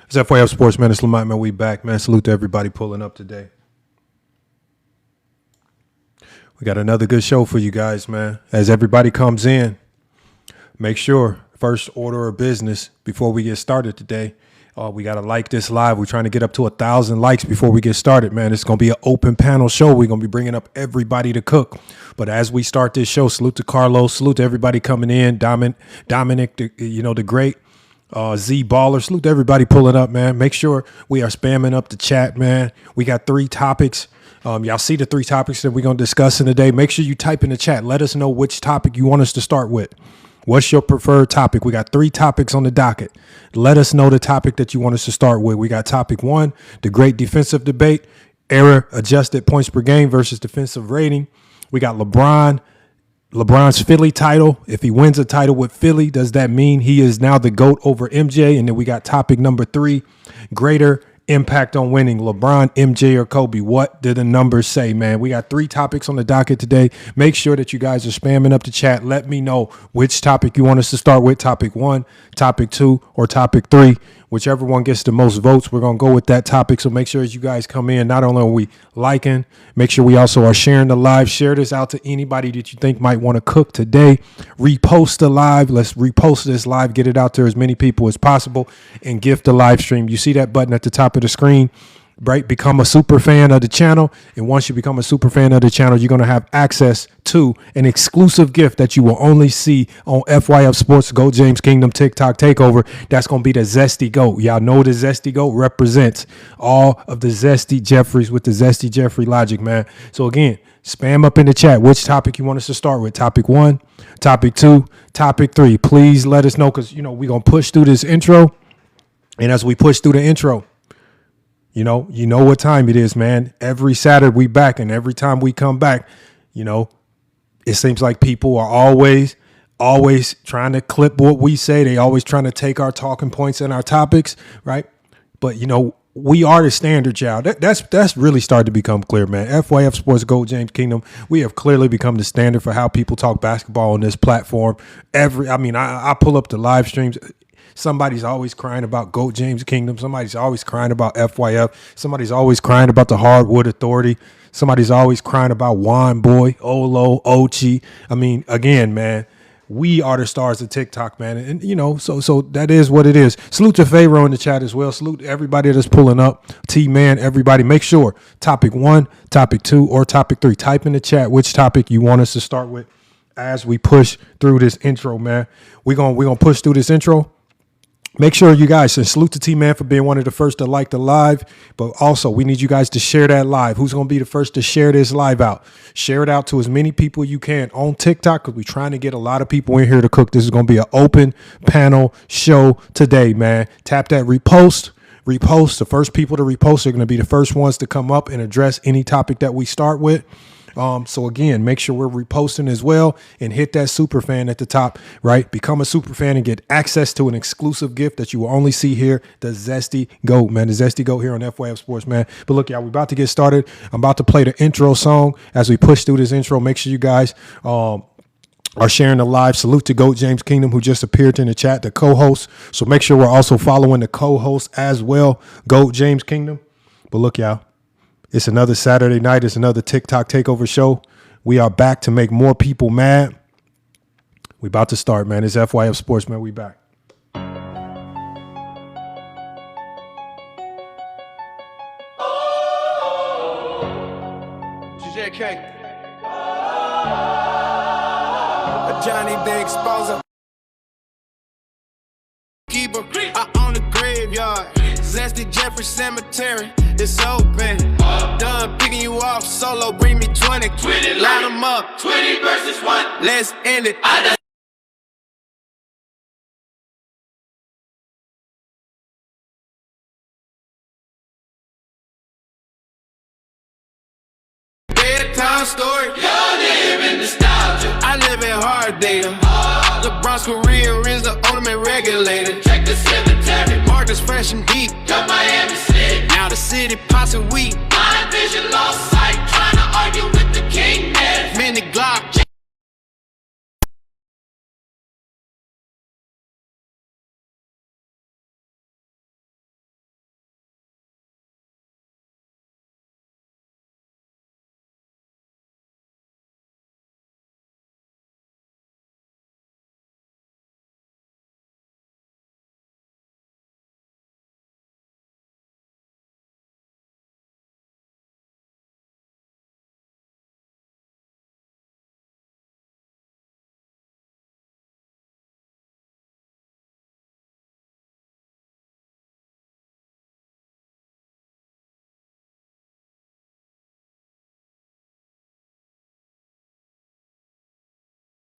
It's FYF Sports, man. It's Lamont, man. We back, man. Salute to everybody pulling up today. We got another good show for you guys, man. As everybody comes in, make sure, first order of business before we get started today, we got to like this live. We're trying to get up to 1,000 likes before we get started, man. It's going to be an open panel show. We're going to be bringing up everybody to cook. But as we start this show, salute to Carlos. Salute to everybody coming in. Dominic, the great. Z Baller, salute to everybody pulling up, man. Make sure we are spamming up the chat, man. We got 3 topics. Y'all see the 3 topics that we're going to discuss in today. Make sure you type in the chat. Let us know which topic you want us to start with. What's your preferred topic? We got 3 topics on the docket. Let us know the topic that you want us to start with. We got topic 1, the great defensive debate, error adjusted points per game versus defensive rating. We got LeBron's Philly title. If he wins a title with Philly, does that mean he is now the GOAT over MJ? And then we got topic number 3, greater impact on winning, LeBron, MJ, or Kobe. What did the numbers say, man? We got 3 topics on the docket today. Make sure that you guys are spamming up the chat. Let me know which topic you want us to start with, topic 1, topic 2, or topic 3. Whichever one gets the most votes, we're going to go with that topic. So make sure as you guys come in, not only are we liking, make sure we also are sharing the live. Share this out to anybody that you think might want to cook today. Repost the live. Let's repost this live, get it out to as many people as possible, and gift the live stream. You see that button at the top of the screen, right? Become a super fan of the channel. And once you become a super fan of the channel, you're going to have access to an exclusive gift that you will only see on FYF Sports Goat James Kingdom TikTok Takeover. That's going to be the Zesty Goat. Y'all know the Zesty Goat represents all of the Zesty Jeffries with the Zesty Jeffrey logic, man. So again, spam up in the chat which topic you want us to start with. Topic 1, topic 2, topic 3. Please let us know, because, we're going to push through this intro. And as we push through the intro, you know what time it is, man. Every Saturday we back, and every time we come back, it seems like people are always trying to clip what we say. They always trying to take our talking points and our topics, right? But we are the standard, y'all. That's really started to become clear, man. FYF Sports Goat James Kingdom, we have clearly become the standard for how people talk basketball on this platform. I pull up the live streams. Somebody's always crying about GOAT James Kingdom. Somebody's always crying about FYF. Somebody's always crying about the Hardwood Authority. Somebody's always crying about Juan Boy, Olo, Ochi. Again, man, we are the stars of TikTok, man. And, so that is what it is. Salute to Pharaoh in the chat as well. Salute to everybody that's pulling up. T-Man, everybody. Make sure topic 1, topic 2, or topic 3. Type in the chat which topic you want us to start with as we push through this intro, man. We're gonna push through this intro. Make sure you guys, and salute to T-Man for being one of the first to like the live, but also we need you guys to share that live. Who's going to be the first to share this live out? Share it out to as many people you can on TikTok, because we're trying to get a lot of people in here to cook. This is going to be an open panel show today, man. Tap that repost. The first people to repost are going to be the first ones to come up and address any topic that we start with. So again, make sure we're reposting as well, and hit that super fan at the top, right? Become a super fan and get access to an exclusive gift that you will only see here. The Zesty Goat, man. The Zesty Goat here on FYF Sports, man. But look, y'all, we're about to get started. I'm about to play the intro song as we push through this intro. Make sure you guys, are sharing the live. Salute to GOAT James Kingdom, who just appeared in the chat, the co-host. So make sure we're also following the co-host as well, GOAT James Kingdom. But look, y'all, it's another Saturday night. It's another TikTok Takeover show. We are back to make more people mad. We about to start, man. It's FYF Sports, man. We back. JK. Johnny Big Exposer. Keeper. I own the graveyard. Zesty Jeffrey Cemetery. It's open. Done picking you off solo. Bring me 20. Line them up. 20 versus 1. Let's end it. Bedtime story. Y'all live in nostalgia. I live in hard data. LeBron's career is the ultimate regulator. Check the cemetery. Marcus fresh and deep. Got Miami City. Now the city pots and wheat. Mind vision lost sight. Trying to argue with the king. Mini Glock.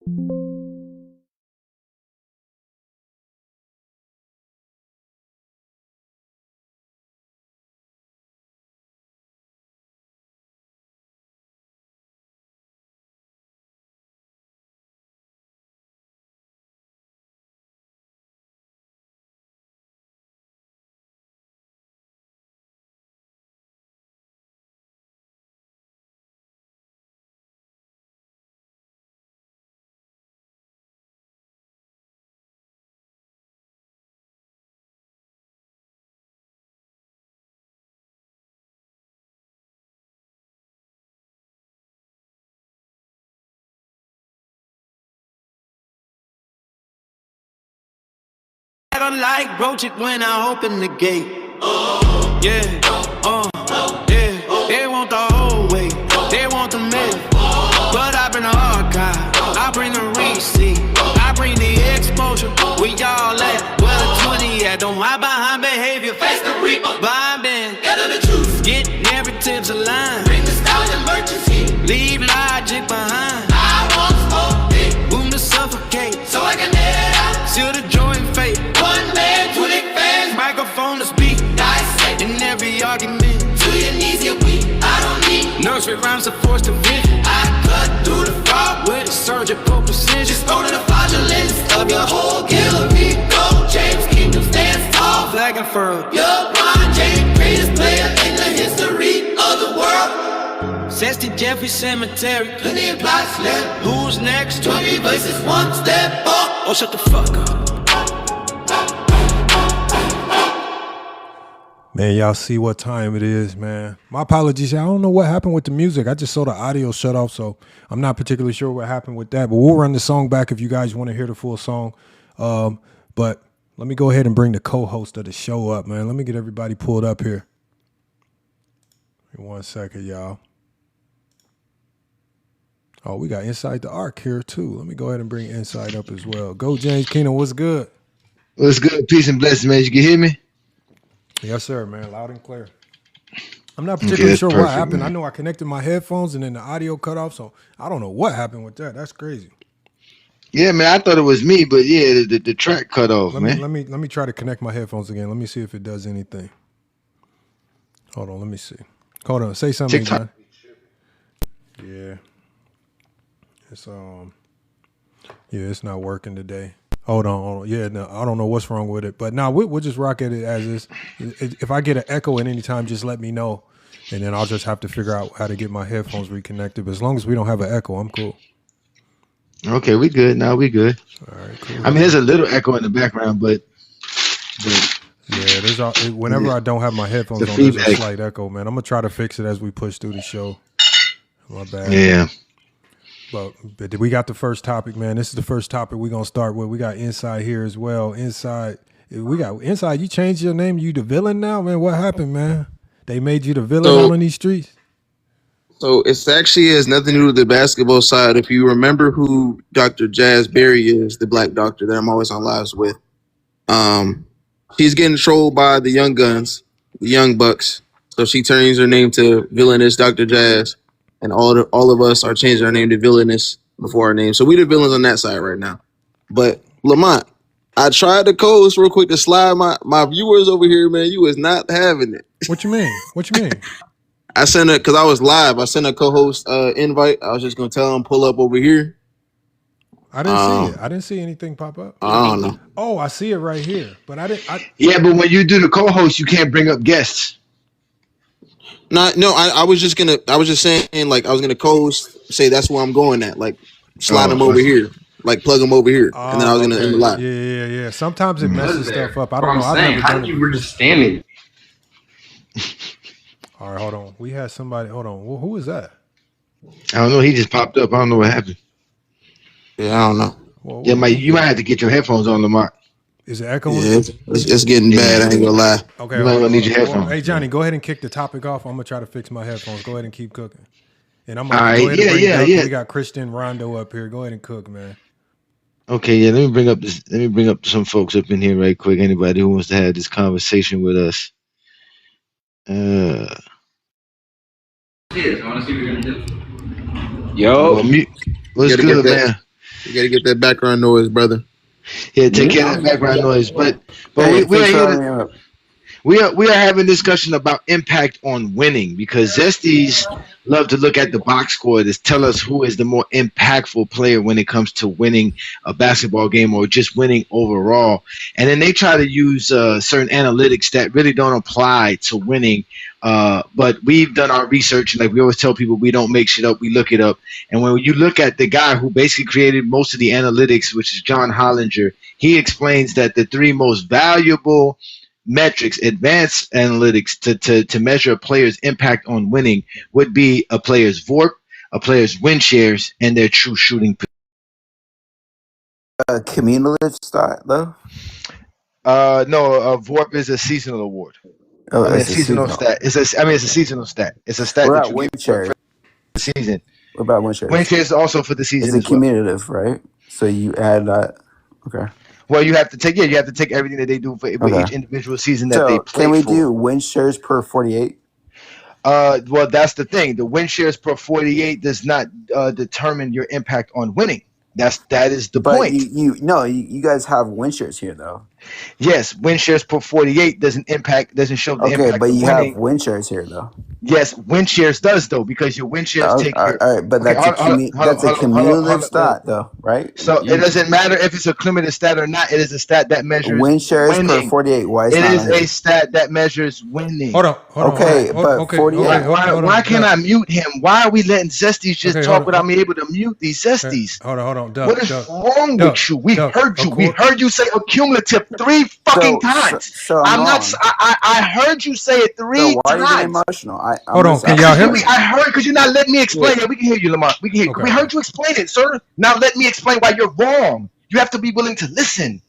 I don't like broach it when I open the gate. Yeah, yeah. They want the whole way, they want the middle. But I bring the archive, I bring the receipt, I bring the exposure. We y'all at where the 20 at. Don't hide behind behavior, face the reaper. Vibing, gather the truth, get narratives aligned. Bring the style emergency, leave logic behind. I want smoke, boom to suffocate, so I can let it out. Seal the joy and fate. One man, 20 fans, microphone to speak. Dissect in every argument. To your knees, you're weak. I don't need nursery rhymes to force the vision. I cut through the frog with surgical precision. Just go to the fraudulence of your whole gallery. Go, James Kingdom stands tall. Flag and furrow. LeBron James, greatest player in the history of the world. Sexty Jeffrey Cemetery. Plenty of plots left. Who's next? 20 places, one step up. Oh, shut the fuck up. Man, y'all see what time it is, man. My apologies. I don't know what happened with the music. I just saw the audio shut off, so I'm not particularly sure what happened with that. But we'll run the song back if you guys want to hear the full song. But let me go ahead and bring the co-host of the show up, man. Let me get everybody pulled up here. Give me 1 second, y'all. Oh, we got Inside the Arc here, too. Let me go ahead and bring Inside up as well. Go, James Keenan. What's good? What's good? Peace and blessings, man. You can hear me? Yes, sir, man. Loud and clear. I'm not particularly sure what happened. Man. I know I connected my headphones and then the audio cut off, so I don't know what happened with that. That's crazy. Yeah, man. I thought it was me, but yeah, the track cut off, man. Let me try to connect my headphones again. Let me see if it does anything. Hold on. Let me see. Hold on. Say something, John. Yeah. It's not working today. Hold on. Yeah, no, I don't know what's wrong with it. But now we'll just rock at it as is. If I get an echo at any time, just let me know. And then I'll just have to figure out how to get my headphones reconnected. But as long as we don't have an echo, I'm cool. Okay, we good. Now we good. All right, cool. I mean, there's a little echo in the background, but yeah, whenever I don't have my headphones on, there's a slight echo, man. I'm going to try to fix it as we push through the show. My bad. Yeah. But we got the first topic, man. This is the first topic we're gonna start with. We got Inside here as well. Inside, you changed your name. You the villain now, man. What happened, man? They made you the villain out on these streets. So it's actually has nothing to do with the basketball side. If you remember who Dr. Jazz Berry is, the black doctor that I'm always on lives with, she's getting trolled by the young guns, the young bucks. So she turns her name to villainous Dr. Jazz. And all of us are changing our name to villainous before our name. So we the villains on that side right now. But Lamont, I tried to co-host real quick to slide my viewers over here, man. You was not having it. What you mean? I sent it because I was live. I sent a co-host invite. I was just gonna tell him pull up over here. I didn't see it. I didn't see anything pop up. I don't know. Oh, I see it right here. But I didn't. Yeah, but when you do the co-host, you can't bring up guests. I was just saying, like, I was gonna co-host, say that's where I'm going at, like, slide them over here, like, plug them over here, and then I was gonna end the live. Yeah. Sometimes it messes stuff up. I don't know. Saying, how do you were just standing? All right, hold on. We had somebody. Hold on. Who is that? I don't know. He just popped up. I don't know what happened. Yeah, I don't know. You might have to get your headphones on, Lamar. Is it echoing? Yeah, it's getting bad. I ain't gonna lie. Okay, you might need your headphones. Hey, Johnny, go ahead and kick the topic off. I'm gonna try to fix my headphones. Go ahead and keep cooking. And I'm gonna go ahead and bring it up. We got Christian Rondo up here. Go ahead and cook, man. Okay, yeah. Let me bring up some folks up in here right quick. Anybody who wants to have this conversation with us. I want to see what you're gonna do. Yo, what's good, man? You gotta get that background noise, brother. Yeah, take care of that background noise. But Hey, we are thanks for here having to me up. we are having discussion about impact on winning because Zesties love to look at the box score to tell us who is the more impactful player when it comes to winning a basketball game or just winning overall. And then they try to use certain analytics that really don't apply to winning. But we've done our research, and like we always tell people, we don't make shit up; we look it up. And when you look at the guy who basically created most of the analytics, which is John Hollinger, he explains that the three most valuable metrics, advanced analytics to measure a player's impact on winning would be a player's VORP, a player's win shares, and their true shooting. Cumulative stat though. No, VORP is a seasonal award. Oh, I mean, a it's a seasonal seasonal. stat. It's a seasonal stat. It's a stat What that about you win get shares? for the season. What about win Win shares? shares also for the It's season a as well. cumulative, right? So you add that. Okay. Well, you have to take everything that they do for each individual season that they So play can we for. do win shares per 48? Well, that's the thing. The win shares per 48 does not determine your impact on winning. That is the But point. you guys have win shares here though. Yes, win shares per 48 doesn't show the Okay, impact but of you winning. have win shares here though. Yes, win shares does though, because your win shares take your. All right, but Okay, that's a cumulative stat though, right? So it doesn't matter if it's a cumulative stat or not. It is a stat that measures Win shares per winning. 48. Why it's It not is on a here? stat that measures winning. Hold on. Okay, but Okay. 48. Why can't I mute him? Why are we letting Zesties just talk without me able to mute these Zesties? Hold on. Doug, What is wrong with you? We heard you. We heard you say accumulative 3 fucking times. So I'm I'm not. wrong. I heard you say it 3 So why are you getting times. emotional? Hold on, can y'all hear me? I heard because you're not letting me explain it. We can hear you, Lamar. We can hear you. We heard you explain it, sir. Now let me explain why you're wrong. You have to be willing to listen.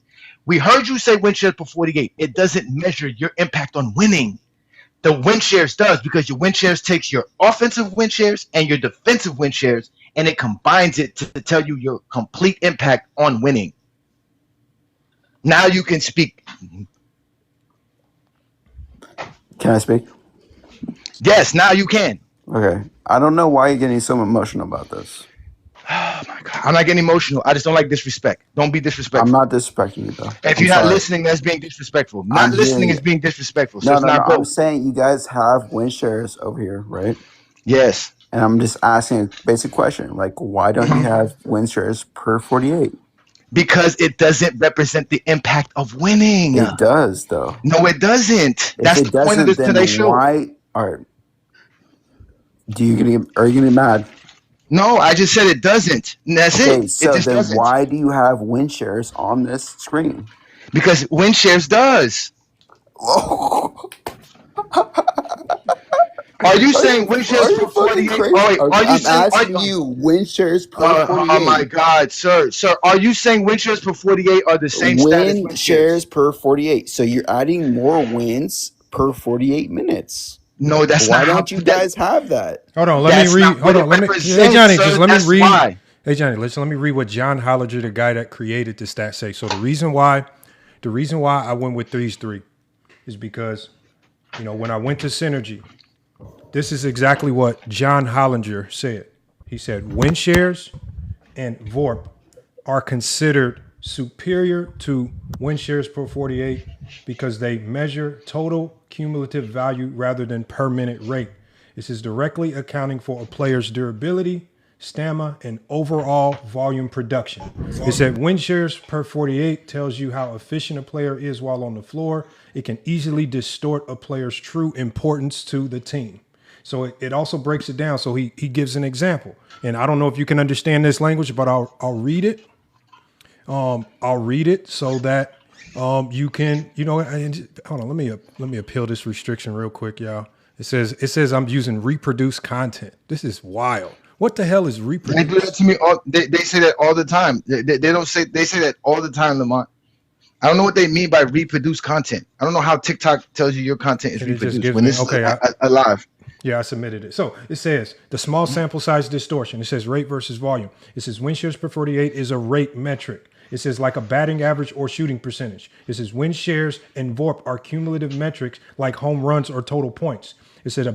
We heard you say win shares per 48. It doesn't measure your impact on winning. The win shares does, because your win shares takes your offensive win shares and your defensive win shares, and it combines it to tell you your complete impact on winning. Now you can speak. Can I speak? Yes, now you can. Okay. I don't know why you're getting so emotional about this. Oh my God. I'm not getting emotional. I just don't like disrespect. Don't be disrespectful. I'm not disrespecting you though. If you're not listening, that's being disrespectful. Not listening is being disrespectful. So No, it's not I'm saying you guys have win shares over here, right? Yes. And I'm just asking a basic question. Like, why don't you have win shares per 48? Because it doesn't represent the impact of winning. It does, though. No, it doesn't. That's the point of this today's show. Why? All right. Are you gonna get mad? No, I just said it doesn't. And that's it. So it just then doesn't. Why do you have win shares on this screen? Because win shares does. Are you saying win shares per 48? I'm asking you win shares per 48. Oh my God, sir. Are you saying win shares per 48 are the same stat as win shares per 48? So you're adding more wins per 48 minutes. No, that's why not. Why don't you guys have that? Hold on, let me read. Hold on, hey Johnny, just let me read. Why. Hey Johnny, let me read what John Hollinger, the guy that created the stat, say. So the reason why I went with these three is because, when I went to Synergy, this is exactly what John Hollinger said. He said win shares and VORP are considered superior to win shares per 48 because they measure total cumulative value rather than per minute rate. This is directly accounting for a player's durability, stamina, and overall volume production. It said win shares per 48 tells you how efficient a player is while on the floor. It can easily distort a player's true importance to the team. So it also breaks it down. So he gives an example. And I don't know if you can understand this language, but I'll read it. I'll read it so that you can, hold on, let me appeal this restriction real quick, y'all. It says I'm using reproduce content. This is wild. What the hell is reproduce? They do that to me they say that all the time. They say that all the time, Lamont. I don't know what they mean by reproduce content. I don't know how TikTok tells you your content is reproduced when this is alive. Yeah, I submitted it. So it says the small sample size distortion. It says rate versus volume. It says win shares per 48 is a rate metric. It says like a batting average or shooting percentage. It says win shares and VORP are cumulative metrics like home runs or total points. It says the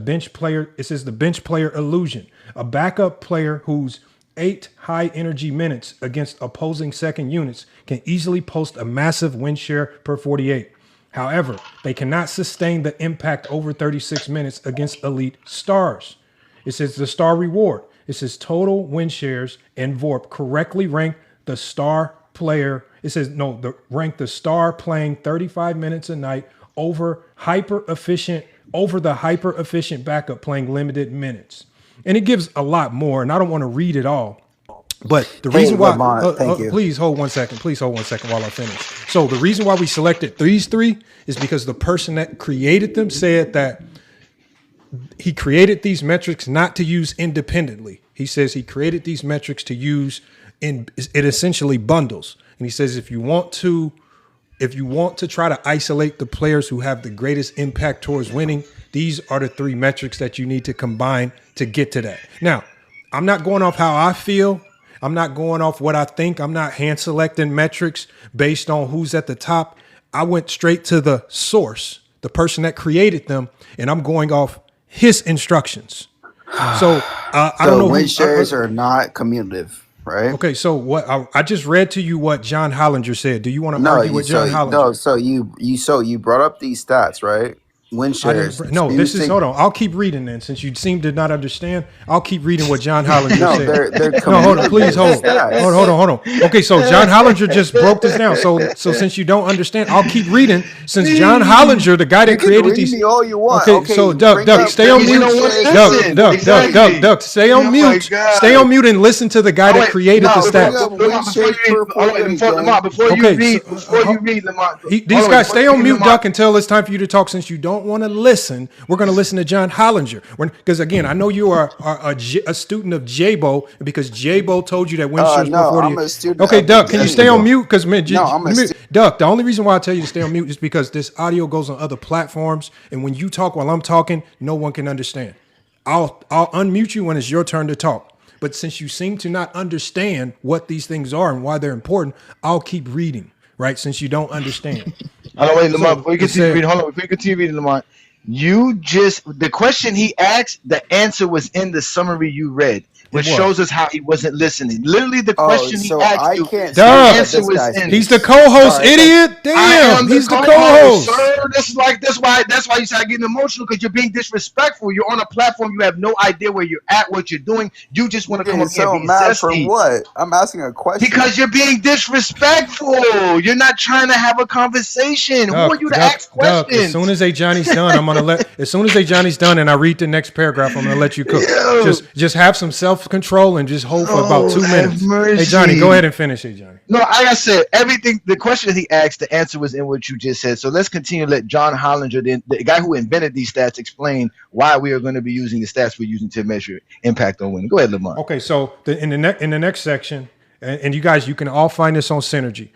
bench player illusion. A backup player whose 8 high energy minutes against opposing second units can easily post a massive win share per 48. However, they cannot sustain the impact over 36 minutes against elite stars. It says the star reward. It says total win shares and VORP correctly rank the star player. It says rank the star playing 35 minutes a night over the hyper efficient backup playing limited minutes. And it gives a lot more, and I don't want to read it all. But the reason why, Lamont, thank you. please hold 1 second. Please hold 1 second while I finish. So the reason why we selected these three is because the person that created them said that he created these metrics not to use independently. He says he created these metrics to use it essentially bundles. And he says if you want to try to isolate the players who have the greatest impact towards winning, these are the three metrics that you need to combine to get to that. Now, I'm not going off how I feel. I'm not going off what I think. I'm not hand selecting metrics based on who's at the top. I went straight to the source, the person that created them, and I'm going off his instructions. So I don't know. Win shares are not commutative, right? Okay, so what I just read to you what John Hollinger said. Do you want to argue with John Hollinger? No, so you brought up these stats, right? Win shares. Hold on. I'll keep reading then. Since you seem to not understand, I'll keep reading what John Hollinger said. They're no, hold on, please hold. Hold on. Okay, so John Hollinger just broke this down. So since you don't understand, I'll keep reading. Since John Hollinger, the guy that created these, me all you want. Okay, so Duck, stay on mute. Duck, stay on mute. Stay on mute and listen to the guy that created the stats. Before you read, Lamont. These guys, stay on mute, Duck, until it's time for you to talk. Since you don't want to listen, we're going to listen to John Hollinger. Because again, I know you are a student of J-Bo, because J-Bo told you that win shares no, before I'm a student. Okay, Duck, can you stay on mute? Because Duck, the only reason why I tell you to stay on mute is because this audio goes on other platforms, and when you talk while I'm talking, no one can understand. I'll unmute you when it's your turn to talk. But since you seem to not understand what these things are and why they're important, I'll keep reading, right? Since you don't understand. Wait, Lamont, before you continue reading, hold on. Before you continue reading, Lamont, the question he asked, the answer was in the summary you read, which shows us how he wasn't listening. Literally, the question he asked you, the answer was in. He's the co-host, idiot. Damn, he's the co-host. Sir, that's why you start getting emotional, because you're being disrespectful. You're on a platform, you have no idea where you're at, what you're doing. You just want to come up here and be mad zesty. For what? I'm asking a question. Because you're being disrespectful. You're not trying to have a conversation. Who are you to ask questions? As soon as Johnny's done, as soon as Johnny's done and I read the next paragraph, I'm gonna let you cook. Just have some self-control and just hold for about 2 minutes. Mercy. Hey Johnny, go ahead and finish it, Johnny. No, like I said, the question he asked, the answer was in what you just said. So let's continue to let John Hollinger, the guy who invented these stats, explain why we are going to be using the stats we're using to measure impact on winning. Go ahead, Lamont. Okay, so in the next section, and you guys, you can all find this on Synergy.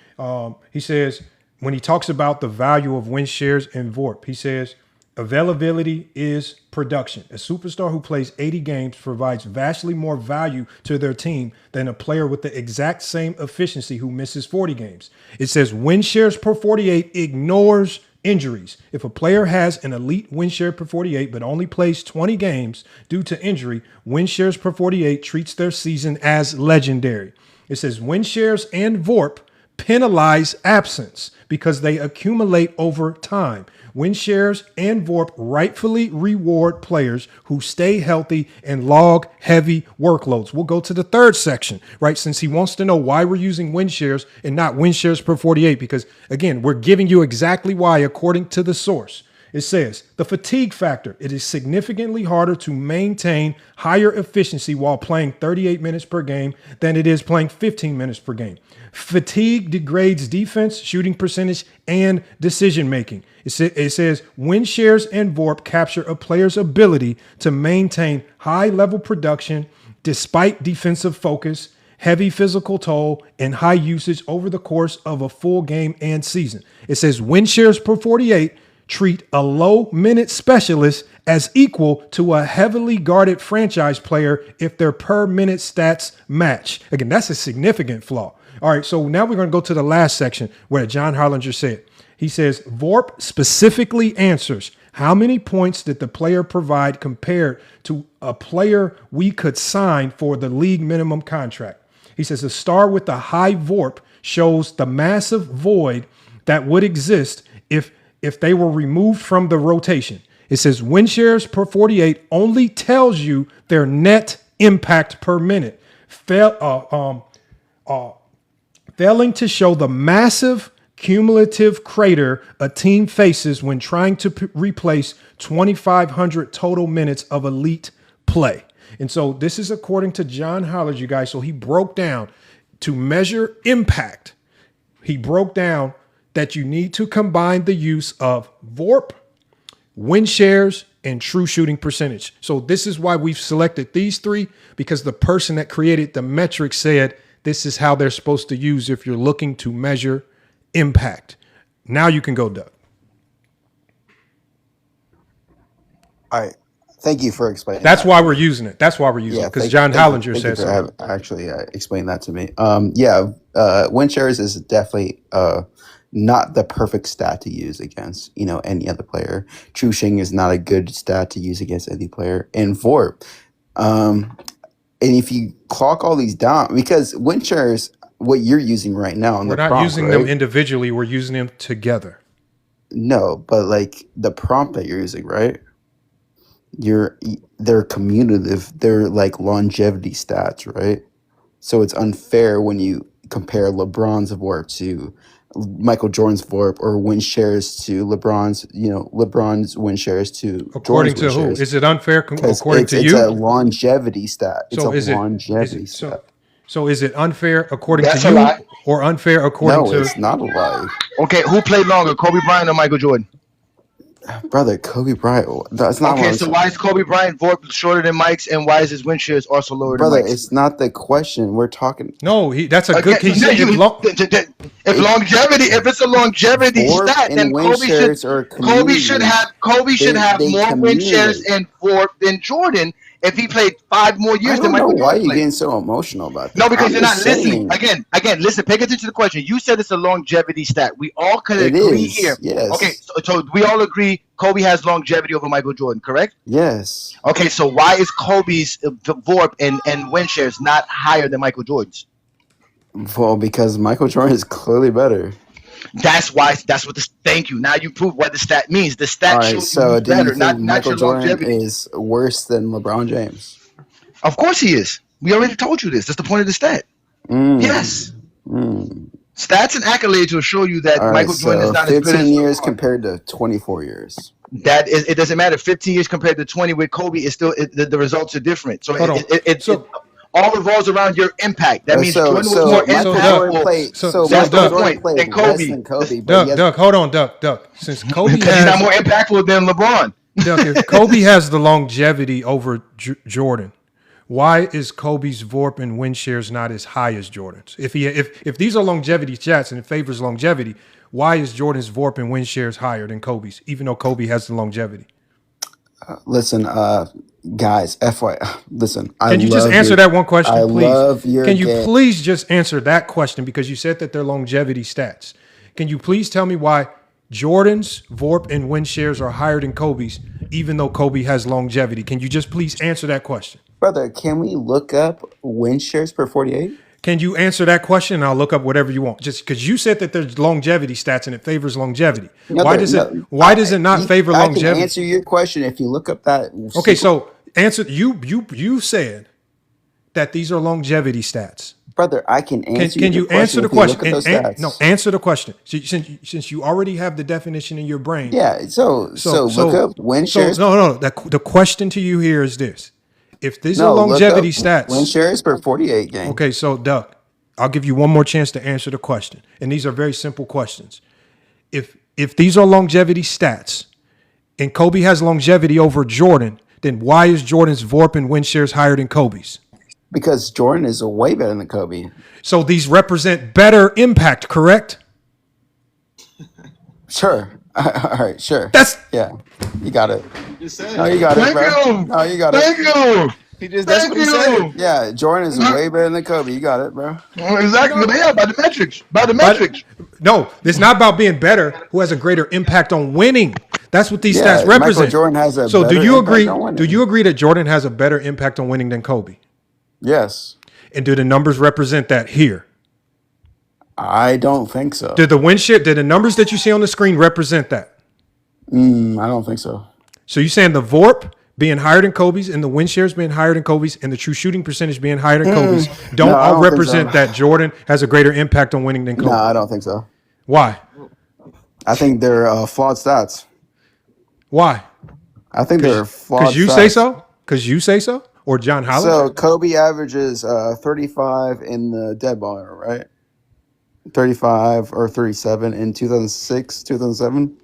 He says, when he talks about the value of win shares and VORP, he says, availability is production. A superstar who plays 80 games provides vastly more value to their team than a player with the exact same efficiency who misses 40 games. It says win shares per 48 ignores injuries. If a player has an elite win share per 48 but only plays 20 games due to injury, win shares per 48 treats their season as legendary. It says win shares and VORP penalize absence because they accumulate over time. Win shares and VORP rightfully reward players who stay healthy and log heavy workloads. We'll go to the third section, right? Since he wants to know why we're using win shares and not win shares per 48, because again, we're giving you exactly why according to the source. It says the fatigue factor. It is significantly harder to maintain higher efficiency while playing 38 minutes per game than it is playing 15 minutes per game. Fatigue degrades defense, shooting percentage, and decision making. It says win shares and VORP capture a player's ability to maintain high level production despite defensive focus, heavy physical toll, and high usage over the course of a full game and season. It says win shares per 48 treat a low minute specialist as equal to a heavily guarded franchise player if their per minute stats match. Again, that's a significant flaw. All right, so now we're going to go to the last section where John Hollinger said. He says, VORP specifically answers How many points did the player provide compared to a player we could sign for the league minimum contract? He says a star with a high VORP shows the massive void that would exist if they were removed from the rotation. It says win shares per 48 only tells you their net impact per minute. Failing to show the massive cumulative crater a team faces when trying to replace 2,500 total minutes of elite play. And so this is according to John Hollard, you guys. So he broke down to measure impact. He broke down that you need to combine the use of VORP, win shares, and true shooting percentage. So this is why we've selected these three, because the person that created the metric said this is how they're supposed to use if you're looking to measure impact. Now you can go, Doug. All right. Thank you for explaining. That's why we're using it. That's why we're using it, because John Hollinger says so. Actually, explain that to me. Win shares is definitely not the perfect stat to use against any other player. True shooting is not a good stat to use against any player. And VORP, and if you clock all these down, because win shares, what you're using right now, we're not using them individually. We're using them together. No, but like the prompt that you're using, right? They're cumulative. They're like longevity stats, right? So it's unfair when you compare LeBron's VORP to Michael Jordan's VORP, or win shares to LeBron's win shares to according Jordan's to who? Shares. Is it unfair according to you? It's a longevity stat. It's a longevity stat. So is it unfair according to you, or unfair according to? No, it's not a lie. Okay, who played longer, Kobe Bryant or Michael Jordan? Brother, Kobe Bryant. That's not okay. So why is Kobe Bryant VORP shorter than Mike's, and why is his win shares also lower than Mike's? Brother, it's not the question. We're talking. No, that's a good. He said if longevity, if it's a longevity stat, then Kobe should have more win shares and VORP than Jordan. If he played 5 more years than Michael Jordan. Why are you getting so emotional about that? No, because you're not listening. Again, listen, pay attention to the question. You said it's a longevity stat. We all could agree here. Yes. Okay, so we all agree Kobe has longevity over Michael Jordan, correct? Yes. Okay, so why is Kobe's VORP and win shares not higher than Michael Jordan's? Well, because Michael Jordan is clearly better. That's why. That's what this. Thank you. Now you prove what the stat means. The stat shows so do better. You think not Michael Jordan is worse than LeBron James? Of course he is. We already told you this. That's the point of the stat. Yes. Stats and accolades will show you that Michael Jordan is not as good as 15 years compared to 24 years. That is, it doesn't matter. 15 years compared to 20 with Kobe is still the results are different. So it all revolves around your impact. That means Jordan was more impactful. So that's the point. Than Kobe. Doug, hold on, Doug. Since Kobe because he's not more impactful than LeBron. Doug, if Kobe has the longevity over Jordan, why is Kobe's VORP and win shares not as high as Jordan's? If these are longevity stats and it favors longevity, why is Jordan's VORP and win shares higher than Kobe's, even though Kobe has the longevity? Listen, guys, listen. Can you just answer that one question, please? Can you please just answer that question, because you said that they're longevity stats. Can you please tell me why Jordan's VORP and win shares are higher than Kobe's, even though Kobe has longevity? Can you just please answer that question? Brother, can we look up win shares per 48? Can you answer that question? And I'll look up whatever you want. Just because you said that there's longevity stats and it favors longevity. Why does it not favor longevity? I can answer your question if you look up that. Okay, so answer you said that these are longevity stats. Brother, I can answer. Can you answer the question? No, answer the question. Since you already have the definition in your brain. Yeah. So look up win shares. No. The question to you here is this: if these are longevity stats, win shares per 48 game. Okay, so Doug, I'll give you one more chance to answer the question, and these are very simple questions. If these are longevity stats, and Kobe has longevity over Jordan, then why is Jordan's VORP and win shares higher than Kobe's? Because Jordan is way better than Kobe. So these represent better impact, correct? Sure. All right, sure. You got it. No, you got it, bro. No, you got it. Thank you. That's what he said. Yeah, Jordan is way better than Kobe. You got it, bro. Exactly. Yeah, by the metrics. No, it's not about being better. Who has a greater impact on winning? That's what these Yeah, stats Michael represent. Jordan has a So do better you impact agree? on winning. Do you agree that Jordan has a better impact on winning than Kobe? Yes. And do the numbers represent that here? I don't think so. Did the numbers that you see on the screen represent that? I don't think so. So you saying the VORP being higher than Kobe's and the win shares being higher than Kobe's and the true shooting percentage being higher than Kobe's don't No, I all don't think represent so. that Jordan has a greater impact on winning than Kobe? No, I don't think so. Why? I think they're flawed stats. Why? I think they're flawed Because you stats. say so? Because you say so? Or John Holland? So Kobe averages 35 in the dead ball era, right? 35 or 37 in 2006, 2007.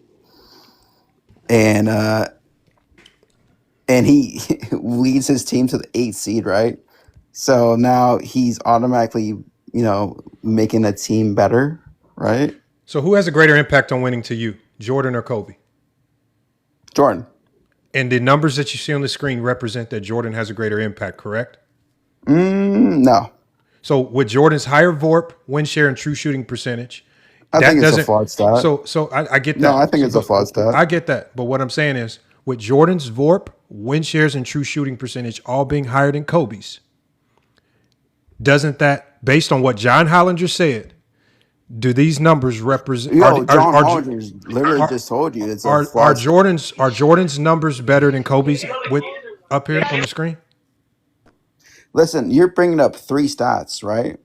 And he leads his team to the 8th seed, right? So now he's automatically, making a team better, right? So who has a greater impact on winning to you, Jordan or Kobe? Jordan. And the numbers that you see on the screen represent that Jordan has a greater impact, correct? No. So with Jordan's higher VORP, win share, and true shooting percentage, I think it's a flawed stat. So I get that. No, I think it's a flawed stat. I get that. But what I'm saying is, with Jordan's VORP, win shares, and true shooting percentage all being higher than Kobe's, doesn't that, based on what John Hollinger said, do these numbers represent? John Hollinger literally just told you it's are Jordan's numbers better than Kobe's with up here on the screen? Listen, you're bringing up 3 stats, right?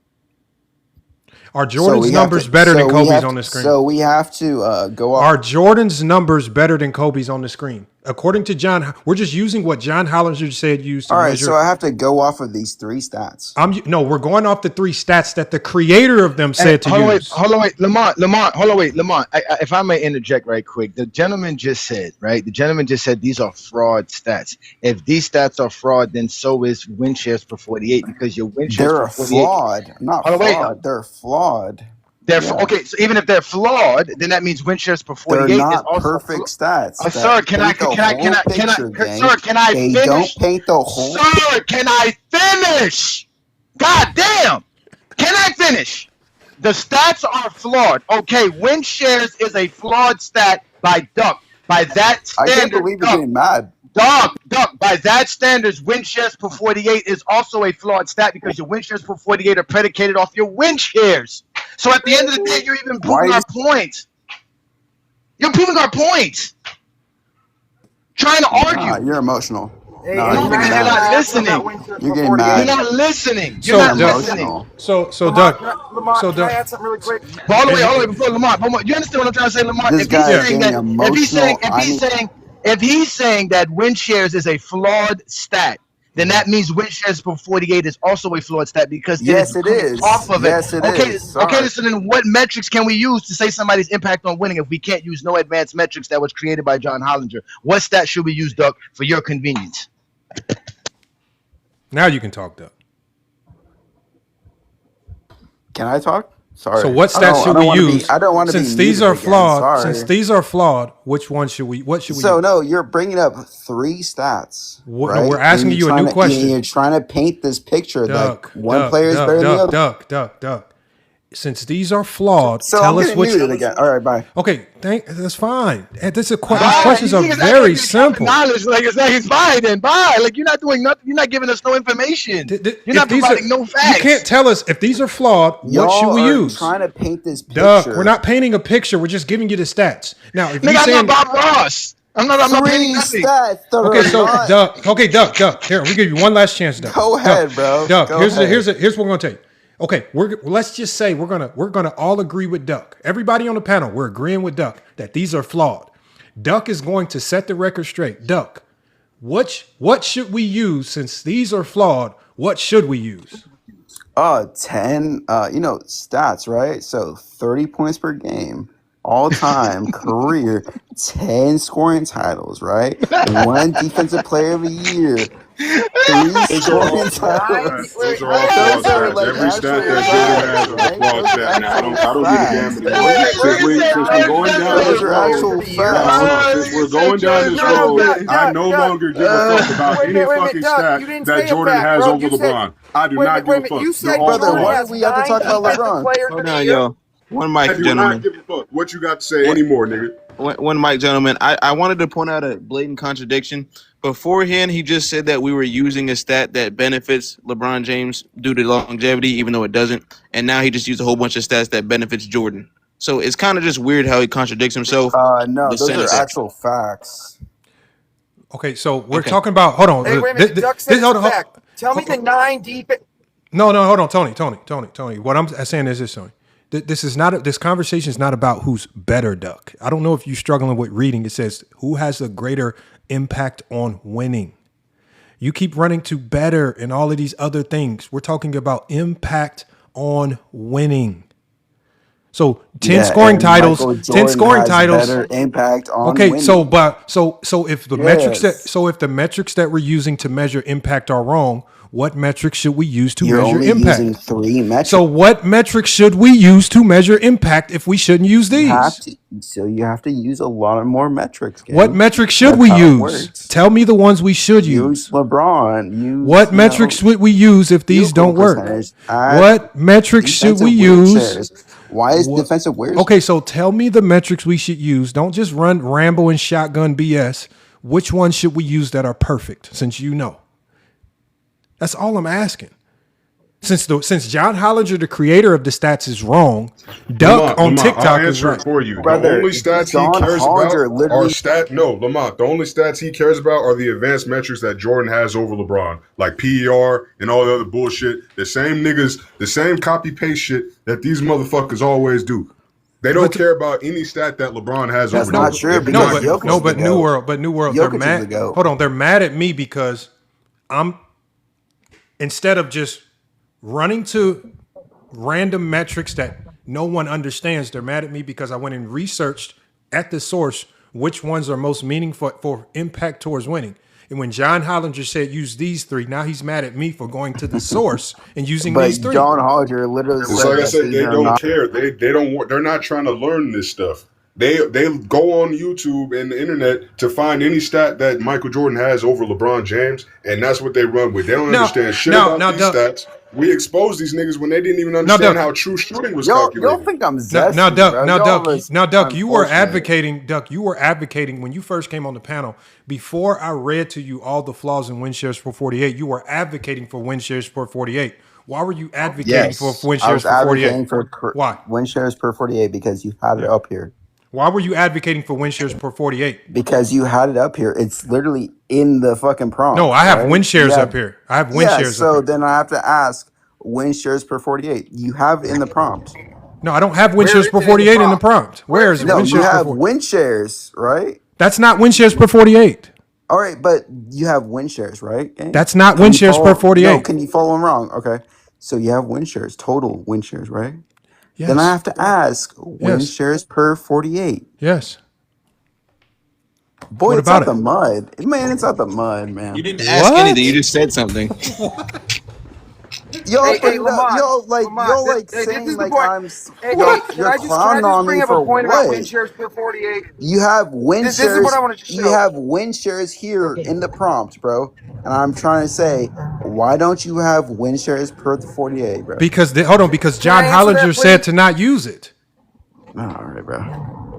Are Jordan's numbers better than Kobe's on the screen? So we have to go off. Are Jordan's numbers better than Kobe's on the screen? According to John, we're just using what John Hollinger said used to All right, measure. so I have to go off of these 3 stats. No, we're going off the 3 stats that the creator of them said to use. Hold on, wait, Lamont. If I may interject right quick, the gentleman just said these are fraud stats. If these stats are fraud, then so is win shares per 48 because your win shares per 48. They're flawed, not fraud. They're flawed. Okay, so even if they're flawed, then that means win shares per 48 they're not is also perfect stats. Sir, can I They finish? don't paint the whole. Sir, can I finish? God damn! Can I finish? The stats are flawed. Okay, win shares is a flawed stat by Duck. By that standard, I can't believe you're getting mad. Duck, by that standards, win shares per 48 is also a flawed stat because your win shares per 48 are predicated off your win shares. So at the end of the day, you're even proving our point. You're proving our point. Trying to argue. You're emotional. You're not listening. You're getting mad. You're not listening. So Doug. Lamont, can I add something really quick? But hold on, wait, before Lamont. You understand what I'm trying to say, Lamont? This guy is getting emotional. If he's saying that win shares is a flawed stat, then that means win shares per 48 is also a flawed stat because it is off of yes, it. It is. Okay, so then what metrics can we use to say somebody's impact on winning if we can't use no advanced metrics that was created by John Hollinger? What stat should we use, Doug, for your convenience? Now you can talk, Doug. Can I talk? Sorry. So what stats should we use? I don't want to be. Since these are flawed, which one should we? What should we? So use? no, you're bringing up 3 stats. Right? No, we're asking you a new question. You're trying to paint this picture that one player is better than the other. Duck. Since these are flawed, so tell us which. Again. All right, bye. Okay, that's fine. These questions are very simple. Knowledge, it's fine then. Bye. Like you're not doing nothing. You're not giving us no information. You're not providing no facts. You can't tell us if these are flawed. What should we use? Trying to paint this picture. Doug, we're not painting a picture. We're just giving you the stats. Now, if you're saying I'm not Bob Ross. I'm not painting nothing. Doug. Here, we give you one last chance, Doug. Go ahead, bro. Doug, here's what we're gonna tell you. Okay, let's just say we're gonna all agree with Duck. Everybody on the panel, we're agreeing with Duck that these are flawed. Duck is going to set the record straight. Duck, what should we use since these are flawed? What should we use? 10. Stats, right? So 30 points per game, all time career, 10 scoring titles, right? 1 defensive player of the year. 3 scoring titles. Those are all flawed stats. Every stat that Jordan has is a flawed stat. Now, I don't give a damn anymore. Since we're going down this road, I no longer give a fuck about any fucking stat that Jordan has over LeBron. I do not give a fuck. Brother, why do we have to talk about LeBron? Hold on, yo. One mic, I do not gentlemen. give a fuck what you got to say One, anymore, nigga. one mic, gentlemen. I wanted to point out a blatant contradiction. Beforehand, he just said that we were using a stat that benefits LeBron James due to longevity, even though it doesn't. And now he just used a whole bunch of stats that benefits Jordan. So it's kind of just weird how he contradicts himself. No, The those are sentence. actual facts. Okay, so we're talking about. Hold on. Hey, wait a minute. Duck said it's a fact. Tell me the 9 deep. No, hold on, Tony. What I'm saying is this, Tony. This is not. This conversation is not about who's better, Duck. I don't know if you're struggling with reading. It says who has a greater impact on winning. You keep running to better and all of these other things. We're talking about impact on winning. So 10 scoring titles, Michael 10 scoring Jordan has titles. better impact on Okay, winning. so if the metrics that we're using to measure impact are wrong, what metrics should we use to You're measure only impact? using 3 metrics. So what metrics should we use to measure impact if we shouldn't use these? You have to use a lot of more metrics. Gang. What metrics should we use? Tell me the ones we should use. LeBron. What metrics would we use if these don't work? What metrics should we use? Why is defensive wear? Okay, so tell me the metrics we should use. Don't just ramble and shotgun BS. Which ones should we use that are perfect? Since you know, that's all I'm asking. Since John Hollinger, the creator of the stats, is wrong, Duck on TikTok is right. For you. Brother, the only stats John he cares Hollinger about literally- Lamont. The only stats he cares about are the advanced metrics that Jordan has over LeBron, like PER and all the other bullshit. The same niggas, the same copy paste shit that these motherfuckers always do. They don't care about any stat that LeBron has That's over. not true. But New World. They're mad. Hold on, they're mad at me because instead of just running to random metrics that no one understands, they're mad at me because I went and researched at the source which ones are most meaningful for impact towards winning. And when John Hollinger said use these 3, now he's mad at me for going to the source and using these 3. John Hollinger literally said, like I said, they don't care. They don't want. They're not trying to learn this stuff. They go on YouTube and the internet to find any stat that Michael Jordan has over LeBron James, and that's what they run with. They don't understand shit about these stats. We exposed these niggas when they didn't even understand how true shooting was calculated. Y'all think I'm zesty, Duck, you were advocating. Duck, you were advocating when you first came on the panel. Before I read to you all the flaws in win shares per 48, you were advocating for win shares per 48. Why were you advocating for win shares per 48? Why? Win shares per 48 because you had it up here. Why were you advocating for win shares per 48? Because you had it up here. It's literally in the fucking prompt. No, I have win shares up here. I have win shares up here. So then I have to ask win shares per 48. You have in the prompt. No, I don't have win shares per 48 in the prompt. Where is it? No, you have win shares, right? That's not win shares per 48. All right, but you have win shares, right? Gang? That's not win shares per 48. No, can you follow them wrong? Okay. So you have win shares, total win shares, right? Yes. Then I have to ask win shares per 48. Yes. Boy, it's out the mud. Man, it's out the mud, man. You didn't ask anything. You just said something. Y'all saying like I'm. You're clowning on me for what? About win shares per 48. You have win shares. This is what I want to show. You have win shares here in the prompt, bro. And I'm trying to say, why don't you have win shares per 48, bro? Because John Hollinger said to not use it. All right, bro.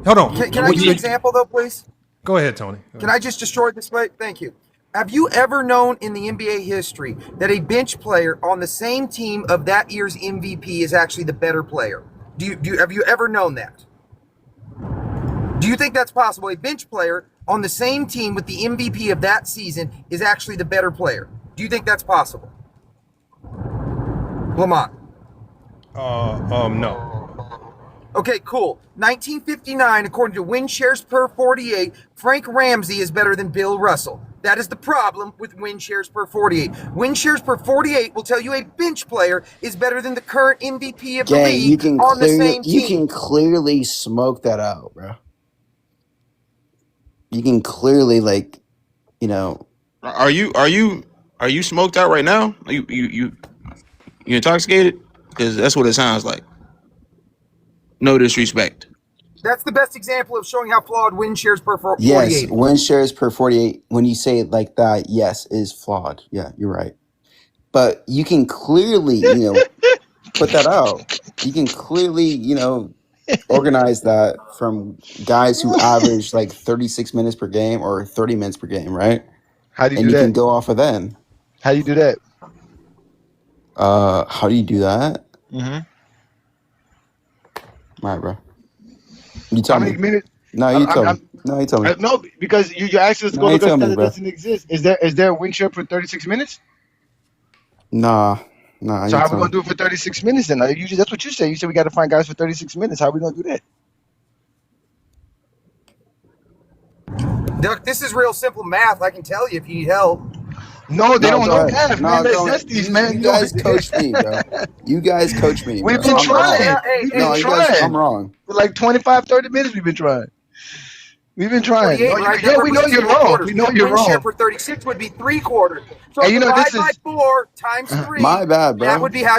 Hold on. Can I give you an example though, please? Go ahead, Tony. Can I just destroy this play? Thank you. Have you ever known in the NBA history that a bench player on the same team of that year's MVP is actually the better player? Have you ever known that? Do you think that's possible? A bench player on the same team with the MVP of that season is actually the better player. Do you think that's possible? Lamont. No. Okay, cool. 1959, according to win shares per 48, Frank Ramsey is better than Bill Russell. That is the problem with win shares per 48. Win shares per 48 will tell you a bench player is better than the current MVP of the league on the same team. You can clearly smoke that out, bro. You can clearly, Are you smoked out right now? You intoxicated? Because that's what it sounds like. No disrespect. That's the best example of showing how flawed win shares per 48 Yes, win shares per 48, when you say it like that, yes, is flawed. Yeah, you're right. But you can clearly, put that out. You can clearly, Organize that from guys who average like 36 minutes per game or 30 minutes per game, right? How do you And do you that? can go off of then. How do you do that? How do you do that? Mm-hmm. All right, bro. You How tell many me. minutes? No, you tell me. No, you tell me. No, because you asked us to No, go you because tell me, it bro. doesn't exist. Is there a win share for 36 minutes? Nah, So you how we tell gonna me. do it for 36 minutes then? That's what you said. You said we got to find guys for 36 minutes. How are we gonna do that? Duck, this is real simple math. I can tell you if you need help. No, they No, don't go know ahead. math, man. No, That's go. Zesties, You man. you guys coach me, bro. You guys coach me, We've bro. been I'm wrong. trying. Hey, We've hey, been No, you guys. trying. I'm wrong. For like 25, 30 minutes we've been trying. We've been trying. 48, No, right? yeah, That we know represents you're 4 wrong. quarters. We know you're Win share wrong. per 36 would be 3 quarters. So And you know divide this by is 4 times 3. My bad, That bro. would be how.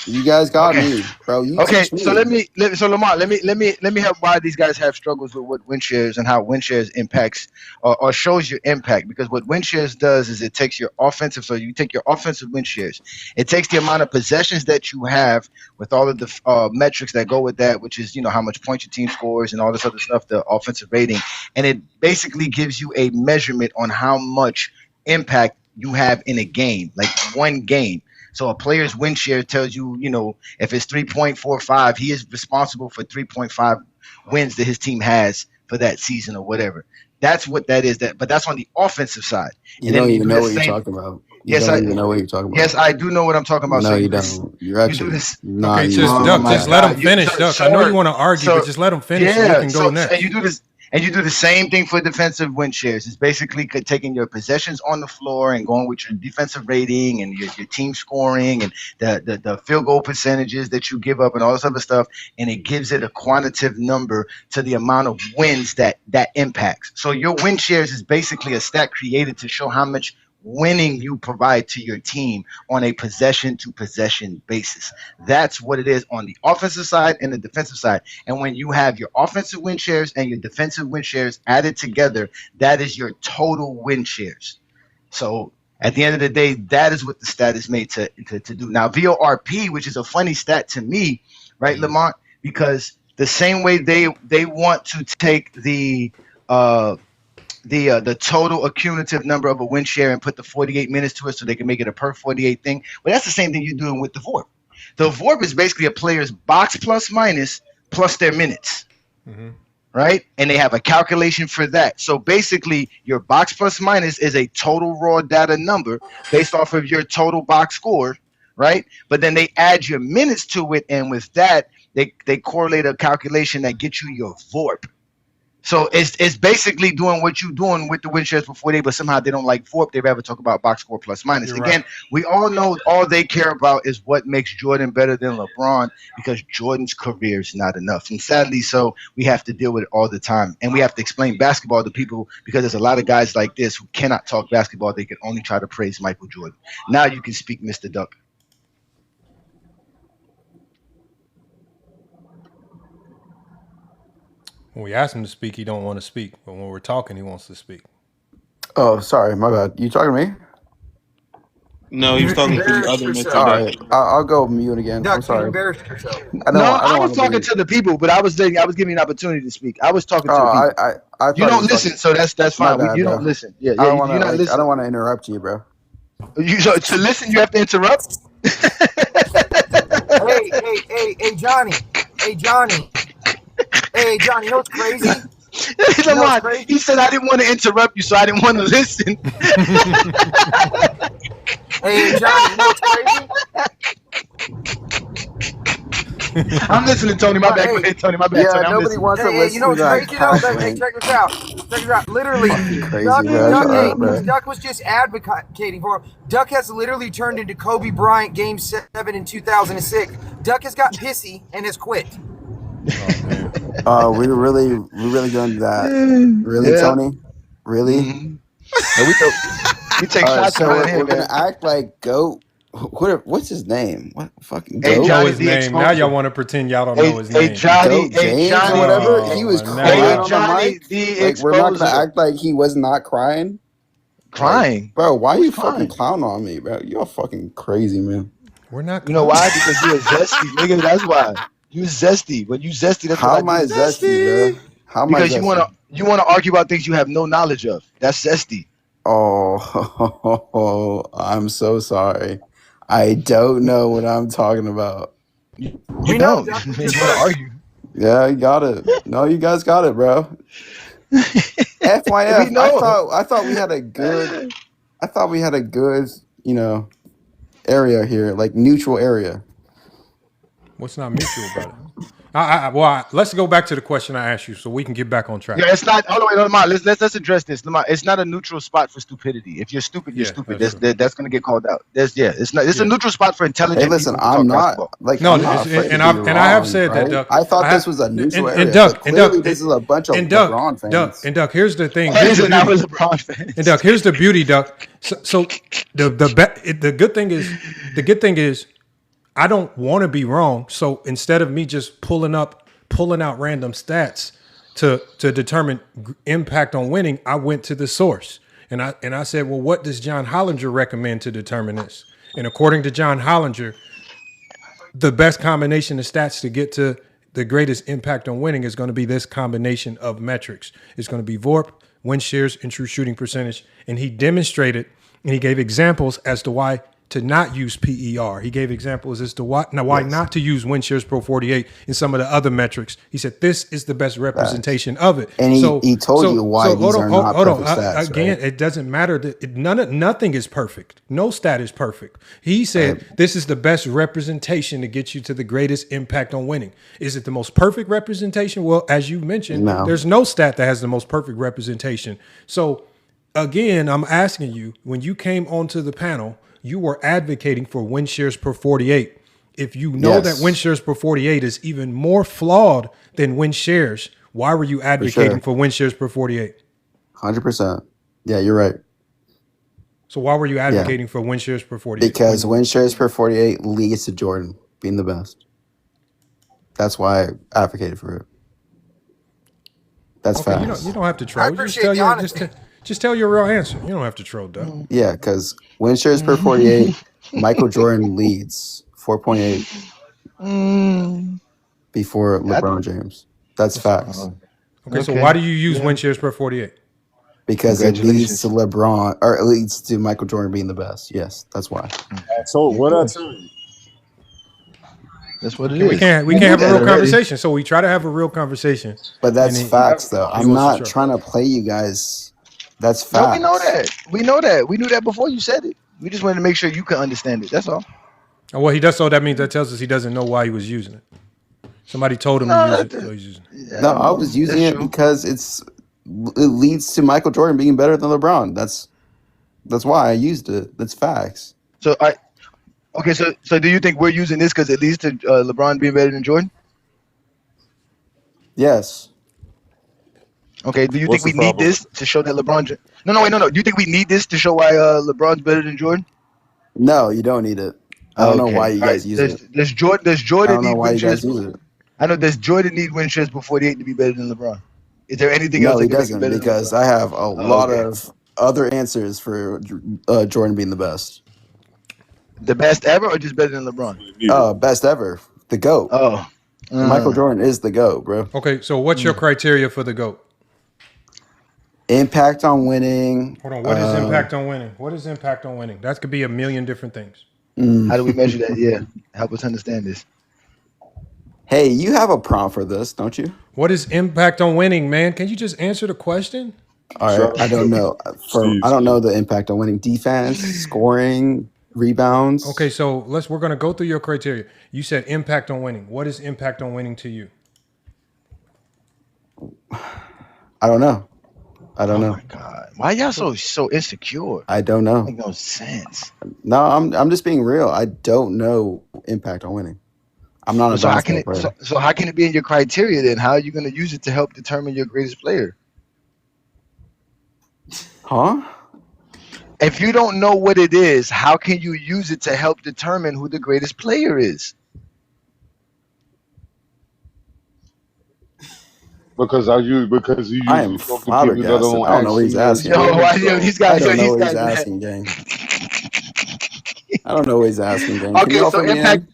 You guys got okay. me, bro. You Okay, teach so me. so Lamar, let me help why these guys have struggles with what win shares and how win shares impacts or shows your impact. Because what win shares does is it takes your offensive, so you take your offensive win shares, it takes the amount of possessions that you have with all of the metrics that go with that, which is how much points your team scores and all this other stuff, the offensive rating, and it basically gives you a measurement on how much impact you have in a game, like one game. So a player's win share tells you, if it's 3.45, he is responsible for 3.5 wins that his team has for that season or whatever. That's what that is. But that's on the offensive side. You And don't then you even do know the what you're same. talking about. You Yes, don't even know what you're talking about. I do know what I'm talking about. So No, you you do this. don't. You're You do actually this. not. Okay, You just don't. Oh Duck, my just let him God! finish, Duck. I know you want to argue, So but just let him finish so we yeah. can go And next. you do this. And you do the same thing for defensive win shares. It's basically taking your possessions on the floor and going with your defensive rating and your team scoring and the field goal percentages that you give up and all this other stuff. And it gives it a quantitative number to the amount of wins that impacts. So your win shares is basically a stat created to show how much winning you provide to your team on a possession to possession basis. That's what it is on the offensive side and the defensive side. And when you have your offensive win shares and your defensive win shares added together, that is your total win shares. So at the end of the day, that is what the stat is made to do. Now, VORP, which is a funny stat to me, right, Lamont, because the same way they want to take the total accumulative number of a win share and put the 48 minutes to it so they can make it a per 48 thing. But that's the same thing you're doing with the VORP. The VORP is basically a player's box plus minus plus their minutes. Mm-hmm. Right? And they have a calculation for that. So basically, your box plus minus is a total raw data number based off of your total box score, right? But then they add your minutes to it, and with that, they correlate a calculation that gets you your VORP. So it's basically doing what you're doing with the win shares before but somehow they don't like VORP. They rather talk about box score plus minus. You're Again, right. we all know all they care about is what makes Jordan better than LeBron because Jordan's career is not enough. And sadly, so we have to deal with it all the time. And we have to explain basketball to people because there's a lot of guys like this who cannot talk basketball. They can only try to praise Michael Jordan. Now you can speak, Mr. Duck. When we ask him to speak, he don't want to speak. But when we're talking, he wants to speak. Oh, sorry, my bad. You talking to me? No, he was talking to the other Mr. All Duck. right, I'll go mute again. I'm Duck, you sorry. embarrassed yourself. I No, don't I was want talking be. to the people, but I was giving you an opportunity to speak. I was talking to the Oh, people. I You thought don't was listen, talking. so that's My fine. bad, You bro. don't listen. Yeah, I don't want you're not to I listening. don't want to interrupt you, bro. So to listen, you have to interrupt. Hey, Johnny. Hey, Johnny. You know what's crazy? Lamont, he said I didn't want to interrupt you, so I didn't want to listen. Hey, Johnny, you know what's crazy? I'm listening, Tony. My bad. Go ahead, Tony. My bad, Yeah, Tony. I'm nobody listening. wants to Hey, you listen know to what's that crazy though? Hey, counseling. check this out. Check this out. Literally, Fucking crazy, Duck, bro. Duck, Shut hey, up, bro. Duck was just advocating for him. Duck has literally turned into Kobe Bryant Game 7 in 2006. Duck has gotten pissy and has quit. Oh, man. We're really going to that. Really, Yeah. Tony? Really? Mm-hmm. Yeah, we take All right, shots so around here, we're man. gonna act like Goat. What's his name? What fucking Hey, Don't Goat? know Johnny his the name. Now Exposer. y'all want to pretend y'all don't Hey, know his hey, name. Johnny. Goat Hey, James or Johnny. whatever. He was now crying Hey, y'all- on the Johnny mic. the Like we're not gonna Exposer. act like he was not crying. Crying. Like, bro, why Who's you fucking crying? clown on me, bro? You're fucking crazy, man. We're not. You know why? Because you're a zesty nigga. That's why. Use zesty. When you zesty, that's How what am I I do. zesty, bro? How am I Because zesty? you wanna argue about things you have no knowledge of. That's zesty. Oh, I'm so sorry. I don't know what I'm talking about. You We know, don't. Doc. You It's wanna first. argue. Yeah, you got it. No, you guys got it, bro. We FYF, know. I thought we had a good area here, like neutral area. What's not mutual about it? Let's go back to the question I asked you so we can get back on track. Yeah, it's not. Hold on, wait, Lamar. Let's address this. Lamar, it's not a neutral spot for stupidity. If you're stupid, you're Yeah, stupid. that's That's gonna get called out. It's not. It's a Yeah. neutral spot for intelligent Hey, listen, people who I'm talk not basketball. like No, I'm not afraid and to be I have wrong, said that, right? Doug. I thought I this have- was a neutral and area. Doug, but and clearly Doug, this is a bunch of and Doug, LeBron fans. Doug, here's the thing. Oh, Here's the listen, I beauty. was LeBron fan. And Doug, here's the beauty, Doug. So the good thing is, I don't want to be wrong. So instead of me just pulling out random stats to determine impact on winning, I went to the source and I said, well, what does John Hollinger recommend to determine this? And according to John Hollinger, the best combination of stats to get to the greatest impact on winning is going to be this combination of metrics. It's going to be VORP, win shares, and true shooting percentage. And he demonstrated and he gave examples as to why to not use PER. He gave examples as to why not to use win shares per 48 and some of the other metrics. He said this is the best representation of it. And he told you why these are not perfect stats. Again, right? it doesn't matter that nothing is perfect. No stat is perfect. He said this is the best representation to get you to the greatest impact on winning. Is it the most perfect representation? Well, as you mentioned, No. there's no stat that has the most perfect representation. So again, I'm asking you, when you came onto the panel, you were advocating for win shares per 48. If you know Yes. that win shares per 48 is even more flawed than win shares, why were you advocating for win shares per 48? 100%. Yeah, you're right. So why were you advocating for win shares per 48? Because win shares per 48 leads to Jordan being the best. That's why I advocated for it. That's Okay, facts. you don't have to troll. I You just appreciate tell the your honesty. just tell your real answer. You don't have to troll, Doug. Yeah, because win shares per 48, Michael Jordan leads 4.8 before LeBron James. That's facts. Okay, so Okay. why do you use win shares per 48? Because it leads Congratulations. to LeBron, or it leads to Michael Jordan being the best. Yes, that's why. So what I tell you? That's what it We is. can't knew have a that real already. conversation. So we try to have a real conversation. But that's And he- facts, though. he I'm wants to not troll. trying to play you guys. That's No, facts. we know that. We know that. We knew that before you said it. We just wanted to make sure you could understand it. That's all. Well, he does. So that means that tells us he doesn't know why he was using it. Somebody told him to use it. So he's using it. No, I was using That's it true. because it leads to Michael Jordan being better than LeBron. That's why I used it. That's facts. So So do you think we're using this because it leads to LeBron being better than Jordan? Yes. Okay. Do you What's think we the need problem? this to show that LeBron? No. Do you think we need this to show why LeBron's better than Jordan? No, you don't need it. I don't know why you guys use it. Does Jordan I don't know need why win you guys shares? use it. I know. Does Jordan need win shares before 48 to be better than LeBron? Is there anything No, else he that can make him doesn't, better because than I have a lot okay. of other answers for Jordan being the best. LeBron? The best ever, or just better than LeBron? Best ever. The GOAT. Oh, Michael Jordan is the GOAT, bro. Okay, so what's your criteria for the GOAT? Impact on winning. Hold on. What is impact on winning? What is impact on winning? That could be a million different things. How do we measure that? Yeah, help us understand this. Hey, you have a prompt for this, don't you? What is impact on winning, man? Can you just answer the question? All right, I don't know. I don't know the impact on winning. Defense, scoring, rebounds. Okay, so we're gonna go through your criteria. You said impact on winning. What is impact on winning to you? I don't know. I don't know. Oh my God, why y'all so insecure? I don't know. Make no sense. No, I'm just being real. I don't know impact on winning. I'm not a So how basketball can player. so how can it be in your criteria then? How are you going to use it to help determine your greatest player? Huh? If you don't know what it is, how can you use it to help determine who the greatest player is? Because you I am flabbergasted. I don't know what he's asking. Yo, why, yo, these guys, I don't know these what he's guys, asking, gang. I don't know what he's asking, gang. Can Okay, you so offer me impact. in?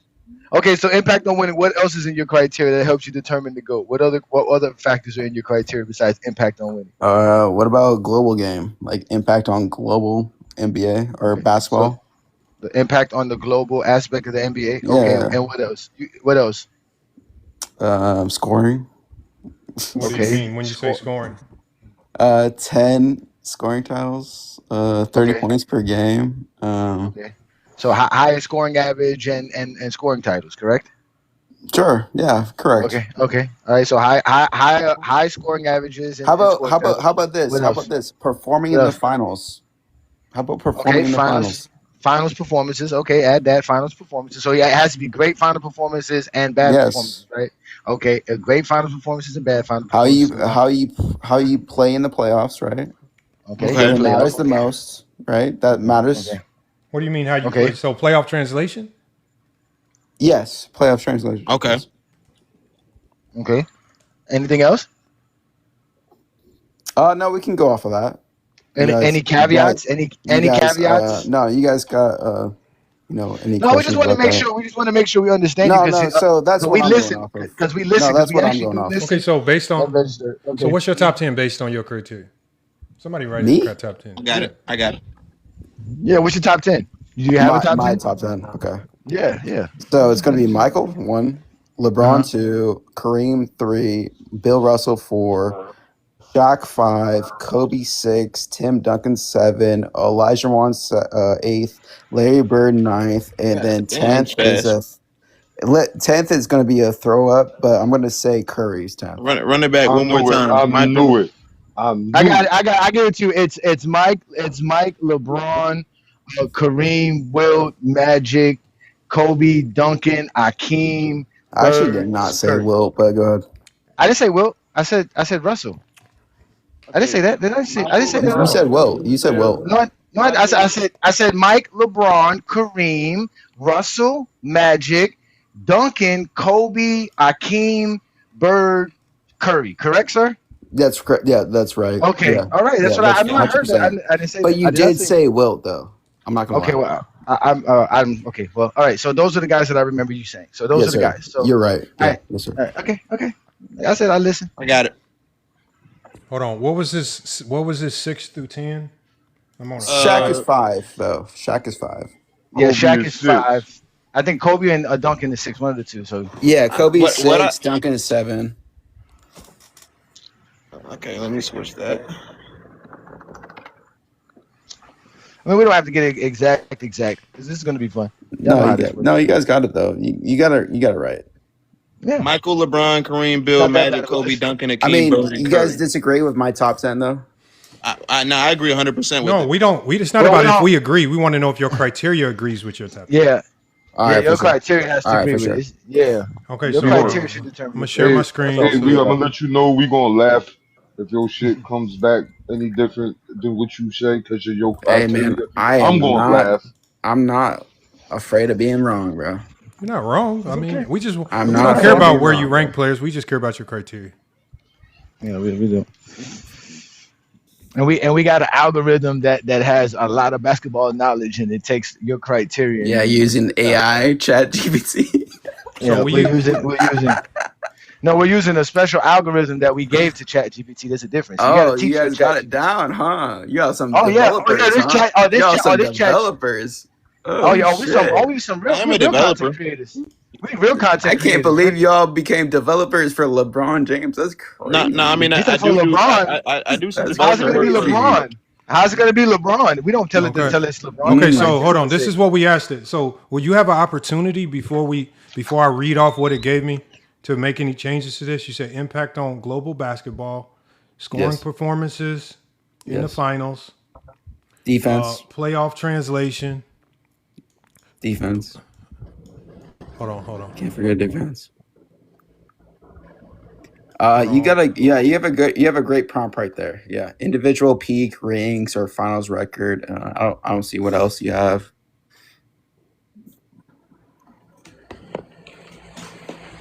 Okay, so impact on winning. What else is in your criteria that helps you determine the GOAT? What other factors are in your criteria besides impact on winning? What about global game? Like impact on global NBA or Okay, so basketball? the impact on the global aspect of the NBA. Okay, Yeah. and what else? What else? Scoring. What do you Okay, mean when you say score. scoring? 10 scoring titles. 30 Okay, points per game. okay. So higher scoring average and scoring titles, correct? Sure. Yeah. Correct. Okay, okay. All right. So high scoring averages How and about scoring titles. this? What How about else? this? Performing What in the else? finals. How about Okay, performing in the finals finals? finals performances. Okay, add that finals performances. So yeah, it has to be great final performances and bad Yes. performances, right? Okay, great final performances and bad final How performances. you Come on. how you how you play in the playoffs, right? Okay, Because in the Okay. it matters playoff. the Okay, most, right? That matters. okay, What do you mean how you play? okay, So playoff translation? Yes, playoff translation. Okay. Yes. okay. Anything else? No, we can go off of that. You Any guys, you guys, caveats? Any you any guys. caveats? No, you guys got any No, we just questions want to about make that? sure. We just want to make sure we understand you No, because no. So that's what we I'm going listen. off of. Because we No, listen. Because that's we what I'm actually going do off of. Okay, listen so based and on register. so Okay. what's your top 10 based on your criteria? Somebody write it. Me? Top 10. I got Yeah. it. I got it. Yeah. What's your top 10? Do you have a top My 10? top 10. Okay. Yeah. Yeah. So it's going to be Michael 1, Uh huh. LeBron 2, Kareem 3, Bill Russell 4, Shaq 5, Kobe 6, Tim Duncan 7, Elijah Wan 8th, Larry Bird 9th, and then Damn, 10th is going to be a throw up, but I'm going to say Curry's 10th. Run it back I one more knew it. time, I Michael. knew it. I I knew got it. it. I give it to you. It's Mike. It's Mike, LeBron, Kareem, Wilt, Magic, Kobe, Duncan, Akeem, I actually did Bird, not say Curry. Wilt, but go ahead. I didn't say Wilt. I said Russell. I didn't say that. Did I say? I didn't say that at You all. said Wilt. You said Wilt. No, no. I said Mike, LeBron, Kareem, Russell, Magic, Duncan, Kobe, Akeem, Bird, Curry. Correct, sir? That's correct. Yeah, that's right. Okay. Yeah, All right. That's yeah, what I that's knew. I heard that. 100%. I didn't say But that. you Did I did say? say Wilt, though. I'm not gonna Okay. lie. Well, I'm okay. Well, all right. So those are the guys that I remember you saying. So those Yes, are the sir. guys. So all You're right. Yeah, right. yes, sir. All right. Okay. Okay. I said I listen. I got it. Hold on. What was this 6 through 10? I'm on Shaq is 5, though. Shaq is 5. Yeah. Kobe Shaq is is 6. 5. I think Kobe and Duncan is 6. One of the two. So Yeah, Kobe is What I 6. Duncan is 7. okay, let me switch that. I mean, we don't have to get it exact because this is going to be fun. Y'all No, know how this works. you guys got it though. You got it right. Yeah. Michael, LeBron, Kareem, Bill, Not that bad Magic, of a Kobe, list. Duncan, I Akeem, mean, Bird, and you guys Curry. disagree with my top 10 though? I agree 100% with No, it. we don't. It's not Well, about we if don't- we agree. We want to know if your criteria agrees with your top 10. Yeah. All Yeah. right, Your for sure. criteria has to All right, agree for with sure. it. Yeah. Okay, Your so criteria should I'm determine. gonna share my screen. That's Hey, all. we, I'm gonna let you know we gonna laugh if your shit comes back any different than what you say because of your Hey criteria. man, I'm gonna laugh. I'm not afraid of being wrong, bro. You're not wrong. I mean, okay. we I'm don't not care afraid of about being where wrong, you rank bro. players. We just care about your criteria. Yeah, we do. And we got an algorithm that has a lot of basketball knowledge, and it takes your criteria. Yeah, and using AI, Chat GPT. Yeah, So we're using. No, we're using a special algorithm that we gave to ChatGPT. There's a difference. You got to Oh, you teach your guys got it ChatGPT. down, huh? You got some Oh yeah, developers, this huh? chat. Oh this Y'all chat. some Oh this chat. developers. Oh yeah, Shit. we some I am real a developer. content creators. We real content I can't creators. believe y'all became developers for LeBron James. That's crazy. No, I mean You I said for do LeBron. I do some That's How's it development gonna be work. crazy. LeBron? How's it gonna be LeBron? We don't tell it to Okay. tell it's LeBron. Okay, Mm. so hold on. This is what we asked it. So will you have an opportunity before I read off what it gave me to make any changes to this? You said impact on global basketball, scoring Yes. performances in the Yes. finals, Defense. playoff translation. Defense. Hold on. Can't forget defense. You have a great prompt right there. Yeah, individual peak rings or finals record. I don't see what else you have.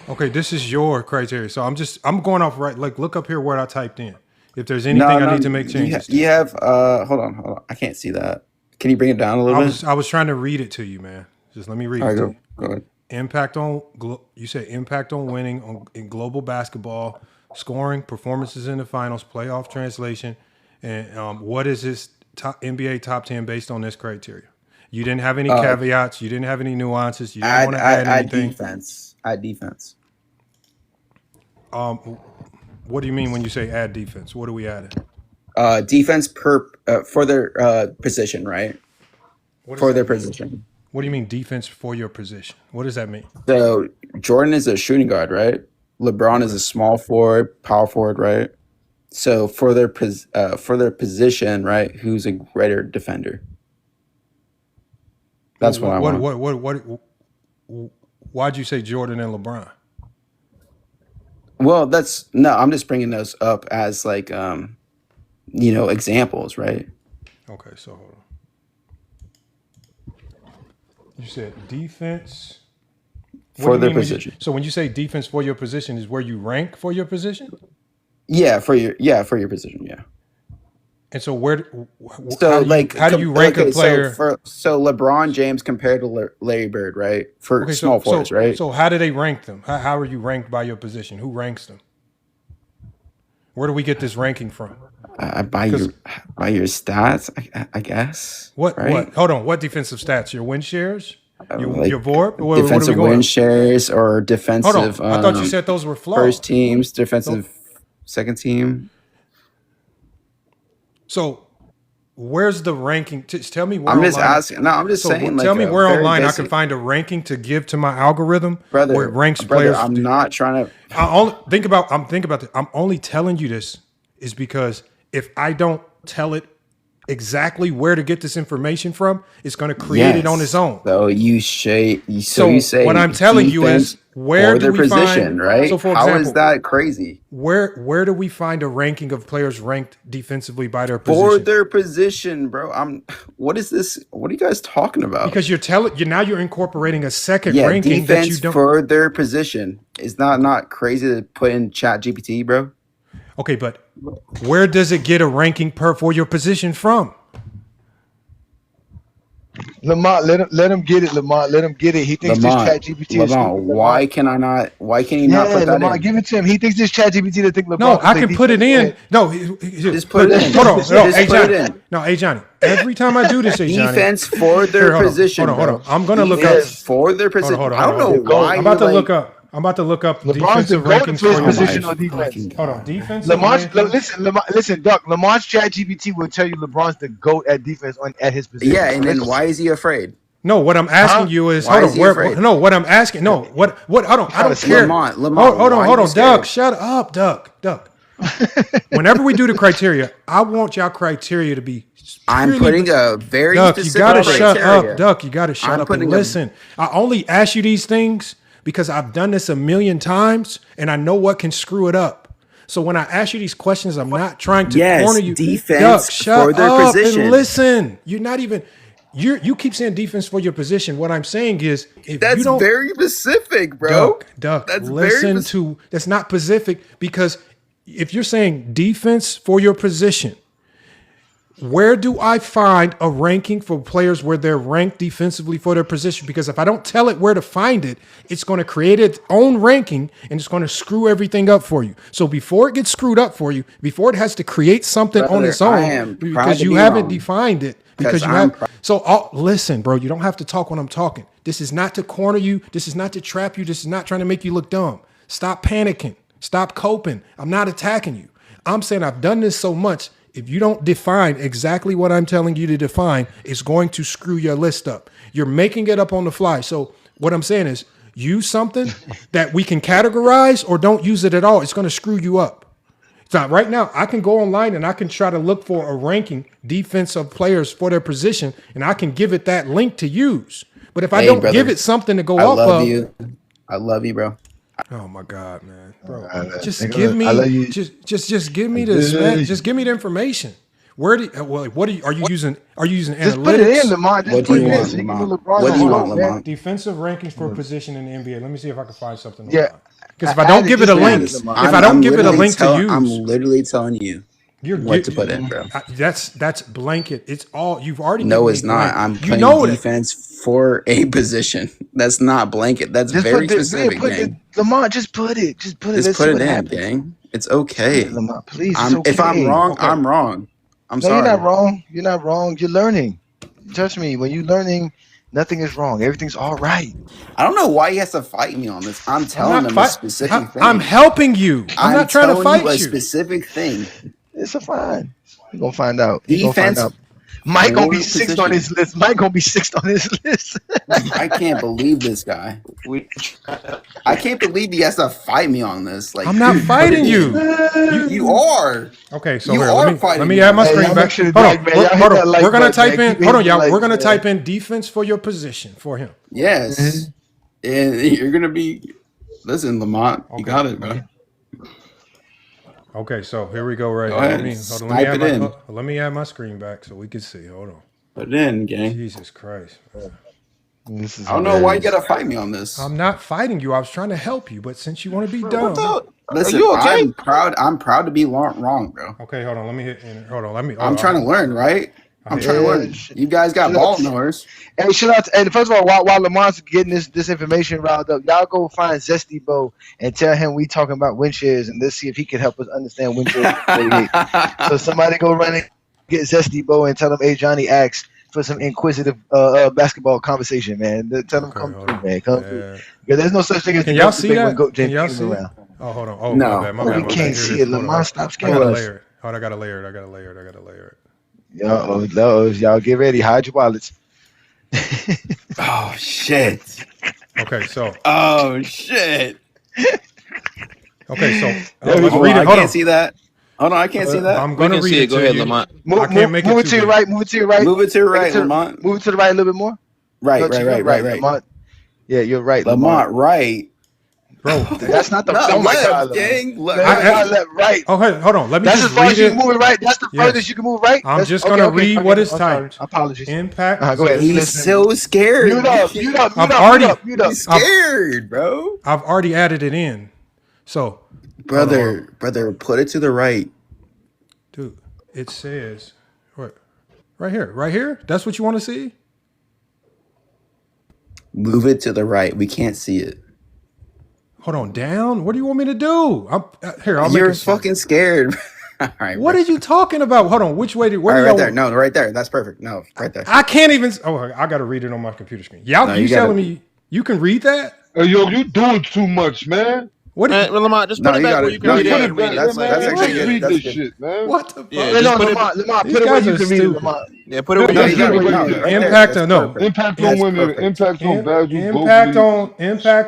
Okay, this is your criteria. So I'm going off right. Like look up here where I typed in. If there's anything I need to make changes. You have hold on. I can't see that. Can you bring it down a little bit? I was trying to read it to you, man. Just let me read All it right, to go you. ahead. You said impact on winning in global basketball, scoring, performances in the finals, playoff translation, and what is this NBA top 10 based on this criteria? You didn't have any Uh, caveats. You didn't have any nuances. You didn't want to add add anything. defense. Add defense. What do you mean when you say add defense? What are we adding? Defense per for their position, right? What For does their that mean? position. What do you mean defense for your position? What does that mean? So Jordan is a shooting guard, right? LeBron is a small forward, power forward, right? So for their position, right? Who's a greater defender? That's what I want. Why'd you say Jordan and LeBron? Well, I'm just bringing those up as like examples, right? Okay, so hold on. You said defense For their position. So when you say defense for your position, is where you rank for your position? Yeah, for your position, yeah. And so how do you rank a player? So LeBron James compared to Larry Bird, right? For small forwards, right? So how do they rank them? How are you ranked by your position? Who ranks them? Where do we get this ranking from? By your stats, I guess. What? Right? What? Hold on. What defensive stats? Your win shares? Your VORP? Defensive win shares or defensive. Hold on. I thought you said those were flawed. First teams, defensive second team. So where's the ranking? Just tell me where I'm just asking. No, I'm just saying. Tell me where online I can find a ranking to give to my algorithm where it ranks players. I'm not trying to. I'm thinking about this. I'm only telling you this is because if I don't tell it exactly where to get this information from, it's going to create it on its own. So you say. What I'm telling you is where do we find, right? So for how example, is that crazy? Where do we find a ranking of players ranked defensively by their position? For their position, bro. What is this? What are you guys talking about? Because you're incorporating a second ranking defense that you don't for their position. Is not crazy to put in Chat GPT, bro. Okay, but where does it get a ranking for your position from? Lamont, let him get it. Lamont, let him get it. He thinks this Chat GPT is Lamont, why can you not put that Lamont, in? give it to him. He thinks this Chat GPT to think Lamont. No, I can put it in. No, just put it in. Hold on. No, just put it in. No, hey Johnny. Every time I do this, hey Johnny. Defense for their position. Hold on. I'm gonna look up for their position. Hold on, I don't know why. I'm about to look up. I'm about to look up LeBron's defensive rankings for his for position on defense. Hold on, defense. Listen, Doc. Lamont's Chat GPT will tell you LeBron's the GOAT at defense at his position. Yeah, and then why is he afraid? No, what I'm asking you is, hold on. What I'm asking, no, what? I don't care. Lamont, hold on, Doug. Shut up, Doug. Whenever we do the criteria, I want y'all criteria to be. I'm putting a very specific you gotta criteria. shut up, Duck. You gotta shut up and listen. I only ask you these things because I've done this a million times and I know what can screw it up. So when I ask you these questions, I'm not trying to corner you. Defense Duck, shut for their up position. and listen. You're not even. You keep saying defense for your position. What I'm saying is, if that's you don't, very specific, bro. Duck. That's not specific because if you're saying defense for your position, where do I find a ranking for players where they're ranked defensively for their position? Because if I don't tell it where to find it, it's going to create its own ranking and it's going to screw everything up for you. So before it gets screwed up for you, before it has to create something on its own, because you haven't defined it, listen, bro, you don't have to talk when I'm talking. This is not to corner you. This is not to trap you. This is not trying to make you look dumb. Stop panicking. Stop coping. I'm not attacking you. I'm saying I've done this so much. If you don't define exactly what I'm telling you to define, it's going to screw your list up. You're making it up on the fly. So what I'm saying is use something that we can categorize or don't use it at all. It's going to screw you up. So right now, I can go online and I can try to look for a ranking defensive players for their position, and I can give it that link to use. But if I don't give it something to go off of, I love you, bro. Oh my God, man, bro! Just give me this, man. Just give me the information. Are you using analytics? Just put it in, Lamont. What do you want, Lamont? What do you want, Lamont? Defensive rankings for position in the NBA. Let me see if I can find something. Yeah. Because if I don't give it a link, to use, I'm literally telling you. what to put in, bro. That's blanket. It's all you've already. No, given it's me not. blanket. I'm You playing know that. defense for a position. That's not blanket. That's Just very put the, specific, put it, gang. Lamont. Just put it. Just put it. Just Let's put see it what in, happens. gang. It's Just put okay. it, Lamont. Please, it's okay. If I'm wrong, Okay. I'm wrong. I'm No, sorry. you're not wrong. You're not wrong. You're learning. Trust me. When you're learning, nothing is wrong. Everything's all right. I don't know why he has to fight me on this. I'm telling him a specific thing. I'm helping you. I'm not trying to telling fight you a you. specific thing. It's a fine. You're gonna find out. You're gonna Defense. find out. Mike gonna be for sixth on position. his list. Mike gonna be sixth on his list. I can't believe this guy. I can't believe he has to fight me on this. Like, I'm not dude, fighting you. You are. Okay, so You here, are let fighting me me. add my Hey, screen y'all back. make sure to Hold like, on, man. Y'all hit hold that on. like We're gonna button, type man. in. Keep Hold on, hitting the y'all. We're likes, gonna man. type in defense for your position for him. Yes. And you're gonna be. Listen, Lamont, you got it, bro. Okay, so here we go. Right Go here. ahead. Type it in. Let me add my screen back so we can see. Hold on. Put it in, gang. Jesus Christ. This is I don't know why you hilarious. gotta fight me on this. I'm not fighting you. I was trying to help you, but since you want to be What dumb. the? Listen, Are you okay? I'm proud to be wrong, bro. Okay, hold on. Let me hit enter. Hold on. Let me. I'm trying to learn, right? I'm trying to learn. You guys got ball knowers. Hey, shout out to, and first of all, while Lamont's getting this information riled up, y'all go find Zesty Bo and tell him we talking about wind shares, and let's see if he can help us understand wind shares 48. So somebody go run and get Zesty Bo and tell him, hey, Johnny asked for some inquisitive basketball conversation, man. Tell him come through, man. Come through. Because there's no such thing as Can y'all see that? Can y'all see around. Oh, hold on. Oh, No. my bad. We can't see it. Lamont, stop scaring us. Layer it. Hold on, I gotta layer it. Y'all get ready. Hide your wallets. Oh shit. Okay, so. Oh shit. Okay, so let's read it. I can't see that. Hold on, I can't see that. I'm gonna read it. Go ahead, Lamont. Move it to your right. Move it to your right. Move it to your right, Lamont. Move it to the right a little bit more. Right. Lamont. Yeah, you're right, Lamont, right. Bro, that's not the Not my left, God, gang. Left, right. Oh, hey, hold on. Let me That's just as far read as you it. can move it right. That's the furthest you can move right. I'm just gonna read what is typed. Apologies. Impact. Go ahead. He's so scared. Mute up. He's scared, bro. I've already added it in. So, brother, put it to the right. Dude, it says right here. That's what you want to see? Move it to the right. We can't see it. Hold on, down. What do you want me to do? You're fucking scared. All right. What are you talking about? Hold on. Which way did? Right there. No, right there. That's perfect. No, right there. I can't even. Oh, I got to read it on my computer screen. You telling me you can read that? Hey, yo, you doing too much, man. What? Lamont, just put it back where you can read it. That's actually good. Read That's this good. shit, man. What the fuck? Lamont, put it where you can read it, Lamont. Yeah, put it where you can read it. Impact on Impact on women. Impact on value. Impact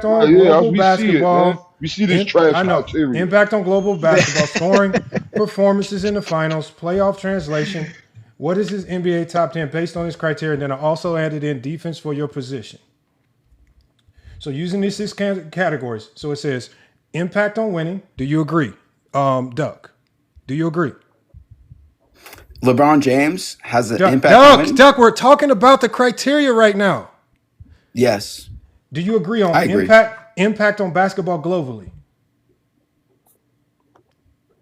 on global basketball. We see this trash out here. Impact on global basketball scoring, performances in the finals, playoff translation. What is his NBA top 10 based on this criteria? And then I also added in defense for your position. So using these 6 categories. So it says impact on winning. Do you agree? Duck, do you agree? LeBron James has an impact on winning? Duck, we're talking about the criteria right now. Yes. Do you agree on impact on basketball globally?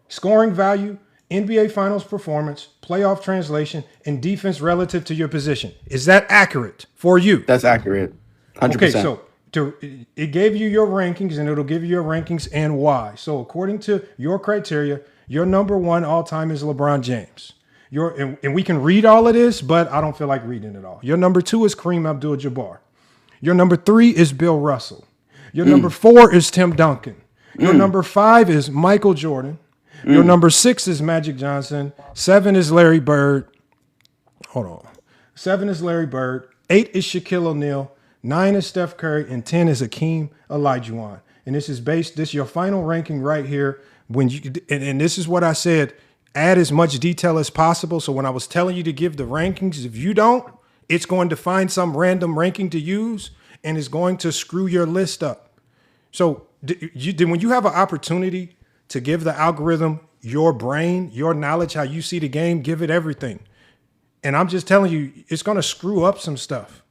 Scoring value, NBA Finals performance, playoff translation, and defense relative to your position. Is that accurate for you? That's accurate. 100%. Okay, so it gave you your rankings, and it'll give you your rankings and why. So according to your criteria, your number 1 all time is LeBron James. And we can read all of this, but I don't feel like reading it all. Your number 2 is Kareem Abdul-Jabbar. Your number 3 is Bill Russell. Your number 4 is Tim Duncan. Your number 5 is Michael Jordan. Your number 6 is Magic Johnson. 7 is Larry Bird. Hold on. 7 is Larry Bird. 8 is Shaquille O'Neal. 9 is Steph Curry. And 10 is Hakeem Olajuwon. And this is your final ranking right here. And this is what I said. Add as much detail as possible. So when I was telling you to give the rankings, if you don't, it's going to find some random ranking to use and it's going to screw your list up. So when you have an opportunity to give the algorithm your brain, your knowledge, how you see the game, give it everything. And I'm just telling you, it's going to screw up some stuff.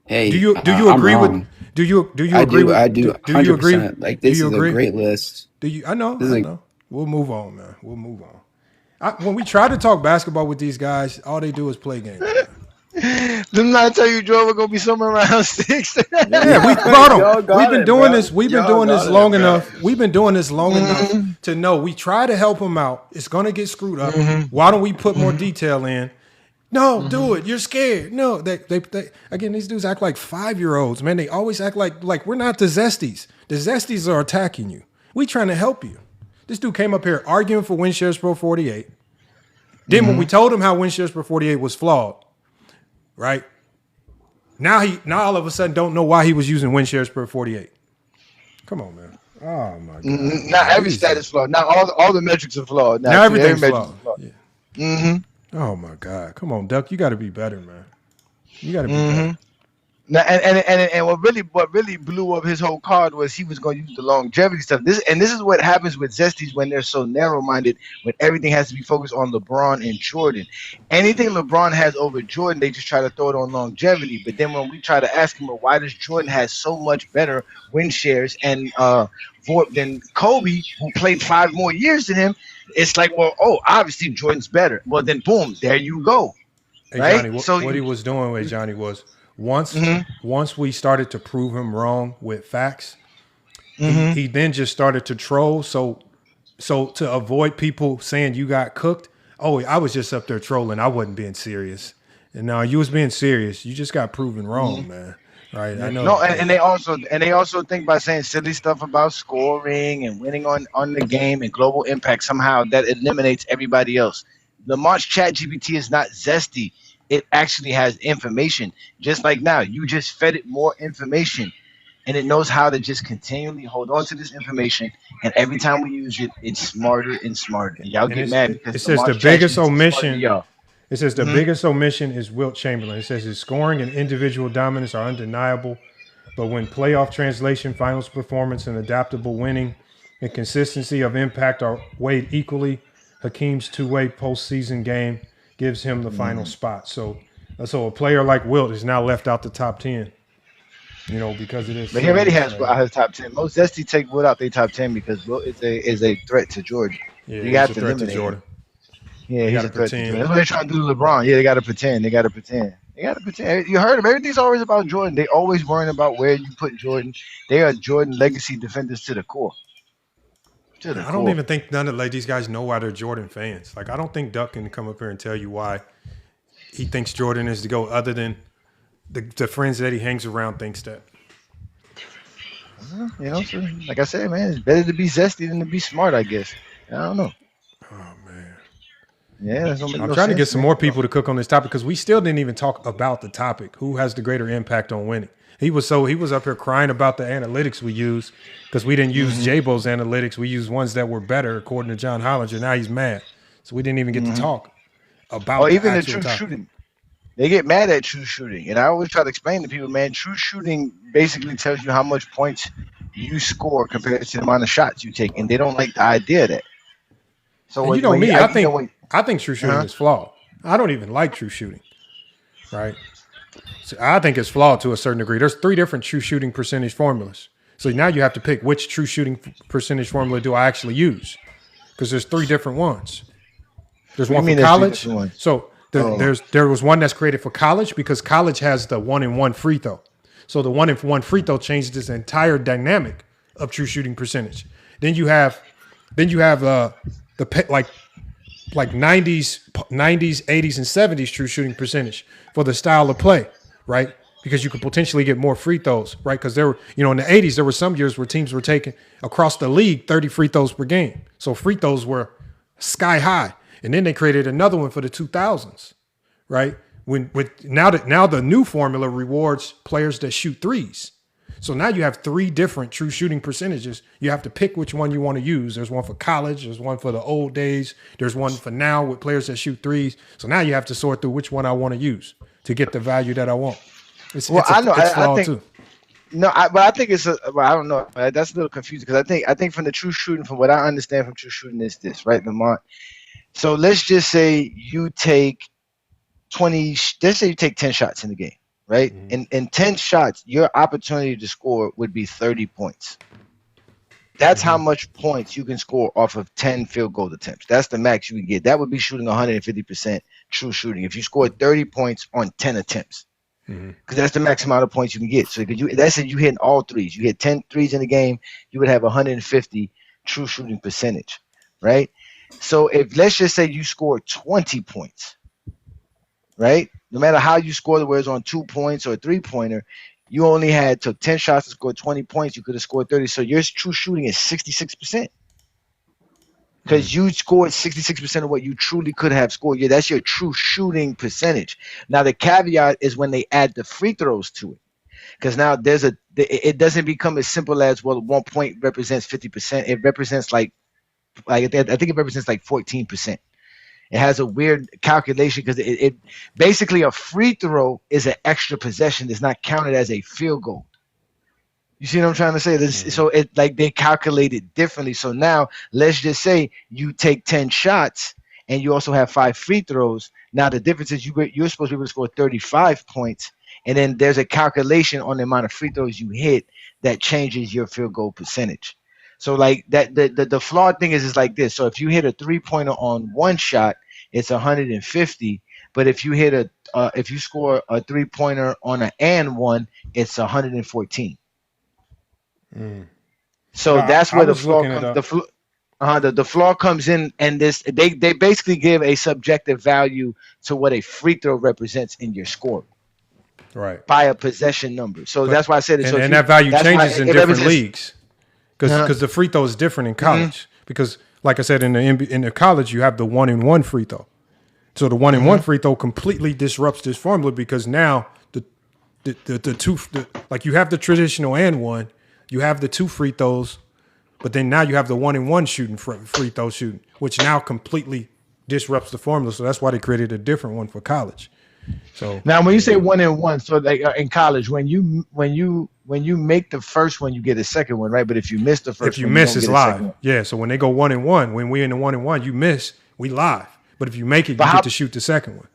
Hey, do you agree with? Do you agree with? I do. 100%. Do you agree? Like this is a great list. I know. We'll move on, man. We'll move on. When we try to talk basketball with these guys, all they do is play games. Didn't I tell you Jordan gonna be somewhere around 6? Yeah, we brought Y'all them. got We've been it, doing bro. this. We've been Y'all doing this got it, long bro. enough. We've been doing this long enough to know we try to help them out. It's gonna get screwed up. Why don't we put more detail in? No, do it. You're scared. No, they again. These dudes act like 5-year-olds, man. They always act like we're not the Zesties. The Zesties are attacking you. We trying to help you. This dude came up here arguing for win shares per 48. Then when we told him how win shares per 48 was flawed, right? Now all of a sudden don't know why he was using win shares per 48. Come on, man. Oh my god. Not every stat is flawed. Not all the metrics are flawed. Now everything's every flawed. Yeah. Oh my god. Come on, Duck. You got to be better, man. You got to be better. Now, and what really blew up his whole card was he was going to use the longevity stuff. This is what happens with Zesties when they're so narrow-minded, when everything has to be focused on LeBron and Jordan. Anything LeBron has over Jordan, they just try to throw it on longevity. But then when we try to ask him, well, why does Jordan have so much better win shares and VORP than Kobe, who played 5 more years than him? It's like, well, obviously Jordan's better. Well, then boom, there you go. Hey, right? Johnny, what he was doing with Johnny was once we started to prove him wrong with facts, he then just started to troll. So to avoid people saying you got cooked, I was just up there trolling. I wasn't being serious. And now you was being serious. You just got proven wrong, man. Right? I know. No, and they also think by saying silly stuff about scoring and winning on the game and global impact, somehow that eliminates everybody else. The March Chat GPT is not zesty. It actually has information. Just like now, you just fed it more information, and it knows how to just continually hold on to this information. And every time we use it, it's smarter and smarter. And y'all get mad because it says the biggest omission. It says the biggest omission is Wilt Chamberlain. It says his scoring and individual dominance are undeniable, but when playoff translation, finals performance, and adaptable winning and consistency of impact are weighed equally, Hakeem's two-way postseason game gives him the final spot. So a player like Wilt is now left out the top 10, because it is. But he already has top 10. Most Zesty take Wilt out their top 10 because Wilt is a threat to Jordan. Yeah, you have to threat eliminate to Jordan. Yeah, he's a threat to Jordan. That's what they're trying to do to LeBron. Yeah, they got to pretend. You heard him. Everything's always about Jordan. They always worrying about where you put Jordan. They are Jordan legacy defenders to the core. I don't even think none of these guys know why they're Jordan fans. Like, I don't think Duck can come up here and tell you why he thinks Jordan is to go, other than the friends that he hangs around thinks that. So, like I said, man, it's better to be zesty than to be smart, I guess. I don't know. Oh, man. Yeah, I'm trying to get some more people to cook on this topic because we still didn't even talk about the topic. Who has the greater impact on winning? He was up here crying about the analytics we use because we didn't use J-Bo's analytics. We used ones that were better, according to John Hollinger. Now he's mad. So we didn't even get to talk about even the true shooting. They get mad at true shooting. And I always try to explain to people, man, true shooting basically tells you how much points you score compared to the amount of shots you take. And they don't like the idea of that. So I think true shooting is flawed. I don't even like true shooting. Right? So I think it's flawed to a certain degree. There's 3 different true shooting percentage formulas. So now you have to pick which true shooting percentage formula do I actually use, because there's 3 different ones. There's one for college. So there was one that's created for college because college has the 1-and-1 free throw. So the 1-and-1 free throw changed this entire dynamic of true shooting percentage. Then you have the like 90s, 80s, and 70s true shooting percentage for the style of play, right? Because you could potentially get more free throws, right? Because there were, in the 80s, there were some years where teams were taking across the league 30 free throws per game. So free throws were sky high. And then they created another one for the 2000s, right? Now the new formula rewards players that shoot threes. So now you have 3 different true shooting percentages. You have to pick which one you want to use. There's one for college. There's one for the old days. There's one for now with players that shoot threes. So now you have to sort through which one I want to use to get the value that I want. It's flawed too. No, but I think I don't know. That's a little confusing because I think from the true shooting, from what I understand from true shooting is this, right, Lamont? So let's just say you take 10 shots in the game. Right? In 10 shots, your opportunity to score would be 30 points. That's how much points you can score off of 10 field goal attempts. That's the max you can get. That would be shooting 150% true shooting. If you scored 30 points on 10 attempts, because that's the max amount of points you can get. So that's if you hit all threes. You hit 10 threes in the game, you would have 150 true shooting percentage, right? So if let's just say you scored 20 points, right? No matter how you scored, whether it's on 2 points or a 3-pointer, you only took 10 shots to score 20 points. You could have scored 30. So your true shooting is 66%. Because you scored 66% of what you truly could have scored. Yeah, that's your true shooting percentage. Now the caveat is when they add the free throws to it. Because now it doesn't become as simple as, well, 1 point represents 50%. It represents like I think it represents like 14%. It has a weird calculation because it basically, a free throw is an extra possession. It's not counted as a field goal. You see what I'm trying to say? So it like they calculate it differently. So now let's just say you take 10 shots and you also have 5 free throws. Now the difference is you're supposed to be able to score 35 points, and then there's a calculation on the amount of free throws you hit that changes your field goal percentage. So like that, the flawed thing is like this. So if you hit a 3-pointer on 1 shot, it's 150. But if you if you score a 3-pointer on an and 1, it's 114. So that's where the flaw comes. The flaw comes in, and they basically give a subjective value to what a free throw represents in your score, right? By a possession number. So that's why I said it. And that value changes in different leagues, because the free throw is different in college. Because, like I said, in the college you have the 1-and-1 free throw. So the 1-and-1 free throw completely disrupts this formula, because now the two, like, you have the traditional and 1. You have the 2 free throws, but then now you have the 1-and-1 shooting, free throw shooting, which now completely disrupts the formula. So that's why they created a different one for college. So now, when you say 1-and-1, so like in college, when you make the first one, you get a second one, right? But if you miss the first, if you miss, it's live. Yeah. So when they go 1-and-1, when we're in the 1-and-1, you miss, we live. But if you make it, you get to shoot the second one.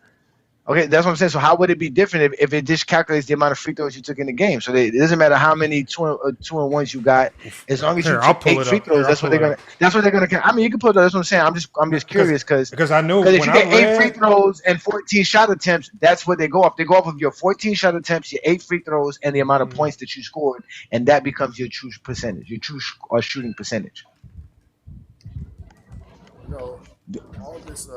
Okay, that's what I'm saying. So how would it be different if it just calculates the amount of free throws you took in the game? So it doesn't matter how many 2-and-1s you got, as long as you took 8 free throws. That's what they're gonna. That's what they're gonna. I mean, you can put that. That's what I'm saying. I'm just curious because I know if you get 8 free throws and 14 shot attempts, that's what they go off. They go off of your 14 shot attempts, your 8 free throws, and the amount of points that you scored, and that becomes your true percentage, your true shooting percentage. All this.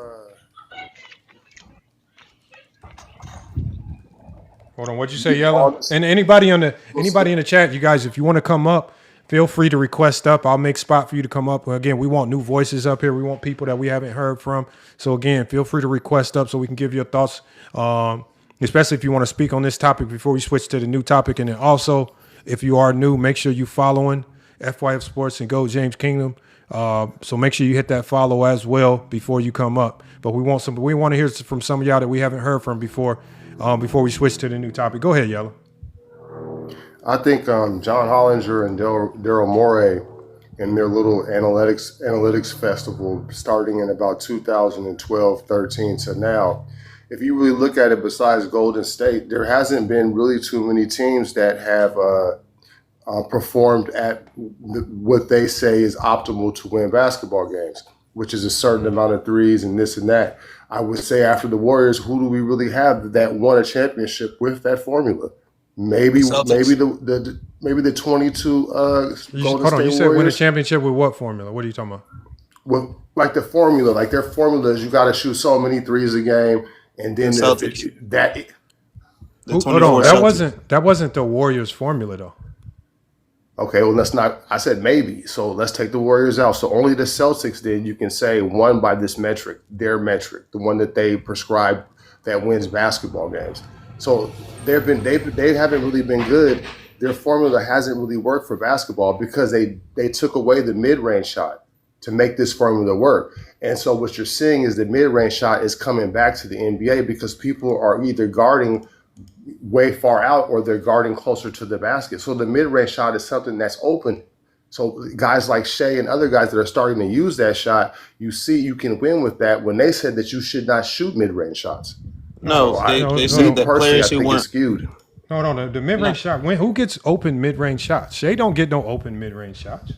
Hold on, what'd you say, Yellow? And anybody in the chat, you guys, if you want to come up, feel free to request up. I'll make spot for you to come up. Again, we want new voices up here. We want people that we haven't heard from. So again, feel free to request up so we can give your thoughts, especially if you want to speak on this topic before we switch to the new topic. And then also, if you are new, make sure you're following FYF Sports and Go James Kingdom. So make sure you hit that follow as well before you come up. But we want to hear from some of y'all that we haven't heard from before we switch to the new topic. Go ahead, Yellow. I think John Hollinger and Daryl Morey in their little analytics festival starting in about 2012-13 to now, if you really look at it, besides Golden State, there hasn't been really too many teams that have performed at what they say is optimal to win basketball games, which is a certain amount of threes and this and that. I would say after the Warriors, who do we really have that won a championship with that formula? Maybe the 22 Golden State Warriors. You said win a championship with what formula? What are you talking about? Well, like the formula, like their formula is you got to shoot so many threes a game, and then Hold on, that wasn't the Warriors formula though. Okay, well, I said maybe. So let's take the Warriors out. So only the Celtics then you can say won by this metric, their metric, the one that they prescribe that wins basketball games. So they haven't really been good. Their formula hasn't really worked for basketball because they took away the mid-range shot to make this formula work. And so what you're seeing is the mid-range shot is coming back to the NBA because people are either guarding way far out or they're guarding closer to the basket. So the mid-range shot is something that's open. So guys like Shea and other guys that are starting to use that shot, you see you can win with that when they said that you should not shoot mid-range shots. No, so they said that players who weren't skewed. No, the mid-range shot. Who gets open mid-range shots? Shea don't get no open mid-range shots.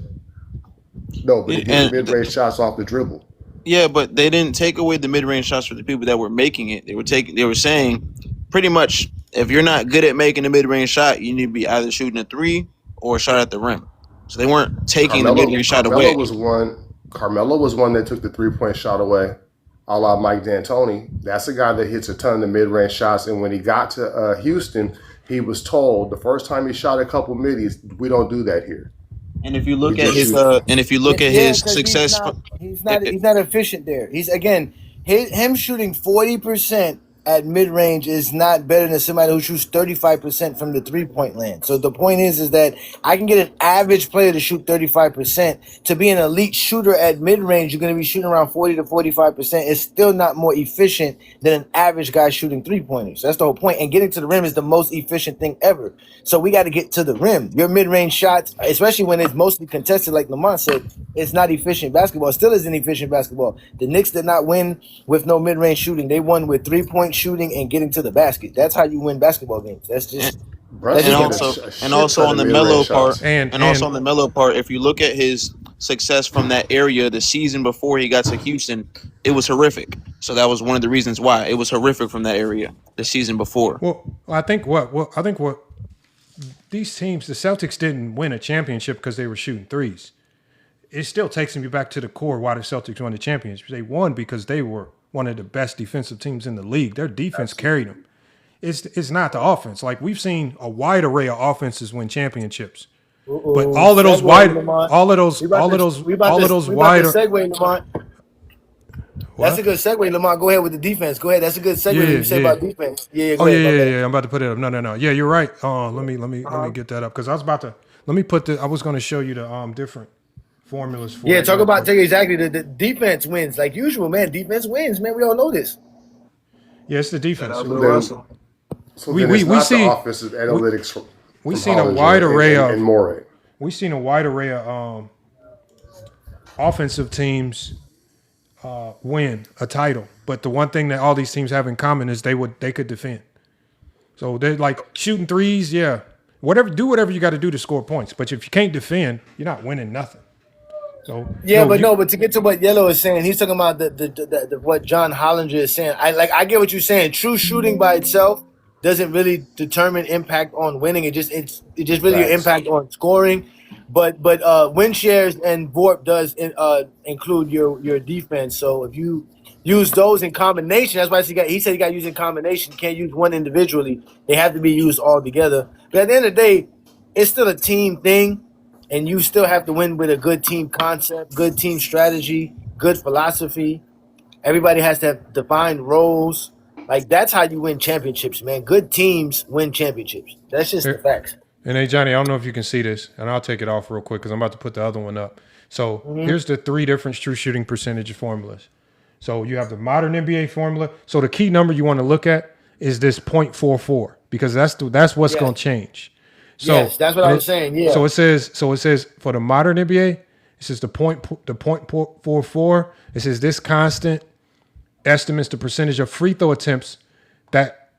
No, but he did And mid-range shots off the dribble. yeah, but they didn't take away the mid-range shots for the people that were making it. They were saying pretty much if you're not good at making a mid-range shot, you need to be either shooting a three or a shot at the rim. So they weren't taking the mid-range shot away. Carmelo was one that took the 3-point shot away, a la Mike D'Antoni. That's a guy that hits a ton of mid-range shots. And when he got to Houston, he was told the first time he shot a couple middies, we don't do that here. And if you look at his success, he's not efficient there. He's him shooting 40% at mid range is not better than somebody who shoots 35% from the 3-point land. So the point is that I can get an average player to shoot 35%. To be an elite shooter at mid range, you're going to be shooting around 40 to 45%. It's still not more efficient than an average guy shooting 3-pointers. That's the whole point. And getting to the rim is the most efficient thing ever. So we got to get to the rim. Your mid range shots, especially when it's mostly contested, like Lamont said, it's not efficient basketball. It still isn't efficient basketball. The Knicks did not win with no mid range shooting. They won with 3-point shooting and getting to the basket. That's how you win basketball games. That's just also on the mellow part, and also on the mellow part. If you look at his success from that area, the season before he got to Houston, it was horrific. So that was one of the reasons why it was horrific from that area the season before. Well, I think what these teams, the Celtics didn't win a championship because they were shooting threes. It still takes me back to the core why the Celtics won the championship. They won because they were one of the best defensive teams in the league. Their defense carried them. It's not the offense. Like we've seen a wide array of offenses win championships, but all of those wider. Segue, Lamont. That's a good segue, Lamont. Go ahead with the defense. Go ahead. That's a good segue that you say about defense. Yeah. I'm about to put it up. No. Yeah, you're right. Let me get that up because I was about to. I was going to show you the different formulas for. Yeah, talk about exactly the defense wins like usual, man. Defense wins, man. We all know this. Yeah, it's the defense. So we see the offensive analytics. We've seen a wide array of We've seen a wide array of offensive teams win a title, but the one thing that all these teams have in common is they could defend. So they're like shooting threes, yeah. Do whatever you got to do to score points, but if you can't defend, you're not winning nothing. So but to get to what Yellow is saying, he's talking about the what John Hollinger is saying. I get what you're saying. True shooting by itself doesn't really determine impact on winning. It just really an impact on scoring. But win shares and VORP does include your defense. So if you use those in combination, that's why he said you got to use in combination. You can't use one individually. They have to be used all together. But at the end of the day, it's still a team thing. And you still have to win with a good team concept, good team strategy, good philosophy. Everybody has to have defined roles. Like, that's how you win championships, man. Good teams win championships. That's just the facts. And hey, Johnny, I don't know if you can see this, and I'll take it off real quick because I'm about to put the other one up. So here's the 3 different true shooting percentage formulas. So you have the modern NBA formula. So the key number you want to look at is this 0.44 because that's what's going to change. So yes, that's what I was saying. Yeah. So it says for the modern NBA, it says the 0.44. It says this constant estimates the percentage of free throw attempts that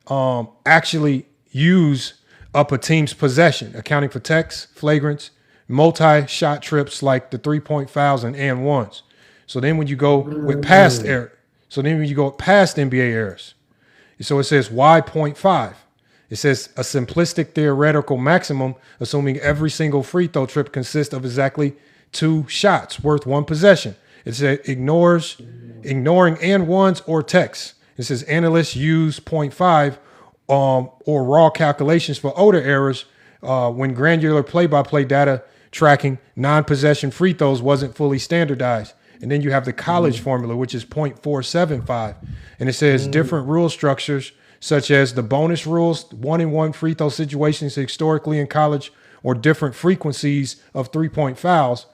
actually use up a team's possession, accounting for techs, flagrants, multi-shot trips like the 3-point fouls and ones. So then when you go with past NBA errors, so it says Y 0.5. It says a simplistic theoretical maximum, assuming every single free throw trip consists of exactly 2 shots worth 1 possession. It says ignoring and ones or techs. It says analysts use 0.5 or raw calculations for odor errors when granular play-by-play data tracking non-possession free throws wasn't fully standardized. And then you have the college formula, which is 0.475. And it says different rule structures such as the bonus rules, 1-and-1 free throw situations historically in college, or different frequencies of 3-point fouls.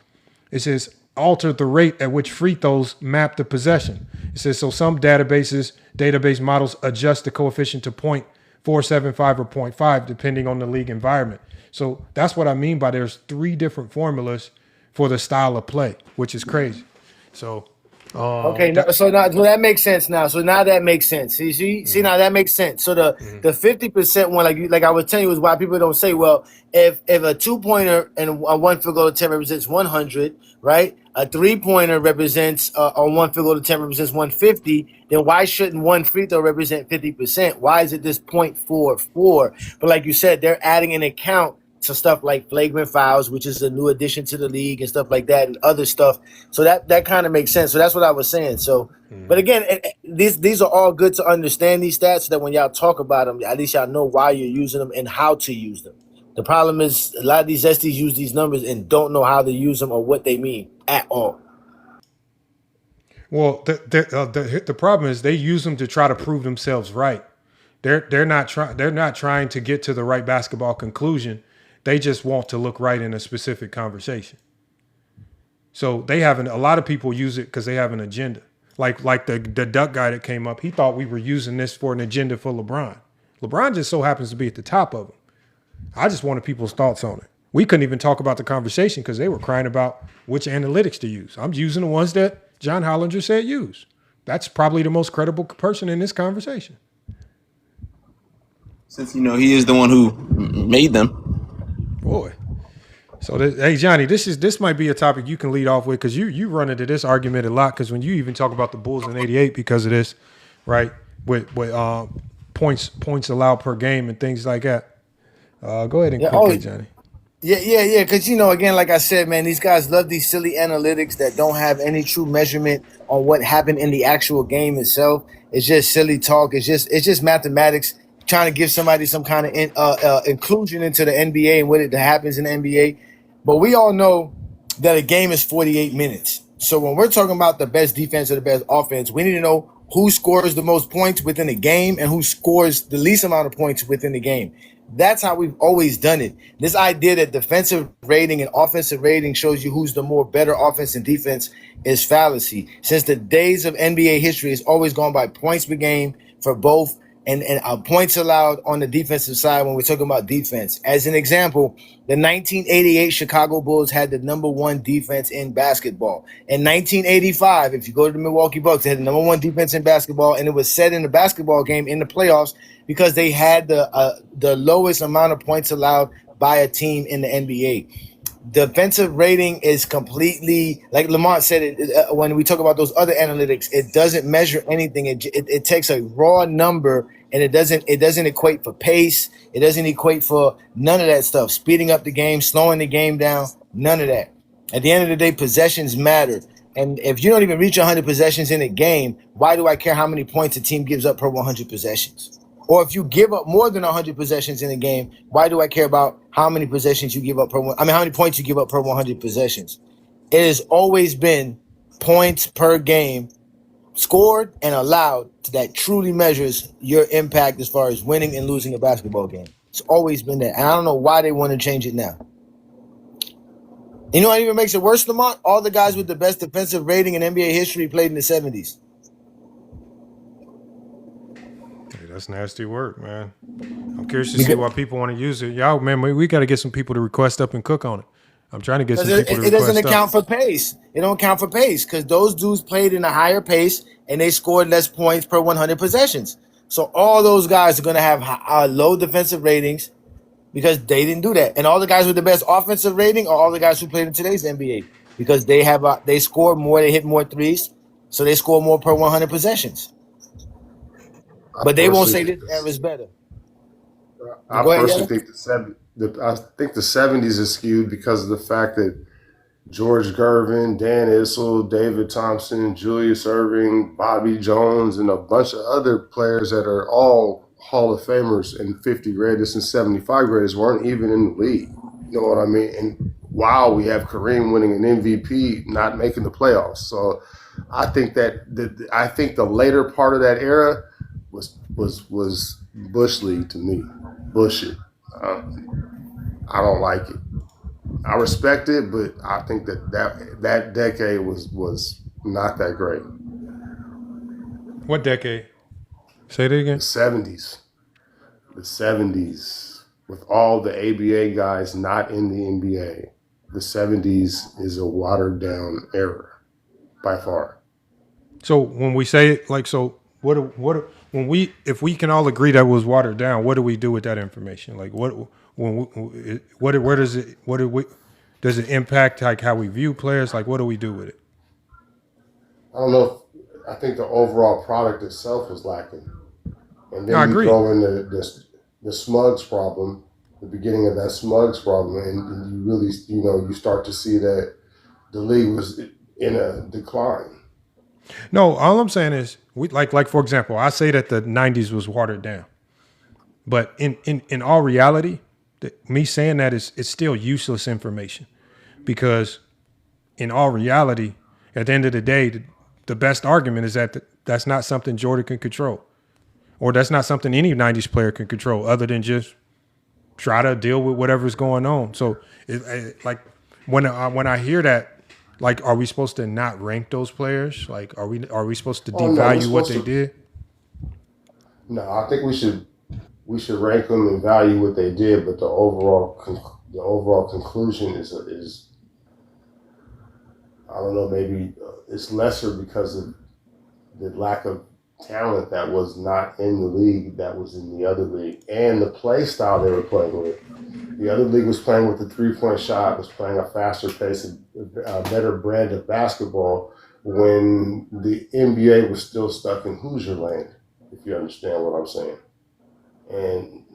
It says alter the rate at which free throws map the possession. It says so some database models adjust the coefficient to 0.475 or 0.5 depending on the league environment. So that's what I mean by there's 3 different formulas for the style of play, which is crazy. So Okay, no, so that makes sense now. So now that makes sense. See, now that makes sense. So the 50% one, like I was telling you, is why people don't say, well, if a 2-pointer and a 1 field goal attempt represents 100, right? A 3-pointer represents a 1 field goal attempt represents 150. Then why shouldn't one free throw represent 50%? Why is it this 0.44? But like you said, they're adding an account to stuff like flagrant fouls, which is a new addition to the league and stuff like that, and other stuff. So that kind of makes sense. So that's what I was saying. So, but again, these are all good to understand these stats, so that when y'all talk about them, at least y'all know why you're using them and how to use them. The problem is a lot of these SDs use these numbers and don't know how to use them or what they mean at all. Well, the problem is they use them to try to prove themselves right. They're not trying to get to the right basketball conclusion. They just want to look right in a specific conversation. So a lot of people use it because they have an agenda. Like the duck guy that came up, he thought we were using this for an agenda for LeBron. LeBron just so happens to be at the top of them. I just wanted people's thoughts on it. We couldn't even talk about the conversation because they were crying about which analytics to use. I'm using the ones that John Hollinger said use. That's probably the most credible person in this conversation. Since he is the one who made them. Boy. So, hey, Johnny, this might be a topic you can lead off with because you run into this argument a lot because when you even talk about the Bulls in '88 because of this, right, with points allowed per game and things like that. Go ahead and quickly, Johnny. Yeah. Because, again, like I said, man, these guys love these silly analytics that don't have any true measurement on what happened in the actual game itself. It's just silly talk. It's just mathematics trying to give somebody some kind of inclusion into the NBA and what happens in the NBA. But we all know that a game is 48 minutes. So when we're talking about the best defense or the best offense, we need to know who scores the most points within a game and who scores the least amount of points within the game. That's how we've always done it. This idea that defensive rating and offensive rating shows you who's the more better offense and defense is fallacy. Since the days of NBA history, it's always gone by points per game for both and points allowed on the defensive side when we're talking about defense. As an example, the 1988 Chicago Bulls had the #1 defense in basketball. In 1985, if you go to the Milwaukee Bucks, they had the #1 defense in basketball, and it was set in the basketball game in the playoffs because they had the lowest amount of points allowed by a team in the NBA. Defensive rating is completely, like Lamont said it when we talk about those other analytics, it doesn't measure anything. It takes a raw number and it doesn't equate for pace. It doesn't equate for none of that stuff. Speeding up the game, slowing the game down, none of that. At the end of the day, possessions matter. And if you don't even reach 100 possessions in a game, why do I care how many points a team gives up per 100 possessions? Or if you give up more than 100 possessions in a game, why do I care about how many possessions you give up how many points you give up per 100 possessions? It has always been points per game scored and allowed that truly measures your impact as far as winning and losing a basketball game. It's always been that. And I don't know why they want to change it now. You know what even makes it worse, Lamont? All the guys with the best defensive rating in NBA history played in the 70s. That's nasty work, man. I'm curious to see why people want to use it. Y'all, man, we got to get some people to request up and cook on it. I'm trying to get some people to request up. It doesn't account for pace. It don't account for pace because those dudes played in a higher pace and they scored less points per 100 possessions. So all those guys are going to have low defensive ratings because they didn't do that. And all the guys with the best offensive rating are all the guys who played in today's NBA because they score more, they hit more threes, so they score more per 100 possessions. But they won't say this era is better. I personally think I think the 70s is skewed because of the fact that George Gervin, Dan Issel, David Thompson, Julius Erving, Bobby Jones, and a bunch of other players that are all Hall of Famers and 50 greatest and 75 greatest weren't even in the league. You know what I mean? And wow, we have Kareem winning an MVP, not making the playoffs. So I think I think the later part of that era was Bush League to me. Bush it. I don't like it. I respect it, but I think that decade was not that great. What decade? Say that again. The 70s, with all the ABA guys not in the NBA. The 70s is a watered down era by far. So when we say it, like, so if we can all agree that it was watered down, what do we do with that information? Like, where does it, does it impact like how we view players? Like, what do we do with it? I don't know. I think the overall product itself was lacking, and No, I then you agree. throw in the Smugs problem, the beginning of that Smugs problem, and you really, you start to see that the league was in a decline. No, all I'm saying is we like for example, I say that the '90s was watered down, but in all reality, me saying that is it's still useless information because in all reality, at the end of the day, the best argument is that that's not something Jordan can control, or that's not something any '90s player can control, other than just try to deal with whatever's going on. So, like when I hear that, like, are we supposed to not rank those players? Like, are we supposed to Oh no, we're devalue what supposed they to. did? No, I think we should rank them and value what they did, but the overall conclusion is I don't know, maybe it's lesser because of the lack of talent that was not in the league that was in the other league and the play style they were playing with. The other league was playing with the 3-point shot, was playing a faster pace, a better brand of basketball when the NBA was still stuck in Hoosier land, if you understand what I'm saying. And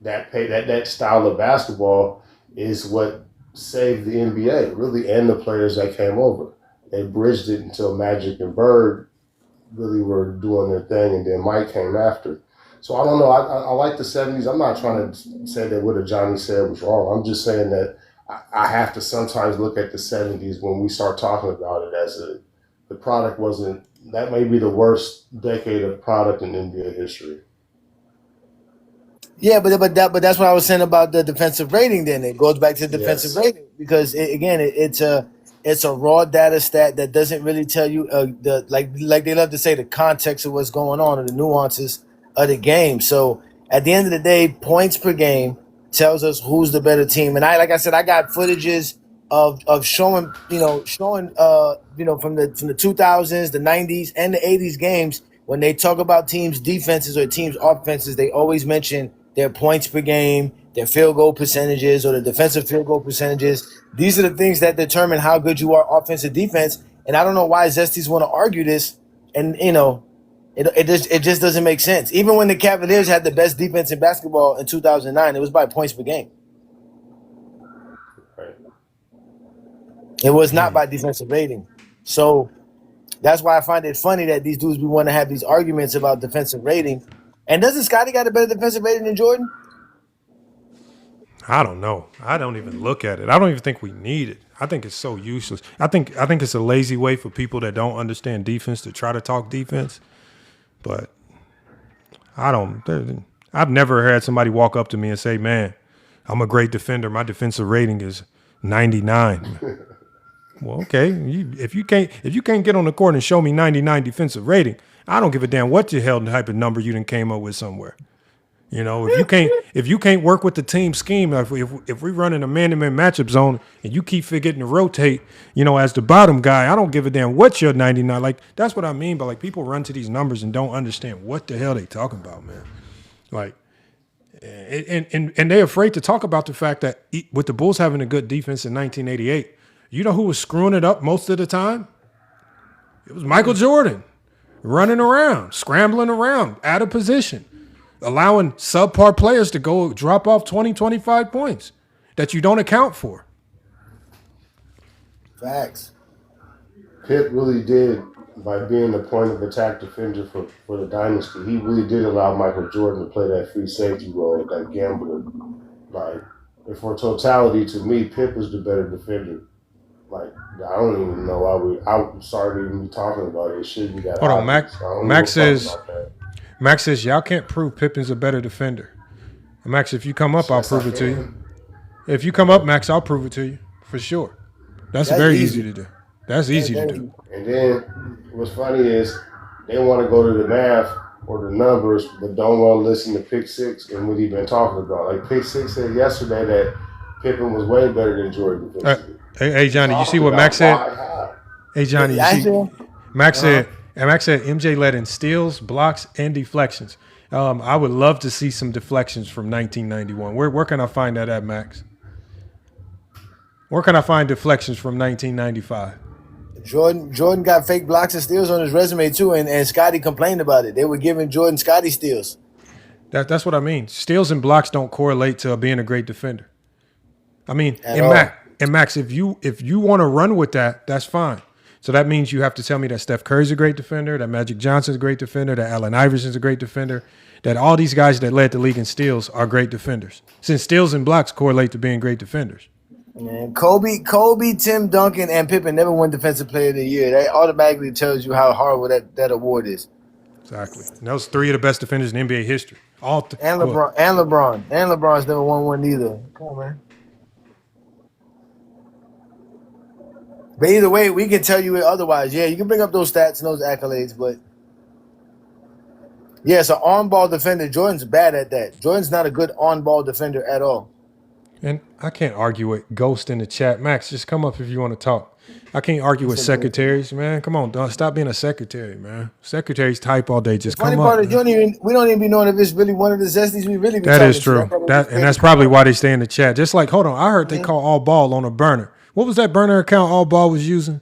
that style of basketball is what saved the NBA, really, and the players that came over. They bridged it until Magic and Bird really were doing their thing, and then Mike came after. So I don't know. I like the 70s. I'm not trying to say that what Johnny said was wrong. I'm just saying that I have to sometimes look at the 70s when we start talking about it as the product wasn't. That may be the worst decade of product in NBA history. Yeah, but that's what I was saying about the defensive rating. Then it goes back to the defensive Yes. rating because it's a raw data stat that doesn't really tell you the like they love to say the context of what's going on or the nuances of the game. So at the end of the day, points per game tells us who's the better team. And like I said, I got footages of showing from the 2000s, the 90s, and the 80s games. When they talk about teams' defenses or teams' offenses, they always mention their points per game, their field goal percentages, or the defensive field goal percentages. These are the things that determine how good you are offensive defense. And I don't know why Zesties want to argue this. And it just doesn't make sense. Even when the Cavaliers had the best defense in basketball in 2009, it was by points per game. Right. It was not by defensive rating. So that's why I find it funny that these dudes we want to have these arguments about defensive rating. And doesn't Scotty got a better defensive rating than Jordan? I don't know. I don't even look at it. I don't even think we need it. I think it's so useless. I think it's a lazy way for people that don't understand defense to try to talk defense. But I've never had somebody walk up to me and say, "Man, I'm a great defender. My defensive rating is 99." Well, okay. If you can't get on the court and show me 99 defensive rating, I don't give a damn what the hell type of number you done came up with somewhere. If you can't work with the team scheme, if we run in a man-to-man matchup zone and you keep forgetting to rotate, as the bottom guy, I don't give a damn what your 99. Like, that's what I mean. But like, people run to these numbers and don't understand what the hell they talking about, man. Like, and they're afraid to talk about the fact that with the Bulls having a good defense in 1988, you know who was screwing it up most of the time? It was Michael Jordan, running around, scrambling around, out of position, allowing subpar players to go drop off 20, 25 points that you don't account for. Facts. Pitt really did, by being the point of attack defender for the dynasty, he really did allow Michael Jordan to play that free safety role, that gambler. Like, and for totality, to me, Pitt was the better defender. Like, I don't even know why I'm sorry to even be talking about it. It should be that. Hold on, obvious. Max says y'all can't prove Pippen's a better defender. And Max, if you come up, I'll prove it to you. If you come up, Max, I'll prove it to you for sure. That's very easy to do. That's easy to do. And then what's funny is they want to go to the math or the numbers, but don't want to listen to Pick Six and what he's been talking about. Like Pick Six said yesterday that Pippen was way better than Jordan defensively. Hey, Johnny, you see what Max said? Hey, Johnny, you see? Max said And Max said MJ led in steals, blocks, and deflections. I would love to see some deflections from 1991. Where can I find that at, Max? Where can I find deflections from 1995? Jordan got fake blocks and steals on his resume too, and Scotty complained about it. They were giving Jordan Scotty steals. That's what I mean. Steals and blocks don't correlate to being a great defender. I mean, Max, if you want to run with that, that's fine. So that means you have to tell me that Steph Curry's a great defender, that Magic Johnson's a great defender, that Allen Iverson's a great defender, that all these guys that led the league in steals are great defenders. Since steals and blocks correlate to being great defenders. Man, Kobe, Tim Duncan, and Pippen never won Defensive Player of the Year. That automatically tells you how horrible that award is. Exactly. And those three of the best defenders in NBA history. And LeBron's never won one either. Come on, man. But either way, we can tell you it otherwise. Yeah, you can bring up those stats and those accolades, but yeah, it's an on-ball defender. Jordan's bad at that. Jordan's not a good on-ball defender at all. And I can't argue with Ghost in the chat. Max, just come up if you want to talk. I can't argue with secretaries, man. Come on, dog. Stop being a secretary, man. Secretaries type all day. Just come up. Part is we don't even be knowing if it's really one of the Zesties we really be That is true. That's probably why they stay in the chat. Just like, hold on, I heard they call all ball on a burner. What was that burner account all ball was using?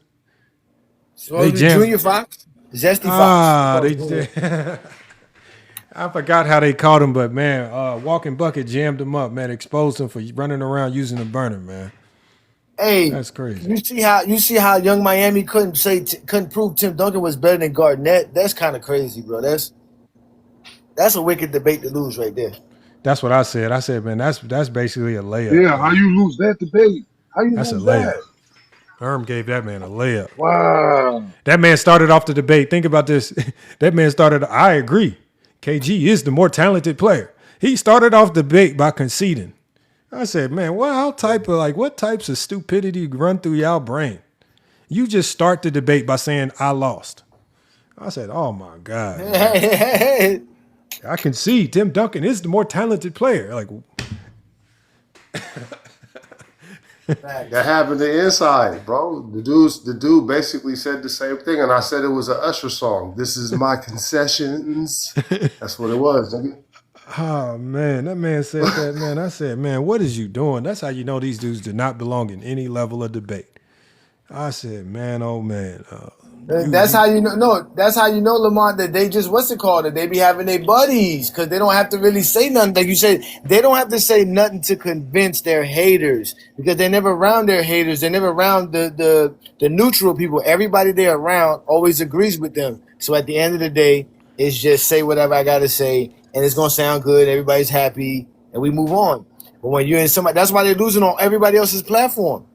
Junior Fox? Zesty Fox. They did. I forgot how they called him, but man, Walking Bucket jammed him up, man, exposed him for running around using a burner, man. Hey, that's crazy. You see how Young Miami couldn't prove Tim Duncan was better than Garnett? That's kind of crazy, bro. That's a wicked debate to lose right there. That's what I said. I said, man, that's basically a layup. Yeah, man. How you lose that debate? How you that's lose a layup. That? Herm gave that man a layup. Wow. That man started off the debate. Think about this. That man started. I agree. KG is the more talented player. He started off the debate by conceding. I said, man, what types of stupidity run through y'all brain? You just start the debate by saying I lost. I said, oh my God. I concede Tim Duncan is the more talented player. Like that happened to Inside, bro. The dude basically said the same thing, and I said it was an Usher song. This is my concessions. That's what it was, nigga. Oh man, that man said that, man. I said, man, what is you doing? That's how you know these dudes do not belong in any level of debate. I said, man, oh man. That's how you know. No, that's how you know, Lamont, that they just that they be having their buddies because they don't have to really say nothing. Like you said, they don't have to say nothing to convince their haters because they're never around their haters. They're never around the neutral people. Everybody they're around always agrees with them. So at the end of the day, it's just say whatever I gotta say, and it's gonna sound good. Everybody's happy, and we move on. But when you're in somebody, that's why they're losing on everybody else's platform.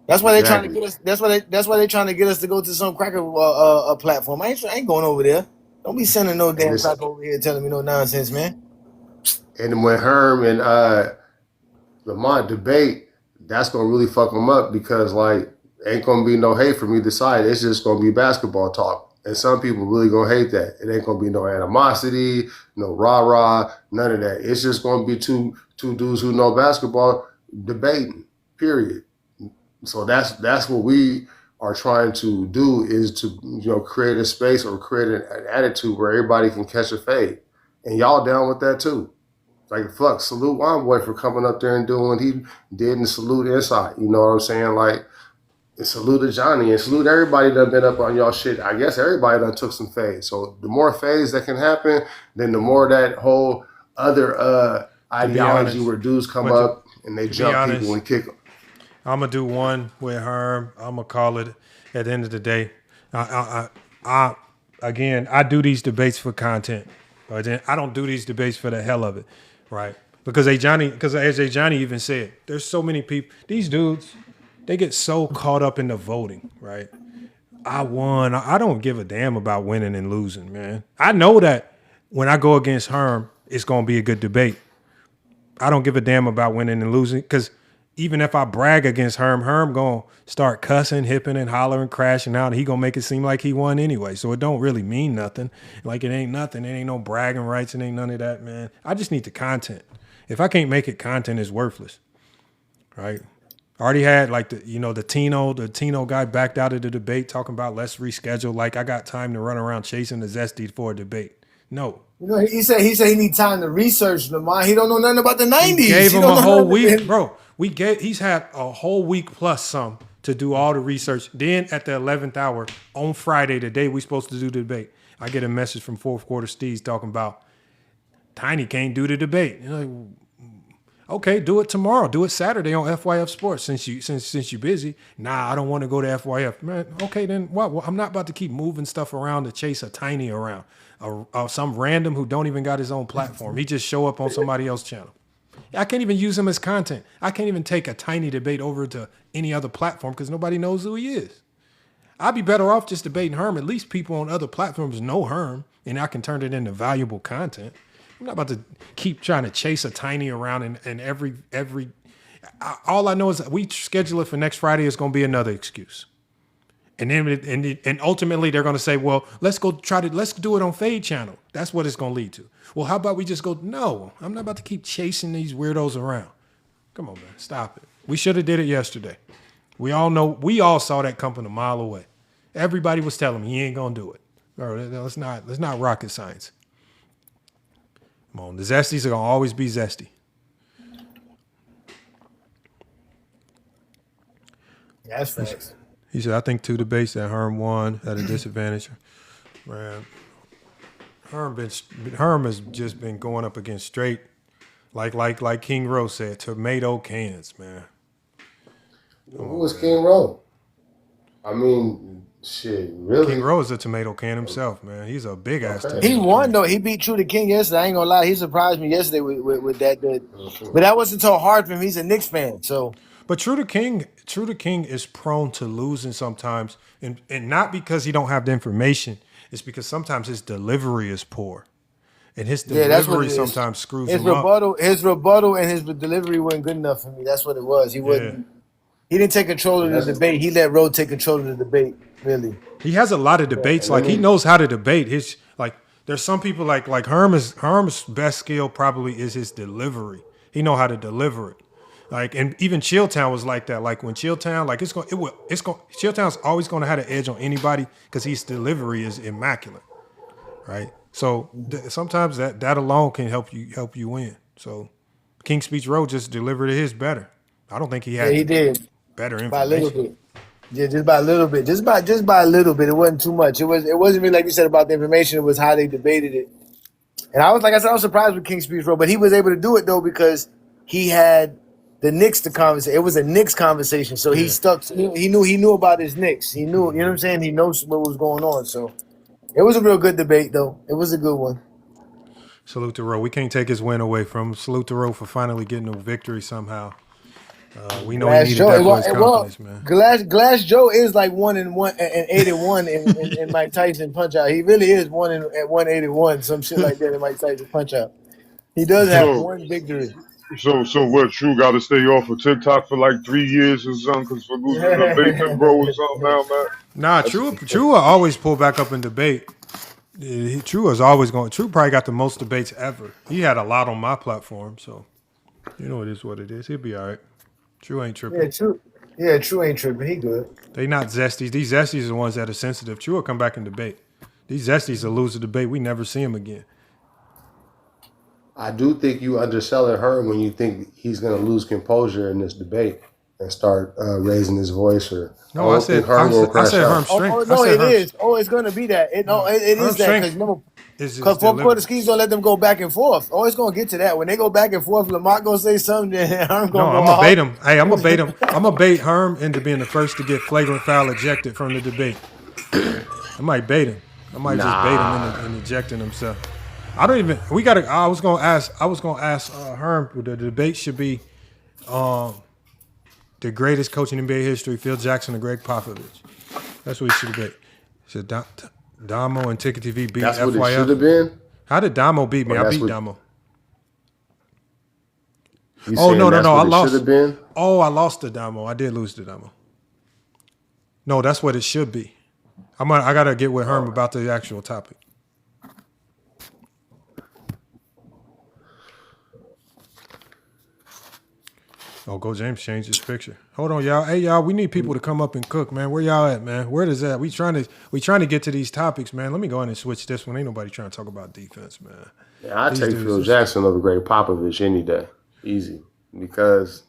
That's why they're trying to get us. That's why they're trying to get us to go to some cracker platform. I ain't going over there. Don't be sending no damn cracker over here telling me no nonsense, man. And when Herm and Lamont debate, that's gonna really fuck them up because like ain't gonna be no hate from either side. It's just gonna be basketball talk. And some people really gonna hate that. It ain't gonna be no animosity, no rah-rah, none of that. It's just gonna be two dudes who know basketball debating, period. So that's what we are trying to do is to create a space or create an attitude where everybody can catch a fade. And y'all down with that too. Like fuck, salute Wine for coming up there and doing what he did and salute Inside. You know what I'm saying? Like and salute to Johnny and salute everybody that been up on y'all shit. I guess everybody done took some fades. So the more fades that can happen, then the more that whole other ideology where dudes come up and they jump people and kick them. I'm gonna do one with Herm. I'm gonna call it at the end of the day. I do these debates for content. I don't do these debates for the hell of it, right? Because as Johnny even said, there's so many people. These dudes, they get so caught up in the voting, right? I won. I don't give a damn about winning and losing, man. I know that when I go against Herm, it's gonna be a good debate. I don't give a damn about winning and losing because even if I brag against Herm gonna start cussing, hipping, and hollering, crashing out, and he gonna make it seem like he won anyway. So it don't really mean nothing. Like it ain't nothing. It ain't no bragging rights. It ain't none of that, man. I just need the content. If I can't make it content, it's worthless, right? Already had like the Tino guy backed out of the debate talking about let's reschedule. Like I got time to run around chasing the Zesty for a debate. No. You know, he said he need time to research Lamar. He don't know nothing about the 90s. We gave He him don't a know whole nothing week, about- bro. He's had a whole week plus some to do all the research. Then at the 11th hour on Friday, the day we supposed to do the debate, I get a message from fourth quarter Steve's talking about Tiny can't do the debate. You're like, okay, do it tomorrow. Do it Saturday on FYF Sports since you're busy. Nah, I don't want to go to FYF. Man, okay, then what? Well, I'm not about to keep moving stuff around to chase a Tiny around. Some random who don't even got his own platform. He just show up on somebody else's channel. I can't even use him as content. I can't even take a Tiny debate over to any other platform because nobody knows who he is. I'd be better off just debating Herm. At least people on other platforms know Herm, and I can turn it into valuable content. I'm not about to keep trying to chase a Tiny around and every. All I know is that we schedule it for next Friday is going to be another excuse, and then and ultimately they're going to say, well, let's do it on Fade Channel. That's what it's going to lead to. Well, how about we just go? No, I'm not about to keep chasing these weirdos around. Come on, man, stop it. We should have did it yesterday. We all saw that coming a mile away. Everybody was telling me he ain't gonna do it. Bro, let's not rocket science. Come on, the Zesties are gonna always be zesty. That's facts. He said, I think 2 debates that Herm won at a disadvantage. Man, Herm has just been going up against straight, like King Rose said, tomato cans, man. Who was King Rowe? I mean, shit, really? King Rose is a tomato can himself, man. He's a big ass tomato He won can. though. He beat True the King yesterday. I ain't gonna lie. He surprised me yesterday with that. But that wasn't so hard for him. He's a Knicks fan, so. But True the King is prone to losing sometimes, and not because he don't have the information. It's because sometimes his delivery is poor, and his delivery sometimes screws him up. His rebuttal and his delivery weren't good enough for me. That's what it was. He wasn't. Yeah. He didn't take control of the debate. He let Roe take control of the debate. Really. He has a lot of debates. Like he knows how to debate. There's some people like Herm's best skill probably is his delivery. He know how to deliver it. Like, and even Chilltown was like that. Like when Chilltown, like Chilltown's always going to have an edge on anybody because his delivery is immaculate, right? So sometimes that alone can help you win. So King's Speech Road just delivered his better. I don't think he had. Yeah, he did better information. by a little bit. Yeah, just by a little bit. Just by a little bit. It wasn't too much. It wasn't really like you said about the information. It was how they debated it. And I was surprised with King's Speech Road, but he was able to do it though because he had the Knicks to conversate. It was a Knicks conversation, so he stuck. He knew about his Knicks. He knew, you know what I'm saying. He knows what was going on. So it was a real good debate, though. It was a good one. Salute to Roe. We can't take his win away from him. Salute to Roe for finally getting a victory somehow. We know he needed that for his confidence, man. Glass Joe is like 1-1 and 8-1 in Mike Tyson Punch Out. He really is 1-1-81, some shit like that in Mike Tyson Punch Out. He does have one victory. So what? True got to stay off of TikTok for like 3 years or something because for losing the debate, bro, or something now, man. Nah, True will always pull back up in debate. True is always going. True probably got the most debates ever. He had a lot on my platform, so you know it is what it is. He'll be all right. True ain't tripping. True ain't tripping. He good. They not zesties. These zesties are the ones that are sensitive. True will come back and debate. These zesties will lose the debate. We never see him again. I do think you underselling Herm when you think he's going to lose composure in this debate and start raising his voice. No, I said Herm strength. It is. It's going to be that. It is that because remember. Because fourth quarter schemes don't let them go back and forth. It's going to get to that. When they go back and forth, Lamont going to say something, then Herm going to go I'm going to bait him. Hey, I'm going to bait him. I'm going to bait Herm into being the first to get flagrant foul ejected from the debate. I might bait him. I might just bait him into ejecting himself. I was going to ask Herm, the debate should be the greatest coach in NBA history, Phil Jackson and Greg Popovich. That's what he should debate. So Damo and Ticket TV beat That's FYF. What it should have been? How did Damo beat me? I beat Damo. No. I lost. Been? I lost to Damo. I did lose to Damo. No, that's what it should be. I got to get with Herm about the actual topic. Oh, Go James changed his picture. Hold on, y'all. Hey, y'all, we need people to come up and cook, man. Where y'all at, man? Where is that? We trying to get to these topics, man. Let me go ahead and switch this one. Ain't nobody trying to talk about defense, man. Yeah, I These take dudes Phil is- Jackson over Greg Popovich any day, easy, because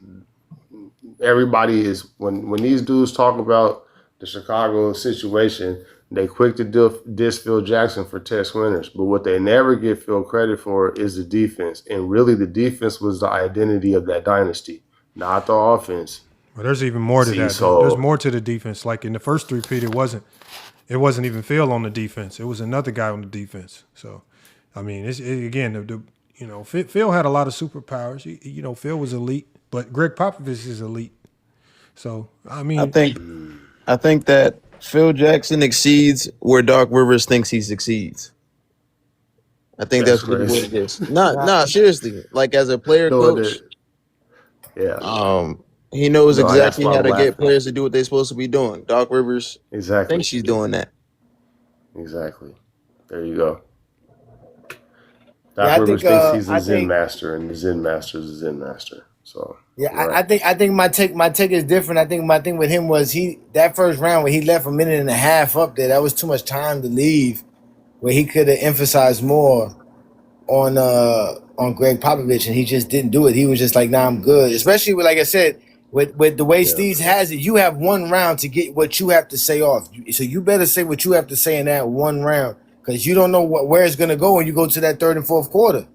everybody is when these dudes talk about the Chicago situation, they quick to diss Phil Jackson for test winners, but what they never give Phil credit for is the defense, and really the defense was the identity of that dynasty, not the offense. Well, there's even more to that. So There's more to the defense. Like in the first three-peat, it wasn't even Phil on the defense. It was another guy on the defense. So, I mean, Phil had a lot of superpowers. Phil was elite, but Greg Popovich is elite. So, I mean, I think that Phil Jackson exceeds where Doc Rivers thinks he succeeds. I think that's really what it is. Seriously. Like as a player coach, he knows exactly how to get players to do what they're supposed to be doing. Doc Rivers thinks he's doing that. Exactly. There you go. Doc Rivers thinks he's a Zen master, and the Zen master is a Zen master. So I think my take is different. I think my thing with him was that first round when he left a minute and a half up there, that was too much time to leave, where he could have emphasized more on Greg Popovich, and he just didn't do it. He was just like, "Nah, I'm good." Especially with, like I said, with the way Steve has it, you have one round to get what you have to say off. So you better say what you have to say in that one round, because you don't know where it's gonna go when you go to that third and fourth quarter.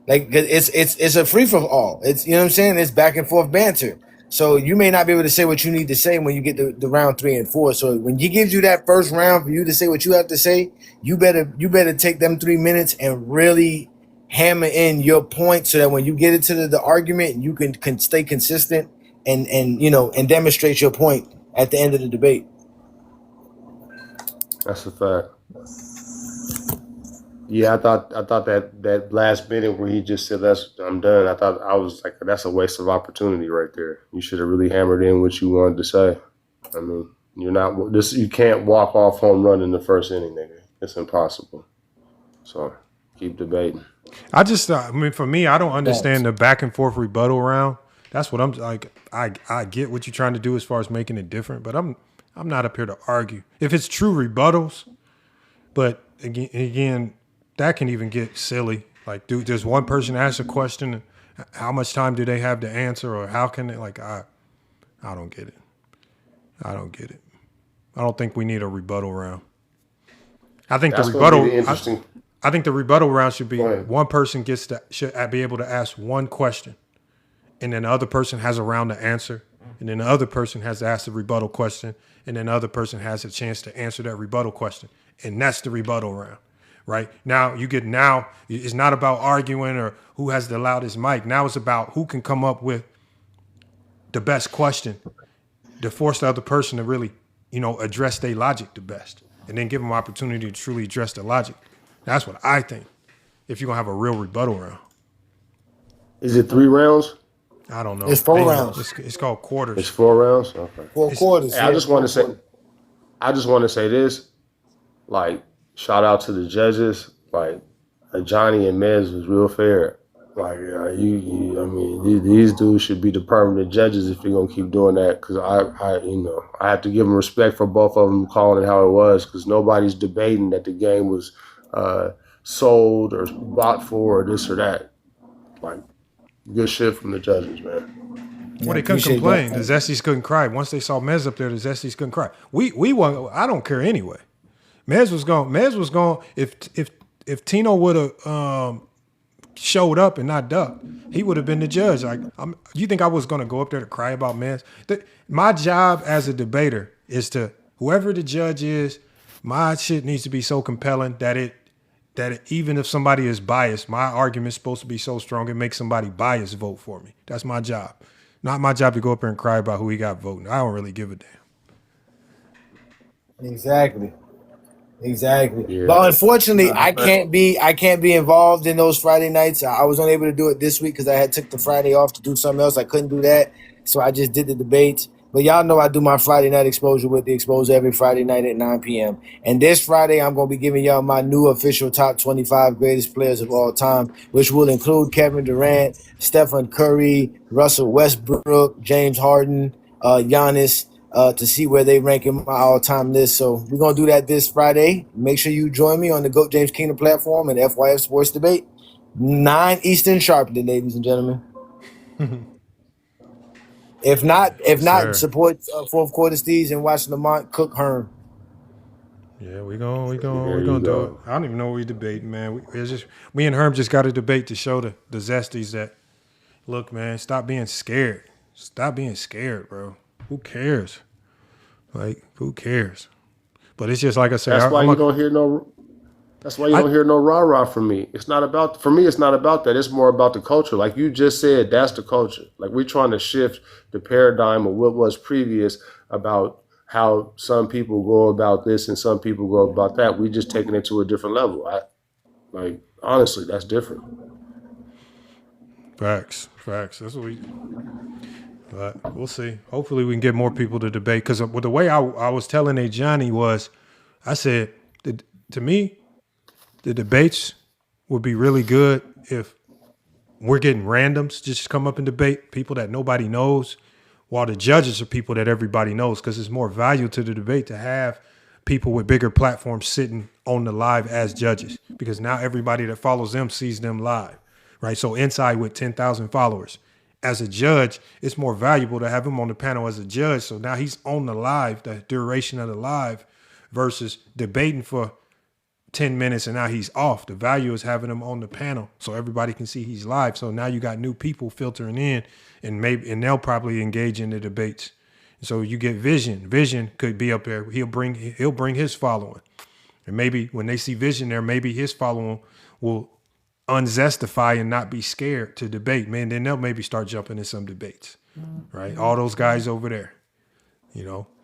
Like it's a free for all. It's, you know what I'm saying? It's back and forth banter. So you may not be able to say what you need to say when you get the round 3 and 4. So when he gives you that first round for you to say what you have to say, you better take them 3 minutes and really hammer in your point, so that when you get into the argument, you can stay consistent and demonstrate your point at the end of the debate. That's a fact. Yeah, I thought that last minute where he just said, I'm done. I was like, that's a waste of opportunity right there. You should have really hammered in what you wanted to say. I mean, you can't walk off home run in the first inning, nigga. It's impossible. So keep debating. For me, I don't understand the back and forth rebuttal round. That's what I'm like. I get what you're trying to do as far as making it different, but I'm not up here to argue. If it's true rebuttals, but again, that can even get silly. Like, dude, does one person ask a question, and how much time do they have to answer, or how can they? Like, I don't get it. I don't get it. I don't think we need a rebuttal round. I think the rebuttal round should be one person should be able to ask one question, and then the other person has a round to answer, and then the other person has to ask the rebuttal question, and then the other person has a chance to answer that rebuttal question, and that's the rebuttal round. Right now, it's not about arguing or who has the loudest mic. Now it's about who can come up with the best question to force the other person to really, address their logic the best, and then give them opportunity to truly address the logic. That's what I think. If you're gonna have a real rebuttal round, is it 3 rounds? I don't know. It's 4 rounds. It's called quarters. It's 4 rounds. Okay. 4 quarters. Hey, I just want to say this. Like, shout out to the judges. Like, Johnny and Mez was real fair. Like, these dudes should be the permanent judges if you're gonna keep doing that. Because I have to give them respect for both of them calling it how it was. Because nobody's debating that the game was sold or bought for or this or that. Like, good shit from the judges, man. Well, they couldn't complain. The Zesties couldn't cry. Once they saw Mez up there, the Zesties couldn't cry. We won. I don't care anyway. Mez was gone. If Tino would have showed up and not ducked, he would have been the judge. Like, you think I was going to go up there to cry about Mez? My job as a debater is to, whoever the judge is, my shit needs to be so compelling that even if somebody is biased, my argument's supposed to be so strong it makes somebody biased vote for me. That's my job. Not my job to go up there and cry about who he got voting. I don't really give a damn. Exactly. Yeah. But unfortunately, I can't be involved in those Friday nights. I was unable to do it this week because I had took the Friday off to do something else. I couldn't do that, so I just did the debates. But y'all know I do my Friday night exposure with the exposure every Friday night at 9 p.m. And this Friday, I'm going to be giving y'all my new official top 25 greatest players of all time, which will include Kevin Durant, Stephen Curry, Russell Westbrook, James Harden, Giannis, to see where they rank in my all-time list. So we're going to do that this Friday. Make sure you join me on the GOAT James Kingdom platform and FYF Sports Debate. 9 Eastern sharply, ladies and gentlemen. If not, sir. support fourth quarter Steves and watch Lamont cook Herm. Yeah, we There gonna you do it. go. I don't even know what we debating, man. We and Herm just got a debate to show the zesties that look, man, stop being scared. Stop being scared, bro. Who cares? Like, who cares? But it's just like I say, That's why you don't hear no. That's why you don't hear no rah-rah from me. It's not about, for me, it's not about that. It's more about the culture. Like you just said, that's the culture. Like we're trying to shift the paradigm of what was previous about how some people go about this and some people go about that. We just taking it to a different level. Honestly, that's different. Facts. That's what we. But we'll see. Hopefully, we can get more people to debate. Because with the way I was telling Johnny was, I said, to me, the debates would be really good if we're getting randoms just come up and debate people that nobody knows, while the judges are people that everybody knows. Because it's more value to the debate to have people with bigger platforms sitting on the live as judges. Because now everybody that follows them sees them live, right? So Inside with 10,000 followers. As a judge, it's more valuable to have him on the panel as a judge. So now he's on the live, the duration of the live, versus debating for 10 minutes and now he's off. The value is having him on the panel so everybody can see he's live. So now you got new people filtering in and they'll probably engage in the debates. So you get Vision. Vision could be up there. He'll bring his following. And maybe when they see Vision there, maybe his following will unzestify and not be scared to debate, man. Then they'll maybe start jumping in some debates, right? All those guys over there,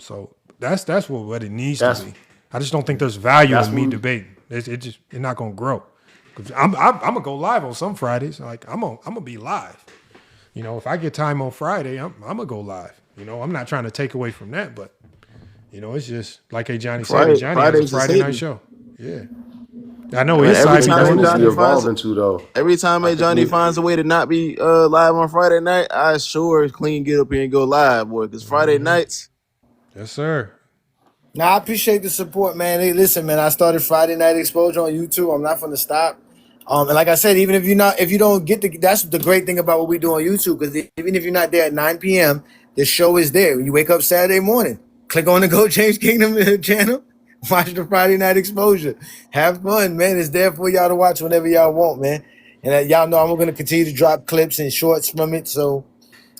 So that's what it needs to be. I just don't think there's value in me debating. It's not gonna grow. Cause I'm gonna go live on some Fridays. Like I'm gonna be live. If I get time on Friday, I'm gonna go live. I'm not trying to take away from that, but it's just like Johnny said. Johnny has a Friday night show. Yeah. I know Every time Johnny finds a way to not be live on Friday night, I sure clean get up here and go live, boy. Because Friday nights. Yes, sir. Now I appreciate the support, man. Hey, listen, man. I started Friday Night Exposure on YouTube. I'm not going to stop. And like I said, even if you don't get that's the great thing about what we do on YouTube. Because even if you're not there at 9 p.m., the show is there. When you wake up Saturday morning, click on the Go James Kingdom channel. Watch the Friday Night Exposure. Have fun, man. It's there for y'all to watch whenever y'all want, man. And y'all know I'm going to continue to drop clips and shorts from it. So,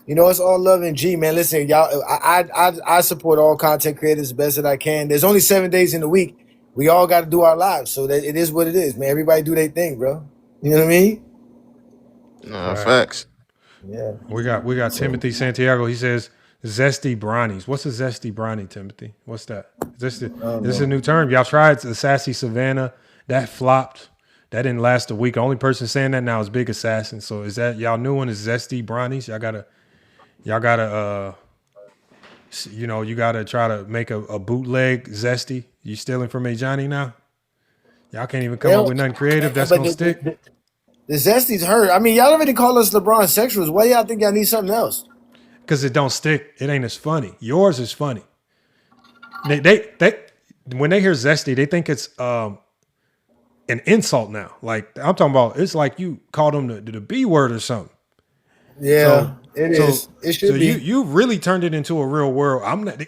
it's all love and G, man. Listen, y'all, I support all content creators the best that I can. There's only 7 days in the week. We all got to do our lives. So that it is what it is, man. Everybody do their thing, bro. You know what I mean? Facts. Yeah. We got Timothy Santiago. He says, zesty brownies. What's a zesty brownie, Timothy? What's that? Is this a new term? Y'all tried the Sassy Savannah. That flopped. That didn't last a week. The only person saying that now is Big Assassin. So is that y'all new one is zesty brownies? Y'all gotta you gotta try to make a bootleg zesty. You stealing from Johnny now? Y'all can't even come up with nothing creative that's gonna stick. The zesty's hurt. I mean, y'all already call us LeBron sexuals. Why y'all think y'all need something else? Because it don't stick. It ain't as funny. Yours is funny. They when they hear zesty, they think it's an insult now. Like I'm talking about, it's like you called them the B word or something. Yeah, it is. It should be. You really turned it into a real world.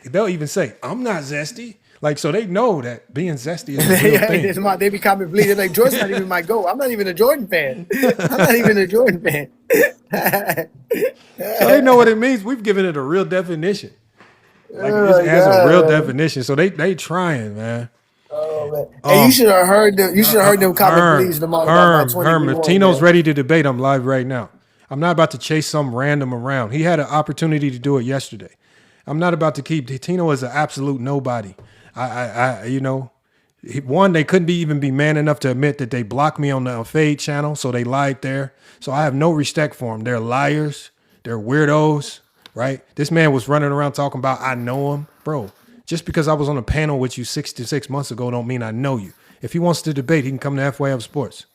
They'll even say, I'm not zesty. Like, so they know that being zesty is a real thing. They be coming bleed. They're like, Jordan's not even my goal. I'm not even a Jordan fan. I'm not even a Jordan fan. So they know what it means. We've given it a real definition. Like it has a real definition. So they trying, man. Oh man! Hey, you should have heard them. You should have heard them comment bleeds tomorrow about my 20. If Tino's ready to debate, I'm live right now. I'm not about to chase some random around. He had an opportunity to do it yesterday. I'm not about to keep Tino as an absolute nobody. One, they couldn't even be man enough to admit that they blocked me on the Fade channel, so they lied there. So I have no respect for them. They're liars. They're weirdos. right? This man was running around talking about, I know him. Bro, just because I was on a panel with you 6 to 6 months ago don't mean I know you. If he wants to debate, he can come to FYF Sports.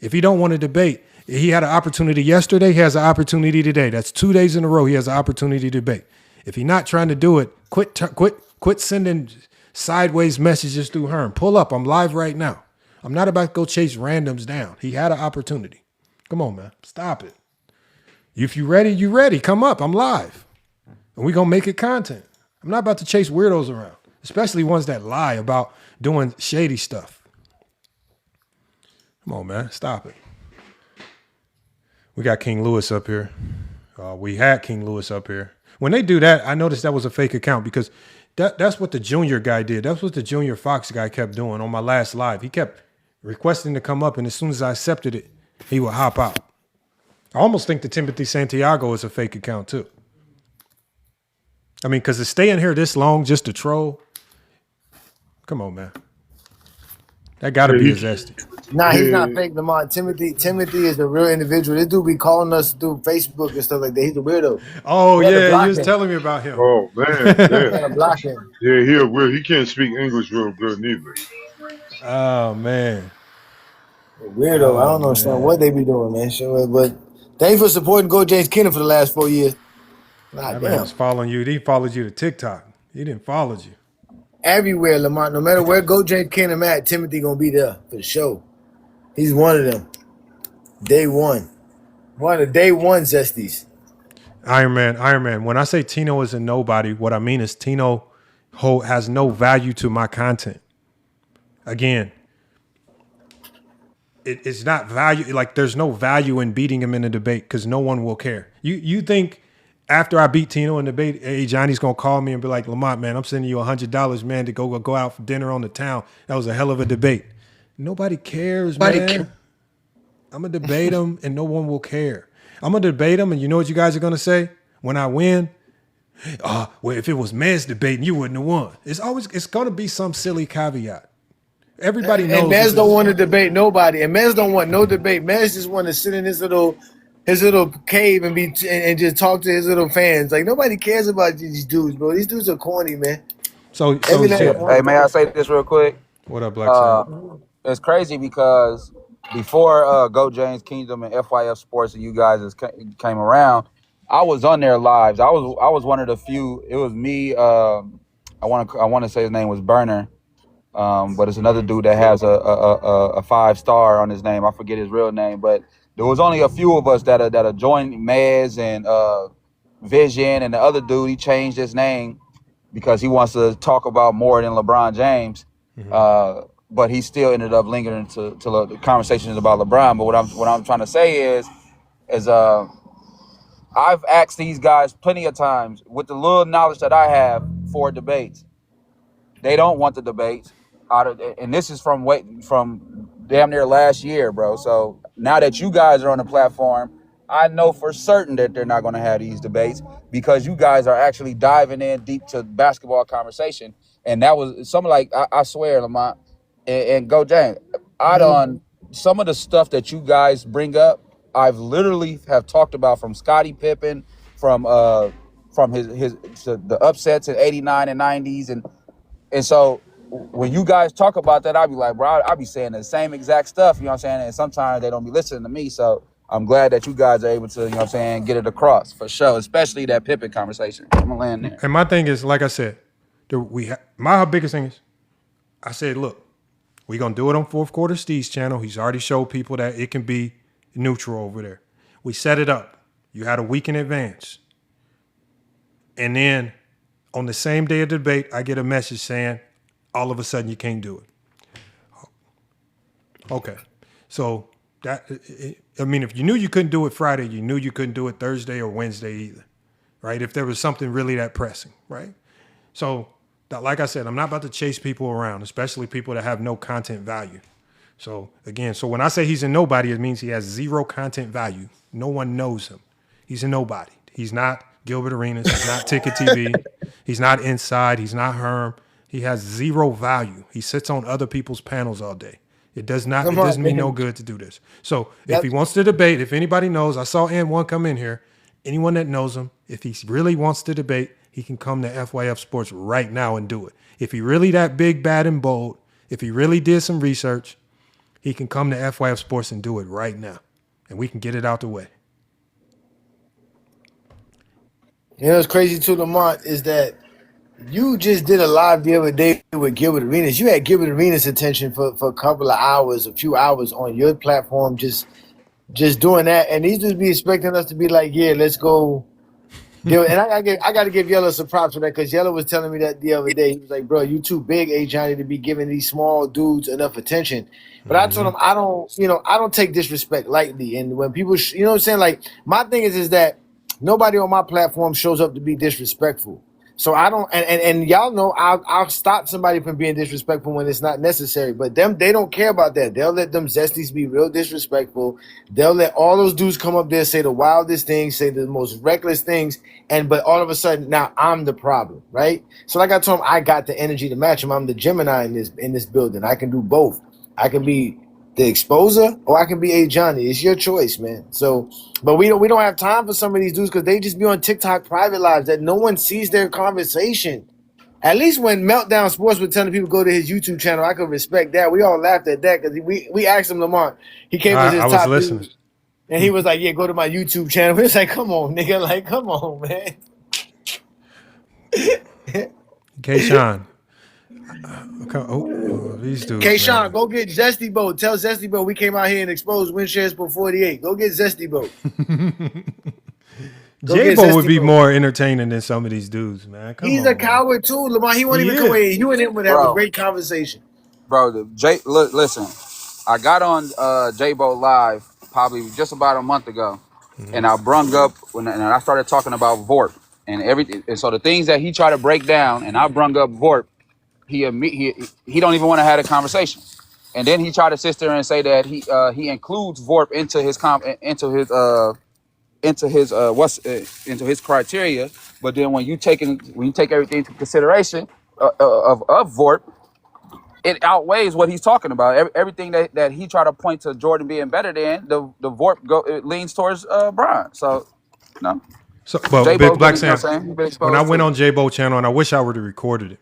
If he don't want to debate, he had an opportunity yesterday, he has an opportunity today. That's 2 days in a row he has an opportunity to debate. If he's not trying to do it, quit sending sideways messages through Herm. Pull up. I'm live right now. I'm not about to go chase randoms down. He had an opportunity. Come on, man. Stop it. If you ready, you ready. Come up. I'm live. And we're going to make it content. I'm not about to chase weirdos around, especially ones that lie about doing shady stuff. Come on, man. Stop it. We got King Lewis up here. We had King Lewis up here. When they do that, I noticed that was a fake account because that's what the Junior guy did. That's what the Junior Fox guy kept doing on my last live. He kept requesting to come up, and as soon as I accepted it, he would hop out. I almost think the Timothy Santiago is a fake account too. I mean, because to stay in here this long just to troll, come on, man. That got to be a zesty. Nah, he's not fake, Lamar. Timothy is a real individual. This dude be calling us through Facebook and stuff like that. He's a weirdo. Oh, yeah, you was telling me about him. Oh, man. Gotta block him. Yeah, he can't speak English real good neither. Oh, man. Weirdo. I don't understand what they be doing, man. Sure, but thanks for supporting Go James Keenan for the last 4 years. That man was following you. He followed you to TikTok. He didn't follow you. Everywhere, Lamont. No matter where Go James Keenan at, Timothy gonna be there for sure. He's one of them. Day one. One of the day one zesties. Iron Man. When I say Tino is a nobody, what I mean is Tino has no value to my content. Again, it's not value. Like, there's no value in beating him in a debate because no one will care. You think after I beat Tino in debate, hey, Johnny's going to call me and be like, Lamont, man, I'm sending you $100, man, to go out for dinner on the town. That was a hell of a debate. Nobody cares, man. I'm going to debate him and no one will care. I'm going to debate him, and you know what you guys are going to say when I win? Well, if it was Mez debating, you wouldn't have won. It's going to be some silly caveat. Everybody knows. And Mez don't want to debate nobody. And Mez don't want no debate. Mez just want to sit in his little cave and just talk to his little fans. Like, nobody cares about these dudes, bro. These dudes are corny, man. Hey, may I say this real quick? What up, Black? It's crazy because before Go James Kingdom and FYF Sports and you guys came around, I was on their lives. I was one of the few. It was me. I want to say his name was Burner. But it's another dude that has a 5-star on his name. I forget his real name, but there was only a few of us that joined Mez and Vision, and the other dude, he changed his name because he wants to talk about more than LeBron James. Mm-hmm. But he still ended up lingering to the conversations about LeBron. But what I'm trying to say is I've asked these guys plenty of times with the little knowledge that I have for debates. They don't want the debates. And this is from damn near last year, bro. So now that you guys are on the platform, I know for certain that they're not going to have these debates because you guys are actually diving in deep to basketball conversation. And that was something like, I swear, Lamont, and Go James, some of the stuff that you guys bring up, I've literally have talked about, from Scottie Pippen, from the upsets in 89 and 90s. And so when you guys talk about that, I'll be like, bro, I'll be saying the same exact stuff, you know what I'm saying? And sometimes they don't be listening to me. So I'm glad that you guys are able to, you know what I'm saying, get it across for sure, especially that Pippen conversation. I'm going to land there. And my thing is, like I said, my biggest thing is, I said, look, we're going to do it on Fourth Quarter Steve's channel. He's already showed people that it can be neutral over there. We set it up. You had a week in advance. And then on the same day of the debate, I get a message saying, all of a sudden, you can't do it. Okay. So if you knew you couldn't do it Friday, you knew you couldn't do it Thursday or Wednesday either, right? If there was something really that pressing, right? So, like I said, I'm not about to chase people around, especially people that have no content value. So, again, when I say he's a nobody, it means he has zero content value. No one knows him. He's a nobody. He's not Gilbert Arenas. He's not Ticket TV. He's not Inside. He's not Herm. He has zero value. He sits on other people's panels all day. It doesn't mean no good to do this. So if he wants to debate, if anybody knows, I saw N1 come in here. Anyone that knows him, if he really wants to debate, he can come to FYF Sports right now and do it. If he really that big, bad, and bold, if he really did some research, he can come to FYF Sports and do it right now. And we can get it out the way. You know what's crazy too, Lamont, is that you just did a live the other day with Gilbert Arenas. You had Gilbert Arenas' attention for a couple of hours, a few hours on your platform, just doing that. And these dudes be expecting us to be like, yeah, let's go. And I got to give Yellow some props for that, because Yellow was telling me that the other day. He was like, bro, you too big, Johnny, to be giving these small dudes enough attention. But I told him, I don't take disrespect lightly. And when people, you know what I'm saying? Like, my thing is that nobody on my platform shows up to be disrespectful. So I don't, and y'all know I'll stop somebody from being disrespectful when it's not necessary. But they don't care about that. They'll let them Zesties be real disrespectful. They'll let all those dudes come up there, say the wildest things, say the most reckless things, but all of a sudden now I'm the problem, right? So like I told him, I got the energy to match him. I'm the Gemini in this building. I can do both. I can be the exposer, or I can be a Johnny. It's your choice, man. So, but we don't have time for some of these dudes, because they just be on TikTok private lives that no one sees their conversation. At least when Meltdown Sports was telling people go to his YouTube channel, I could respect that. We all laughed at that, because we asked him, Lamont. He came with his top listening, and he was like, "Yeah, go to my YouTube channel." It's like, come on, nigga, like, come on, man. K-Sean. These dudes. K-Sean, go get Zesty Boat. Tell Zesty Boat we came out here and exposed Windshares for 48. Go get Zesty Boat. J-Bo would be more entertaining than some of these dudes, man. He's a coward too, Lamar. He won't even come away. You and him would have a great conversation. Bro, listen, I got on J-Bo Live probably just about a month ago, and I brung up and I started talking about VORP and everything. And so the things that he tried to break down, and I brung up VORP, he don't even want to have a conversation. And then he tried to sit there and say that he includes VORP into his criteria. But then when you take everything into consideration of VORP, it outweighs what he's talking about. Everything that he tried to point to Jordan being better than, the VORP it leans towards Bron. So no. So, but Big Black Sam, when I went to on J-Bo channel, and I wish I would have recorded it,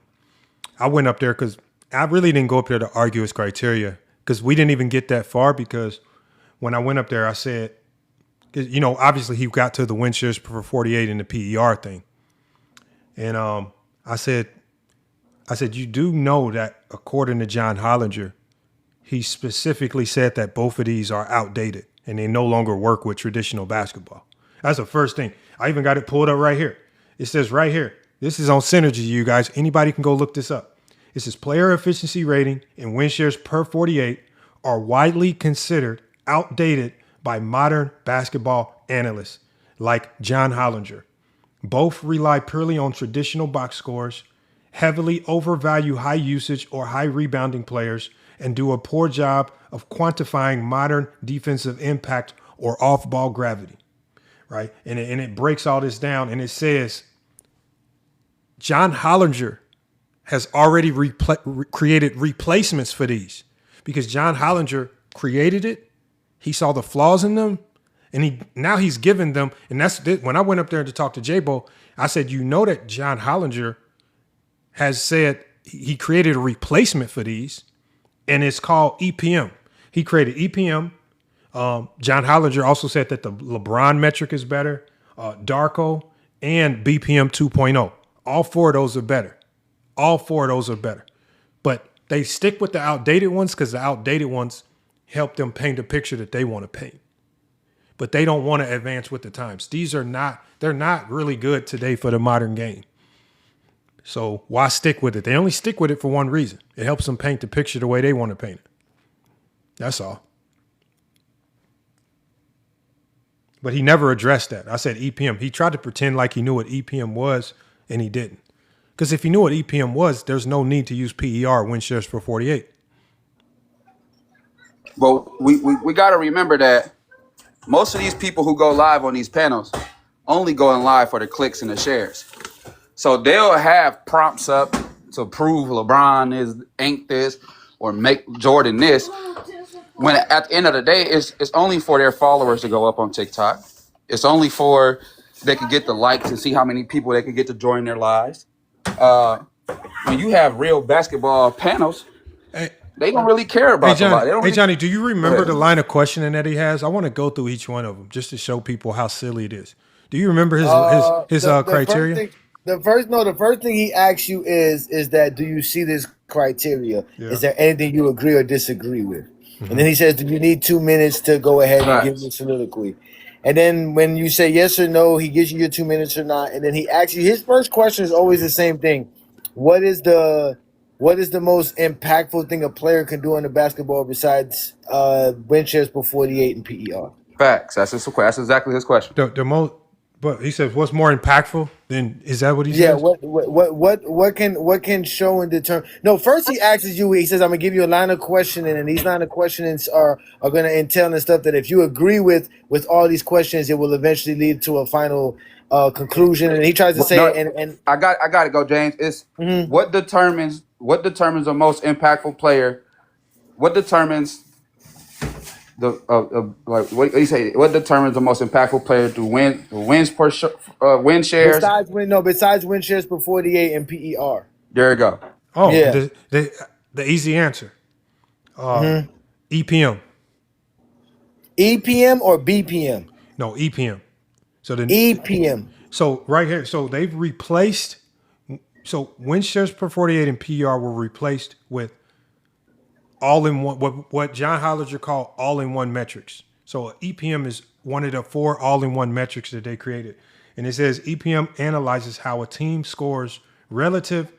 I went up there because I really didn't go up there to argue his criteria, because we didn't even get that far. Because when I went up there, I said, you know, obviously he got to the win shares for 48 in the PER thing. And I said, you do know that according to John Hollinger, he specifically said that both of these are outdated and they no longer work with traditional basketball. That's the first thing. I even got it pulled up right here. It says right here, this is on Synergy, you guys. Anybody can go look this up. It says player efficiency rating and win shares per 48 are widely considered outdated by modern basketball analysts like John Hollinger. Both rely purely on traditional box scores, heavily overvalue high usage or high rebounding players, and do a poor job of quantifying modern defensive impact or off-ball gravity, right? And it breaks all this down, and it says John Hollinger has already created replacements for these, because John Hollinger created it. He saw the flaws in them, and now he's given them. And that's when I went up there to talk to J-Bo, I said, you know that John Hollinger has said he created a replacement for these, and it's called EPM. He created EPM. John Hollinger also said that the LeBron metric is better, Darko, and BPM 2.0. All four of those are better. But they stick with the outdated ones because the outdated ones help them paint a picture that they want to paint. But they don't want to advance with the times. They're not really good today for the modern game. So why stick with it? They only stick with it for one reason. It helps them paint the picture the way they want to paint it. That's all. But he never addressed that. I said EPM. He tried to pretend like he knew what EPM was, and he didn't. Because if he knew what EPM was, there's no need to use PER, win shares for 48. But we got to remember that most of these people who go live on these panels only going live for the clicks and the shares. So they'll have prompts up to prove LeBron ain't this or make Jordan this. When at the end of the day, it's only for their followers to go up on TikTok. It's only for they could get the likes and see how many people they could get to join their lives. When you have real basketball panels, they don't really care about the live. They don't really... Johnny, do you remember the line of questioning that he has? I want to go through each one of them just to show people how silly it is. Do you remember his criteria? The first thing he asks you is that, do you see this criteria? Yeah. Is there anything you agree or disagree with? Mm-hmm. And then he says, do you need 2 minutes to go ahead and give me a soliloquy? And then when you say yes or no, he gives you your 2 minutes or not. And then he asks you, his first question is always the same thing. What is the most impactful thing a player can do on the basketball besides win shares per 48 and PER? Facts. That's exactly his question. The most, but he says, what's more impactful than, is that what he says? Yeah. What can show and determine? No, first he asks you. He says, I'm gonna give you a line of questioning, and these line of questionings are gonna entail and stuff that if you agree with all these questions, it will eventually lead to a final conclusion. And he tries to say, and I got to go, James. It's what determines the most impactful player. What determines what do you say? What determines the most impactful player to win shares? Besides win shares per 48 and PER. There you go. Oh, yeah. The easy answer. EPM. EPM or BPM? No, EPM. So the EPM. So right here, so they've replaced. So win shares per 48 and PER were replaced with all-in-one, what John Hollinger called all-in-one metrics. So EPM is one of the 4 all-in-one metrics that they created. And it says EPM analyzes how a team scores relative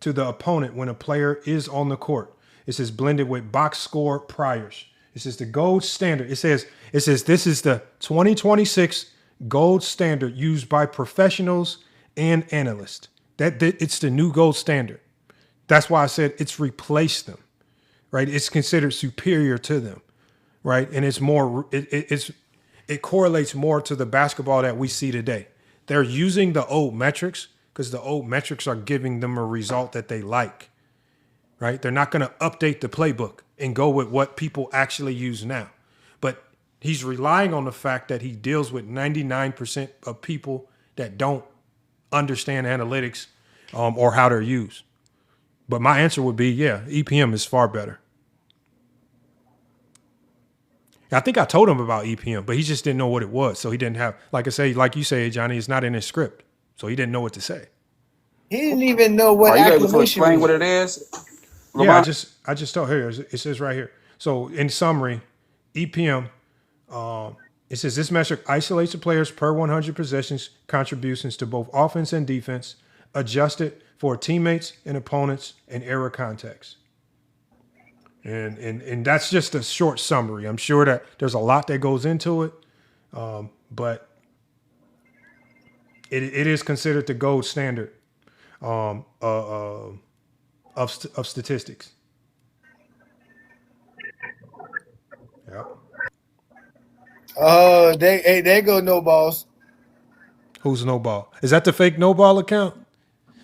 to the opponent when a player is on the court. It says blended with box score priors. It says the gold standard. It says this is the 2026 gold standard used by professionals and analysts. That it's the new gold standard. That's why I said it's replaced them. Right, it's considered superior to them, right, and it's more. It correlates more to the basketball that we see today. They're using the old metrics because the old metrics are giving them a result that they like, right? They're not going to update the playbook and go with what people actually use now. But he's relying on the fact that he deals with 99% of people that don't understand analytics or how they're used. But my answer would be, yeah, EPM is far better. I think I told him about EPM, but he just didn't know what it was. So he didn't have, like you say, Johnny, it's not in his script. So he didn't know what to say. He didn't even know what acquisition was. Explain what it is? Lamont? Yeah, I just told here. It says right here. So in summary, EPM, it says this metric isolates the players per 100 possessions contributions to both offense and defense, adjusted for teammates and opponents and error context. And that's just a short summary. I'm sure that there's a lot that goes into it, but it is considered the gold standard of statistics. Yep. Oh, they go no balls. Who's no ball? Is that the fake no ball account?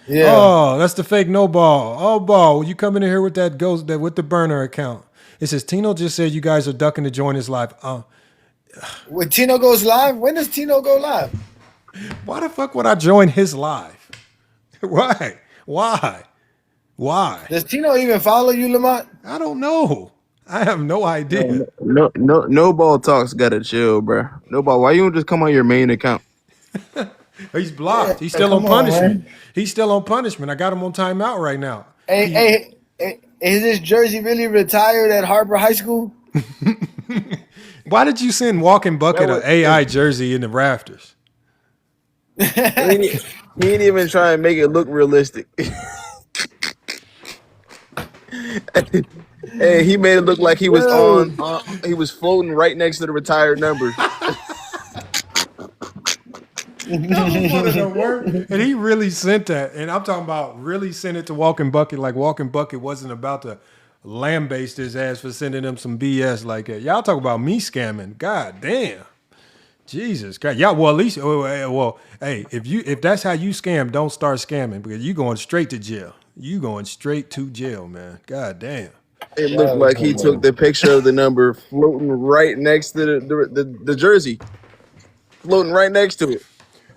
Yeah. Oh, that's the fake no ball. Oh, ball. You coming in here with with the burner account? It says Tino just said you guys are ducking to join his live. When Tino goes live, when does Tino go live? Why the fuck would I join his live? Why? Does Tino even follow you, Lamont? I don't know. I have no idea. No ball talks. Gotta chill, bro. No ball. Why you don't just come on your main account? He's blocked. He's still on punishment. He's still on punishment. I got him on timeout right now. Hey, is this jersey really retired at Harbor High School? Why did you send Walking Bucket an AI jersey in the rafters? He ain't even trying to make it look realistic. Hey, he made it look like he was he was floating right next to the retired number. That was one of the worst. And he really sent that. And I'm talking about really sent it to Walking Bucket like Walking Bucket wasn't about to lambaste his ass for sending him some BS like that. Y'all talk about me scamming. God damn. Jesus Christ. Yeah, well, at least, hey, if that's how you scam, don't start scamming because you going straight to jail. You going straight to jail, man. God damn. It looked like he took the picture of the number floating right next to the jersey. Floating right next to it.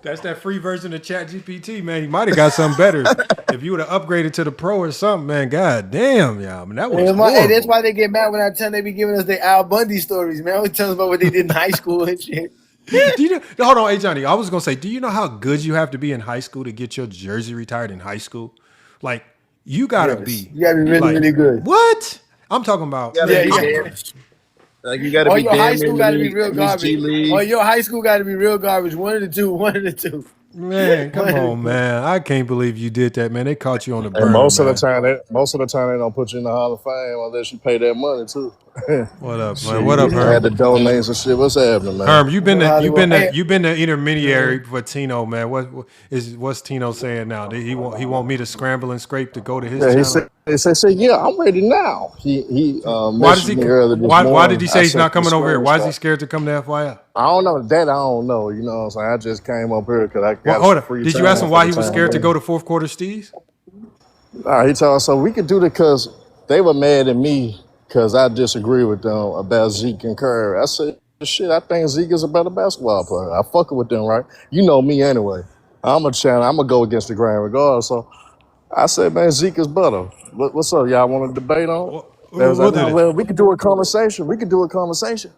That's that free version of ChatGPT, man. You might have got something better if you would have upgraded to the pro or something, man. God damn, y'all. I mean, that was Hey, that's horrible. why they get mad when I tell them they be giving us their Al Bundy stories, man. Always tell us about what they did in high school and shit. Do you know, hold on, hey Johnny. I was gonna say, do you know how good you have to be in high school to get your jersey retired in high school? Like, you gotta Yes, be you gotta be really, like really good. what? I'm talking about. You gotta Yeah, be you damn. got. Like you gotta Or be your high damn near school in the got to be league, real at least G garbage. Or League. your high school got to be real garbage. One of the two. One of the two. Man, come One of the on, two. man. I can't believe you did that, man. They caught you on the And burn, man. most of the time they don't put you in the Hall of Fame unless you pay that money too. What up, man? Shit, What you up, get Had Herm? the domains and shit. What's happening, man? Herm, in Hollywood. Hey, you've been the intermediary for Tino, man. What's Tino saying now? He want me to scramble and scrape to go to his Yeah, channel? he said, yeah, I'm ready now. He Why does messaged he? me earlier this Why did morning. he I say he's sent not the coming over here? Why is he screenshot. scared to come to FYI? I don't know that. I don't know. You know what I'm saying? I just came up here because I Well, got hold some on. free Did you ask time him for why the he was time scared to being. go to fourth quarter Steve's? Nah, he told us so we could do it because they were mad at me because I disagree with them about Zeke and Curry. I said, shit, I think Zeke is a better basketball player. I fucking with them, right? You know me anyway. I'm gonna go against the grain regardless. So I said, man, Zeke is better. What's up? Y'all want to debate on it? They was We'll like, do no, this. well, we could do a conversation. We could do a conversation.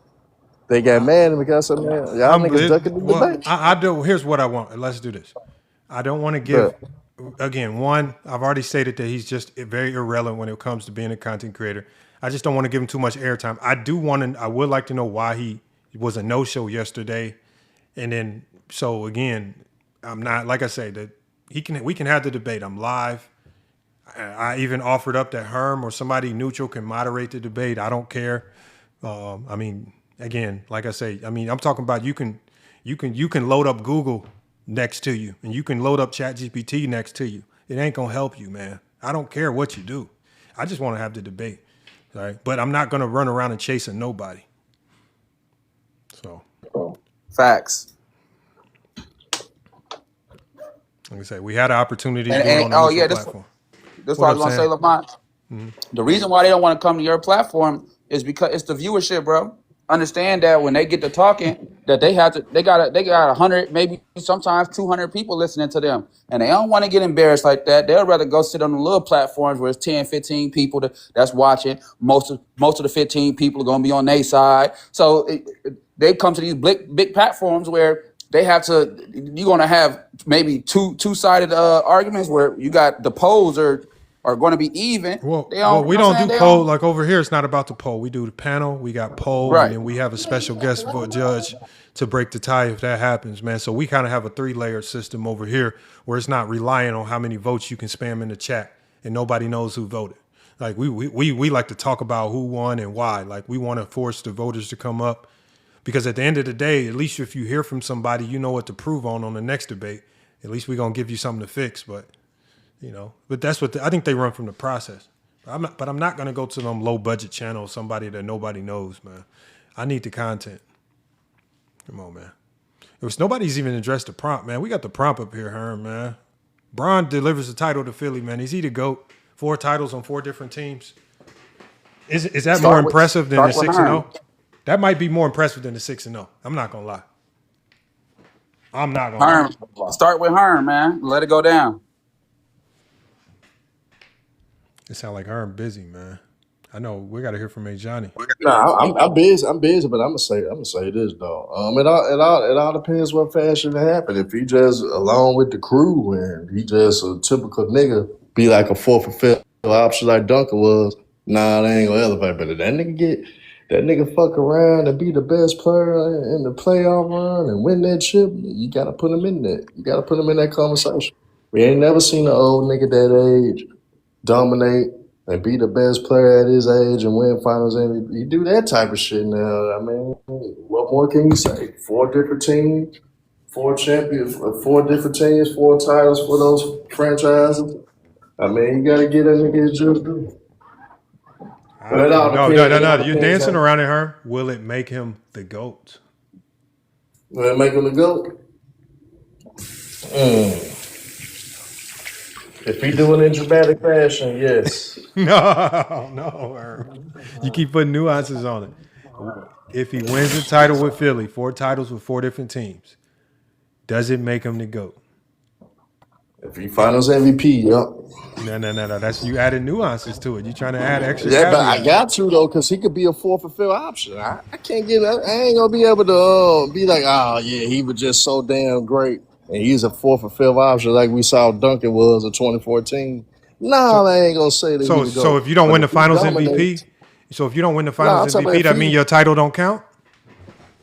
They got mad at me because I said, man, y'all niggas ducking the debate. I do. Here's what I want. Let's do this. I don't want to give. But Again, one, I've already stated that he's just very irrelevant when it comes to being a content creator. I just don't want to give him too much airtime. I do want to. I would like to know why he was a no-show yesterday, and then so again, I'm not like I say that we can have the debate. I'm live. I even offered up that Herm or somebody neutral can moderate the debate. I don't care. I mean, again, like I say, I mean, I'm talking about you can load up Google next to you, and you can load up ChatGPT next to you. It ain't gonna help you, man. I don't care what you do. I just want to have the debate, right? But I'm not gonna run around and chasing nobody. So, Facts. like I say, we had an opportunity to And, do it and on a oh neutral yeah, this platform. this What what I up, was gonna say, Sam? Lamont. The reason why they don't want to come to your platform is because it's the viewership, bro. Understand that when they get to talking, that they got 100, maybe sometimes 200 people listening to them, and they don't want to get embarrassed like that. They'll rather go sit on the little platforms where it's 10, 15 people that's watching. Most of the 15 people are gonna be on their side. So they come to these big platforms where they have to. You're gonna have maybe two-sided arguments where you got the polls are going to be even. Well, They don't, you we know what don't I'm saying? do They poll don't. like over here. It's not about the poll. We do the panel. We got poll, and Right. then we have a special guest for a judge to break the tie if that happens, man. So we kind of have a 3-layer system over here where it's not relying on how many votes you can spam in the chat, and nobody knows who voted. Like we like to talk about who won and why. Like we want to force the voters to come up because at the end of the day, at least if you hear from somebody, you know what to prove on the next debate. At least we're gonna give you something to fix, but. But that's what I think they run from the process. But I'm not gonna go to them low budget channels, somebody that nobody knows, man. I need the content. Come on, man. If nobody's even addressed the prompt, man. We got the prompt up here, Herm, man. Bron delivers the title to Philly, man. Is he the GOAT? 4 titles on 4 different teams. Is that more impressive than the 6-0? That might be more impressive than the 6-0. I'm not gonna lie. Herm, start with Herm, man. Let it go down. It sounds like Herm busy, man. I know we got to hear from A. Johnny. nah, I'm busy. I'm busy, but I'm gonna say this though. It all depends what fashion it happen. If he just along with the crew and he just a typical nigga, be like a fourth or fifth option like Duncan was. Nah, they ain't gonna elevate. But if that nigga fuck around and be the best player in the playoff run and win that chip, you gotta put him in there. You gotta put him in that conversation. We ain't never seen an old nigga that age dominate and be the best player at his age and win finals MVP. You do that type of shit now. I mean, what more can you say? 4 different teams, 4 champions, 4 different teams, 4 titles for those franchises. I mean, you gotta get that nigga his just due. But it all No. depends. It all You're depends dancing on around it, Herm. Will it make him the GOAT? will it make him the GOAT. If he do it in dramatic fashion, yes. No, Herm. You keep putting nuances on it. If he wins the title with Philly, 4 titles with 4 different teams, Does it make him the GOAT? If he Finals MVP, yep. No. That's you added nuances to it. You trying to add extra Yeah, but I caveats. got to though, because he could be a fourth or fifth option. I can't get. I ain't gonna be able to be like, oh yeah, he was just so damn great, and he's a fourth or fifth option like we saw Duncan was in 2014. No, I ain't gonna say that he the So GOAT. if you don't But win the if he Finals dominates, MVP, I'm talking about if that mean he. your title don't count?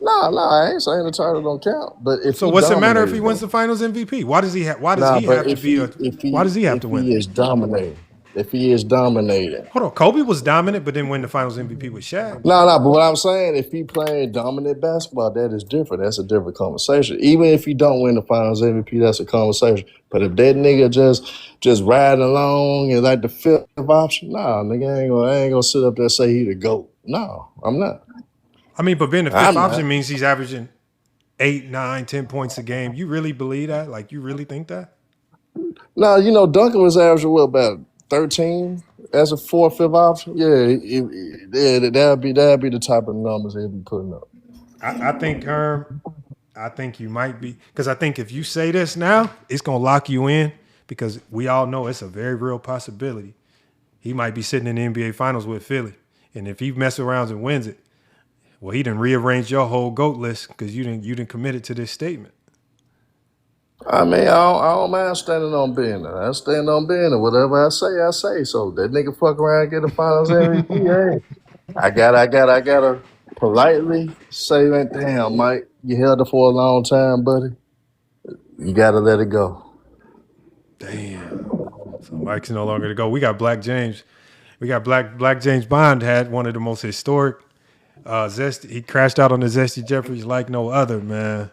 I ain't saying the title don't count. But if So he what's it matter if he dominated wins though, the Finals MVP? Why does he have? Why does nah. he But have to be a? Why does he have if to win he it? is dominating, if he is dominating. Hold on, Kobe was dominant, but didn't win the Finals MVP with Shaq. No. But what I'm saying, if he playing dominant basketball, that is different. That's a different conversation. Even if he don't win the Finals MVP, that's a conversation. But if that nigga just riding along and like the fifth option, nah, nigga I ain't gonna sit up there and say he the GOAT. No, I'm not. I mean, but being the fifth I'm not. option means he's averaging 8, 9, 10 points a game. You really believe that? Like, you really think that? No, Duncan was averaging what about 13 as a fourth, fifth option? Yeah, that'd be the type of numbers he'd be putting up. I think, Herm, I think you might be, because I think if you say this now, it's gonna lock you in because we all know it's a very real possibility. He might be sitting in the NBA Finals with Philly, and if he messes around and wins it, well, he done rearranged your whole GOAT list because you didn't committed to this statement. I mean, I don't mind standing on business. I stand on business. Whatever I say. So that nigga fuck around and get a Finals MVP. Hey, I gotta politely say that. Damn, Mike, you held it for a long time, buddy. You gotta let it go. Damn. So Mike's no longer to go. We got Black James. We got Black James Bond had one of the most historic Zesty. He crashed out on the Zesty Jeffries like no other, man.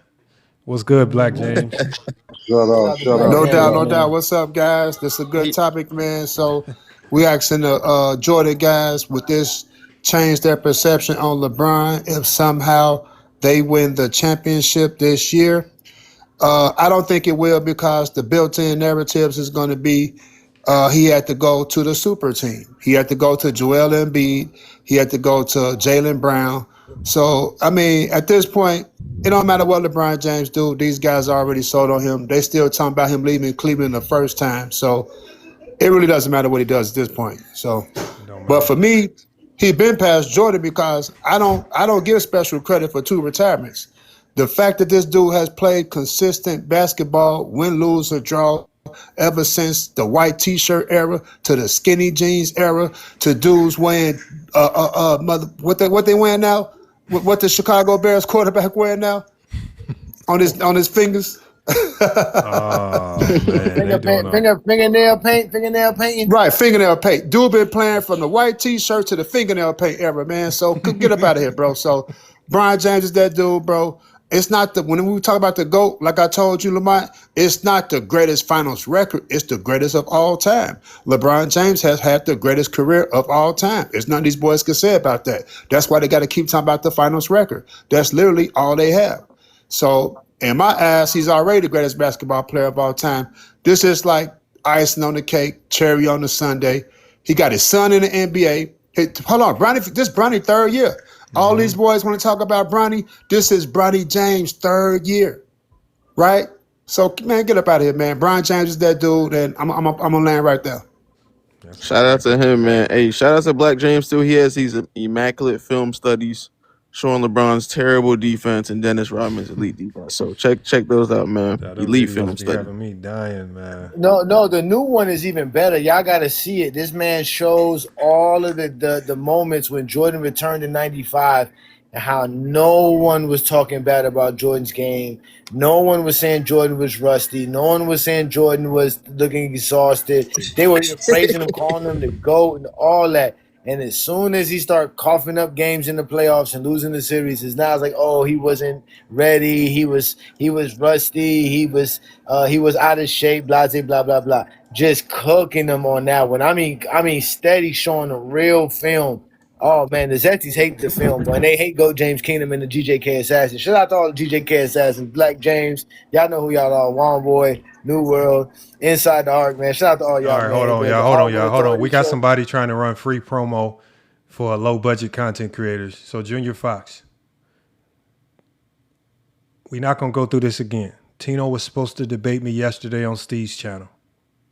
What's good, Black James? Shut up. No doubt, no doubt. What's up, guys? This is a good topic, man. So we asking the Jordan guys, would this change their perception on LeBron if somehow they win the championship this year? I don't think it will because the built-in narratives is going to be he had to go to the super team. He had to go to Joel Embiid. He had to go to Jaylen Brown. So, I mean, at this point, it don't matter what LeBron James do. These guys already sold on him. They still talking about him leaving Cleveland the first time. So it really doesn't matter what he does at this point. So, but for me, he been past Jordan because I don't give special credit for 2 retirements. The fact that this dude has played consistent basketball, win, lose, or draw, ever since the white T-shirt era to the skinny jeans era to dudes wearing what they wearing now, what the Chicago Bears quarterback wearing now on his fingers. Oh man, fingernail painting. Right, fingernail paint. Dude been playing from the white T-shirt to the fingernail paint era, man. So get up out of here, bro. So Brian James is that dude, bro. It's not when we talk about the GOAT, like I told you, Lamont, it's not the greatest finals record. It's the greatest of all time. LeBron James has had the greatest career of all time. There's nothing these boys can say about that. That's why they got to keep talking about the finals record. That's literally all they have. So in my eyes, he's already the greatest basketball player of all time. This is like icing on the cake, cherry on the sundae. He got his son in the NBA. Hold on, Bronny, this Bronny third year. All these boys want to talk about Bronny. This is Bronny James' third year, right? So, man, get up out of here, man. Brian James is that dude, and I'm gonna land right there. Shout out to him, man. Hey, shout out to Black James too. He has these immaculate film studies showing LeBron's terrible defense and Dennis Rodman's elite defense. So check those out, man. Elite film study. Having me dying, man. No, the new one is even better. Y'all got to see it. This man shows all of the moments when Jordan returned in '95 and how no one was talking bad about Jordan's game. No one was saying Jordan was rusty. No one was saying Jordan was looking exhausted. They were praising him, calling him the GOAT and all that. And as soon as he started coughing up games in the playoffs and losing the series, it's now it's like, oh, he wasn't ready. He was rusty. He was out of shape. Blah blah blah blah. Just cooking them on that one. I mean, steady showing the real film. Oh man, the Zesties hate the film, boy. And they hate Go James Kingdom and the GJK Assassins. Shout out to all the GJK Assassins, Black James. Y'all know who y'all are. Juan Boy, New World, Inside the Arc, man. Shout out to all y'all. All right, hold on, y'all. We got somebody trying to run free promo for low budget content creators. So Junior Fox, we're not gonna go through this again. Tino was supposed to debate me yesterday on Steve's channel.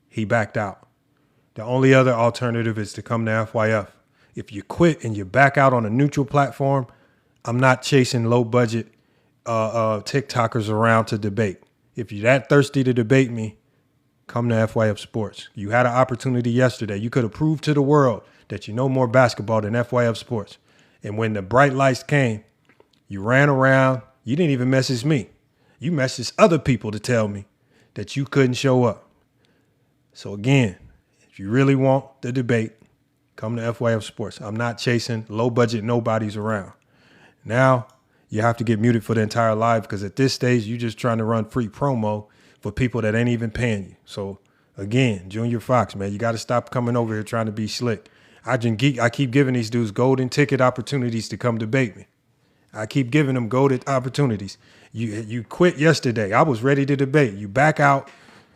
He backed out. The only other alternative is to come to FYF. If you quit and you back out on a neutral platform, I'm not chasing low budget TikTokers around to debate. If you're that thirsty to debate me, come to FYF Sports. You had an opportunity yesterday. You could have proved to the world that you know more basketball than FYF Sports. And when the bright lights came, you ran around. You didn't even message me. You messaged other people to tell me that you couldn't show up. So again, if you really want the debate, come to FYF Sports. I'm not chasing low budget nobodies around. Now you have to get muted for the entire live because at this stage, you're just trying to run free promo for people that ain't even paying you. So again, Junior Fox, man, you got to stop coming over here trying to be slick. I keep giving these dudes golden ticket opportunities to come debate me. I keep giving them golden opportunities. You quit yesterday. I was ready to debate. You back out.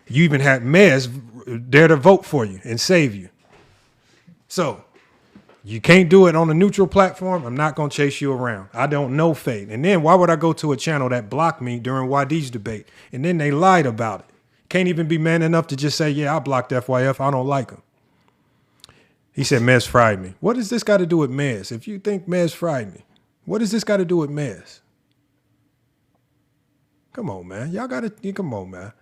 You even had Mez there to vote for you and save you. So you can't do it on a neutral platform. I'm not going to chase you around. I don't know Fade. And then why would I go to a channel that blocked me during YD's debate? And then they lied about it. Can't even be man enough to just say, yeah, I blocked FYF. I don't like him. He said Mez fried me. What does this got to do with Mez? If you think Mez fried me, what does this got to do with Mez? Come on, man. Y'all got to, come on, man.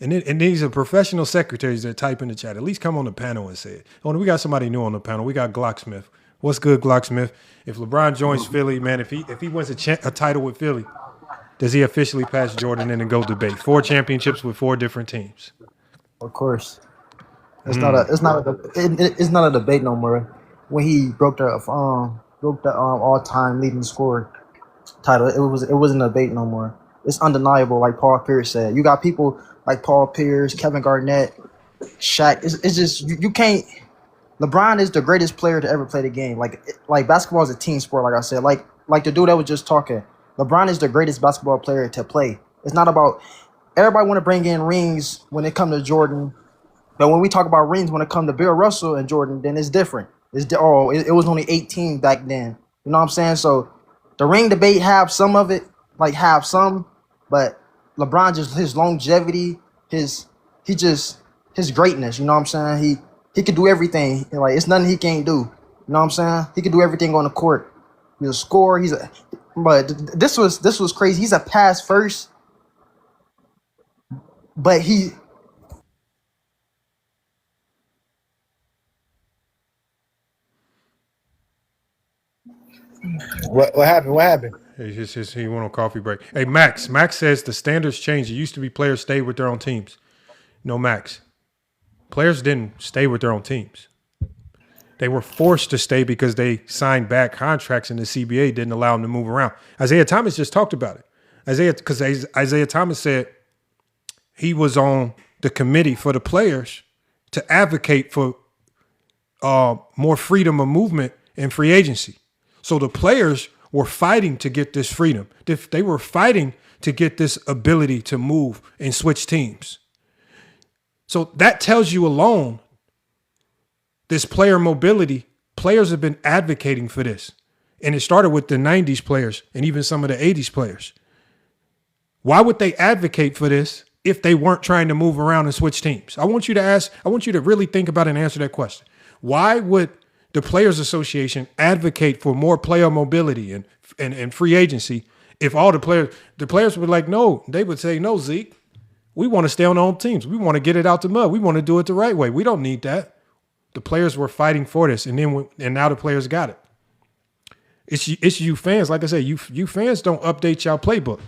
And these are professional secretaries that type in the chat. At least come on the panel and say it. Oh, we got somebody new on the panel. We got Glocksmith. What's good, Glocksmith? If LeBron joins Philly, man, if he wins a title with Philly, does he officially pass Jordan in and go debate? 4 championships with 4 different teams. Of course, it's not a debate no more. When he broke the all-time leading scorer title, it wasn't a debate no more. It's undeniable, like Paul Pierce said. You got people like Paul Pierce, Kevin Garnett, Shaq. It's just you can't. LeBron is the greatest player to ever play the game. Like basketball is a team sport. Like I said, like the dude that was just talking. LeBron is the greatest basketball player to play. It's not about everybody want to bring in rings when it comes to Jordan, but when we talk about rings when it comes to Bill Russell and Jordan, then it's different. It was only 18 back then. You know what I'm saying? So the ring debate have some of it, but LeBron just his longevity, his greatness. You know what I'm saying? He could do everything. Like it's nothing he can't do. You know what I'm saying? He could do everything on the court. He's a scorer. But this was crazy. He's a pass first, but What happened? What happened? He went on coffee break. Hey, Max. Max says the standards changed. It used to be players stayed with their own teams. No, Max. Players didn't stay with their own teams. They were forced to stay because they signed back contracts and the CBA didn't allow them to move around. Isaiah Thomas just talked about it. Isaiah Thomas said he was on the committee for the players to advocate for more freedom of movement and free agency. So the players were fighting to get this freedom. They were fighting to get this ability to move and switch teams. So that tells you alone, this player mobility, players have been advocating for this. And it started with the 90s players and even some of the 80s players. Why would they advocate for this if they weren't trying to move around and switch teams? I want you to really think about and answer that question. Why would the Players Association advocate for more player mobility and free agency if all the players were like, no, they would say, no, Zeke, we want to stay on our own teams. We want to get it out the mud. We want to do it the right way. We don't need that. The players were fighting for this, and now the players got it. It's you fans. Like I said, you fans don't update y'all playbook.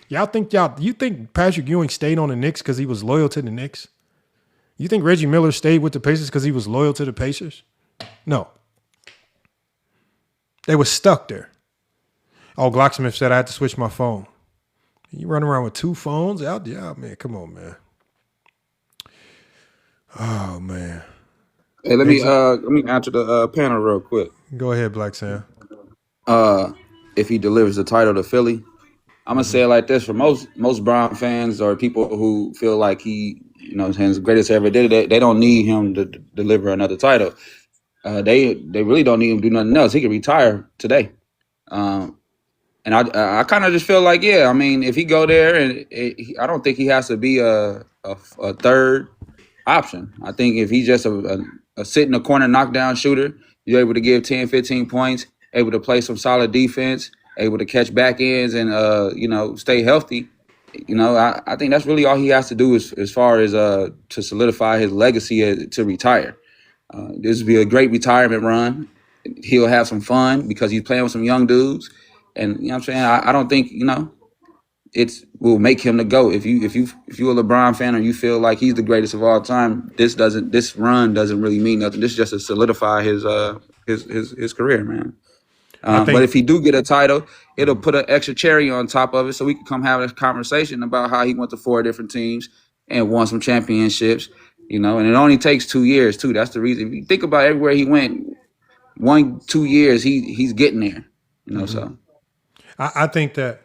You think Patrick Ewing stayed on the Knicks because he was loyal to the Knicks? You think Reggie Miller stayed with the Pacers because he was loyal to the Pacers? No. They were stuck there. Oh, Glocksmith said I had to switch my phone. You run around with 2 phones out there? Yeah, man, come on, man. Oh, man. Hey, let me answer the panel real quick. Go ahead, Black Sam. If he delivers the title to Philly, I'm gonna say it like this: for most Brown fans or people who feel like he, his greatest ever did it, they don't need him to deliver another title. They really don't need him to do nothing else. He can retire today. And I kind of just feel like, yeah, I mean, if he go there and I don't think he has to be a third option. I think if he's just a sit in the corner knockdown shooter, you're able to give 10, 15 points, able to play some solid defense, able to catch back ends and stay healthy. I think that's really all he has to do as far as to solidify his legacy to retire. This will be a great retirement run. He'll have some fun because he's playing with some young dudes. And you know what I'm saying? I don't think, it will make him the GOAT. If you're a LeBron fan or you feel like he's the greatest of all time, this run doesn't really mean nothing. This is just to solidify his career, man. But if he do get a title, it'll put an extra cherry on top of it, so we can come have a conversation about how he went to 4 different teams and won some championships. And it only takes 2 years too. That's the reason. If you think about everywhere he went, 1-2 years, he's getting there. So I think that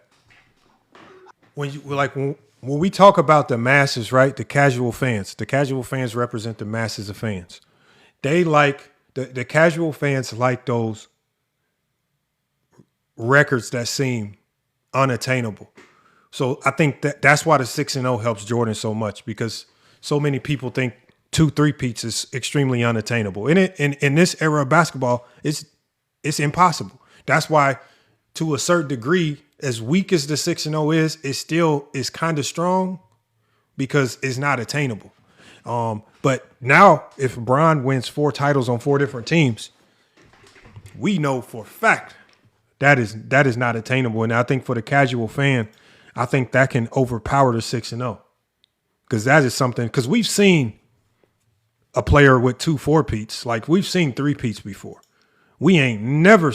when we talk about the masses, right? The casual fans represent the masses of fans. They like the casual fans like those records that seem unattainable. So I think that's why the 6-0 helps Jordan so much, because so many people think 2 3-peats is extremely unattainable. In this era of basketball, it's impossible. That's why, to a certain degree, as weak as the 6-0 is, it still is kind of strong because it's not attainable. But now, if LeBron wins 4 titles on 4 different teams, we know for a fact that is not attainable. And I think for the casual fan, I think that can overpower the 6-0, because that is something. Because we've seen a player with 2 4-peats, like we've seen 3-peats before. We've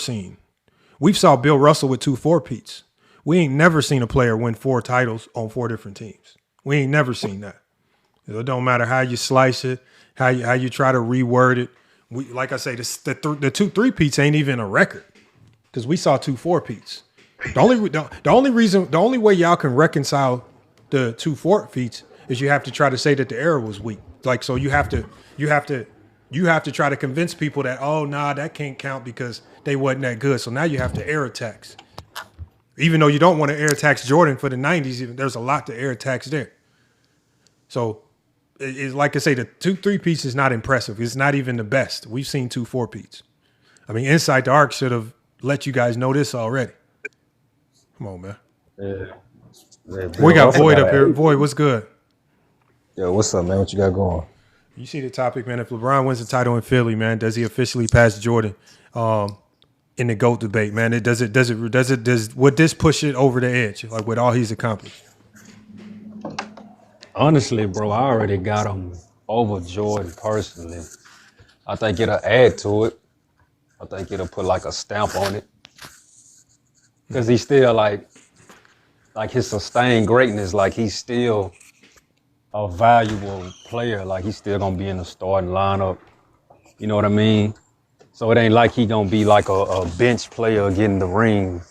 saw Bill Russell with 2 4-peats. We ain't never seen a player win 4 titles on 4 different teams. We ain't never seen that. It don't matter how you slice it, how you try to reword it. Like I say, the 2 3-peats ain't even a record, because we saw 2 4-peats. The only way y'all can reconcile the 2 4-peats is you have to try to say that the era was weak. Like, so you have to try to convince people that, oh, nah, that can't count because they wasn't that good. So now you have to air tax. Even though you don't want to air tax Jordan for the 90s, even there's a lot to air tax there. So it's like I say, the 2 3-peats is not impressive. It's not even the best. We've seen 2 4-peats. I mean, Inside the Arc should have let you guys know this already. Come on, man. Yeah, We got Void up here. Void, what's good? Yo, what's up, man? What you got going? You see the topic, man. If LeBron wins the title in Philly, man, does he officially pass Jordan in the GOAT debate, man? Would this push it over the edge, like with all he's accomplished? Honestly, bro, I already got him over Jordan personally. I think it'll add to it. I think it'll put like a stamp on it, because he's still like his sustained greatness. Like, he's still a valuable player. Like, he's still gonna be in the starting lineup. You know what I mean? So it ain't like he gonna be like a bench player getting the ring.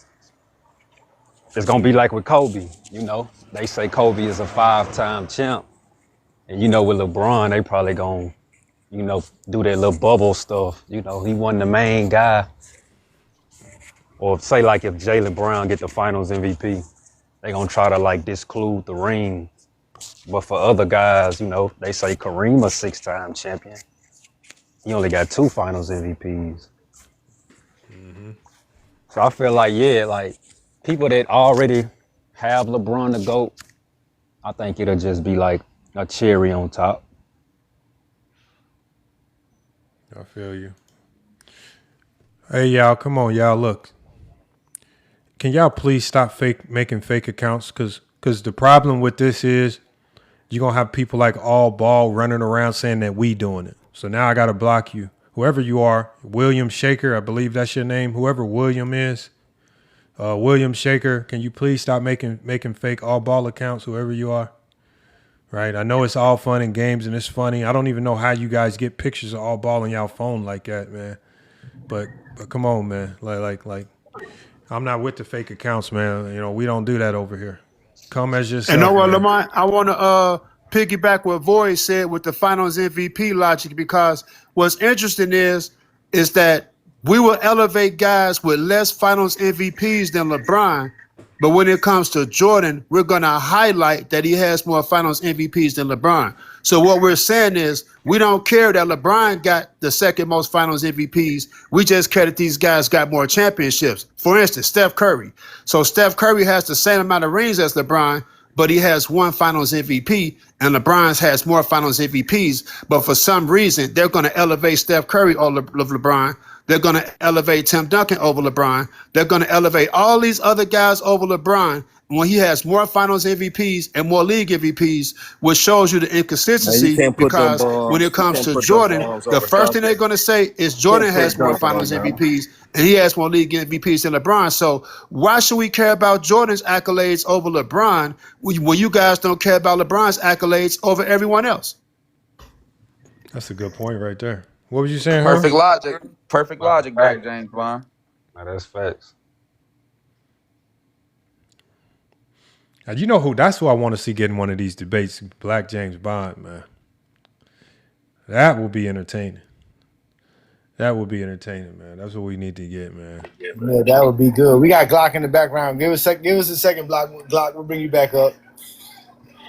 It's gonna be like with Kobe. They say Kobe is a 5-time champ, and with LeBron, they probably gonna do that little bubble stuff. He wasn't the main guy. Or say like if Jaylen Brown get the Finals MVP, they gonna try to like disclude the ring. But for other guys, they say Kareem a 6-time champion. He only got 2 Finals MVPs. Mm-hmm. So I feel like, like people that already have LeBron the GOAT, I think it'll just be like a cherry on top. I feel you. Hey, y'all, come on, y'all. Look, can y'all please stop making fake accounts? Because the problem with this is you're going to have people like All Ball running around saying that we doing it. So now I got to block you. Whoever you are, William Shaker, I believe that's your name. Whoever William is, William Shaker, can you please stop making fake All Ball accounts, whoever you are? Right? I know it's all fun and games and it's funny. I don't even know how you guys get pictures of All Ball on y'all phone like that, man. But come on, man. Like I'm not with the fake accounts, man. We don't do that over here. Come as yourself. And know what, man. Lamont? I want to piggyback what Void said with the Finals MVP logic, because what's interesting is that We will elevate guys with less finals MVPs than LeBron. But when it comes to Jordan, we're going to highlight that he has more finals MVPs than LeBron. So what we're saying is we don't care that LeBron got the second most finals MVPs. We just care that these guys got more championships. For instance, Steph Curry. So Steph Curry has the same amount of rings as LeBron, but he has one finals MVP, and LeBron has more finals MVPs. But for some reason, they're going to elevate Steph Curry over LeBron. They're going to elevate Tim Duncan over LeBron. They're going to elevate all these other guys over LeBron when he has more finals MVPs and more league MVPs, which shows you the Man, inconsistency because when it you comes can't to put them Jordan, bombs the over first thing they're Duncan. going to say is You can't Jordan put has more Duncan finals over him. MVPs and he has more league MVPs than LeBron. So why should we care about Jordan's accolades over LeBron when you guys don't care about LeBron's accolades over everyone else? That's a good point right there. What was you saying, Herm? Perfect logic. Perfect Nah, logic, Black facts. James Bond. Nah, that's facts. Now, you know who? That's who I want to see getting one of these debates. Black James Bond, man. That will be entertaining. That would be entertaining, man. That's what we need to get, man. Yeah, that would be good. We got Glock in the background. Give us a second, Glock. We'll bring you back up.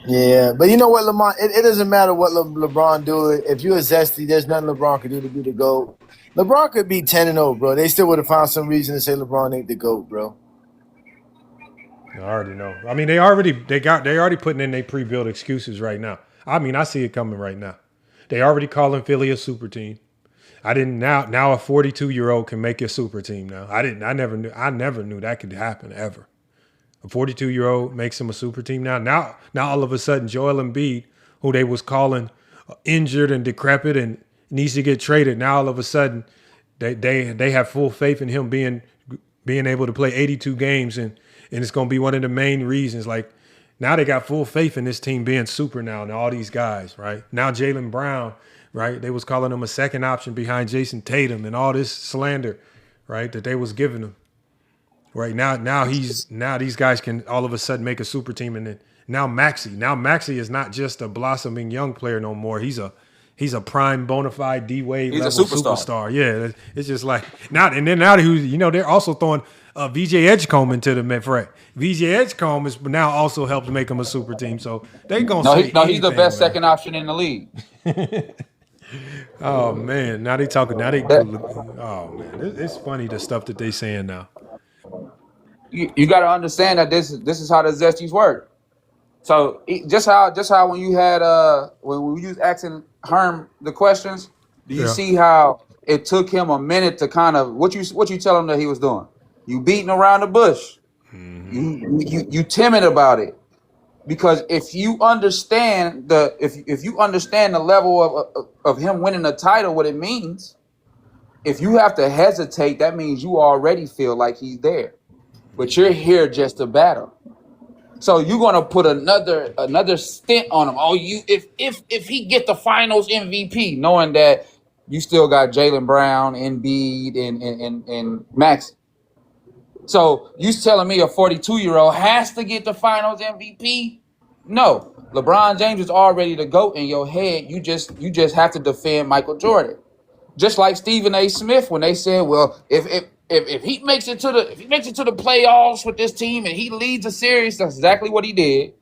Yeah, but you know what, Lamont? It doesn't matter what LeBron do. If you're a Zesty, there's nothing LeBron could do to be the GOAT. LeBron could be 10-0, bro. They still would have found some reason to say LeBron ain't the GOAT, bro. I already know. I mean, they already putting in their pre-built excuses right now. I mean, I see it coming right now. They already calling Philly a super team. I didn't now a 42-year-old can make a super team now. I never knew that could happen ever. A 42-year-old makes him a super team now. Now all of a sudden Joel Embiid, who they was calling injured and decrepit and needs to get traded, now all of a sudden they have full faith in him being able to play 82 games and it's going to be one of the main reasons. Like now they got full faith in this team being super now and all these guys, right? Now Jaylen Brown, right? They was calling him a second option behind Jason Tatum and all this slander, right, that they was giving him. Right now these guys can all of a sudden make a super team, and then now Maxey is not just a blossoming young player no more. He's a prime bona fide D-Wade He's a level superstar. superstar. Yeah, it's just like now they're also throwing VJ Edgecombe into the mix. Right, VJ Edgecombe is now also helped make him a super team. So they gonna say He's the anything, best man. second option in the league. Oh man, now they talking. Now they. Oh man, it's funny the stuff that they saying now. You got to understand that this is how the Zesties work. So just how when you had when we was asking Herm the questions, do you Yeah. see how it took him a minute to kind of what you tell him that he was doing? You beating around the bush. You timid about it. Because if you understand if you understand the level of him winning the title, what it means, if you have to hesitate, that means you already feel like he's there. But you're here just to battle. So you're gonna put another stint on him. Oh, if he get the finals MVP, knowing that you still got Jaylen Brown, Embiid, and Max. So you telling me a 42-year-old has to get the finals MVP? No. LeBron James is already the GOAT in your head. You just have to defend Michael Jordan. Just like Stephen A. Smith when they said, well, if he makes it to the playoffs with this team and he leads a series, that's exactly what he did.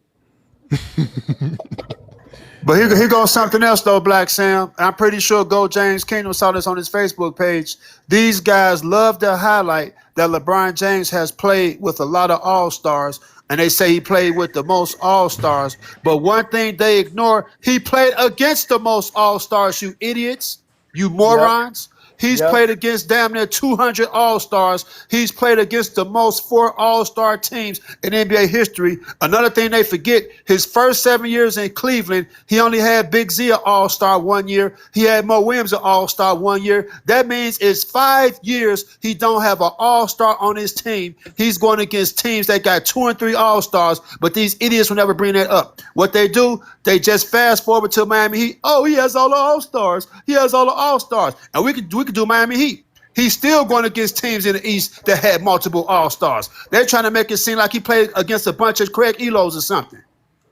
But here goes something else, though, Black Sam. I'm pretty sure Go James Kingdom saw this on his Facebook page. These guys love to highlight that LeBron James has played with a lot of All-Stars, and they say he played with the most All-Stars. But one thing they ignore, he played against the most All-Stars, you idiots, you morons. He's played against damn near 200 All-Stars. He's played against the most 4 All-Star teams in NBA history. Another thing they forget, his first 7 years in Cleveland, he only had Big Z an All-Star 1 year. He had Mo Williams an All-Star 1 year. That means it's 5 years he don't have an All-Star on his team. He's going against teams that got 2 and 3 All-Stars, but these idiots will never bring that up. What they do, they just fast forward to Miami Heat. Oh, he has all the All-Stars. He has all the All-Stars. And we could do Miami Heat. He's still going against teams in the East that had multiple All-Stars. They're trying to make it seem like he played against a bunch of Craig Elos or something.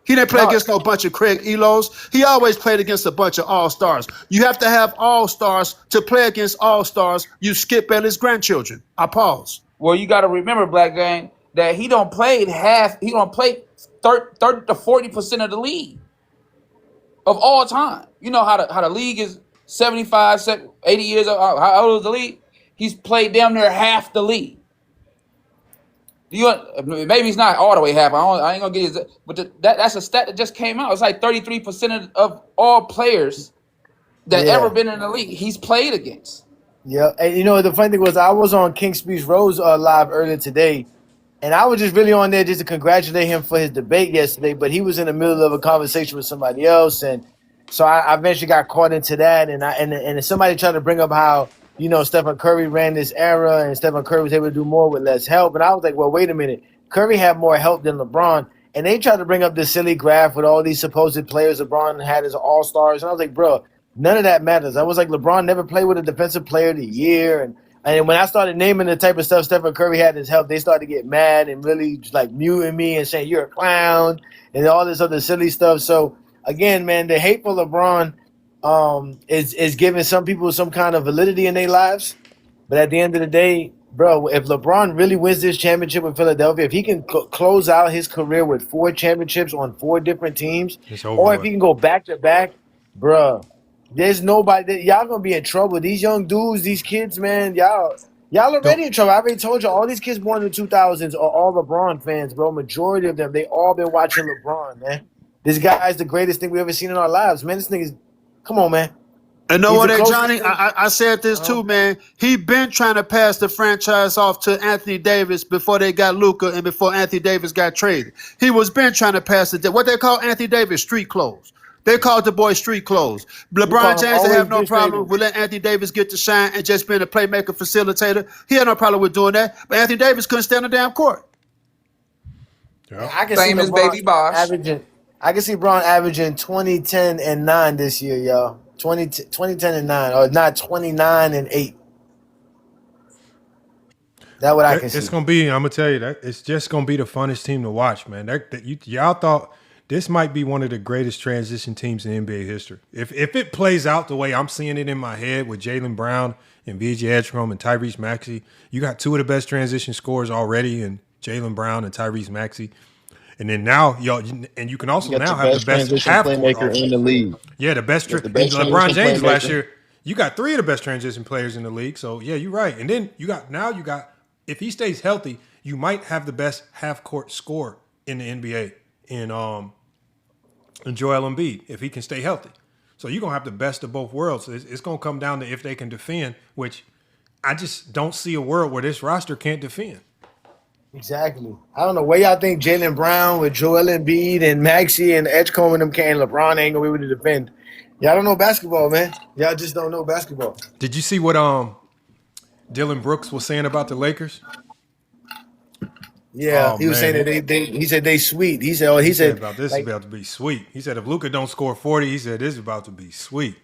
He didn't play No, against no bunch of Craig Elos. He always played against a bunch of all-stars. You have to have all-stars to play against all-stars. You skip Bayless grandchildren. I pause. well, you got to remember, Black Gang, that he don't play half. He don't play 30 to 40% of the league of all time. You know how the league is 75, 80 years old. How old is the league? He's played damn near half the league. Maybe he's not all the way half. I ain't gonna get his, but that's a stat that just came out. It's like 33% of all players that Yeah. ever been in the league he's played against. Yeah, and you know the funny thing was I was on King Speech Rose live earlier today, and I was just really on there just to congratulate him for his debate yesterday. But he was in the middle of a conversation with somebody else, and so I eventually got caught into that. And somebody tried to bring up how Stephen Curry ran this era, and Stephen Curry was able to do more with less help. And I was like, well, wait a minute, Curry had more help than LeBron. And they tried to bring up this silly graph with all these supposed players LeBron had as all stars, and I was like, bro. None of that matters. I was like, LeBron never played with a defensive player of the year. And when I started naming the type of stuff Stephen Curry had in his help, they started to get mad and really just like muting me and saying, you're a clown and all this other silly stuff. So, again, man, the hate for LeBron is giving some people some kind of validity in their lives. But at the end of the day, bro, if LeBron really wins this championship with Philadelphia, if he can close out his career with 4 championships on 4 different teams, It's over or if with. he can go back to back, bro. There's nobody. Y'all gonna be in trouble. These young dudes, these kids, man. Y'all Don't already in trouble. I already told you. All these kids born in the 2000s are all LeBron fans, bro. Majority of them, they all been watching LeBron, man. This guy is the greatest thing we ever seen in our lives, man. This nigga's, come on, man. And know He's what, the closest Johnny? thing. I said this too, man. He been trying to pass the franchise off to Anthony Davis before they got Luka and before Anthony Davis got traded. He was been trying to pass it. What they call Anthony Davis? Street clothes. They called the boy street clothes. We LeBron call him James didn't always have no Big problem Baby. with letting Anthony Davis get to shine and just being a playmaker, facilitator. He had no problem with doing that. But Anthony Davis couldn't stand the damn court. yeah. I can see Same as Baby LeBron Bosh. averaging. I can see LeBron averaging 20, 10, and 9 this year, y'all. 20, 10, and 9, or not 29 and 8. That's what I can It's see. gonna be. I'm gonna tell you that it's just gonna be the funnest team to watch, man. Y'all thought this might be one of the greatest transition teams in NBA history. If it plays out the way I'm seeing it in my head with Jaylen Brown and VJ Edgecombe and Tyrese Maxey, you got 2 of the best transition scorers already in Jaylen Brown and Tyrese Maxey. And then now, y'all, and you can also You got now your have the best best transition half court playmaker in the offense. league. Yeah, the best. You got the And best LeBron transition James last playmaker. year, you got 3 of the best transition players in the league. So yeah, you're right. And then you got if he stays healthy, you might have the best half court scorer in the NBA in Joel Embiid if he can stay healthy. So you're gonna have the best of both worlds. It's gonna come down to if they can defend, which I just don't see a world where this roster can't defend. Exactly. I don't know where y'all think Jaylen Brown with Joel Embiid and Maxey and Edgecombe and them can. LeBron ain't gonna be able to defend. Y'all don't know basketball, man. Y'all just don't know basketball. Did you see what Dylan Brooks was saying about the Lakers? Yeah, Oh he was saying man, that he said they sweet. He said, he he said said about this is like about to be sweet. He said if Luka don't score 40, he said this is about to be sweet.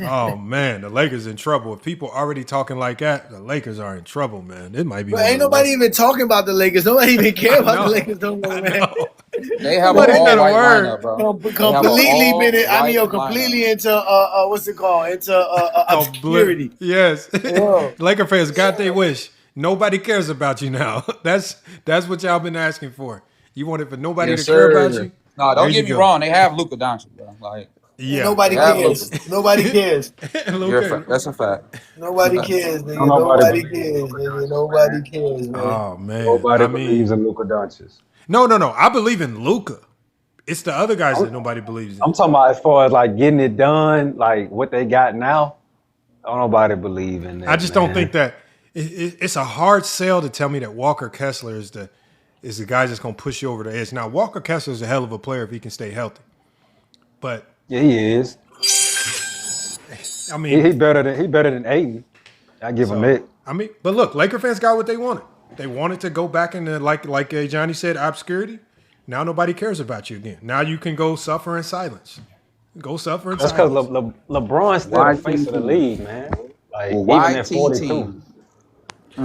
Oh man, the Lakers in trouble. If people already talking like that, the Lakers are in trouble, man. It might be But one ain't of the nobody worst. even talking about the Lakers. Nobody even care I about the know, Lakers no more, I man. know. They have an Nobody Nobody said all a white word. lineup, bro. They have an completely been all I mean, white lineup. completely into what's it called? Into obscurity. Yes, Whoa. Laker fans got their wish. Nobody cares about you now. That's what y'all been asking for. You wanted for nobody Yes, to care about sir. you. No, There don't you get me go. wrong. They have Luka Doncic, bro. Like And Yeah, they nobody have Luka. cares. Nobody cares. Luca. That's a fact. Nobody cares, Don't nigga. nobody Nobody believe in cares, Luka nigga. though, man. Nobody cares, man. Oh man, Nobody I believes mean, in Luka Doncic. no. I believe in Luca. It's the other guys I'm, that nobody believes in. I'm talking about as far as like getting it done, like what they got now. Don't nobody believe in I that, just don't man. think that it's a hard sell to tell me that Walker Kessler is the guy that's going to push you over the edge. Now Walker Kessler is a hell of a player if he can stay healthy, but Yeah, he is. I He, mean, he better than Aiden. I give him so that. but look, Laker fans got what they wanted. They wanted to go back into like Johnny said, obscurity. Now nobody cares about you again. Now you can go suffer in silence. Go suffer in That's because silence. LeBron's still the face of the YTT. league, man. Like even at YTT. 42.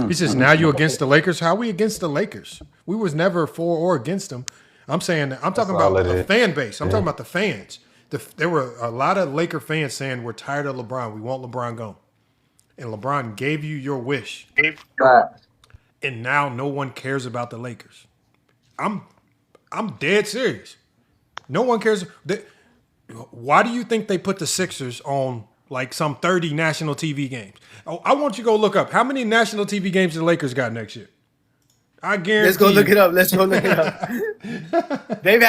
He says, now you against the Lakers? How are we against the Lakers? We was never for or against them. I'm saying I'm That's talking all about it the is. fan base. I'm Yeah. talking about the fans. There were a lot of Laker fans saying we're tired of LeBron. We want LeBron gone. And LeBron gave you your wish. Facts. And now no one cares about the Lakers. I'm I'm dead serious. No one cares. Why do you think they put the Sixers on like some 30 national TV games? Oh, I want you to go look up how many national TV games the Lakers got next year. I Let's go guarantee look you. it up. Let's go look it up. They've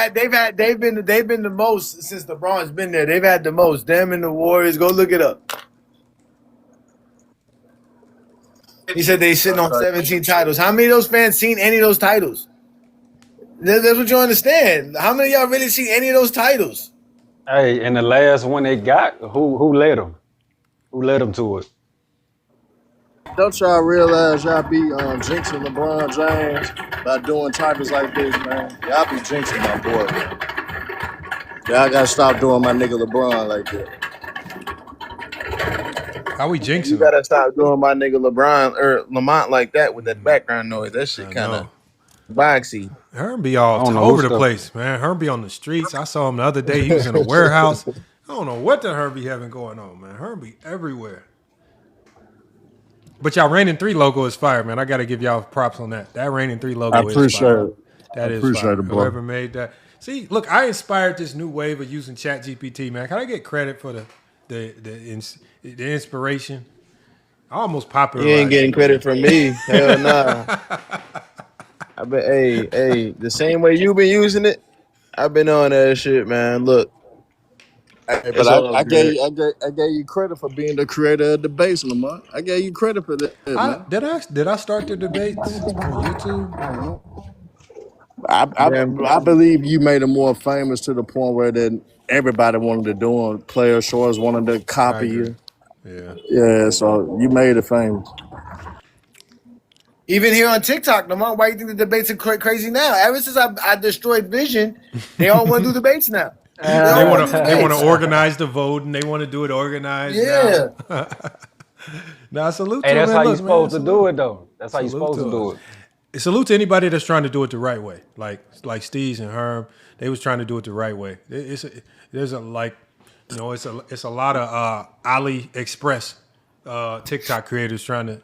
been the most since LeBron's been there. They've had the most. Them and the Warriors. Go look it up. He said they sitting on 17 titles. How many of those fans seen any of those titles? That's what you understand. How many of y'all really seen any of those titles? Hey, and the last one they got, who led them? Who led them to it? Don't y'all realize y'all be jinxing LeBron James by doing titles like this, man? Y'all be jinxing my boy, man. Y'all gotta stop doing my nigga LeBron like that. How we And you jinxing them? gotta stop doing my nigga LeBron or Lamont like that with that background noise. That shit I kind of know. boxy. Herm be I all don't know who over the stuff. place, man. Herm be on the streets. I saw him the other day. He was in a warehouse. I don't know what the Herm be having going on, man. Herm be everywhere. But y'all Rain in 3 logo is fire, man. I got to give y'all props on that. That Rain in 3 I logo is appreciate fire. it. I That is appreciate fire. it, bro. Whoever made that. See, look, I inspired this new wave of using Chat GPT, man. Can I get credit for the inspiration? I almost You ain't popularized getting it, man. credit from me. Hell nah. I bet. Hey, the same way you been using it, I've been on that shit, man. Look, Hey, but it's all I good. gave you credit for being the creator of the base, Lamont. I gave you credit for that, man. Did I start the debates on YouTube? Damn. I believe you made it more famous to the point where then everybody wanted to do them. Player shorts wanted to I copy agree. you. Yeah. Yeah, so you made it famous. Even here on TikTok, Lamont, why you think the debates are crazy now? Ever since I destroyed Vision, they all want to do debates now. They They all want want to do to they want to debates. organize the vote and they want to do it organized now. Yeah. Now salute Hey, to them, that's man. how you Look, man, supposed to do salute. it though. That's how you Salute supposed to to do us. it. Salute to anybody that's trying to do it the right way. Like Steez and Herm, they was trying to do it the right way. There's a like, it's a lot of AliExpress TikTok creators trying to,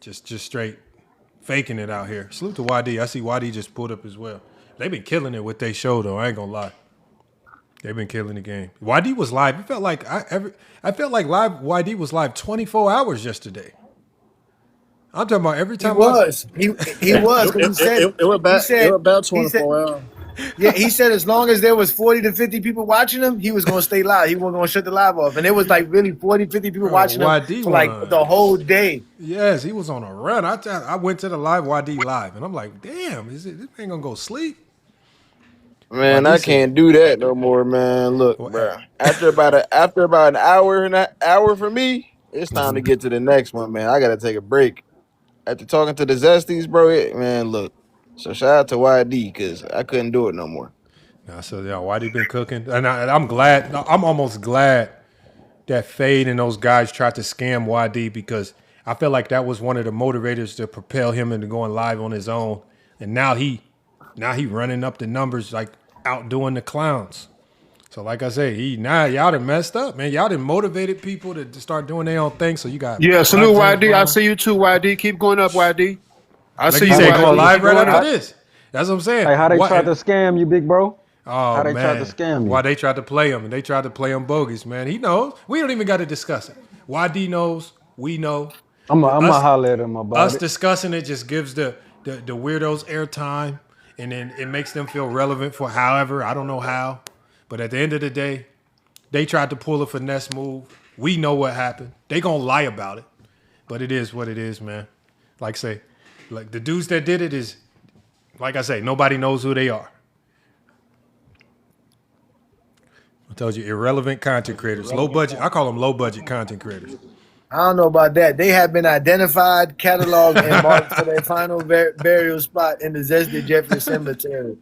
just straight faking it out here. Salute to YD. I see YD just pulled up as well. They've been killing it with their show though. I ain't gonna lie. They've been killing the game. YD was live. It felt like I felt like live YD was live 24 hours yesterday. I'm talking about every He time I was. He was because It was about he said 24 hours. yeah, he said as long as there was 40 to 50 people watching him, he was gonna stay live. He wasn't gonna shut the live off. And it was like really 40, 50 people bro, watching him YD for like the was whole day. yes, he was on a run. I went to the live YD live and I'm like, damn, this man gonna go sleep? Man, YD I said, can't do that no more, man. Look, well, bro. After about an hour and an hour for me, it's time to get to the next one, man. I gotta take a break. After talking to the Zesties, bro, man, look. So shout out to YD because I couldn't do it no more. nah, so yeah, YD been cooking, and I'm glad. I'm almost glad that Fade and those guys tried to scam YD because I feel like that was one of the motivators to propel him into going live on his own. And now he running up the numbers like outdoing the clowns. So like I say, now y'all done messed up, man. Y'all done motivated people to start doing their own thing. So you got Yeah, Black salute James YD. I Brown. see you too, YD. Keep going up, YD. I Like see he you, How they said, going try YD. to live Keep right going after up. this. That's what I'm saying. how they tried What? to scam you, big bro? Oh How they tried to man, scam you? why they tried to play him and they tried to play him bogus, man. He knows. We don't even got to discuss it. YD knows. We know. I'm a Us holler at him about us it. discussing it just gives the weirdos airtime, and then it makes them feel relevant for however I don't know how, but at the end of the day, they tried to pull a finesse move. We know what happened. They gonna lie about it, but it is what it is, man. Like say, like the dudes that did it is, like I say, nobody knows who they are. I told you, irrelevant content creators, low budget. I call them low budget content creators. I don't know about that. They have been identified, cataloged, and marked for their final burial spot in the Zesty Jeffrey Cemetery.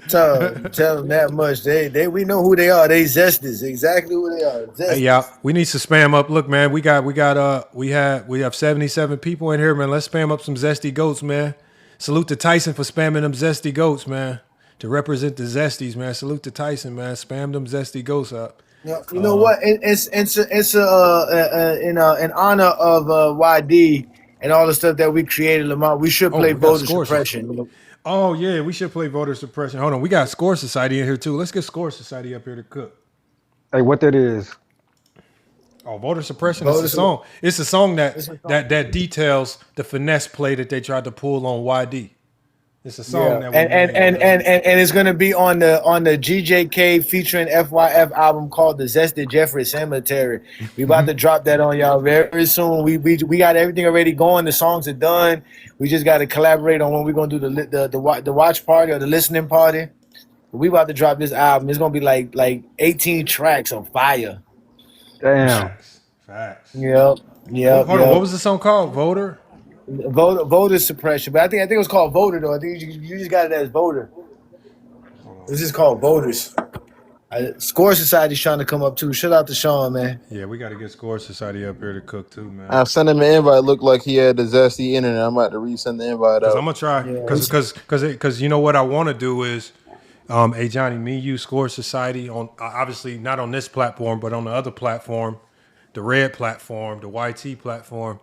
Tell them that much. We know who they are. They Zesties, exactly who they are. Hey, y'all, Zesties. we need to spam up. Look, man, we have 77 people in here, man. Let's spam up some zesty goats, man. Salute to Tyson for spamming them zesty goats, man. To represent the zesties, man. Salute to Tyson, man. Spam them zesty goats up. You know what? It's in honor of YD and all the stuff that we created, Lamar. We should play we got voter score suppression. Oh, yeah, we should play voter suppression. Hold on, we got Score Society in here, too. Let's get Score Society up here to cook. Hey, what that is? Oh, voter suppression is a song. It's a song that details the finesse play that they tried to pull on YD. It's a song that and it's gonna be on the GJK featuring FYF album called The Zesty Jeffrey Cemetery. We about to drop that on y'all very soon. We got everything already going. The songs are done. We just got to collaborate on when we're gonna do the watch party or the listening party. We about to drop this album. It's gonna be like 18 tracks on fire. Damn. Facts. Yep. Hold on. What was the song called? Voter suppression. But I think it was called Voter though. I think you just got it as Voter. This is called Voters. Score Society's trying to come up too. Shout out to Sean, man. Yeah, we got to get Score Society up here to cook too, man. I sent him an invite. Looked like he had the zesty internet. I'm about to resend the invite out. I'm gonna try because you know what I want to do is, hey Johnny, me, you, Score Society on obviously not on this platform, but on the other platform, the Red platform, the YT platform.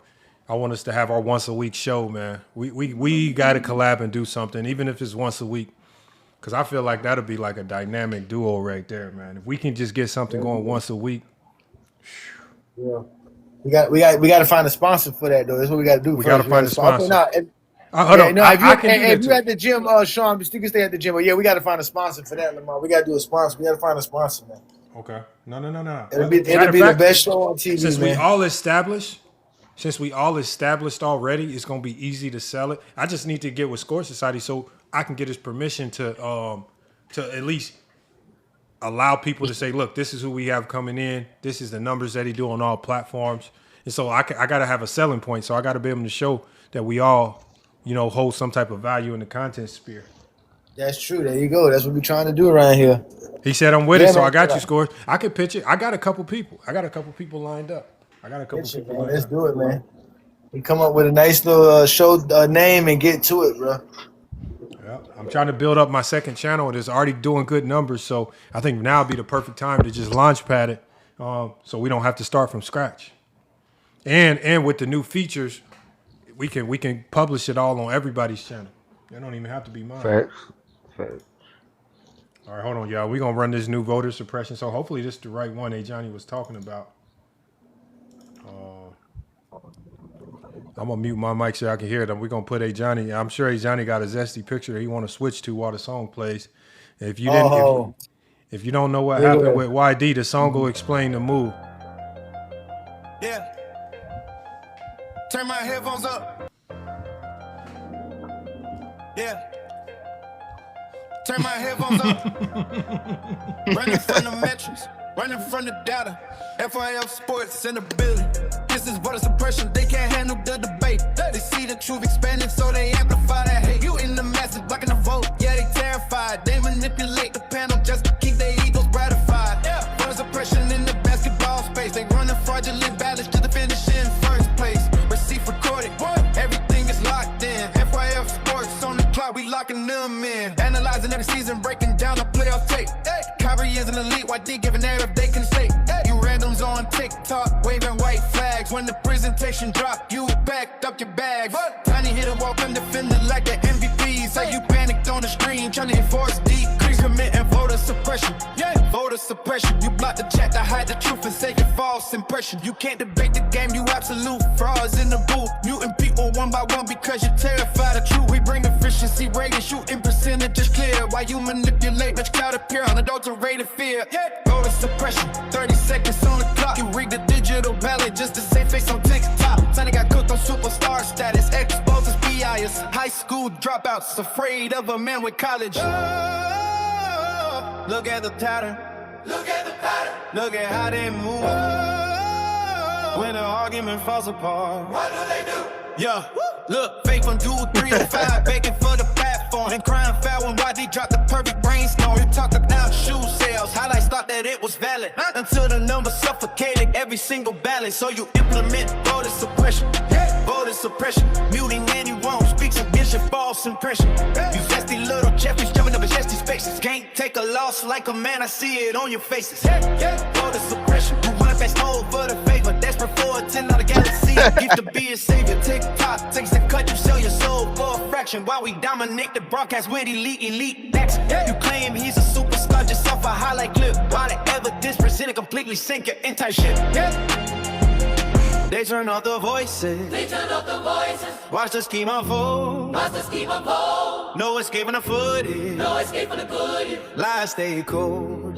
I want us to have our once a week show, man. We got to collab and do something, even if it's once a week. Because I feel like that'll be like a dynamic duo right there, man. If we can just get something going once a week. Yeah. We got to find a sponsor for that, though. That's what we got to do. We got to find a sponsor. If you at the gym, Sean, you can stay at the gym. But yeah, we got to find a sponsor for that, Lamar. We got to do a sponsor. We got to find a sponsor, man. Okay. No. It'll be the best show on TV, Since man. we all established already, it's gonna be easy to sell it. I just need to get with Score Society so I can get his permission to at least allow people to say, look, this is who we have coming in. This is the numbers that he do on all platforms. And so I got to have a selling point. So I got to be able to show that we all, hold some type of value in the content sphere. That's true. There you go. That's what we're trying to do around here. He said I'm with it, so I got you, Scores. I can pitch it. I got a couple people. Lined up. Let's do it, man. We come up with a nice little show name and get to it, bro. Yeah, I'm trying to build up my second channel. It is already doing good numbers, so I think now would be the perfect time to just launch pad it, so we don't have to start from scratch. And with the new features, we can publish it all on everybody's channel. It don't even have to be mine. Facts. All right, hold on, y'all. We're going to run this new voter suppression. So hopefully this is the right one Johnny was talking about. I'm going to mute my mic so I can hear it. We're going to put Johnny. I'm sure Johnny got a zesty picture that he want to switch to while the song plays. If you didn't, if you don't know what happened with YD, the song will explain the move. Yeah. Turn my headphones up. Yeah. Turn my headphones up. Running from the metrics, running from the data. FIL Sports in the building. This is voter suppression, they can't handle the debate. They see the truth expanding, so they amplify that hate. You in the masses blocking the vote, yeah, they terrified. They manipulate the panel just to keep their egos gratified. Voter suppression in the basketball space. They running fraudulent ballots to the finish in first place. Receipt recorded, everything is locked in. FYF Sports on the clock, we locking them in. Analyzing every season, breaking down the playoff tape. Kyrie is an elite, YD giving narrative they can say. You randoms on TikTok, waving white flags. When the presentation drop, you backed up your bags. Tiny hit a walk and defender like the MVP. Say you panicked on the stream, trying to enforce decrease, committing voter suppression. Voter suppression. You block the chat to hide the truth and say your false impression. You can't debate the game, you absolute frauds in the booth. Muting people one by one because you're terrified of truth. We bring efficiency rating, shooting percentages clear. While you manipulate, much cloud appear unadulterated fear. Voter suppression, 30 seconds on the clock. You read the digital ballot just to save face on TikTok. Sonny got cooked on superstar status, exposes bias. High school dropouts, afraid of a man with college. Look at the pattern. Look at the pattern. Look at how they move. When the argument falls apart, what do they do? Yeah, look, fake from dude 305, begging for the platform and crying foul when YD dropped the perfect brainstorm. You talked about shoe sales, highlights thought that it was valid until the numbers suffocated every single ballot. So you implement voter suppression, muting anyone who speaks against your false false impression. You zesty little Jeffries jumping up in zesty spaces. Can't take a loss like a man, I see it on your faces. Voter suppression. Who wanna fast over the favor? Desperate for a $10 galaxy. Gift to be a savior. TikTok takes the cut, you sell your soul for a fraction. While we dominate the broadcast with elite next. You claim he's a superstar just off a highlight clip. While the evidence presented completely sink your entire shit. They turn off the voices. Watch the scheme unfold. No escape from the footage. Lies stay cold.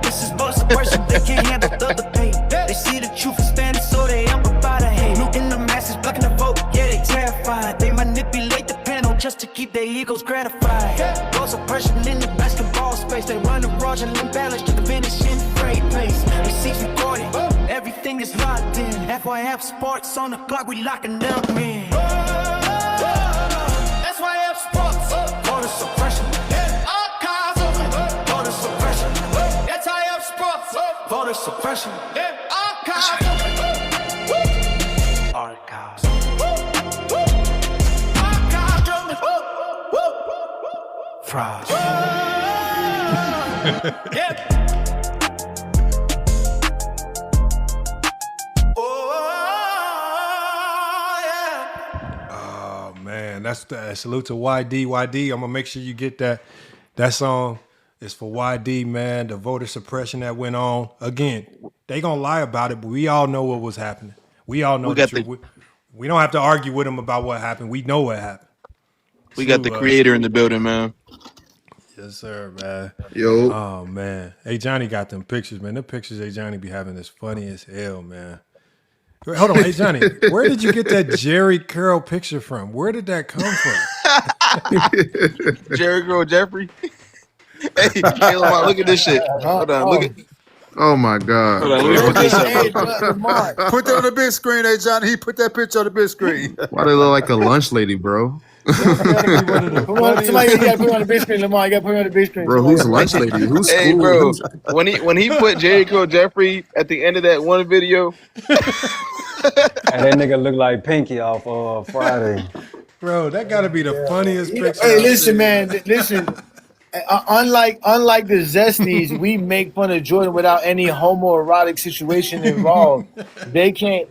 This is voter suppression. They can't handle the pain. They see the truth is standing, so they amplify the hate. Looting the masses, blocking the vote. Yeah, they terrified. They manipulate the panel just to keep their egos gratified. Voter suppression in the basketball space. They run the fraudulent balance to the finishing freight pace. Receipts recorded. Everything is locked in. FYF Sports on the clock. We locking them in. FYF Sports. Voter suppression. Archives open. Voter suppression. FYF Sports. Voter suppression. Archives open. Archives. Archives drumming. Fries. Oh man, that's the salute to YD. YD, I'm gonna make sure you get that. That song is for YD, man. The voter suppression that went on. Again, they gonna lie about it, but we all know what was happening. We all know the truth. We don't have to argue with them about what happened. We know what happened. We got the creator in the building, man. Yes, sir, man. Yo. Oh man. Hey, Johnny got them pictures, man. The pictures hey Johnny be having is funny as hell, man. Hold on, hey Johnny, where did you get that Jerry Curl picture from? Where did that come from? Jerry Curl Jeffrey. Hey, Lamar, look at this shit. Hold on, look at. Oh my God! Hold on, let me put this up. Put that on the big screen, hey Johnny. He put that picture on the big screen. Why they look like a lunch lady, bro? Somebody you gotta put it on the big screen, Lamar. You gotta put it on the big screen. Bro, who's lunch lady? Who's Hey, school? bro, when he put Jerry Curl Jeffrey at the end of that one video. And that nigga look like Pinky off Friday. Bro, that gotta be the funniest picture. Hey, listen, man. Listen. Unlike the Zesties, we make fun of Jordan without any homoerotic situation involved. They can't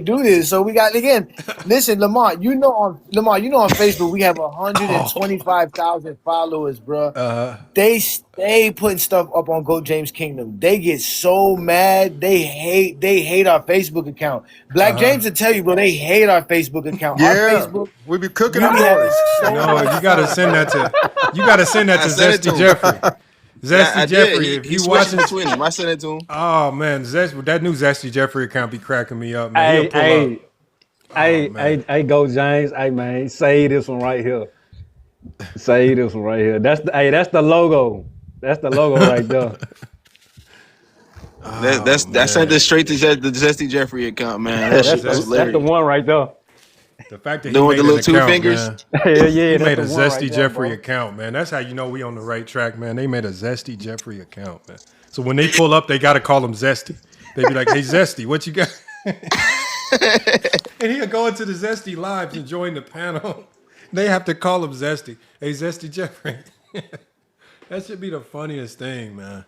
do this. So we got again. Listen, Lamar, you know on Facebook we have 125,000 followers, bro. They stay putting stuff up on Go James Kingdom. They get so mad. They hate our Facebook account. Black James will tell you, bro. They hate our Facebook account. Yeah, our Facebook, we be cooking them them. so you gotta send that to Zesty Jeffrey. Zesty Jeffrey, if you watching between them, I sent it to him. Oh man, that new Zesty Jeffrey account be cracking me up, man. Hey, Go James. Hey man, say this one right here. Say this one right here. That's the logo. That's the logo right there. I sent this straight to the Zesty Jeffrey account, man. That's hilarious. That's the one right there. The fact that doing he made the little an two account, fingers. Man. Yeah, he made a the one Zesty right there, Jeffrey bro. account, man. That's how you know we on the right track, man. They made a Zesty Jeffrey account, man. So when they pull up, they gotta call him Zesty. They be like, "Hey Zesty, what you got?" And he'll go into the Zesty lives and join the panel. They have to call him Zesty. Hey Zesty Jeffrey. That should be the funniest thing, man.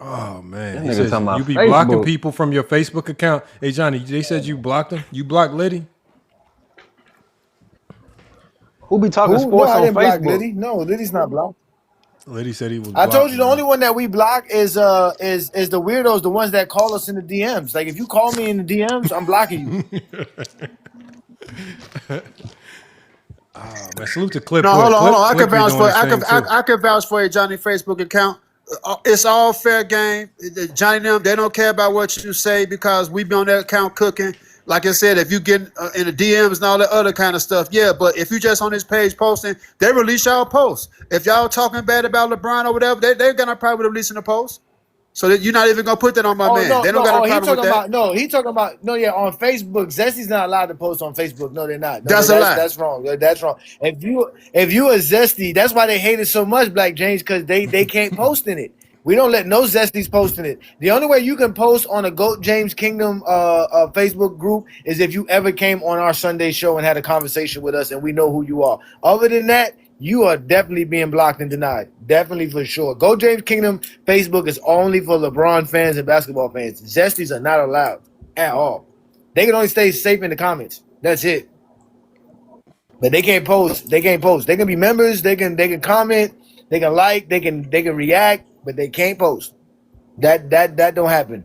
Oh man, he says, you be blocking people from your Facebook account. Hey Johnny, they said you blocked them. You blocked Liddy. Who be talking sports I on didn't block Facebook? Liddy. No, Liddy's not blocked. Liddy said he was. I told you the man. only one that we block is the weirdos, the ones that call us in the DMs. Like if you call me in the DMs, I'm blocking you. Oh man, salute to Clip. No, hold on. I can vouch for. I I can vouch for your Johnny Facebook account. It's all fair game. Johnny them, they don't care about what you say because we be on that account cooking. Like I said, if you get in the DMs and all that other kind of stuff, yeah. But if you just on this page posting, they release y'all posts. If y'all talking bad about LeBron or whatever, they're gonna probably release in the post. So that you're not even gonna put that on my Oh man. no, They don't no. got a Oh, he problem with talking that. about no. He talking about no. Yeah, on Facebook, Zesty's not allowed to post on Facebook. No, they're not. No, That's a lie. that's wrong. That's wrong. If you a Zesty, that's why they hate it so much, Black James, because they can't post in it. We don't let no Zesties post in it. The only way you can post on a Goat James Kingdom Facebook group is if you ever came on our Sunday show and had a conversation with us, and we know who you are. Other than that, you are definitely being blocked and denied. Definitely for sure. Go James Kingdom Facebook is only for LeBron fans and basketball fans. Zesties are not allowed at all. They can only stay safe in the comments. That's it. But they can't post. They can't post. They can be members. They can comment. They can like. They can react. But they can't post. That don't happen.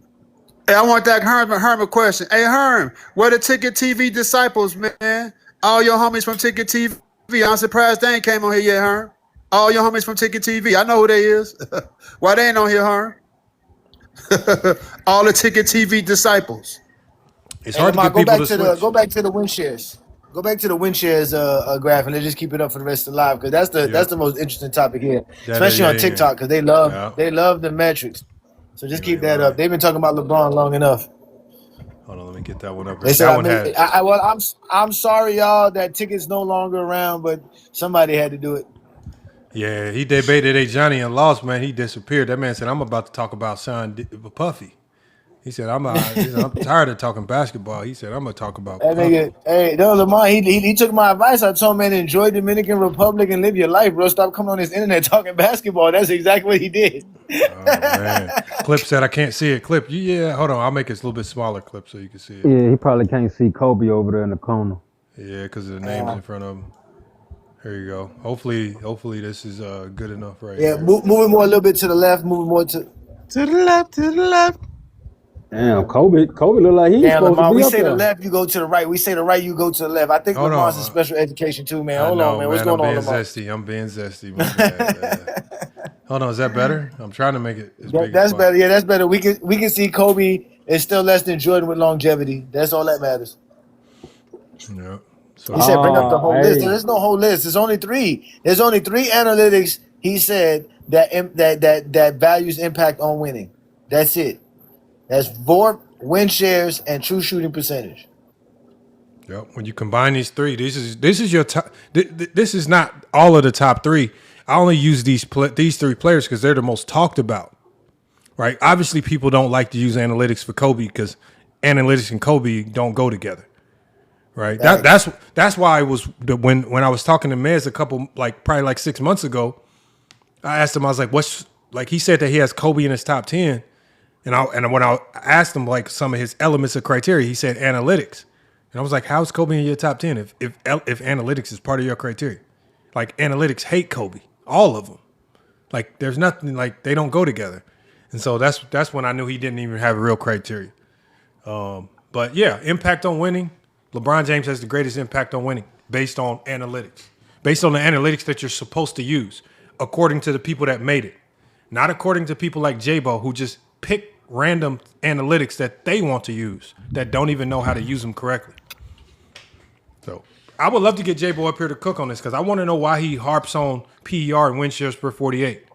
Hey, I want that Herm a question. Hey Herm, where the Ticket TV disciples, man? All your homies from Ticket TV. I'm surprised they ain't came on here yet, Herm. All your homies from Ticket TV. I know who they is. Why they ain't on here, Herm? All the Ticket TV disciples. It's Hey, hard to Lamar, get people to switch. go back to the win shares. Go back to the win shares graph, and let's just keep it up for the rest of the live, because that's the most interesting topic here, especially on TikTok, because they love the metrics. So just keep that up. They've been talking about LeBron long enough. Hold on, let me get that one up. They said That one had. I'm sorry, y'all, that Ticket's no longer around, but somebody had to do it. Yeah, he debated a Johnny and lost, man. He disappeared. That man said, "I'm about to talk about Puffy." He said, "I'm tired of talking basketball." He said, "I'm gonna talk about That Puffy." nigga, hey, no, Lamar, he took my advice. I told him, man, enjoy Dominican Republic and live your life, bro. Stop coming on this internet talking basketball. That's exactly what he did. Oh man, Clip said I can't see it. Clip, yeah, hold on, I'll make it a little bit smaller, Clip, so you can see it. Yeah, he probably can't see Kobe over there in the corner. Yeah, because the name's in front of him. Here you go. Hopefully this is good enough right Yeah, here. moving more a little bit to the left, moving more to the left, to the left. Damn, Kobe look like he's Damn, supposed Lamar, to be we up say the there. left, you go to the right. We say the right, you go to the left. I think Hold Lamar's on. a special education too, man. I Hold know, on, man. What's man. going on, Lamar? I'm being zesty. My bad. Hold on, is that better? I'm trying to make it as big as That's possible. better. Yeah, that's better. We can see Kobe is still less than Jordan with longevity. That's all that matters. Yeah. So He said, bring up the whole list. Hey. There's no whole list. There's only three. There's only three analytics. He said that values impact on winning. That's it. That's VORP, win shares, and true shooting percentage. yep. When you combine these three, this is your top. This is not all of the top three. I only use these three players because they're the most talked about. Right? Obviously, people don't like to use analytics for Kobe because analytics and Kobe don't go together. Right? That's why I was when I was talking to Mez probably like 6 months ago. I asked him, I was like, "What's like?" He said that he has Kobe in his top 10, and when I asked him like some of his elements of criteria, he said analytics, and I was like, "How's Kobe in your top 10 if analytics is part of your criteria?" Like analytics hate Kobe, all of them. Like there's nothing, like they don't go together, and so that's when I knew he didn't even have a real criteria. But yeah, impact on winning. LeBron James has the greatest impact on winning based on analytics, based on the analytics that you're supposed to use, according to the people that made it, not according to people like J-Bo who just pick random analytics that they want to use that don't even know how to use them correctly. So I would love to get J-Bo up here to cook on this because I want to know why he harps on PER and win shares per 48,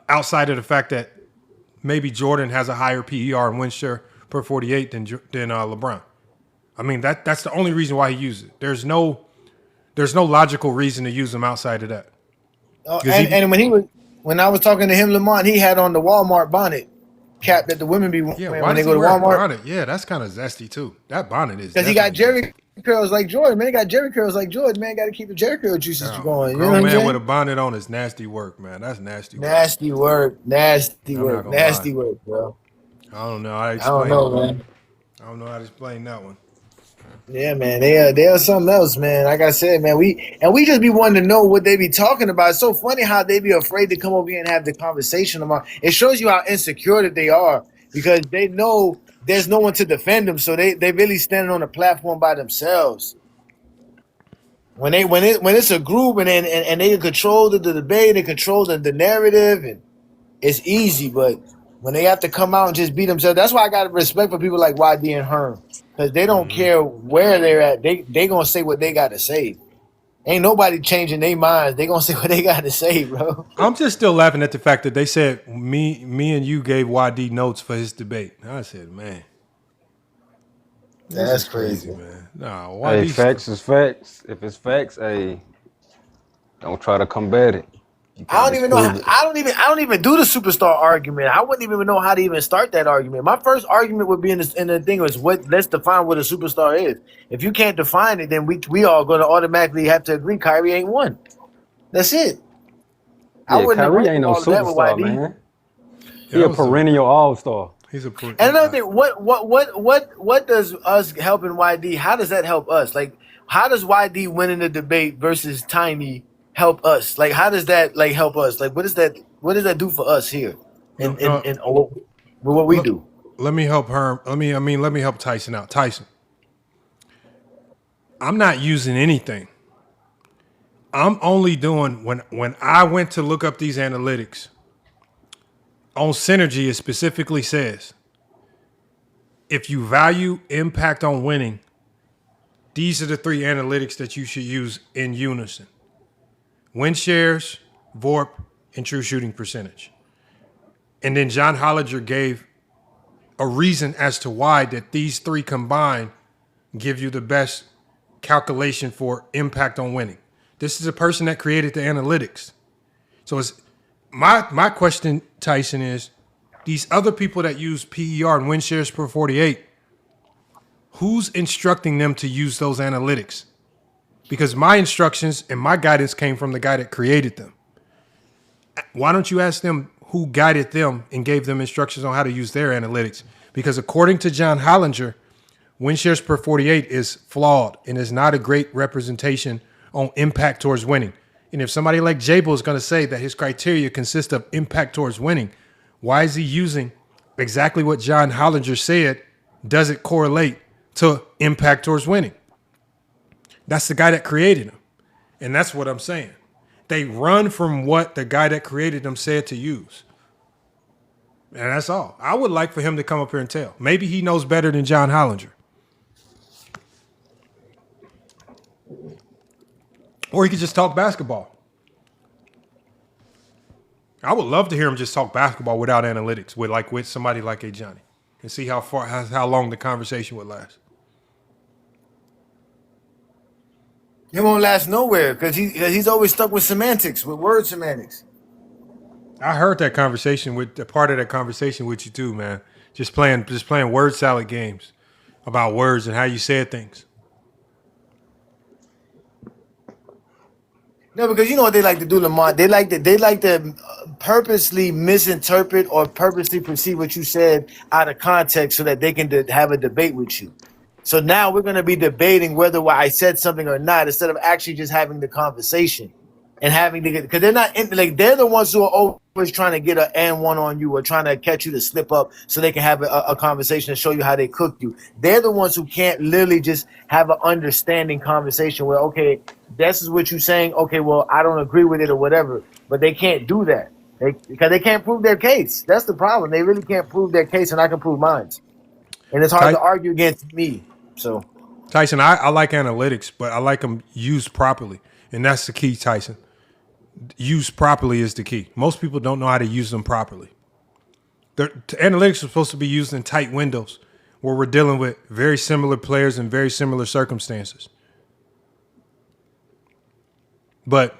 outside of the fact that maybe Jordan has a higher PER and win share per 48 than LeBron. I mean, that's the only reason why he uses it. There's no logical reason to use them outside of that. And when I was talking to him, Lamont, he had on the Walmart bonnet cap that the women be wearing when they go to Walmart. Bonnet? Yeah, that's kind of zesty too. That bonnet is because he got Jerry curls like Jordan. Man, he got Jerry curls like Jordan. Man, got to keep the Jerry curl juices going. You know what I'm saying? With a bonnet on is nasty work, man. That's nasty work. Nasty work, bro. I don't know. I don't know, man. I don't know how to explain that one. Yeah, man, they are something else, man. Like I said, man, we just be wanting to know what they be talking about. It's so funny how they be afraid to come over here and have the conversation about. It shows you how insecure that they are because they know there's no one to defend them, so they really standing on a platform by themselves. When it's a group and they control the debate, they control the narrative, and it's easy. But when they have to come out and just beat themselves, that's why I got respect for people like YD and Herm. Because they don't care where they're at. They gonna say what they gotta say. Ain't nobody changing their minds. They gonna say what they got to say, bro. I'm just still laughing at the fact that they said me and you gave YD notes for his debate. I said, man, this That's is crazy, crazy. man. Nah, Hey, YD still. facts is facts. If it's facts, hey, don't try to combat it. You I can don't even know. disprove it. I don't even do the superstar argument. I wouldn't even know how to even start that argument. My first argument would be in the thing was what. Let's define what a superstar is. If you can't define it, then we all going to automatically have to agree Kyrie ain't one. That's it. I Yeah, wouldn't Kyrie agree ain't with no all of that with superstar, YD. man. Yeah, He that a was a. perennial all-star. He's a. And another thing, what does us helping YD? How does that help us? Like, how does YD winning the debate versus Tiny help us? Like, how does that like help us? Like, what does that? What does that do for us here? No, In what we do? let me help her. Let me help Tyson out. Tyson, I'm not using anything. I'm only doing when I went to look up these analytics on Synergy. It specifically says if you value impact on winning, these are the 3 analytics that you should use in unison: win shares, VORP, and true shooting percentage. And then John Hollinger gave a reason as to why that these 3 combined give you the best calculation for impact on winning. This is a person that created the analytics. So it's my question, Tyson, is these other people that use PER and win shares per 48, who's instructing them to use those analytics? Because my instructions and my guidance came from the guy that created them. Why don't you ask them who guided them and gave them instructions on how to use their analytics? Because according to John Hollinger, win shares per 48 is flawed and is not a great representation on impact towards winning. And if somebody like Jable is going to say that his criteria consists of impact towards winning, why is he using exactly what John Hollinger said? Does it correlate to impact towards winning? That's the guy that created them. And that's what I'm saying. They run from what the guy that created them said to use. And that's all. I would like for him to come up here and tell. Maybe he knows better than John Hollinger. Or he could just talk basketball. I would love to hear him just talk basketball without analytics, with somebody like a Johnny, and see how long the conversation would last. It won't last nowhere because he's always stuck with semantics, with word semantics. I heard that conversation with a part of that conversation with you too, man. Just playing word salad games about words and how you said things. No, because you know what they like to do, Lamont. They like to purposely misinterpret or purposely perceive what you said out of context so that they can have a debate with you. So now we're going to be debating whether I said something or not instead of actually just having the conversation and having to get, because they're not they're the ones who are always trying to get an and one on you or trying to catch you to slip up so they can have a conversation and show you how they cooked you. They're the ones who can't literally just have an understanding conversation where, okay, this is what you're saying. Okay, well, I don't agree with it or whatever, but they can't do that because they can't prove their case. That's the problem. They really can't prove their case, and I can prove mine. And it's hard to argue against me. So, Tyson, I like analytics, but I like them used properly. And that's the key, Tyson. Used properly is the key. Most people don't know how to use them properly. Analytics are supposed to be used in tight windows where we're dealing with very similar players in very similar circumstances. But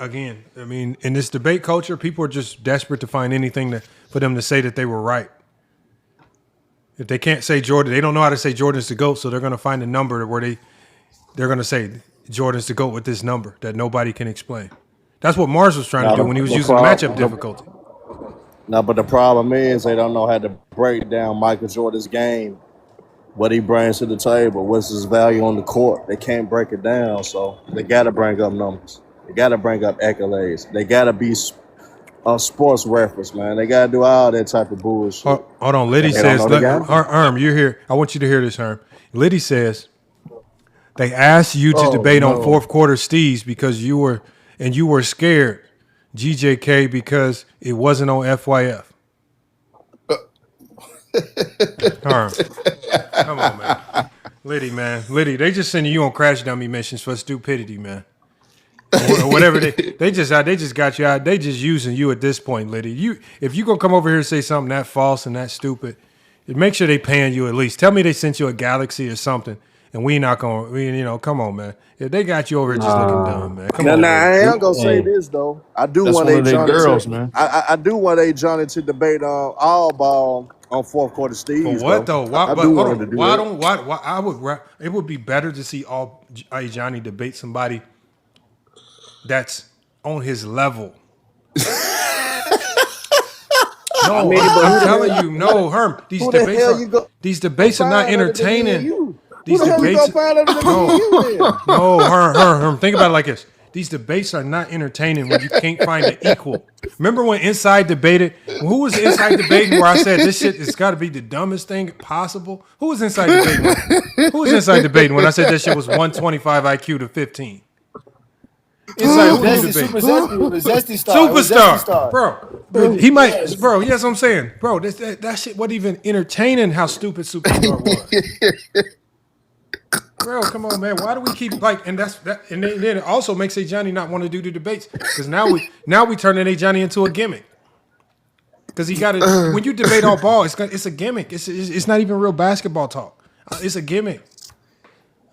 again, I mean, in this debate culture, people are just desperate to find anything for them to say that they were right. If they can't say Jordan, they don't know how to say Jordan's the GOAT, so they're going to find a number where they're going to say Jordan's the GOAT with this number that nobody can explain. That's what Mars was trying to do when he was using the matchup difficulty. No, but the problem is they don't know how to break down Michael Jordan's game, what he brings to the table, what's his value on the court. They can't break it down, so they got to bring up numbers. They got to bring up accolades. They got to be a sports reference, man. They got to do all that type of bullshit. Hold on. Liddy says, Herm, you're here. I want you to hear this, Herm. Liddy says, they asked you to debate on fourth quarter steez because you were scared, GJK, because it wasn't on FYF. Herm, come on, man. Liddy, man. Liddy, they just sending you on crash dummy missions for stupidity, man. Or whatever they just got you out. They just using you at this point, Liddy. If you gonna come over here and say something that false and that stupid, make sure they paying you at least. Tell me they sent you a galaxy or something, and we not gonna. Come on, man. If they got you over here just looking dumb, man. Come on, Now I Liddy. am gonna say this though. I do That's want one a of their Johnny girls, to. man. I do want a Johnny to debate all ball on fourth quarter For Steves what though. though? Why? I But do hold want him to on. do Why that. don't? Why? It would be better to see all Johnny debate somebody that's on his level. No, I'm telling you, no, Herm. Who the hell you go These debates are not find other than me and entertaining. you? Who These the hell you debates, gonna find other than me and you then? no, Herm. Think about it like this: these debates are not entertaining when you can't find an equal. Remember when Inside debated? Who was Inside debating where I said this shit has got to be the dumbest thing possible? Who was Inside debating? Who was Inside debating when I said this shit was 125 IQ to 15? Inside, who was debating? Super Zesty. It was Zesty Star. It was Zesty Superstar, Star. bro. He might, bro. Yes, I'm saying, bro. That shit wasn't even entertaining. How stupid Superstar was, bro. Come on, man. Why do we keep like? And that's that. And then it also makes A Johnny not want to do the debates because now we turning A Johnny into a gimmick. Because he got to when you debate all ball, it's a gimmick. It's not even real basketball talk. It's a gimmick.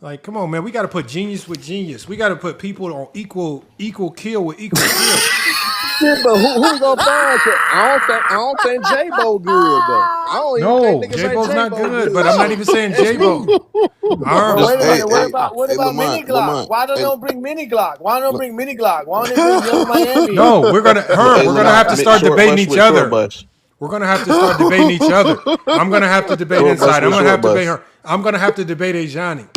Like, come on, man. We got to put genius with genius. We got to put people on equal kill with equal kill. Shit, but who gonna find you? I don't think J-Bo good though. I don't even think niggas J-Bo's say not J-Bo good, but I'm not even saying J-Bo. Wait a minute. What hey, about Mini Lamont, Glock? Lamont, Why don't hey, they bring Mini Glock? Why don't they bring Mini Glock? Why don't they bring Young Miami? No, we're gonna have to start debating each other. Bus. We're gonna have to start debating each other. I'm gonna have to debate Short bus Inside. I'm with gonna have to short debate bus. her. I'm gonna have to debate Ajani.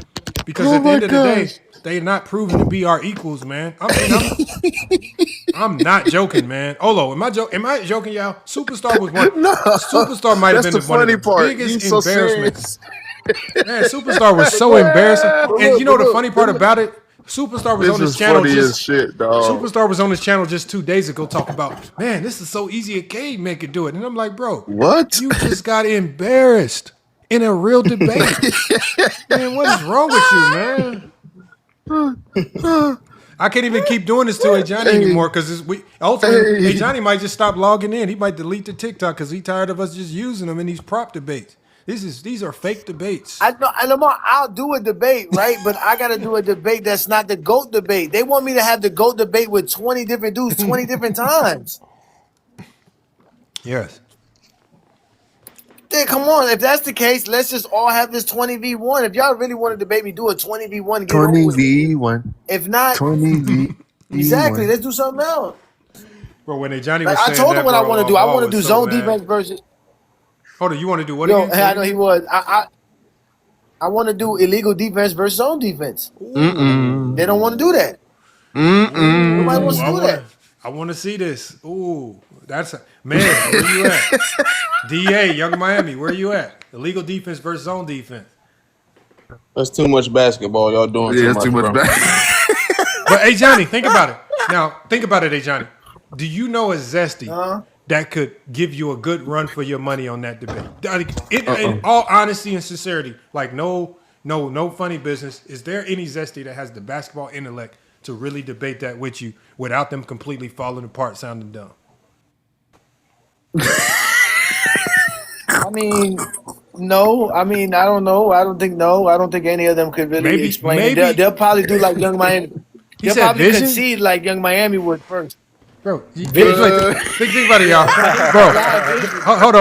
Because at the end of the day, they're not proven to be our equals, man. I'm not joking, man. Olo, am I joking, y'all? Superstar was one. No, Superstar might have that's been the one of funny the part. You biggest so embarrassments. serious. Man, Superstar was so embarrassing. And you know the funny part But look, about it? Superstar was this on his is channel funny as shit, dog. Superstar was on his channel just 2 days ago talking about, man, this is so easy a caveman could do it. And I'm like, bro, What? you just got embarrassed in a real debate. Man, what is wrong with you, man? I can't even keep doing this to A Johnny anymore because ultimately A Johnny might just stop logging in. He might delete the TikTok because he's tired of us just using them in these prop debates. These are fake debates. I know, I'll do a debate, right? But I got to do a debate that's not the GOAT debate. They want me to have the GOAT debate with 20 different dudes 20 different times. Yes. Dude, come on. If that's the case, let's just all have this 20v1. If y'all really want to debate me, do a 20v1. Get it over with. 20v1. If not, 20v1. exactly. Let's do something else. Bro, when A Johnny Like, was I saying told him that, what I bro, want to do. I Ball want to was do so zone mad. defense versus. Hold on, you want to do what Yo, again? I know he was. I want to do illegal defense versus zone defense. Ooh. They don't want to do that. Nobody wants Ooh, to do that. I want to see this. Ooh, man. Where you at? DA, Young Miami. Where you at? Illegal defense versus zone defense. That's too much basketball. Y'all doing Yeah, too it's much, too much bro. But hey, Johnny, think about it. Now, think about it, hey Johnny. Do you know a Zesty that could give you a good run for your money on that debate? In all honesty and sincerity, like no funny business. Is there any Zesty that has the basketball intellect to really debate that with you without them completely falling apart, sounding dumb? I mean, no. I mean, I don't know. I don't think any of them could really explain it. They'll probably do like Young Miami. They'll probably vision? concede like Young Miami would first. Bro, think about it, y'all. Bro,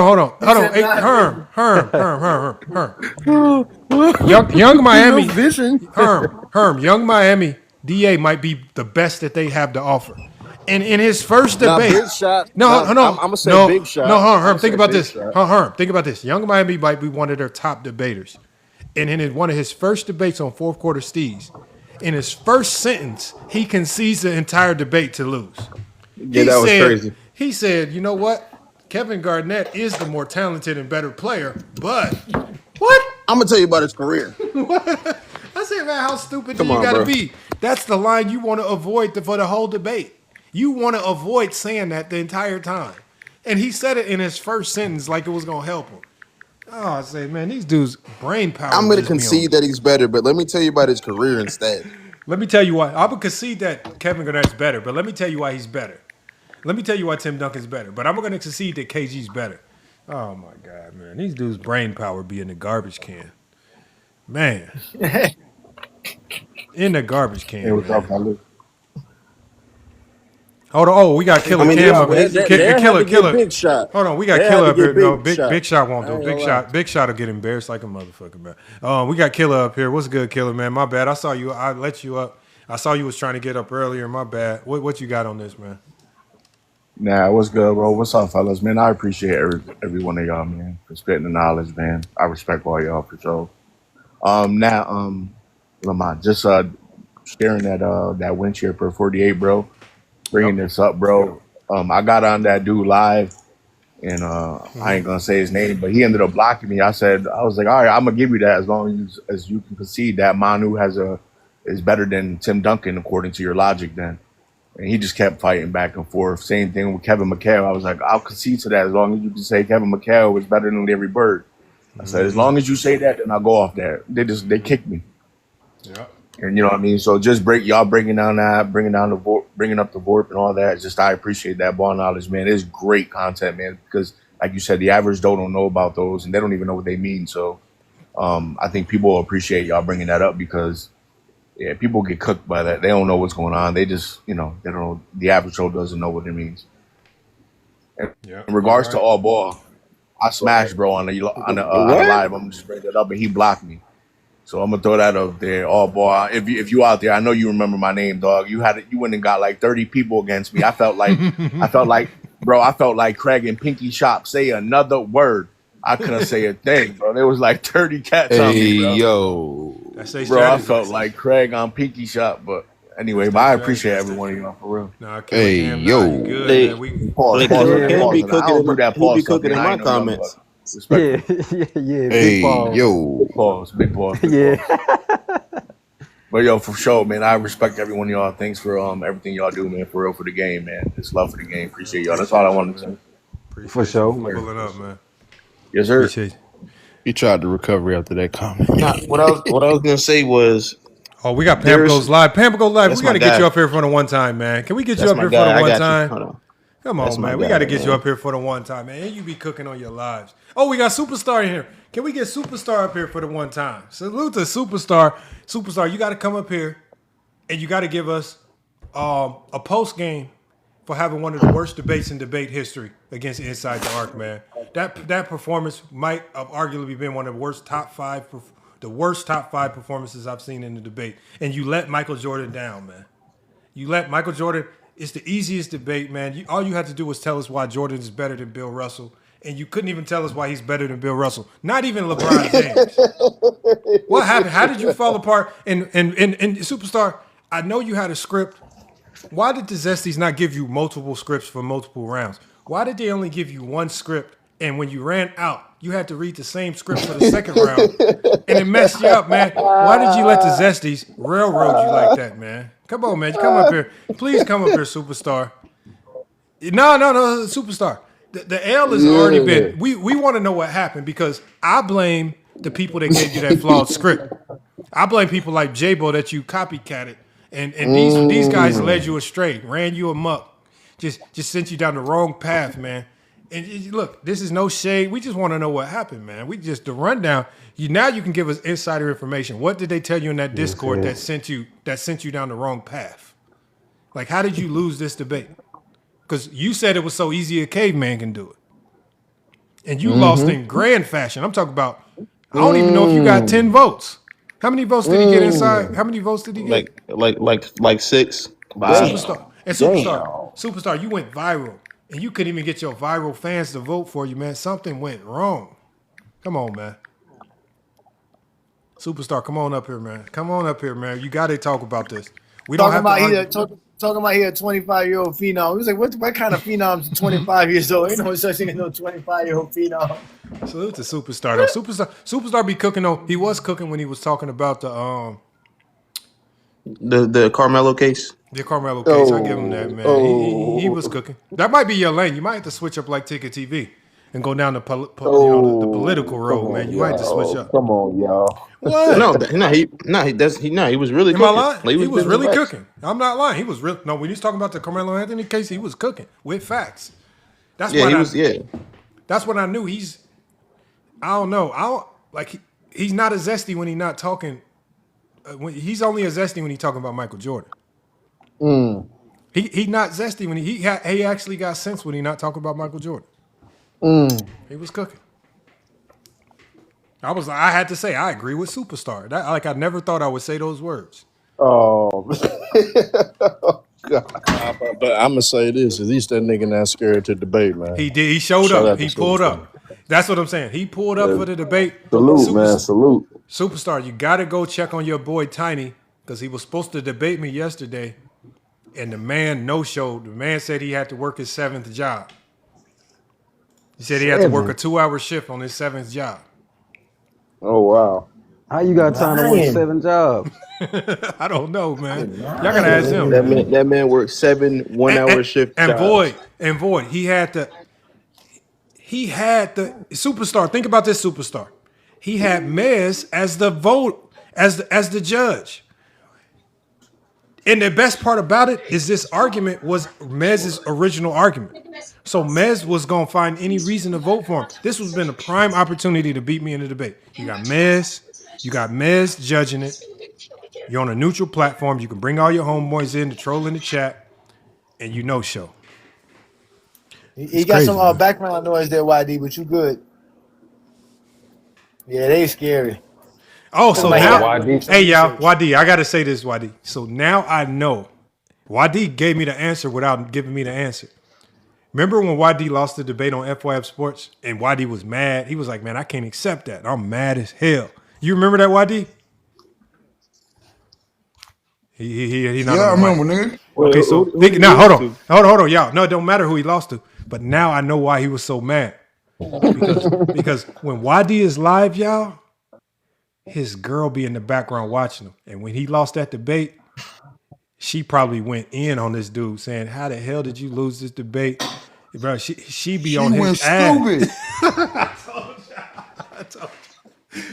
hold on. Hey, Herm. Young Miami. Herm. Young Miami DA might be the best that they have to offer. And in his first debate, Big Shot. I'm gonna say Big Shot. No, Herm. Think about Big this. Shot. Herm, think about this. Young Miami might be one of their top debaters. And in one of his first debates on fourth quarter Steez, in his first sentence, he concedes the entire debate to lose. Yeah, that was crazy. He said, you know what? Kevin Garnett is the more talented and better player, but what? I'm gonna tell you about his career. I said, man, how stupid Come do you on, got to bro. be? That's the line you want to avoid for the whole debate. You want to avoid saying that the entire time. And he said it in his first sentence like it was going to help him. Oh, I say, man, these dudes' brain power I'm gonna just be on. concede that he's better, but let me tell you about his career instead. Let me tell you why. I would concede that Kevin Garnett's better, but let me tell you why he's better. Let me tell you why Tim Duncan's better, but I'm going to concede that KG's better. Oh my God, man, these dudes' brain power be in the garbage can, man. In the garbage Hey, can, what's up, man. fellas? Hold on. Oh, we got I Killer mean, Cam up here. they had to get Killer. Big Shot. Hold on, we got They had Killer to up here. get No, Big big Shot. shot won't I do it. ain't gonna lie. Big shot will get embarrassed like a motherfucker, man. We got Killer up here. What's good, Killer, man? My bad. I saw you. I let you up. I saw you was trying to get up earlier. My bad. What you got on this, man? Nah, what's good, bro? What's up, fellas? Man, I appreciate every one of y'all, man, for spitting the knowledge, man. I respect all y'all for sure. Lamont, just sharing that wind shear per 48, bro. Bringing Yep. this up, bro. I got on that dude live, and I ain't gonna say his name, but he ended up blocking me. I was like, all right, I'm gonna give you that as long as you can concede that Manu is better than Tim Duncan according to your logic, then. And he just kept fighting back and forth. Same thing with Kevin McHale. I was like, I'll concede to that as long as you can say Kevin McHale was better than Larry Bird. I said, as long as you say that, then I'll go off that. They kicked me. Yep. And you know what I mean? So just bringing down that, bringing up the VORP and all that. I appreciate that ball knowledge, man. It's great content, man, because like you said, the average Joe don't know about those and they don't even know what they mean. So I think people will appreciate y'all bringing that up because yeah, people get cooked by that. They don't know what's going on. They just, they don't know. The average Joe doesn't know what it means. Yep. In You're regards to right. all ball, I smashed bro on the What? live. I'm just bring that up, and he blocked me. So I'm gonna throw that up there. All ball. If you out there, I know you remember my name, dog. You went and got like 30 people against me. I felt like Craig and Pinky Shop say another word. I couldn't say a thing, bro. There was like 30 cats on Hey me, bro. yo, That's their Bro, I strategy. felt like Craig on Pinky Shop, but That's anyway, but their I strategy. appreciate every one of y'all for real. Nah, Killer hey Cam. Nah, you yo. good, They, man. We Pause, pause on Killer that, Cam pause be on that. I cooking don't in do my, that he be pause stuff, cooking man. in I my ain't no young buck. comments. Yeah, Respectfully. yeah, big Hey pause. yo. Big pause, big Yeah. pause. But yo, for sure, man, I respect every one of y'all. Thanks for everything y'all do, man. For real, for the game, man. It's love for the game. Appreciate y'all. That's all I appreciate you, wanted to man. say. For Appreciate you sure, for man. pulling up, man. Yes, sir. Appreciate you. He tried to recover after that comment. Nah, what I was gonna say was Oh, we got Pampa there's Goes Live. Pampa Goes Live. that's We got my to get guy. you up here for the one time, man. Can we get you That's up my here for the guy. I one got you. time? Hold on. Come That's on, my man. We guy, got to get you man. up here for the one time, man. And you be cooking on your lives. Oh, we got Superstar in here. Can we get Superstar up here for the one time? Salute to Superstar. Superstar, you got to come up here and you got to give us a post game for having one of the worst debates in debate history against Inside the Arc, man. That performance might have arguably been one of the worst top five performances I've seen in the debate. And you let Michael Jordan down, man. You let Michael Jordan. It's the easiest debate, man. All you had to do was tell us why Jordan is better than Bill Russell, and you couldn't even tell us why he's better than Bill Russell. Not even LeBron James. What happened? How did you fall apart? And Superstar, I know you had a script. Why did the Zesties not give you multiple scripts for multiple rounds? Why did they only give you one script? And when you ran out, you had to read the same script for the second round, and it messed you up, man. Why did you let the Zesties railroad you like that, man? Come on, man. You come up here. Please come up here, Superstar. No, Superstar. The L has already Yeah. been. We want to know what happened because I blame the people that gave you that flawed script. I blame people like J-Bo that you copycatted, and these guys led you astray, ran you amok, just sent you down the wrong path, man. And look, this is no shade. We just want to know what happened, man. We just the rundown. You can give us insider information. What did they tell you in that Yes, Discord sir. that sent you down the wrong path? Like, how did you lose this debate? Because you said it was so easy a caveman can do it, and you lost in grand fashion. I'm talking about. I don't even know if you got 10 votes. How many votes did he get inside? How many votes did he get? Like 6. Damn. Superstar. And Damn. Superstar, you went viral. And you couldn't even get your viral fans to vote for you, man. Something went wrong. Come on, man. Superstar, come on up here, man. Come on up here, man. You got to talk about this. We don't Talking have to about argue. talking about he a 25-year-old phenom. He was like, what kind of phenom's 25 years old? Ain't no such thing as no 25-year-old phenom. Salute to Superstar, though. Superstar be cooking, though. He was cooking when he was talking about The Carmelo case. the Carmelo case. I give him that, Oh, man. He was oh. cooking. That might be your lane. You might have to switch up like Ticket TV and go down the the political Come road, man. on, You might just switch y'all. up. Come on, y'all. What? He was really Am I cooking. lying? Like, He was was giving the really facts. cooking. I'm not lying. He was real. No, when he's talking about the Carmelo Anthony case, he was cooking with facts. That's Yeah, what he was. Yeah, That's when I knew he's. I don't know. I don't like. He's not as zesty when he's not talking. He's only as zesty when he's talking about Michael Jordan. Mm, He not zesty when he actually got sense when he not talking about Michael Jordan. mm. He was cooking. I had to say I agree with Superstar. I never thought I would say those words. Oh, God. But I'm gonna say this: at least that nigga not scared to debate, man. He did. He showed Shout up. out to He pulled Superstar. up. That's what I'm saying. He pulled up Yeah. for the debate. Salute, man. Salute. Superstar, you got to go check on your boy Tiny because he was supposed to debate me yesterday, and the man no-showed. The man said he had to work his 7th job. He said he had to work a 2-hour shift on his 7th job. Oh wow. How you got time to work Lying. 7 jobs? I don't know, man. Lying, Y'all gotta ask him. man. that man worked 7 1-hour shift And jobs. Void, he had the Superstar. Think about this, Superstar. He had Mez as the vote as the judge. And the best part about it is this argument was Mez's original argument. So Mez was gonna find any reason to vote for him. This was been a prime opportunity to beat me in the debate. You got Mez judging it. You're on a neutral platform. You can bring all your homeboys in to troll in the chat, and you know show. He got crazy, some man. background noise there, YD, but you good. Yeah, they scary. Oh, Look so like he now, gotta do some hey y'all, research. YD, I gotta say this, YD. So now I know. YD gave me the answer without giving me the answer. Remember when YD lost the debate on FYF Sports and YD was mad? He was like, "Man, I can't accept that. I'm mad as hell." You remember that, YD? He not Yeah, on I the mic. remember, nigga. Wait, Okay, who so did he now lose hold to? on, y'all. No, it don't matter who he lost to. But now I know why he was so mad because when YD is live, y'all, his girl be in the background watching him, and when he lost that debate, she probably went in on this dude saying, "How the hell did you lose this debate, bro?" She be She on his went ass. stupid. I told you.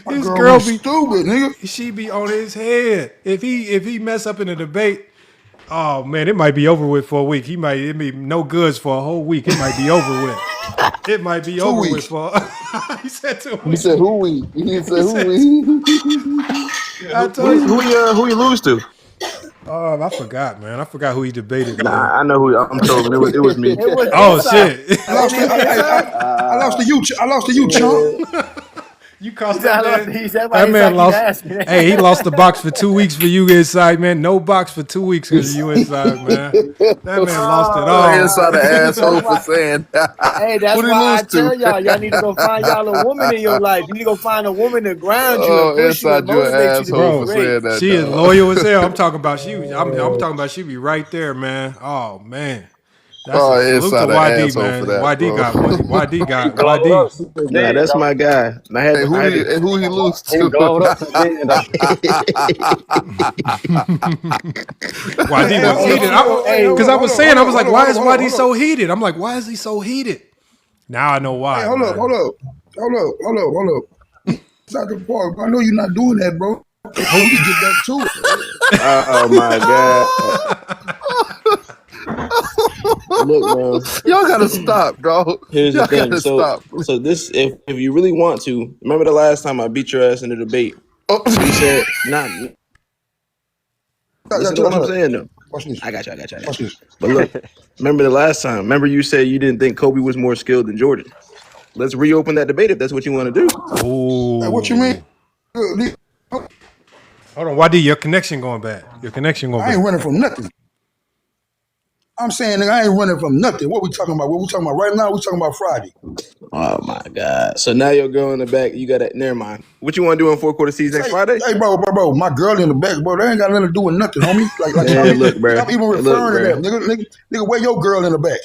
My His girl girl went be stupid, nigga. she be on his head. If he mess up in a debate, oh man, it might be over with for a week. It be no goods for a whole week. It might be over with. It might be 2 over with weeks. for. He said 2 He weeks. said who we? He said He who said. we? I told you. Who you lose to? I forgot, man. I forgot who he debated, man. Nah, I know who. I'm trolling. It was me. It was Oh inside. shit! I lost to, Ain't it inside? I lost to you. I lost to you, chump. You He cost said, that I lost. man. He said, why That he's man like, keep lost. asking. Hey, he lost the box for 2 weeks for you inside, man. No box for 2 weeks because of you inside, man. That man lost it all. Inside the That's asshole for why. saying. Hey, Who that's did he why I lose to? tell y'all need to go find y'all a woman in your life. You need to go find a woman to ground you and Oh, push you and inside you an motivate you to be asshole for Bro, great. saying that, she is dog. loyal as hell. I'm talking about she. I'm talking about she be right there, man. Oh man, that's Oh, a salute to inside an YD, asshole for man. that, YD bro. got money. YD He got glowed up YD. since Nah, then, that's though. my guy. Hey, who he lose He to? glowed up since then, though. YD was Hey, heated. hey, Because I was saying, I was like, why is YD hold up. so heated? I'm like, why is he so heated? Now I know Hey, why, hold up, man. hold up. Hold up. Dr. Park, I know you're not doing that, bro. So we can get back to it. Oh my god! Look, man. Y'all gotta stop, dog. Here's the Y'all thing. gotta So, stop. so this, if you really want to, remember the last time I beat your ass in the debate? Oh. You said, "Nah." Listen to what I'm saying, though. Watch this. I got you. Watch this. But look, remember the last time? Remember you said you didn't think Kobe was more skilled than Jordan. Let's reopen that debate if that's what you want to do. Hey, what you mean? Ooh. Hold on, YD, your connection going bad. Your connection going I ain't bad. running from nothing. I'm saying, nigga, I ain't running from nothing. What we talking about? What we talking about right now? We talking about Friday. Oh my god! So now you're going in the back. You got that. Never mind. What you want to do in 4 quarter season next Friday? Hey, bro, my girl in the back, bro, they ain't got nothing to do with nothing, homie. Like Man, look, bro. stop even referring to that, nigga. Where your girl in the back?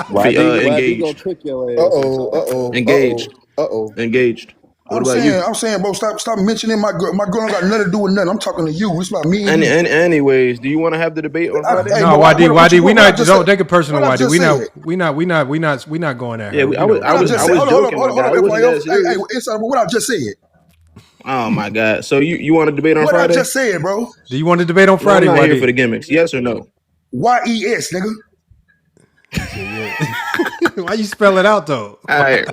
YD Engaged. gonna cook your ass. Uh oh. Engaged. What about you? I'm saying, bro, stop mentioning my girl. My girl don't got nothing to do with nothing. I'm talking to you. It's about me and And, you. anyways, do you want to have the debate on Friday? Hey, No, bro, YD, we what I not just don't said? take it personal, What I YD. just said? We not going at Yeah, her. I was I What I was just I said? was Hold joking, up, my guy. It wasn't FYO. that Hey, serious. inside, what I just said? Oh my God. So you want to debate on What I Friday? just said, bro? Do you want to debate on No, I'm Friday, not here for YD? the gimmicks. Yes or no? YES, nigga. He said, yeah. Why you spell it out though? All right.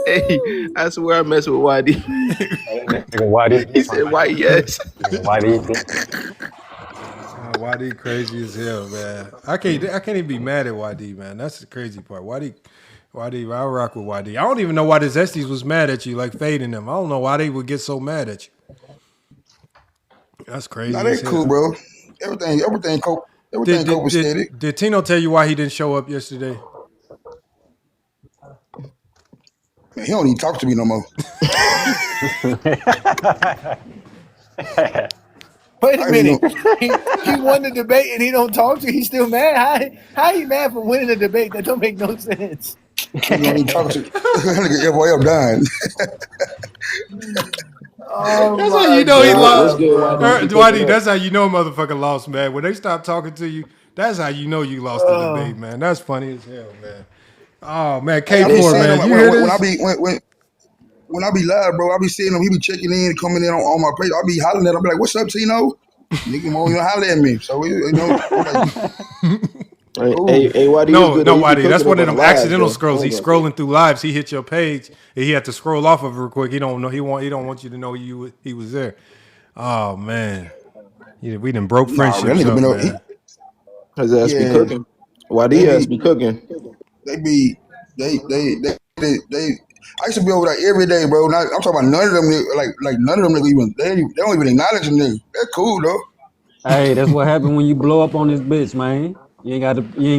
Hey, I swear I mess with YD. Nigga, why these He said, "Why yes?" nigga, why these YD crazy as hell, man. I can't even be mad at YD, man. That's the crazy part. YD, I rock with YD. I don't even know why the Zesties was mad at you, like fading them. I don't know why they would get so mad at you. That's Nah, crazy they as cool, hell. bro. Everything Did copacetic. did Tino tell you why he didn't show up yesterday? Man, he don't even talk to me no more. Wait a I ain't minute. know. He won the debate and he don't talk to you. He's still mad. How he mad for winning the debate? That don't make no sense. Nigga don't even talk to nigga FYL dying. Oh That's how you my know he What's lost. God, good, bro. YD? You cooking YD, up? that's how you know a motherfucker lost, man. When they stop talking to you, that's how you know you lost the debate, man. That's funny as hell, man. Oh man, Hey, I be K4, seeing him man, you hear when I this? be when I be live, bro. I be seeing him. He be checking in, coming in on my page. I be hollering at him, be like, "What's up, Tino?" Nigga won't even holler at me. So I'm like, cool. Hey, YD, what's No, good though? no, You be YD. That's cooking up one of on the them lives accidental though. I scrolls. ain't He's gonna say. scrolling through lives. He hit your page, and he had to scroll off of it real quick. He don't know. He don't want you to know he was there. Oh man, we done broke Nah, that friendships nigga up, been man. His ass be yeah, cooking. YD they ass be be cooking. they be they. I used to be over there every day, bro. Now, I'm talking about none of them, like none of them niggas even they don't even acknowledge them niggas. They're cool though. Hey, that's what happened when you blow up on this bitch, man. You ain't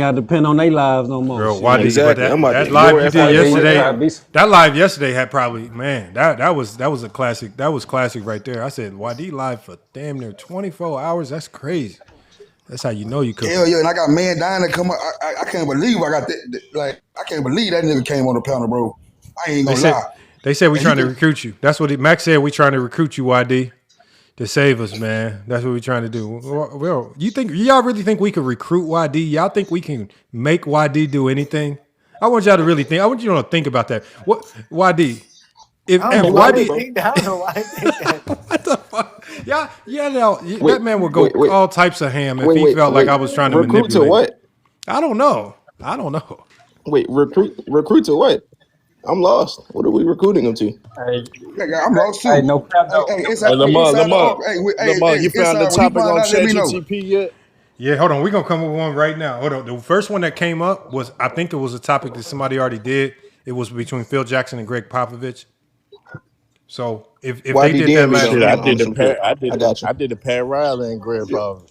got to depend on their lives no more. Bro, Shit. YD, but Exactly. I'm that about to that ignore live you did Hey, FYO right yesterday, I now. be that live yesterday had probably man that was a classic. That was classic right there. I said YD live for damn near 24 hours. That's crazy. That's how you know you cooking. Hell yeah, and I got man dying to come up. I can't believe I got that. Like I can't believe that nigga came on the panel, bro. I ain't They gonna said lie. they said we And you trying to can, recruit you. That's what Max said. We trying to recruit you, YD, to save us, man. That's what we trying to do. Well, y'all really think we could recruit YD? Y'all think we can make YD do anything? I want y'all to really think. I want you to think about that. What YD? I don't If know Hey, why what they up, YD, bro? think that. I don't know why they think that. what the fuck? No, Wait, that man would go wait, wait, all types of ham if wait, he wait, felt like wait. I was trying to Recruit to manipulate him. what? I don't know. I don't know. Wait, recruit to what? I'm lost. What are we recruiting him to? hey, yeah, I'm lost hey, too. no cap though. Hey, Lamar, Inside the Lamar, off. Lamar, you found the Inside when he topic find on out, let me know. ChatGTP yet? Yeah, hold on. We're gonna come up with one right now. Hold on. The first one that came up was I think it was a topic that somebody already did. It was between Phil Jackson and Greg Popovich. So if they YD did that DM me though. last Shit, I week, did the I'm good. pair. I got you. I did the Pat Riley and Greg Popovich.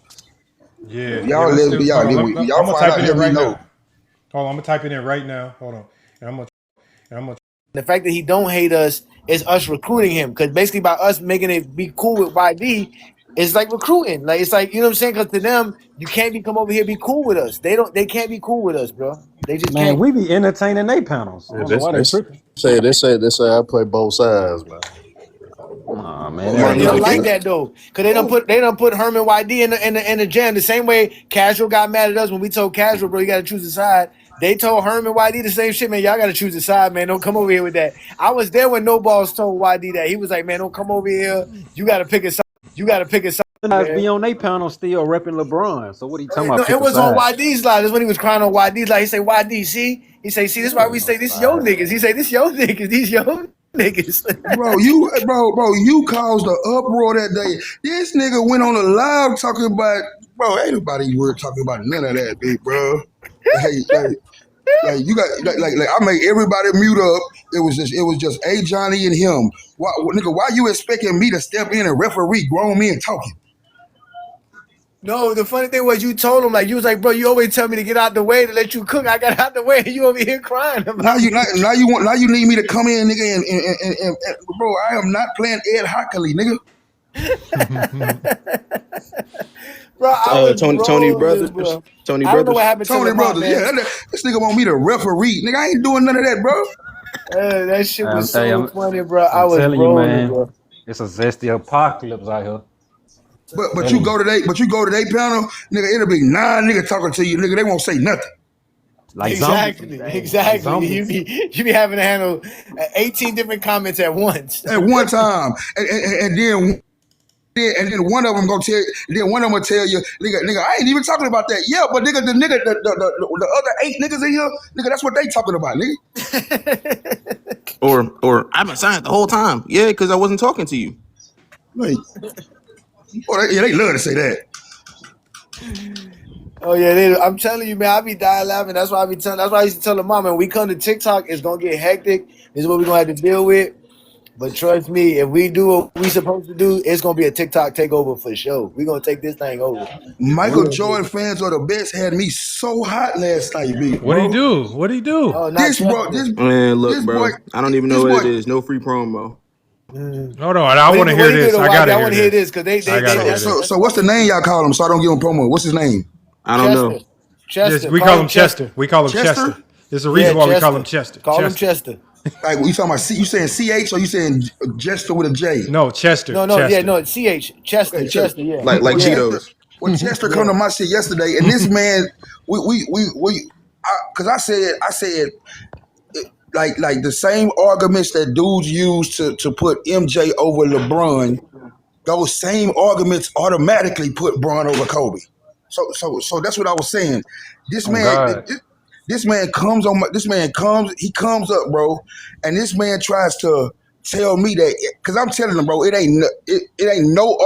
yeah, Y'all let's let do. Hold on, y'all I'm gonna find type out, it let in me right know. now. Hold on, I'm gonna type it in right now. Hold on, and I'm gonna. The fact that he don't hate us is us recruiting him. Because basically by us making it be cool with YD, it's like recruiting. Like it's like, you know what I'm saying? Because to them, you can't come over here be cool with us. They can't be cool with us, bro. They just Man, can't. we be entertaining they panels. I Yeah, don't know why they tripping. they say I play both sides, man. Nah, man, Oh that my But ain't they no don't nigga, like King. trip. that though, because they don't Oh, put Herman YD in the jam. The same way Casual got mad at us when we told Casual, bro, you got to choose a side. They told Herman YD the same shit, man. Y'all got to choose a side, man. Don't come over here with that. I was there when No Balls told YD that. He was like, man, don't come over here. You got to pick a side. You got to pick a side, Guys be man. on they panel still repping LeBron. So what he talking No, about? it Pick a was on side. YD's line. That's when he was crying on YD's line. He said, YD, see? He say, see, this is why we Ain't no say this your side. niggas. He say, this your niggas. These your niggas. you caused the uproar that day. This nigga went on a live talking about, bro, ain't nobody worth talking about none of that, big bro. Like you got like I made everybody mute up. It was just A Johnny and him. Why you expecting me to step in and referee grown men talking? No, the funny thing was you told him, like, you was like, bro, you always tell me to get out the way to let you cook. I got out the way and you over here crying about me. Now you need me to come in, nigga, and bro, I am not playing Ed Hockley, nigga. Bro, I was Tony rolling, Brothers. bro. Tony I don't know what Brothers. happened to Tony Lamont, Brothers, man. yeah, this nigga want me to referee, nigga. I ain't doing none of that, bro. That shit was Hey, so funny, bro. I I'm was telling you, rolling, man, bro. it's a zesty apocalypse out here. But you Telling you, go to they panel, nigga, it'll be 9 niggas talking to you, nigga. They won't say nothing. like zombies. Exactly, Hey, like exactly. zombies. You be having to handle 18 different comments at once. At one time, and then one of them gonna tell you, then one of them will tell you, nigga, I ain't even talking about that. Yeah, but nigga, the other 8 niggas in here, nigga, that's what they talking about, nigga. Or I've been silent the whole time. Yeah, because I wasn't talking to you. Like, they love to say that. Oh yeah, I'm telling you, man, I be dying laughing. That's why I be telling. That's why I used to tell the mom, man, when we come to TikTok, it's gonna get hectic. This is what we're gonna have to deal with. But trust me, if we do what we supposed to do, it's gonna be a TikTok takeover for sure. We're gonna take this thing over. Michael Jordan fans are the best. Had me so hot last night, What'd he bro. do? What'd he do? Oh, not This bro, Chester. Man, look, this boy, bro. I don't even know this what boy. it is. No free promo. Hold on, I want to hear What he do this. to I YB? gotta I hear want to hear this this. because they I gotta hear that's this. So what's the name y'all call him? So I don't give him promo. What's his name? I don't Chester. know. Yes, Chester. we call him Chester. We call him Chester? Chester. There's a reason Yeah, why we call Chester. him Chester. Call him Chester. Like you talking about? You saying CH or you saying Jester with a J? No, Chester. No, yeah, Chester. no, it's CH. Chester, Okay, Chester. Chester, yeah. Like Yeah. Cheetos. Chester come Yeah. to my shit yesterday, and this man, because I said, like the same arguments that dudes use to put MJ over LeBron, those same arguments automatically put Bron over Kobe. So that's what I was saying. This Oh man, God. this man comes on. He comes up, bro, and this man tries to tell me that because I'm telling him, bro, it ain't no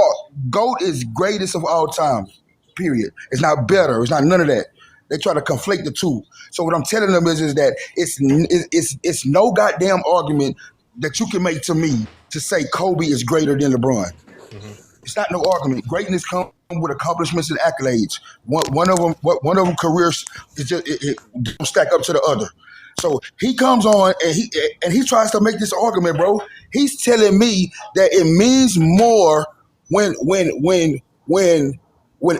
GOAT is greatest of all time. Period. It's not better. It's not none of that. They try to conflate the two. So what I'm telling them is that it's no goddamn argument that you can make to me to say Kobe is greater than LeBron. It's not no argument. Greatness comes with accomplishments and accolades. One of them careers is just it don't stack up to the other. So he comes on and he tries to make this argument, bro. He's telling me that it means more when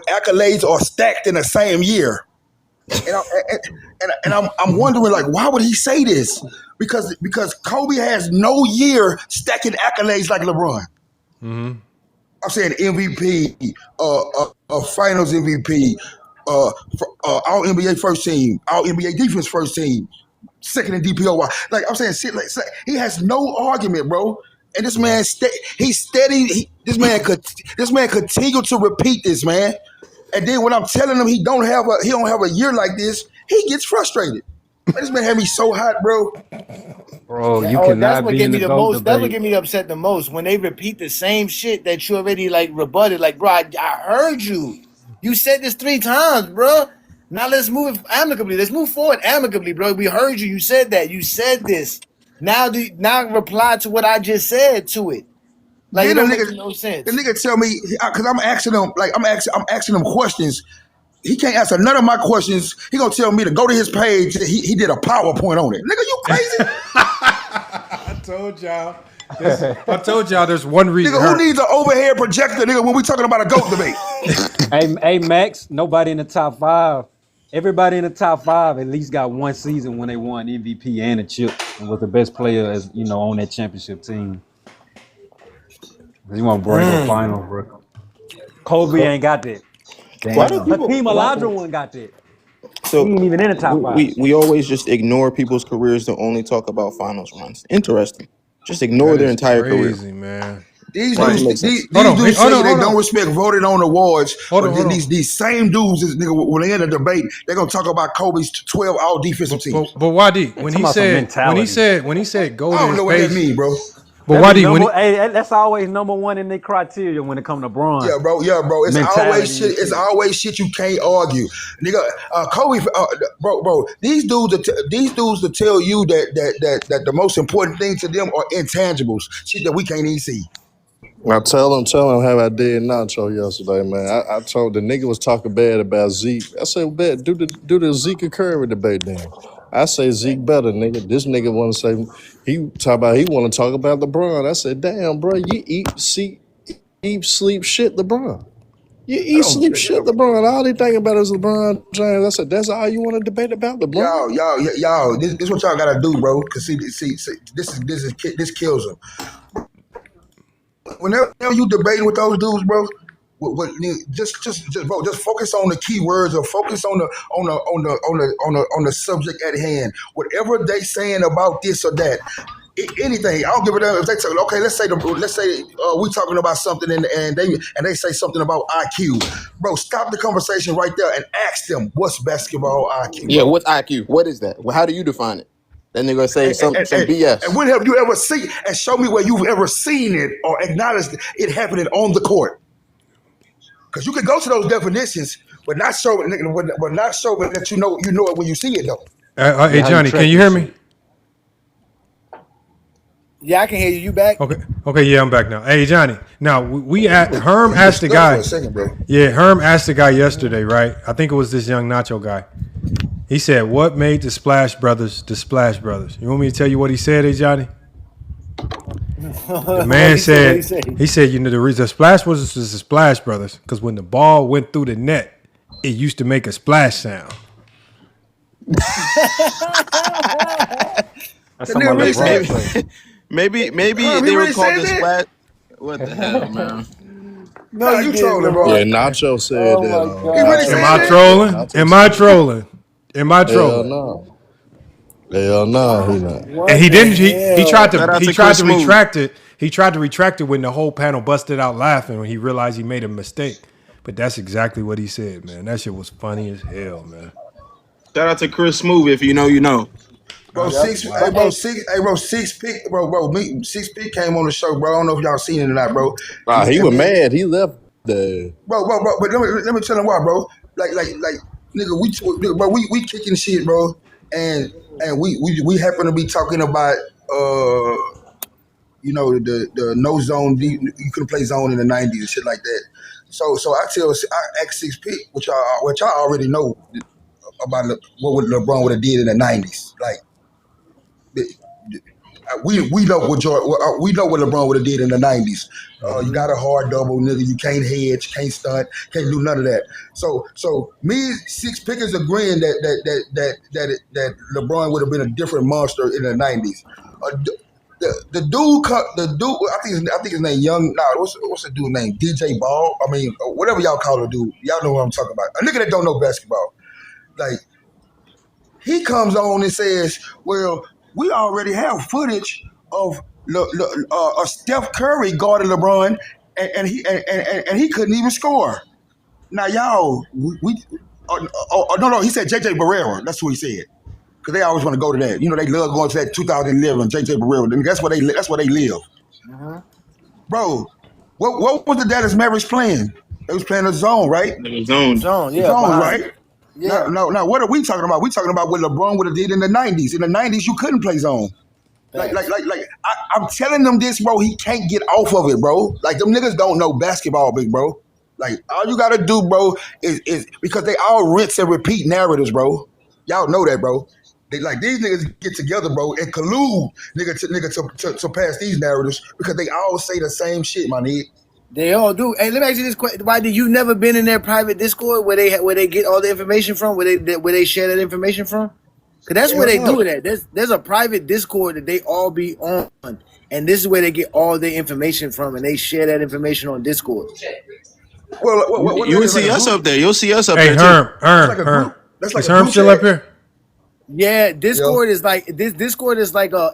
accolades are stacked in the same year. And I'm wondering, like, why would he say this? Because Kobe has no year stacking accolades like LeBron. I'm saying MVP, Finals MVP, All NBA first team, All NBA defense first team, second in DPOY. Like I'm saying, shit. Like he has no argument, bro. And this man, he's steady. This man continue to repeat this, man. And then when I'm telling him he don't have a year like this, he gets frustrated. Man, this man had me so hot, bro. Bro, you That's cannot what be get in me the the GOAT most. That's what debate. get me upset the most when they repeat the same shit that you already like rebutted. Like, bro, I heard you. You said this 3 times, bro. Now let's move amicably. Let's move forward amicably, bro. We heard you. You said that. You said this. Now reply to what I just said to it. Like it Then don't make no the sense. nigga tell me because I'm asking him like I'm asking him questions. He can't answer none of my questions. He gonna tell me to go to his page. He did a PowerPoint on it. Nigga, you crazy? I told y'all. I told y'all there's one reason. Nigga, who needs an overhead projector, nigga, when we talking about a GOAT debate? Hey, Max, nobody in the top 5. Everybody in the top 5 at least got one season when they won MVP and a chip and was the best player as on that championship team. You want to bring up finals, bro? Kobe ain't got that. Why do people? Hakeem Why? Olajuwon got that. He So ain't even in the top 5. we always just ignore people's careers to only talk about finals runs. Interesting. Just ignore That their is entire career. crazy, man. These That dudes, doesn't make sense. these dudes say they Hold don't on. respect voted on awards, Hold but on, then hold on. these same dudes, nigga, when they in a debate, they're gonna talk about Kobe's 12 all defensive teams. But YD, Talking about some mentality. when he said go I to don't his know what that page, mean, bro. but That be YD when number. Hey, that's always number one in their criteria when it come to Braun. Yeah, bro. It's always Mentality shit. and It's shit. always shit you can't argue, nigga. Kobe, bro. These dudes to tell you that the most important thing to them are intangibles, shit that we can't even see. I tell him how I did Nacho yesterday, man. I told the nigga was talking bad about Zeke. I said, bet do the Zeke and Curry debate then. I say Zeke better, nigga. This nigga want to say he want to talk about LeBron. I said, damn, bro, you eat, sleep, shit, LeBron. You I eat don't. sleep shit, LeBron. All they think about is LeBron James. I said, that's all you want to debate about, LeBron? Y'all. This is what y'all gotta do, bro. Cause see, this kills them. Whenever you debating with those dudes, bro, bro, just focus on the key words or focus on the subject at hand. Whatever they saying about this or that, anything. I don't give a damn if they tell. Okay, let's say we talking about something and they say something about IQ, bro. Stop the conversation right there and ask them what's basketball IQ, Yeah, bro. what's IQ? What is that? Well, how do you define it? Then they're gonna say some BS. And when have you ever seen and show me where you've ever seen it or acknowledged it happening on the court? Because you can go to those definitions, but not show it, but not show it that you know it when you see it though. Hey how you Johnny, can track you this hear me? shit? Yeah, I can hear you. You back? Okay, yeah, I'm back now. Hey Johnny, now Herm You asked the stuck for guy. a second, bro. Yeah, Herm asked the guy yesterday, right? I think it was this young Nacho guy. He said, "What made the Splash Brothers the Splash Brothers?" You want me to tell you what he said, hey Johnny? The man said, he said, you know, the reason the Splash Brothers is the Splash Brothers because when the ball went through the net, it used to make a splash sound. That's The something nigga about really said, LeBron say. maybe Herm, he they were really called said the that? Splash. What the hell, man? No, Nah, you you didn't, trolling, bro. Yeah, LeBron. Nacho said Oh that. my He really God. Am Nacho I said said that? that. trolling? Nacho Am I said that. trolling? Am I Hell trolling? no. Hell no, he not. And What he the didn't. He tried hell? to Shout out he to tried Chris to Smoove. retract it. He tried to retract it when the whole panel busted out laughing when he realized he made a mistake. But that's exactly what he said, man. That shit was funny as hell, man. Shout out to Chris Smoove. If you know, you know. Bro, Yep. hey, But bro, hey, six pick, six pick came on the show, bro. I don't know if y'all seen it or not, bro. Nah, he And was me, mad. He left the. bro, but let me tell him why, bro. Like, nigga, we kicking shit, bro, and we happen to be talking about the no zone. You couldn't play zone in the '90s and shit like that. So I asked six pick, which y'all already know about what LeBron would have did in the '90s, like. We know what we know what LeBron would have did in the '90s. You got a hard double, nigga. You can't hedge, can't stunt, can't do none of that. So me, six pickers agreeing that LeBron would have been a different monster in the '90s. The dude, I think his name Young. Nah, what's the dude name? DJ Ball. I mean, whatever y'all call the dude. Y'all know what I'm talking about. A nigga that don't know basketball. Like he comes on and says, "Well, we already have footage of Steph Curry guarding LeBron, and he couldn't even score." Now, y'all, no, he said JJ Barrera. That's what he said because they always want to go to that. You know, they love going to that 2011 JJ Barrera. That's where they live, bro. What was the Dallas Mavericks playing? They was playing a zone, right? It was zoned. zone, yeah, Zones, behind. right? Yeah. Now, what are we talking about? We talking about what LeBron would have did in the '90s. In the '90s, you couldn't play zone. Facts. I'm telling them this, bro. He can't get off of it, bro. Like them niggas don't know basketball, big bro. Like all you gotta do, bro, is because they all rinse and repeat narratives, bro. Y'all know that, bro. They like these niggas get together, bro, and collude, to pass these narratives because they all say the same shit, my nigga. They all do. Hey, let me ask you this question: why did you never been in their private Discord where they get all the information from? Where they share that information from? Cause that's where Hell they no. do it at. There's a private Discord that they all be on, and this is where they get all their information from, and they share that information on Discord. Well, what You that would is like see a us group. up there. You'll see us up Hey, there too. That's like a group. That's like Is a Herm group still chat. up here? Yeah, Discord Yeah. is like this. Discord is like a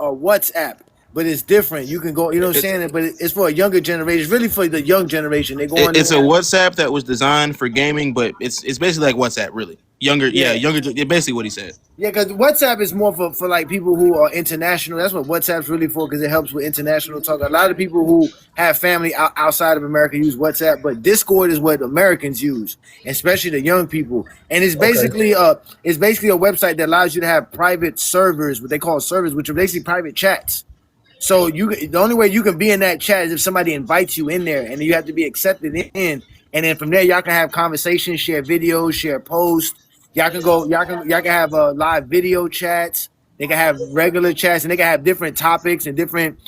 WhatsApp, but it's different. You can go, you know what I'm It's saying? But it's for a younger generation. It's really for the young generation. They go on it's a there. WhatsApp that was designed for gaming, but it's basically like WhatsApp, really. Younger, yeah, Yeah. younger. Basically, what he said. Yeah, because WhatsApp is more for like people who are international. That's what WhatsApp's really for because it helps with international talk. A lot of people who have family outside of America use WhatsApp, but Discord is what Americans use, especially the young people. And it's Okay. basically a website that allows you to have private servers, what they call servers, which are basically private chats. So the only way you can be in that chat is if somebody invites you in there, and you have to be accepted in. And then from there, y'all can have conversations, share videos, share posts. Y'all can have live video chats. They can have regular chats, and they can have different topics and different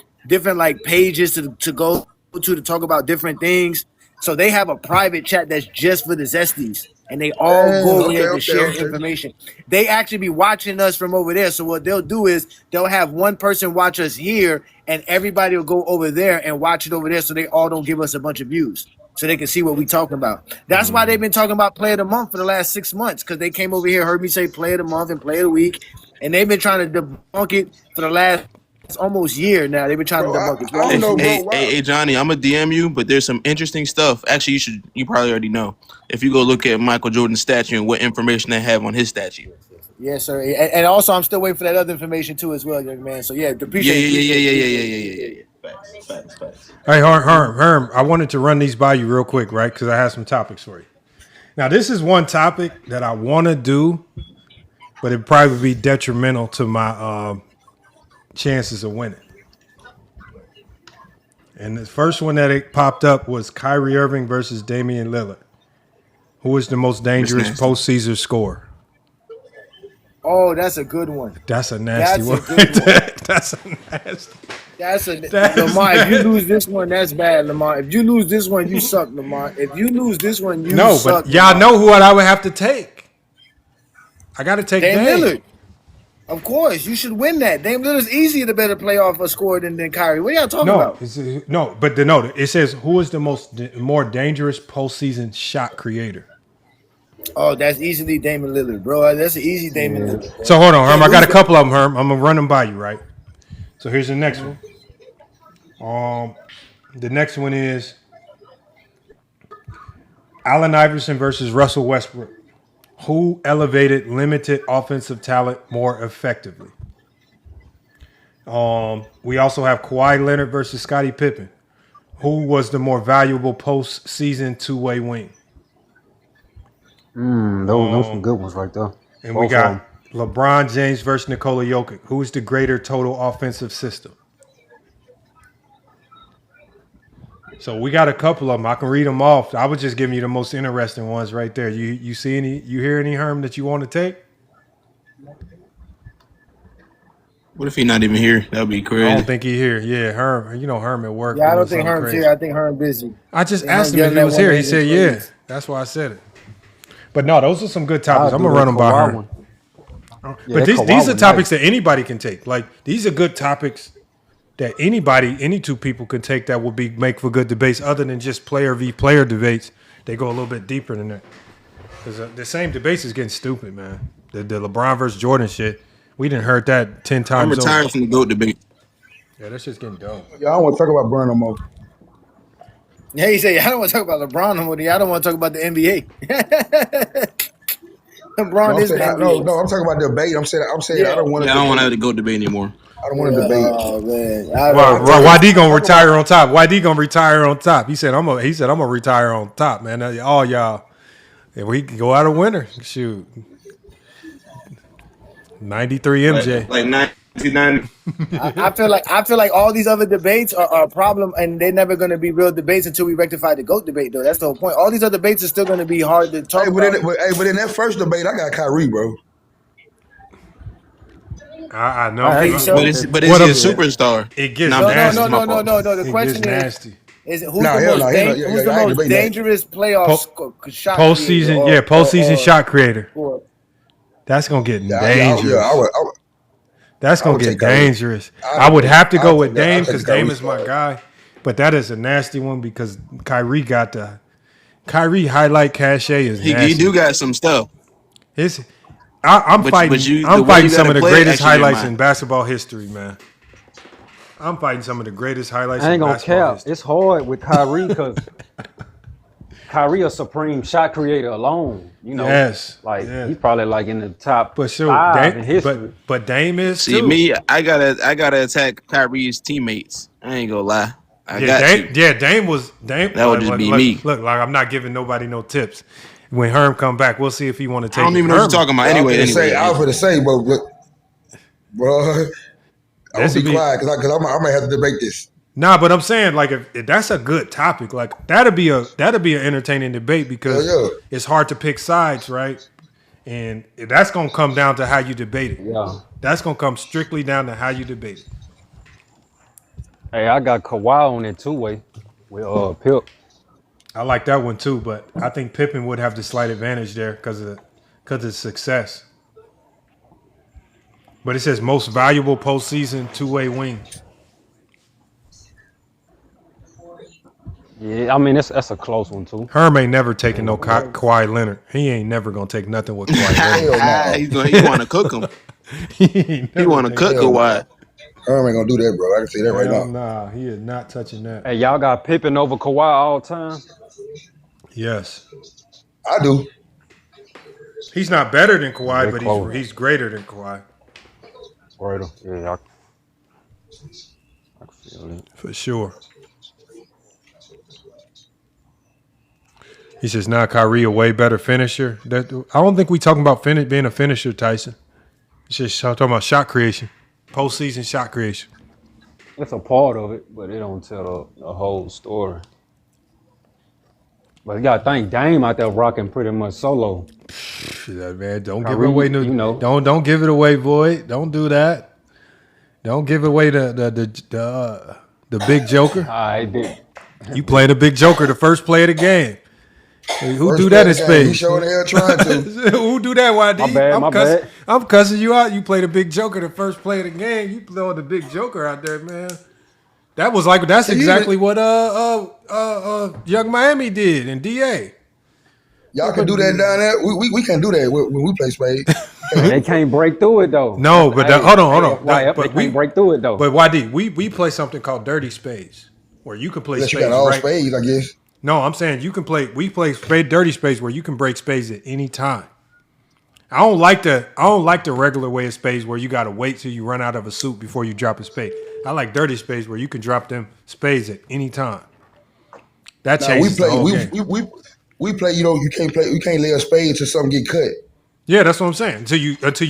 like pages to go to talk about different things. So they have a private chat that's just for the Zesties. And they all go over there to share Okay. information. They actually be watching us from over there. So what they'll do is they'll have one person watch us here, and everybody will go over there and watch it over there, so they all don't give us a bunch of views, so they can see what we talking about. That's why they've been talking about Play of the Month for the last 6 months, because they came over here, heard me say Play of the Month and Play of the Week, and they've been trying to debunk it for the last almost year now. They've been trying Bro, to debunk it. I don't know, bro. Hey, Johnny, I'm gonna DM you, but there's some interesting stuff. Actually, you probably already know. If you go look at Michael Jordan's statue and what information they have on his statue. Yes, sir. And also, I'm still waiting for that other information too, as well, young man. So yeah, appreciate Yeah. Facts. Hey, Herm, I wanted to run these by you real quick, right? Because I have some topics for you. Now, this is one topic that I want to do, but it'd probably be detrimental to my chances of winning. And the first one that it popped up was Kyrie Irving versus Damian Lillard. Who is the most dangerous postseason scorer? Oh, that's a good one. That's a nasty one. That's a nasty. Lamar. If you lose this one, that's bad, Lamar. If you lose this one, you suck, Lamar. If you lose this one, you suck. But y'all know who I would have to take. I got to take Dame Lillard. Of course, you should win that. Dame Lillard's easier to better playoff score than Kyrie. What are y'all talking about? It says who is the more dangerous postseason shot creator. Oh, that's easily Damian Lillard, bro. That's an easy Damian Lillard. Bro. So hold on, Herm. I got a couple of them, Herm. I'm gonna run them by you, right? So here's the next one. The next one is Allen Iverson versus Russell Westbrook. Who elevated limited offensive talent more effectively? We also have Kawhi Leonard versus Scottie Pippen. Who was the more valuable postseason two-way wing? Those some good ones right there. And we got LeBron James versus Nikola Jokic. Who is the greater total offensive system? So we got a couple of them. I can read them off. I was just giving you the most interesting ones right there. You see any? You hear any, Herm, that you want to take? What if he's not even here? That would be crazy. I don't think he's here. Yeah, Herm. You know Herm at work. Yeah, I don't think Herm's here. I think Herm busy. I just asked him if he was here. He said, yeah. That's why I said it. But no, those are some good topics. I'm going to run them by Herm. But these are topics that anybody can take. Like, these are good topics that any two people can take that will make for good debates other than just player v. player debates. They go a little bit deeper than that. Because the same debates is getting stupid, man. The LeBron versus Jordan shit, we didn't heard that 10 times I'm retired from the GOAT debate. Yeah, that shit's getting dumb. Yeah, I don't want to talk about Bron no more. Yeah, he said, I don't want to talk about LeBron no more. I don't want to talk about the NBA. LeBron is the NBA. No, I'm talking about the debate. I'm saying I don't want to. I don't want to have the GOAT debate anymore. I don't want to debate. Oh man, YD gonna retire on top. YD gonna retire on top. He said I'm gonna retire on top, man. All y'all, if we can go out a winner, shoot. 93 MJ. Like 1990. I feel like all these other debates are a problem, and they're never going to be real debates until we rectify the GOAT debate, though. That's the whole point. All these other debates are still going to be hard to talk about. But in that first debate, I got Kyrie, bro. I know. But is he a superstar? It gets nasty. No. The question is who's the most dangerous playoff shot postseason? Yeah, postseason shot creator. That's gonna get dangerous. That's gonna get dangerous. I would have to go with Dame because Dame is my guy, but that is a nasty one because Kyrie got the Kyrie highlight cachet is nasty. He do got some stuff. I'm fighting some of the greatest highlights in basketball history, man. I'm fighting some of the greatest highlights. I ain't gonna cap. It's hard with Kyrie because Kyrie a supreme shot creator alone. You know, he's probably like in the top five in history. But Dame is too. Me, I gotta attack Kyrie's teammates. I ain't gonna lie. Dame was. That would just be me. Look, like I'm not giving nobody no tips. When Herm come back, we'll see if he want to take. I don't even know what you're talking about. Anyway, I was going to say, bro, I'm gonna be quiet because I might have to debate this. Nah, but I'm saying like if that's a good topic, like that'd be an entertaining debate because it's hard to pick sides, right? And that's gonna come down to how you debate it. Yeah, that's gonna come strictly down to how you debate it. Hey, I got Kawhi on it two-way with Pip. I like that one too, but I think Pippen would have the slight advantage there because of success. But it says most valuable postseason two-way wing. Yeah, I mean that's a close one too. Herm ain't never I taking ain't no gonna lie. Kawhi Leonard. He ain't never gonna take nothing with Kawhi Hell Leonard. he want to cook him. He He never want to taking cook that. a why? Herm ain't gonna do that, bro. I can say that right Hell now. nah, he is not touching that. Hey, y'all got Pippen over Kawhi all time? Yes, I do. he's not better than Yeah, Kawhi, they but close. he's greater than Kawhi Greater. Yeah, I can feel it. for sure. He says now Kyrie a way better finisher. I don't think we talking about being a finisher, Tyson. It's just talking about shot creation, postseason shot creation. It's a part of it, but it don't tell the whole story. But you gotta think Dame out there rocking pretty much solo. Yeah, man, don't give it Kyrie, away. you know, Don't give it away, boy. Don't do that. Don't give away the big joker. I did. You played a big joker the first play of the game. Hey, who First do play that of in the game, he space? sure the hell trying to. Who do that, YD? My bad. I'm cussing you out. You played a big joker the first play of the game. You throwing the big joker out there, man. That's See, exactly what Young Miami did in DA. y'all can do that down there. We can do that when we play spade. Hey, they can't break through it though. No, but hold on. FYF, they can't break through it though. But YD, we play something called dirty spades, where you can play Unless you spades got all right. spades, I guess. No, I'm saying you can play. We play dirty spades where you can break spades at any time. I don't like the regular way of spades where you got to wait till you run out of a suit before you drop a spade. I like dirty spades where you can drop them spades at any time. That Now changes the whole game. we play. You know, you can't play. We can't lay a spade till something get cut. Yeah, that's what I'm saying. Until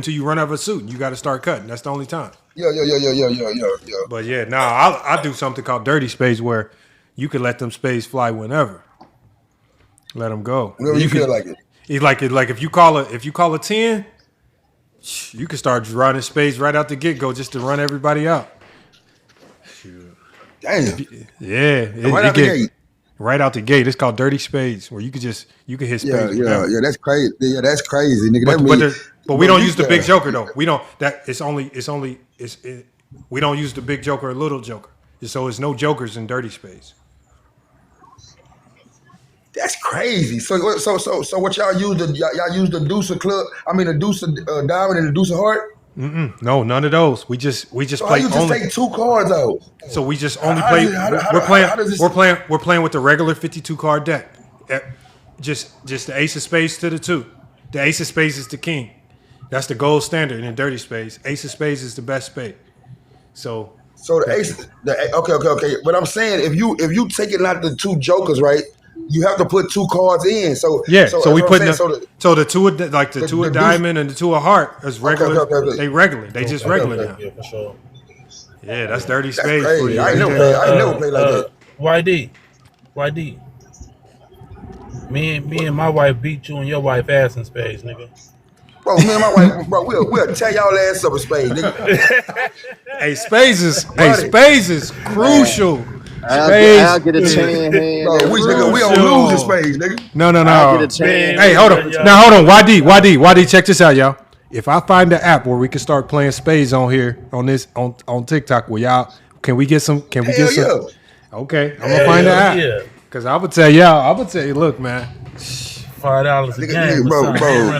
you run out of a suit, you got to start cutting. That's the only time. Yeah. But yeah, I do something called dirty spades where you can let them spades fly whenever. Let them go. Whenever you feel like it. It's like if you call a 10, you can start running spades right out the get go just to run everybody out. Damn. Yeah, Right out the gate. Right out the gate. It's called dirty spades where you can hit spades. Yeah. That's crazy. Yeah, that's crazy, nigga. But we don't use the big joker though. We don't. We don't use the big joker or little joker. So it's no jokers in dirty spades. That's crazy. So what y'all use? Y'all use the deuce of club? I mean the deuce of diamond and the deuce of heart? No, none of those. We just So play how you just only. take two cards out? So we just only play. We're playing with the regular 52 card deck. Just the ace of spades to the 2. The ace of spades is the king. That's the gold standard in dirty spades. Ace of spades is the best spade. So the ace. Okay. But I'm saying if you take it out the two jokers, right? You have to put two cards in. So we put the two of the two of diamond and the two of heart is regular. Okay. They just regular now. Yeah, for sure. Yeah, that's dirty spades. Crazy. For you. I ain't never played like that. YD. Me and my wife beat you and your wife ass in spades, nigga. Bro, me and my wife, bro, we'll tear y'all ass up a spade, nigga. Hey, spades is crucial. I'll get a 10 hand. Bro, we don't lose in spades, nigga. No. I'll get a 10. Hey, hold on. Now hold on. YD, check this out, y'all. If I find the app where we can start playing spades on here on TikTok, can we get some? Yeah. Okay, I'm gonna find the app. Because I would tell you, look, man. $5 a game.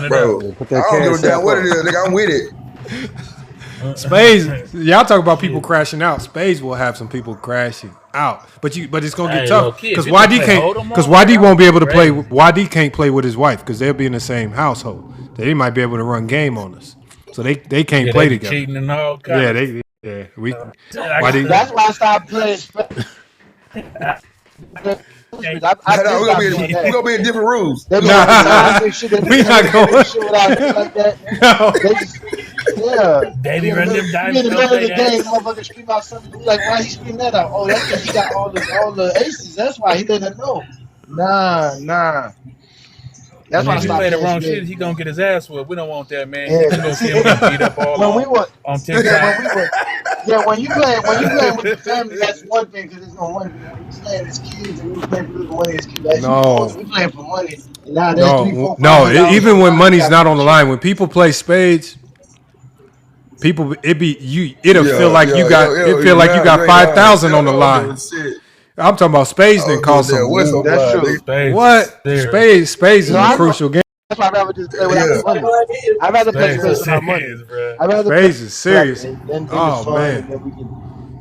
Bro. Put that I don't give a cash damn app what up. it is, nigga. I'm with it. Spades, y'all talk about people crashing out. Spades will have some people crashing out, but it's gonna get tough because YD won't be able to play. YD can't play with his wife because they'll be in the same household. They might be able to run game on us, so they can't play together. Cheating and all YD. That's why I stopped playing spades. We're gonna be in different rooms. We not going. Davey run them diamonds. In the middle of the game, motherfucker scream out something. We like, why he scream that out? Oh, that's because he got all the aces. That's why he doesn't know. Nah. That's why I if he stopped play the playing wrong spades. shit, he gonna get his ass whooped. We don't want that, man. Yeah. We gonna see him get beat up all on TikTok. Yeah, when you playing with the family, that's one thing because it's no money. But when you playing as kids and we playing for the money as kids, as you get older, No, we playing for money. And now there's three, no, four, five no. hundred dollars on Even the when line. We money's gotta not make on a the shit. line, when people play spades, people it'll feel Yeah, like yeah, yo, it yo, feel yo, like you now got you ain't lying. 5,000 I on the don't give line. a shit. I'm talking about I spades. Then don't give a cost damn some what's on That's line, true. nigga. Space is what? serious. Spades No, is a I know. crucial game. That's why I'd rather just play without the Yeah. money. I'd rather play Space spades is without money. serious, bro. I'd rather play Spades is like serious. then it's Oh fun man, and then we can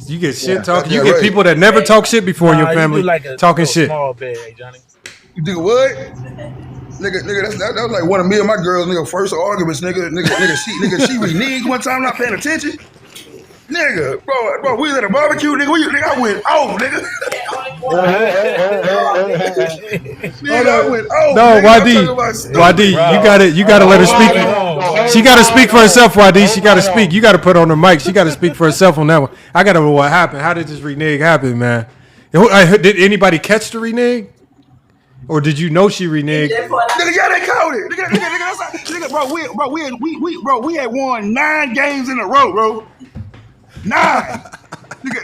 you get shit yeah. talking. You Goddamn get right. people that never talk shit before in your Nah, you do family like a talking little shit. small bed, hey, Johnny. You think what? Nigga, that was like one of me and my girls, nigga, first arguments, nigga, she reneged one time, not paying attention. Nigga, bro, we was at a barbecue, nigga, I went off, nigga. Nigga, I went off, No, nigga. I'm talking YD, about YD, stupid. Bro, you the gotta let her whole speak. ride home, She bro. gotta speak for herself, YD. She gotta Whole speak. ride You gotta put on the mic. She gotta speak for herself on that one. I gotta know what happened. How did this renege happen, man? Did anybody catch the renege, or did you know she reneged? Nigga, yeah, they called it. Nigga, we had won 9 games in a row, bro. 9.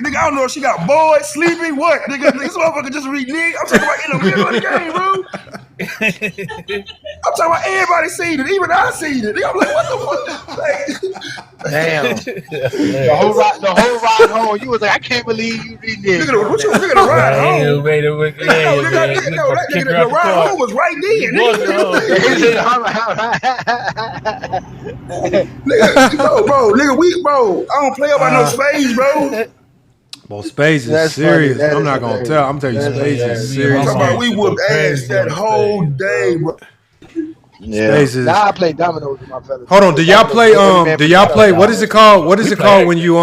Nigga, I don't know if she got bored, sleepy, what? Nigga, this motherfucker just reneged. I'm talking about in the middle of the game, bro. I'm talking about everybody seen it, even I seen it. Nigga, I'm like, what the fuck? Like, Damn. Hilarious. The whole ride home, you was like, I can't believe you reneged. nigga, what you nigga the ride Man, home? wait a minute. Nigga, Yeah, no, nigga, man. nigga, We no, gonna that kick nigga, her the out the ride car. home was right You there, was home. Yeah, he said, bro, nigga, I don't play about no spades, bro. Well, spades is that's funny. serious. That I'm is not gonna tell. hilarious. I'm telling you, That is spades Man, is hilarious. me and I'm my serious talking about mom game. we used to go whooped ass crazy that on the whole stage, day, bro. bro. Yeah. Spades is. Now I play dominoes with my fellas. Hold We on. play dominoes. We play every man Do for y'all themselves play? What now. is it called? What is We it play called when everything. you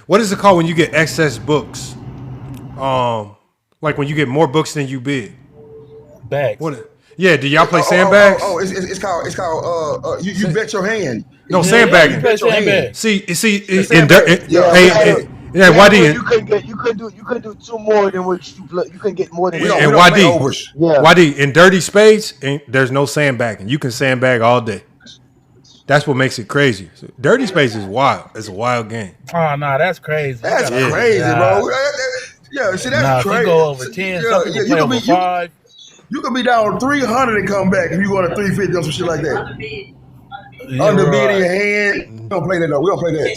What is it called when you get excess books? Like when you get more books than you bid. Bags. What? Yeah. Do y'all play sandbags? It's called you bet your hand. No, Yeah, yeah, we sandbagging. play Bet your hand. sandbag. See, Yeah, in sandbag. Yeah, Yeah, we had a yeah, rule. YD You couldn't do two more than what you play. You couldn't get more than we and two. don't play YD, overs. Yeah. YD in dirty spades, and there's no sandbagging. You can sandbag all day. That's what makes it crazy. So, dirty spades is wild. It's a wild game. Oh, nah, that's crazy. You That's gotta Yeah. crazy, bro. nah. Yeah, see, Nah, that's if you go over crazy. 10, some Yeah, people play over 5. you could be down 300 and come back if you go to 350 or some shit like that. Yeah, Underbid in right. your hand. We don't play that though. We don't play that.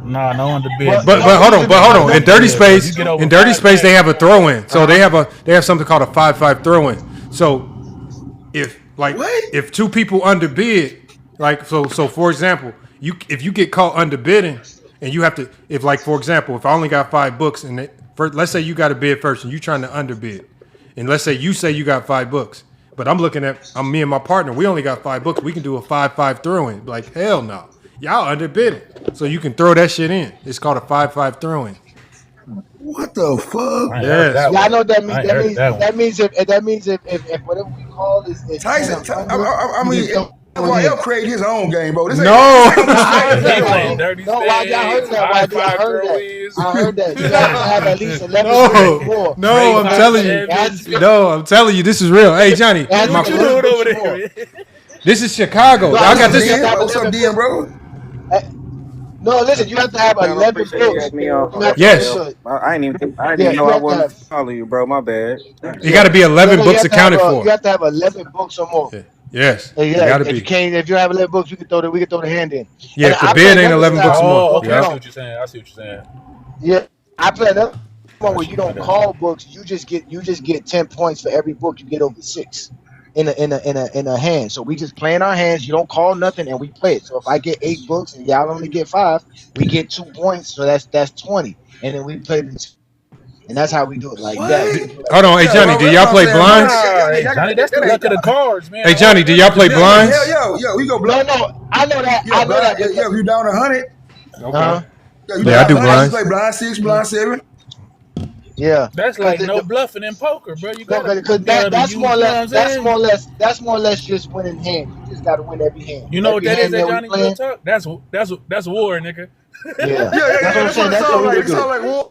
Nah, no Well, underbid, But bro. no, hold usually on, we got In enough. dirty Yeah, bro. If you space, get over 5 they bags, have a throw in. So Uh-huh. they have something called a 5-5 throw in. So What? if two people underbid, like so for example, if you get caught underbidding and you have to if like for example, if I only got 5 books and let's say you got to bid first and you trying to underbid. And let's say you got 5 books. But I'm me and my partner, we only got 5 books. We can do a 5-5 throw in. Like, hell no. Y'all underbidding. So you can throw that shit in. It's called a 5-5 throw in. What the fuck? I ain't heard Yes. that Yeah, I one. know what that means. I ain't heard that one. That means if whatever we call is 10 Tyson, or under, I you mean, can throw it FYL in. created his own game, bro. This ain't No. no I heard And that, he playing YD. dirty No, YD, I heard spades, that, high YD. I five heard throw that. ins, I heard that. You have to have at least 11 books or No. more. No, straight I'm five telling you. It has sevens. to be, No, I'm telling you, this is real. Hey, Johnny, it has to What be you 11 doing books over or more. there? this is Chicago. No, I I got said What's you up, have this. to have DM? What's up, 11 DM, books. bro? Uh, No, listen, you have to have Man, I 11 appreciate you books. having me on. You have to Yes. so I didn't yeah, even know you I have to wasn't have following you, bro. My bad. You got yeah. to be No, 11 no, you books have to have accounted you for. have to have 11 books or more. Yeah. Yes. You Yeah, got to if you be. can't, if you have 11 books, we can throw the hand in. Yeah, And if the I play bid ain't another 11 books or style more. Oh, where okay. we I Yep. see don't. what you're saying. I see what you're saying. Yeah, I play another one where Got you you. I don't got you. call books. You just get 10 points for every book you get over 6 in a hand. So we just play in our hands. You don't call nothing, and we play it. So if I get 8 books and y'all only get 5, we get 2 points. So that's 20, and then we play and that's how we do it like that. We What? can do it like Hold that. on. Hey, Yeah, Johnny, bro. do That's y'all what I'm play saying, bro. blinds? Nah, hey, Johnny, that's the luck of the cards, man. Hey, All Johnny, do them y'all niggas play is playing. blinds? We go No, blind. no, I know that. Yeah, I know blind. that. Yeah, But if you down 100, Okay. uh, yeah, you Yeah, I down do 100. You blinds. play blind 6, blind 7. yeah, That's because like no bluffing in poker, bro. You no, gotta because be able to that's more use. or You know less what I'm saying? that's more or less just winning hands. You just got to win every hand. You know what Every that is, hand that that we Johnny? Real playing. talk. That's war, nigga. Yeah, Yeah, that's what I'm that's what saying. it That's sounds what we like. would It sounds do. like war.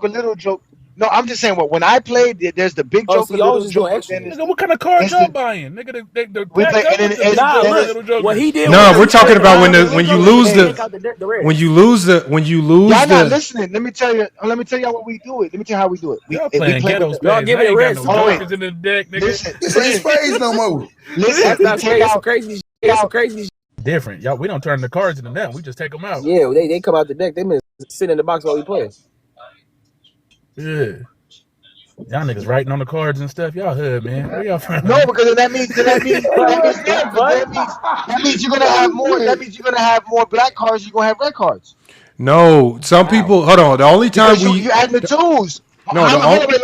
joke, a little joke. No, I'm just saying when I played, there's the big Oh, joke, so a y'all was little just joke, doing and then extra. Nigga, what kind of cards it's y'all the buying? Nigga, the we pack play, come and then with the Nah, then look, little what jokers. he did No, was we're he talking played about around with when it you and lose take the out the when rest. you lose y'all not the. listening. Let me tell you. Let me tell y'all what we do. Let me tell you how we do it. Y'all We playing play with ghetto the. Y'all spades. I giving it ain't got rest. no Hold on, wait. jokers in the deck, nigga. Listen, This ain't listen, spades no more. listen. That's We not take space. That's some out. crazy. Take That's some out. crazy. Different. Y'all, we don't turn the cards into them. We just take them out. Yeah, they come out the deck. They been sitting in the box while we play. Yeah. Y'all niggas writing on the cards and stuff. Y'all hood, man. Where y'all from, No, man? because then that means no, because that means you're gonna have more. That means you're gonna have more black cards. You're gonna have red cards No, some How? people. Hold on. The only time because we you're adding the twos. No, Hold on, wait,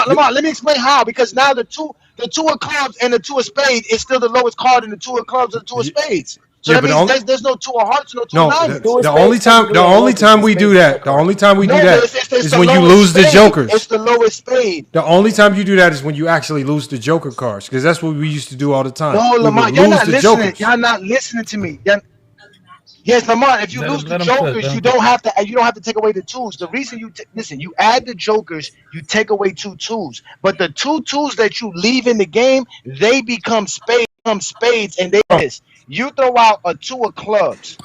Lamar, let me explain how. Because now the two of clubs and the two of spades is still the lowest card in the two of clubs and the two of spades. So yeah, that but means there's no two of hearts, no two of no, diamonds. the only time we do that, No, but it's is the when you lowest lose the spade. jokers. It's the lowest spade. The only time you do that is when you actually lose the joker cards, because that's what we used to do all the time. No, We Lamar, would y'all lose not the listening. jokers. Y'all not listening to me. Yes, Lamar. If you lose the Let him cook. jokers, you don't have to take away the twos. The reason listen, you add the jokers, you take away two twos. But the two twos that you leave in the game, they become spades, and they miss. You throw out a two of clubs.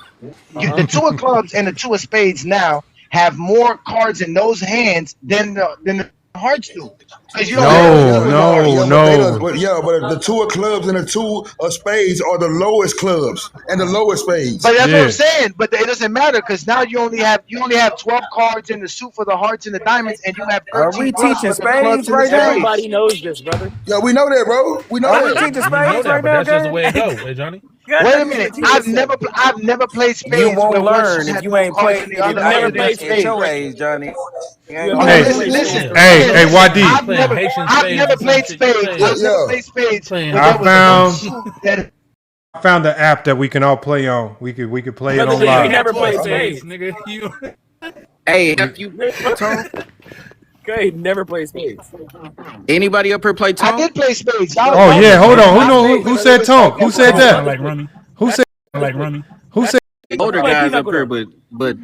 The two of clubs and the two of spades now have more cards in those hands than the hearts do, because you don't have the two of hearts. But the two of clubs and the two of spades are the lowest clubs and the lowest spades. But that's what I'm saying. But it doesn't matter, because now you only have 12 cards in the suit for the hearts and the diamonds, and you have Are 13 we cards teaching for the clubs spades and the right now? spades. Everybody knows this, brother. Yeah, we know that, bro. We know Are we that. teaching We know spades that, right but now, that's just the gang? way it go, hey Johnny. Wait a minute. I've never played You spades where won't one learn suit if had you more ain't cards played than the it other at other than a spade. your age, Johnny. Listen. Hey, I've YD. never played spades. I've never played spades where there was one suit that. I found the app that we can all play on. We could play it Brother on J, live. you never played spades. nigga. You. Hey, have you Tone? Okay, never played spades. Anybody up here play I Tone? did play spades. Oh yeah, hold on. Who said Tonk? Who said Tone that? sound like Rummy. Who said? Like Rummy. Who said? Older guys up here, but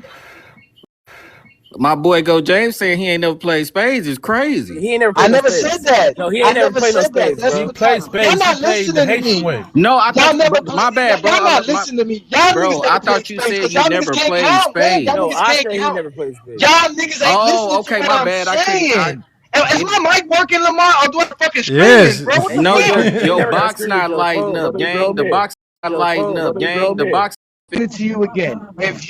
my boy Go James saying he ain't never played spades is crazy. He ain't never I played never no spades. said that. No, he I ain't never never played no said that. spades, That's He bro. what played y'all spades. He not played the listening to Haitian me. way. No, I Y'all thought never my bad, bro. y'all not listening to me. Y'all niggas I never played thought you spades, said because you y'all never niggas can't played count, man. Y'all spades. No, niggas I can't said he count. never played spades. Y'all niggas ain't listening to Okay, what my I'm bad. saying. Is my mic working, Lamar, or do I fucking Yes. screaming, bro? What the No, fuck? He your never got box screaming, not Joe. lighting Phone, up, let me gang. grow The man. box not Joe, lighting phone, let up, me grow gang. The man. box. It to you again. If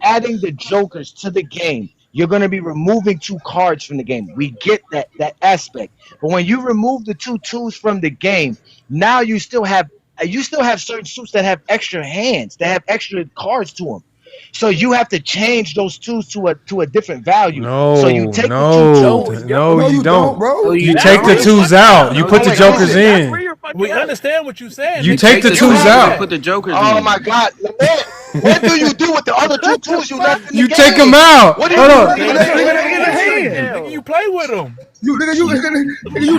adding the jokers to the game, you're going to be removing two cards from the game. We get that aspect. But when you remove the two twos from the game, now you still have certain suits that have extra hands, that have extra cards to them. So you have to change those twos to a different value. So you take the two twos. No, you you don't, don't. bro. You That's take the where you're twos fucking out. up. You No, put you the Wait, jokers listen. That's where in. you're fucking We up. understand what you're saying. You nigga. take the You twos have and out. put the jokers Oh in. my God, what do you do with the other two twos you left in the You game? take them out. What do Hold you on. do? They Nigga, they in in your the hand. hand. Nigga, you play with them. You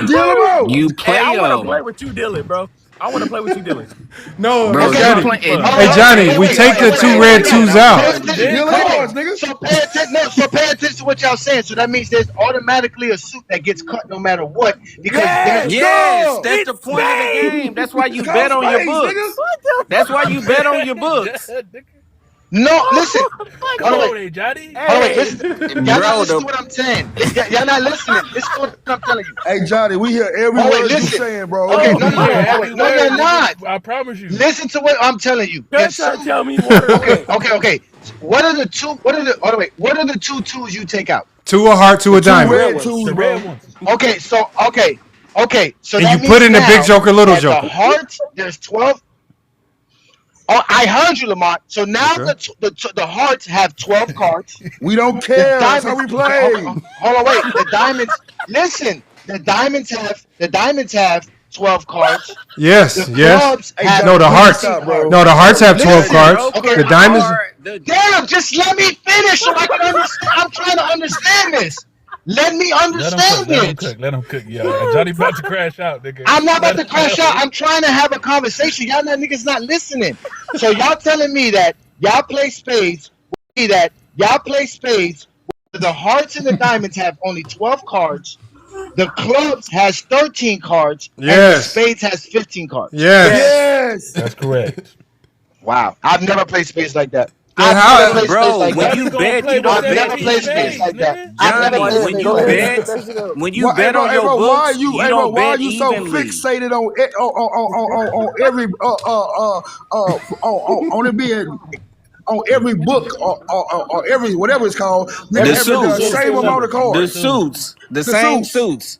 deal them out. You Hey, I play want to play them, with you, Dylan, bro. I want to play with you, Dylan. No, bro. hey If Okay. you Johnny. play, if Fuck. you Hey play Johnny, we spades, take the two red twos I will Pay out. play with attention. you. Deal Wait, cards, nigga. So pay attention. No, so pay attention to what y'all saying. So that means there's automatically a suit that gets cut no matter what, because there's Yes, Yes, No. that's the it's point of the spades. game. That's why It's you called bet on your spades, nigga. books. What the That's why fuck? you bet on your books, no. Listen. Come Hold on, wait. on, hey Johnny. Hold on, wait. Hey, Listen. Y'all not bro. listening to what I'm saying. Y'all not listening. Listen to what I'm telling you. Hey, Johnny, we hear every Oh wait, word you listen. saying, bro. Okay, Nigga, no, we no, no, hear no. Oh every wait, no, word, you're not. nigga. I promise you. Listen to what I'm telling you. you're If trying some to tell me what or Okay, what? okay. What are the two? What are the? Oh wait. What are the two twos you take out? Two a heart, two The a two The diamond. red red ones. twos, The red bro. ones. Okay, so And you that put means in the big now joker, little that the joker. heart there's 12. Oh, I heard you, Lamont. So now Okay. the hearts have 12 cards. We don't The care. That's how diamonds. we play. Hold on, wait. The diamonds. Listen. The diamonds have 12 cards. Yes, The yes. clubs Hey, have No, Johnny, the please 13 hearts. stop, bro. No, cards. the hearts have 12 The Listen. cards. Okay. The jokers diamonds. are the. Damn, just let me finish so I can understand. I'm trying to understand this. Let me Let him cook. understand Let him it. cook. Let him cook, y'all. Johnny about to crash out, nigga. I'm not about Let to him crash out. know. I'm trying to have a conversation. Y'all not niggas not listening. So y'all telling me that y'all play spades. That y'all play spades. The hearts and the diamonds have only 12 cards. The clubs has 13 cards, and the Yes. spades has 15 cards. Yes. Yes. Yes. That's correct. Wow, I've never played spades like that. Then I've never how? played spades Bro, like when that. Johnny you gonna bet, play you with don't I've bet. never 17 played spades spades, like that. nigga. I've never Johnny, played Go when ahead, spades you go like ahead. that. Let the bet, message go. when you Why, bet on your why are books, you, you don't why are bet you so evenly. fixated on every on it being on every book or every whatever it's called, nigga The Every having suit. the You suits, same understand amount something. of The the cards, suit. suits, the the same suits. suits.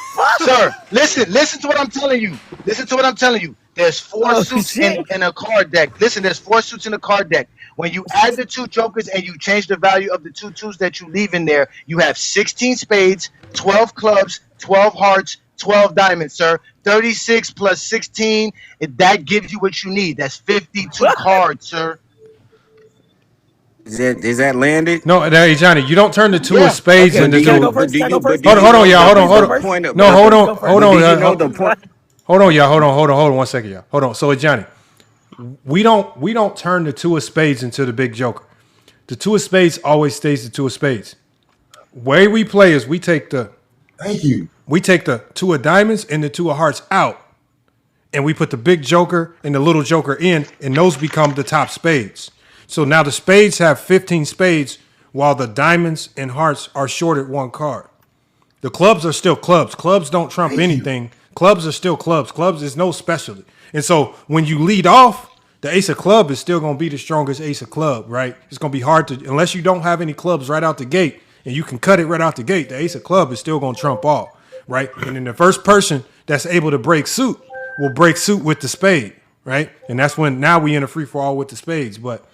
Sir, listen to what I'm telling you. Listen to what I'm telling you. There's four suits in a card deck. Listen, there's four suits in a card deck. When you add the two jokers and you change the value of the two twos that you leave in there, you have 16 spades, 12 clubs, 12 hearts, 12 diamonds, sir. 36 plus 16, that gives you what you need. That's 52 cards, sir. Is that landed? No, hey Johnny, you don't turn the two of Yeah. spades Okay, But into do can I two. go you first? Can I go first? do Hold on, you hold on, know y'all. Hold on, hold the on. point of No, but hold First, on, go first. hold but on, do you know the point? hold on, y'all. Hold on 1 second, y'all. Hold on. So Johnny, we don't turn the two of spades into the big joker. The two of spades always stays the two of spades. Way we play is we take the Thank you. two of diamonds and the two of hearts out, and we put the big joker and the little joker in, and those become the top spades. So now the spades have 15 spades, while the diamonds and hearts are shorted one card. The clubs are still clubs. Clubs don't trump Thank you. anything. Clubs are still clubs. Clubs is no specialty. And so when you lead off, the ace of club is still going to be the strongest ace of club, right? It's going to be hard to, unless you don't have any clubs right out the gate and you can cut it right out the gate, the ace of club is still going to trump all, right? And then the first person that's able to break suit will break suit with the spade, right? And that's when now we in a free for all with the spades. But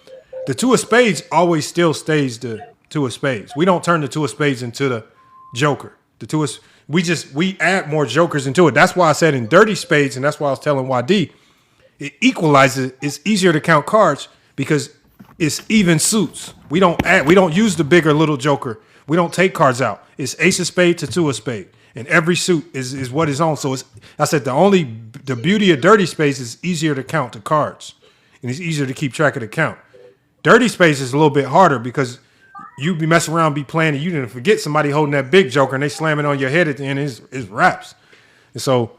the two of spades always still stays the two of spades. We don't turn the two of spades into the joker. The two is we add more jokers into it. That's why I said in dirty spades, and that's why I was telling YD, it equalizes. It's easier to count cards because it's even suits. We don't use the big or little joker. We don't take cards out. It's ace of spade to two of spade, and every suit is what is on. So I said the beauty of dirty spades is easier to count the cards, and it's easier to keep track of the count. Dirty space is a little bit harder because you be messing around, be playing, and you didn't forget somebody holding that big joker, and they slam it on your head at the end. It's raps. And so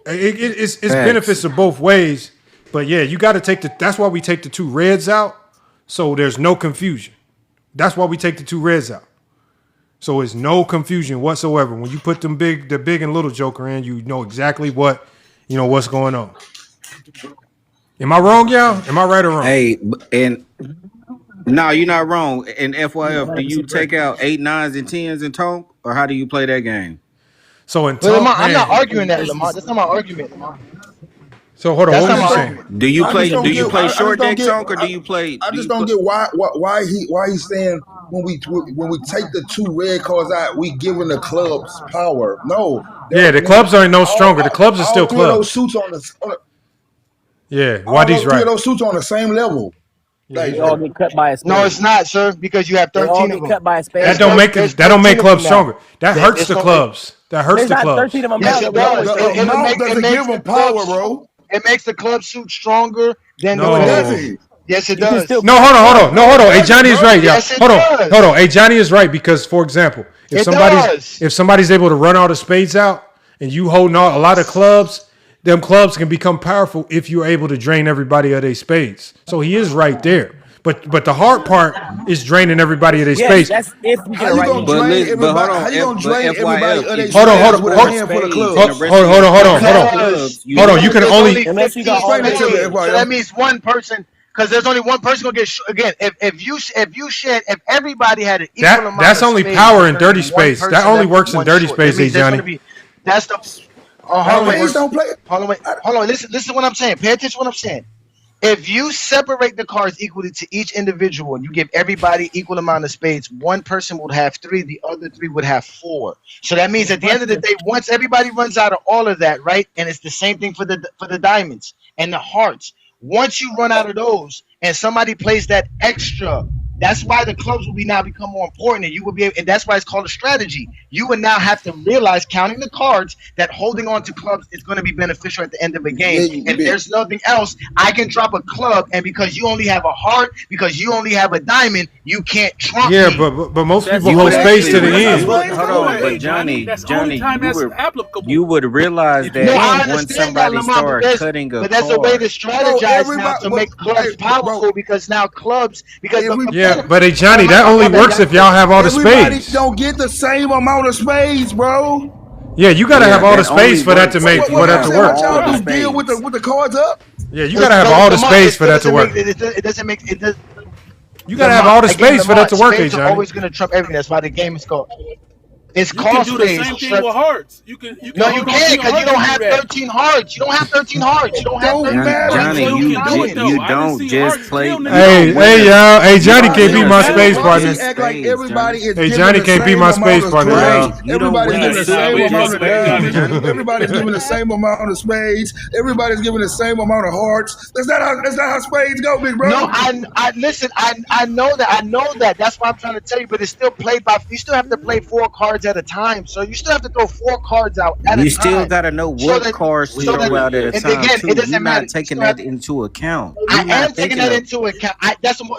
it's benefits of both ways. But yeah, you got to take that's why we take the two reds out, so there's no confusion. That's why we take the two reds out. So it's no confusion whatsoever. When you put the big and little joker in, you know exactly what's going on. Am I wrong, y'all? Am I right or wrong? Hey, and no, you're not wrong. In FYF, do you take out 8, 9s, and 10s in Tonk, or how do you play that game? So in But Tonk, Lamar, I'm not man. arguing that, Lamar. That's not my argument, Lamar. So hold on, That's what not was my you saying? argument. Do you I just play? don't Do get. you play I just short don't deck get. Tonk, or do you play? I Do just you don't play? get why he's saying when we take the two red cards out, we giving the clubs power. No, Yeah, the nigga, clubs are no stronger. The clubs are still all three of those clubs. suits Yeah, all YD's those three of right. those suits on the same level. Yeah, Like, he's They all right. get cut by a No, spade. it's not, sir, because you have They all 13 of get them. cut by a That spade. don't make There's that don't make 13 of them clubs now. stronger. That hurts the There's no. clubs. That hurts There's the not 13 clubs. of them Yes, now. it That was always does. the clubs. amount It doesn't makes give the them power, clubs. bro. It makes the club suit stronger than the. No, it No. doesn't. Yes, it You can still does. No, count hold on, hold cards. on. No, No, hold it on. Hey, doesn't, Johnny is right, bro. y'all. Yes, it Hold on. Hold does. on. Hey, Johnny is right because, for example, if It somebody's does. if somebody's able to run all the spades out and you holding a lot of clubs, them clubs can become powerful if you're able to drain everybody of their spades. So he is right there. But the hard part is draining everybody of their Yes, spades. that's if you get How it you right. gonna Then. drain But hold everybody? How on. you gonna But drain everybody FYF, of their if you Hold on, hold have spades on, with a four hold, handful of spades and the clubs? rest of your hold opponent on, hold have on. Because clubs, you Hold on. You because lose. can there's only only Unless you 15 got all Explain it to me, spades, so FYF. that means one person. Because there's only one person gonna get again. If everybody had an equal amount that's of only spades, power there's in gonna be dirty one space. That person only left with works in one dirty short. That space, hey means there's Johnny. gonna be. That's the. Oh, That hold on, only wait. Spades works. don't play. Hold on, wait. Hold on. Listen to what I'm saying. Pay attention to what I'm saying. If you separate the cards equally to each individual and you give everybody equal amount of spades, one person would have 3, the other 3 would have 4. So that means at the end of the day, once everybody runs out of all of that, right? And it's the same thing for the diamonds and the hearts. Once you run out of those and somebody plays that extra, that's why the clubs will be now become more important, and you will be able, and that's why it's called a strategy. You would now have to realize counting the cards that holding on to clubs is going to be beneficial at the end of a game. If there's nothing else, I can drop a club, and because you only have a heart, because you only have a diamond, you can't trump Yeah, me. but most That's people You hold would That's space to actually, the that's how end. you would spades hold go. on, but Hey, Johnny, that's the only time that's applicable. You would realize If you that No, I want, once understand that, somebody Lamar, start cutting a but there's a way to card. Bro, strategize now everybody, to make hey, clubs bro, powerful because now clubs because if we Yeah, again, but hey hold Johnny, on, that only my bad, works y'all. if y'all have all the everybody spades. don't get the same amount of spades, bro. Yeah, you gotta Yeah, have all the that only spades for that to works make if you for that I'm to have saying, work. what all y'all the do? Deal with spades. the cards up? Yeah, you gotta have No, all the Lamar, spades it for still that to doesn't make work. it doesn't make it does. You gotta have Lamar, all the again, spades for that Lamar, to work, hey spades are Johnny. always going to trump everything. That's why the game is called. It's You can call do the spades. same thing with hearts. You can No, you hold on to can't your because you hearts don't and do have that. 13 hearts. You don't have 13 hearts. You don't have Don't 13 matter. hearts. Johnny, What You are you can do it doing? though. you I done don't seen just hearts play. kill You niggas. Hey, don't win hey, a. y'all. Hey, You Johnny Hearts don't can't win be kill a my battle space talent. off Why partner. he just act like spades, everybody Johnny. is Hey, given Johnny the can't be same my amount space of partner, clubs? Right? y'all. You don't Everybody's win given Nah, the nah, same we ain't amount just fucking of with spades, Johnny. diamonds. Johnny. Everybody's given the same amount of spades. Everybody's given the same amount of hearts. That's not how spades go, big No, bro. I listen. I know that. I know that. That's what I'm trying to tell you. But it's still played by. You still have to play 4 cards at a time. So you still have to throw 4 cards out at a You still time. got to know So what that cards to We so throw that already out at a did. and time again, it too. You're doesn't matter. not You taking still have. that into account. I You're am not taking thinking that of into account.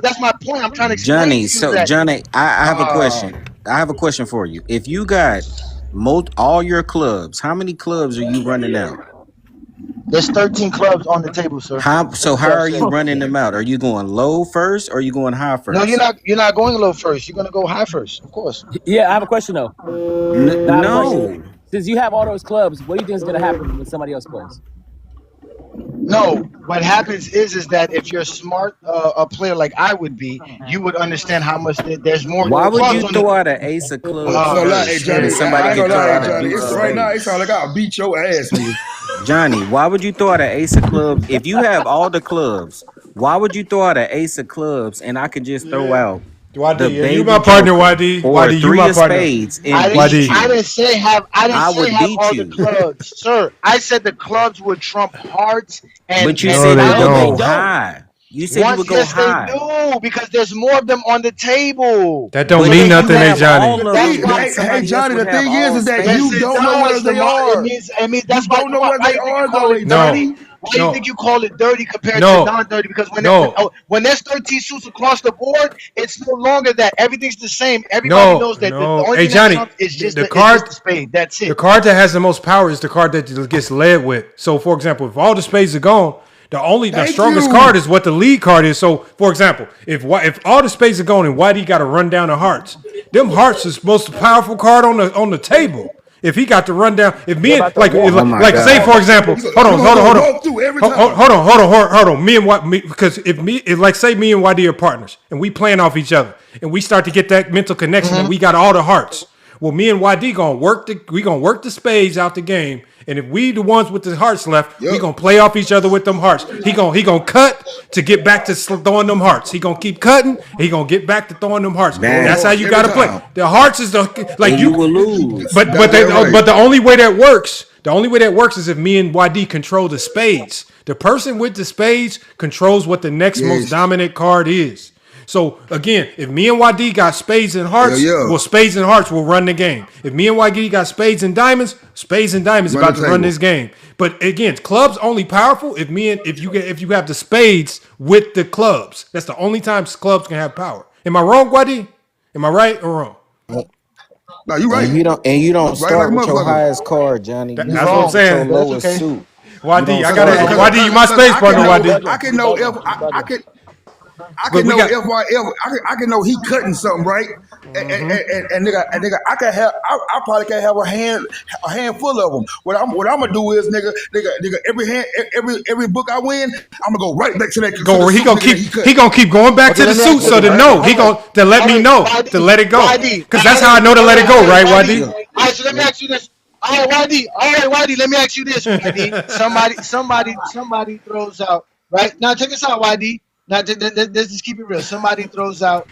That's my point. I'm trying to explain Johnny. to you So that. Johnny, I have a Uh, question. I have a question for you. If you got all your clubs, how many clubs are you running out? There's 13 clubs on the table, sir. How are you running them out? Are you going low first or are you going high No, you're first? not. You're not going low first. You're gonna go high first, of course. Yeah, I have a question though. I have a question. No. Since you have all those clubs, what do you think is gonna happen when somebody else plays? No, what happens is that if you're a smart a player like I would be, you would understand how much there's more Why would you clubs on throw the. out an ace of I clubs ain't gonna lie, hey first when Johnny. Shit. somebody I ain't can gonna throw lie, hey out a Johnny. deuce of Right now, it spades? sounds like I'll beat your ass, nigga. Johnny, why would you throw out an ace of clubs? If you have all the clubs, why would you throw out an ace of clubs and I could just throw out the YD, and you baby my partner, joker YD. or YD, you three my of partner. spades I and didn't. beat YD. I you? didn't say have. I didn't I say would have beat all the you. clubs, sir. I said the clubs would trump hearts But you and No, said they you would No, they go don't. don't. high. You said you once. would go Yes, they high. do because there's more of them on the table. That don't But So mean they if you you nothing, have. hey have Johnny. all of That's them, then why. Hey somebody else Johnny, would the have thing all is that Yes, you spades. it don't know what does. they Lamar. It are. means. I mean, You that's why. don't know what Why they do you think you are, call though, it hey No, dirty? Johnny. Why do you think no, you call it dirty compared to no, non-dirty? Because no, when there's 13 suits across the board, it's no longer that. Everything's the same. Everybody no, knows that the no. only Hey thing that Johnny, trumps is the, just the the card, spade. That's the it. card that has the most power is the card that gets led with. So, for example, if all the spades are gone, the Thank strongest card you. is what the lead card is. So, for example, if all the spades are gone and Whitey got to run down the hearts, them hearts is the most powerful card on the table. If he got to run down, if They're me and about to walk. Oh my like They're say God. for walking. example, hold on, We're hold gonna on, go hold on. walk through every Hold, time. hold on. Me and what me because if like say me and YD are partners and we playing off each other and we start to get that mental connection that we got all the hearts. Well, me and YD gonna work the spades out the game, and if we the ones with the hearts left, we Yep. gonna play off each other with them hearts. He gonna cut to get back to throwing them hearts. He gonna keep cutting. He gonna get back to throwing them hearts. Throwing them That's how Bad. hearts you every gotta play. time. The hearts is the like And you you. will lose. Goddamn right. But the only way that works. The only way that works is if me and YD control the spades. The person with the spades controls what the next most Yes. dominant card is. So again, if me and YD got spades and Hell hearts, yeah. well, spades and hearts will run the game. If me and YD got spades and diamonds Run the about to run table. this game. But again, clubs only powerful if you have the spades with the clubs. That's the only time clubs can have power. Am I wrong, YD? Am I right or wrong? No, you right. And you don't Right like start a with your motherfucker. highest card, Johnny. That, You You're that's what I'm start wrong, with your saying. but it's lowest okay. suit. You YD, don't I Cause, gotta. start cause, with cause, YD, you my cause space I can partner, know, YD. I can know if I But can we know got. FYF. I can know he cutting something right, and nigga, I probably can have a handful of them. What I'm gonna do is nigga, every book I win, I'm gonna go right back to the Go. He suit gonna nigga that keep. he cut. He gonna keep going back Okay, to the let me suit. ask you So this. to Right. know, All right, to let all me right, know to YD, let it go. YD. Cause All that's how I right, know to all let right, it all go, right, right, YD. YD? Yeah. All right, so let me ask you this. All right, YD. All right, YD. Let me ask you this, YD. Somebody throws out. Right now, check this out, YD. Now, let's just keep it real. Somebody throws out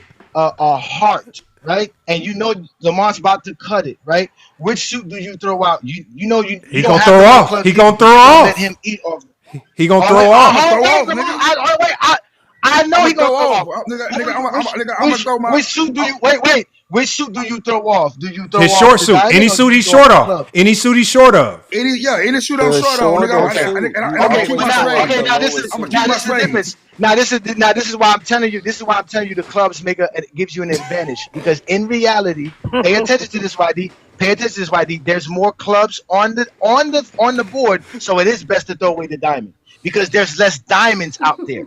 a heart, right? And you know Lamont's about to cut it, right? Which suit do you throw out? You He don't gonna have throw them on the off. club He table, gonna throw but you're gonna let off. him eat off. He gonna All right, throw I'm gonna off. throw wait, off, Lamont. nigga. Wait. I know I'm he gonna gonna throw throw off, off. nigga. I'm gonna throw my. Which suit do you wait? Which suit do you throw off? Do you His throw off short the suit. Any diamond or do suit you he's throw off short the of. club? Any suit he's short of. Any shoot I'm The short on, nigga. shorter Okay. suit, And you I'm gonna Okay, keep but my always now, throw out okay, the spades. now lowest I'm gonna suit. keep my this is the spades. difference. Now this is why I'm telling you. This is why I'm telling you the clubs it gives you an advantage because in reality, pay attention to this, YD. Pay attention to this, YD. There's more clubs on the board, so it is best to throw away the diamond because there's less diamonds out there.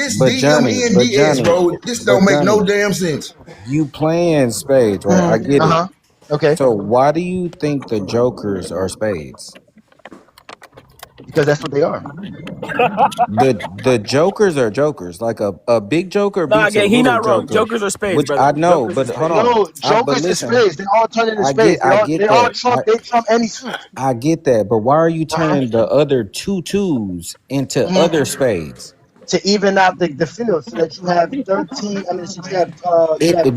This But Johnny, DMNDS, bro. This don't make no damn sense. you playing spades, right? I get it. Okay. So why do you think the jokers are spades? because that's what they are. The jokers are jokers. Like a big joker Nah, beats a gang, he little not wrong. joker, Jokers are spades, which brother. I know. Jokers are But hold spades. on, No, but jokers and listen, spades. They all turn into spades. I They get all that. trump. They trump any suit. I get that. But why are you turning the other two twos into other spades? To even out the field, so that you have 13. I mean, so you have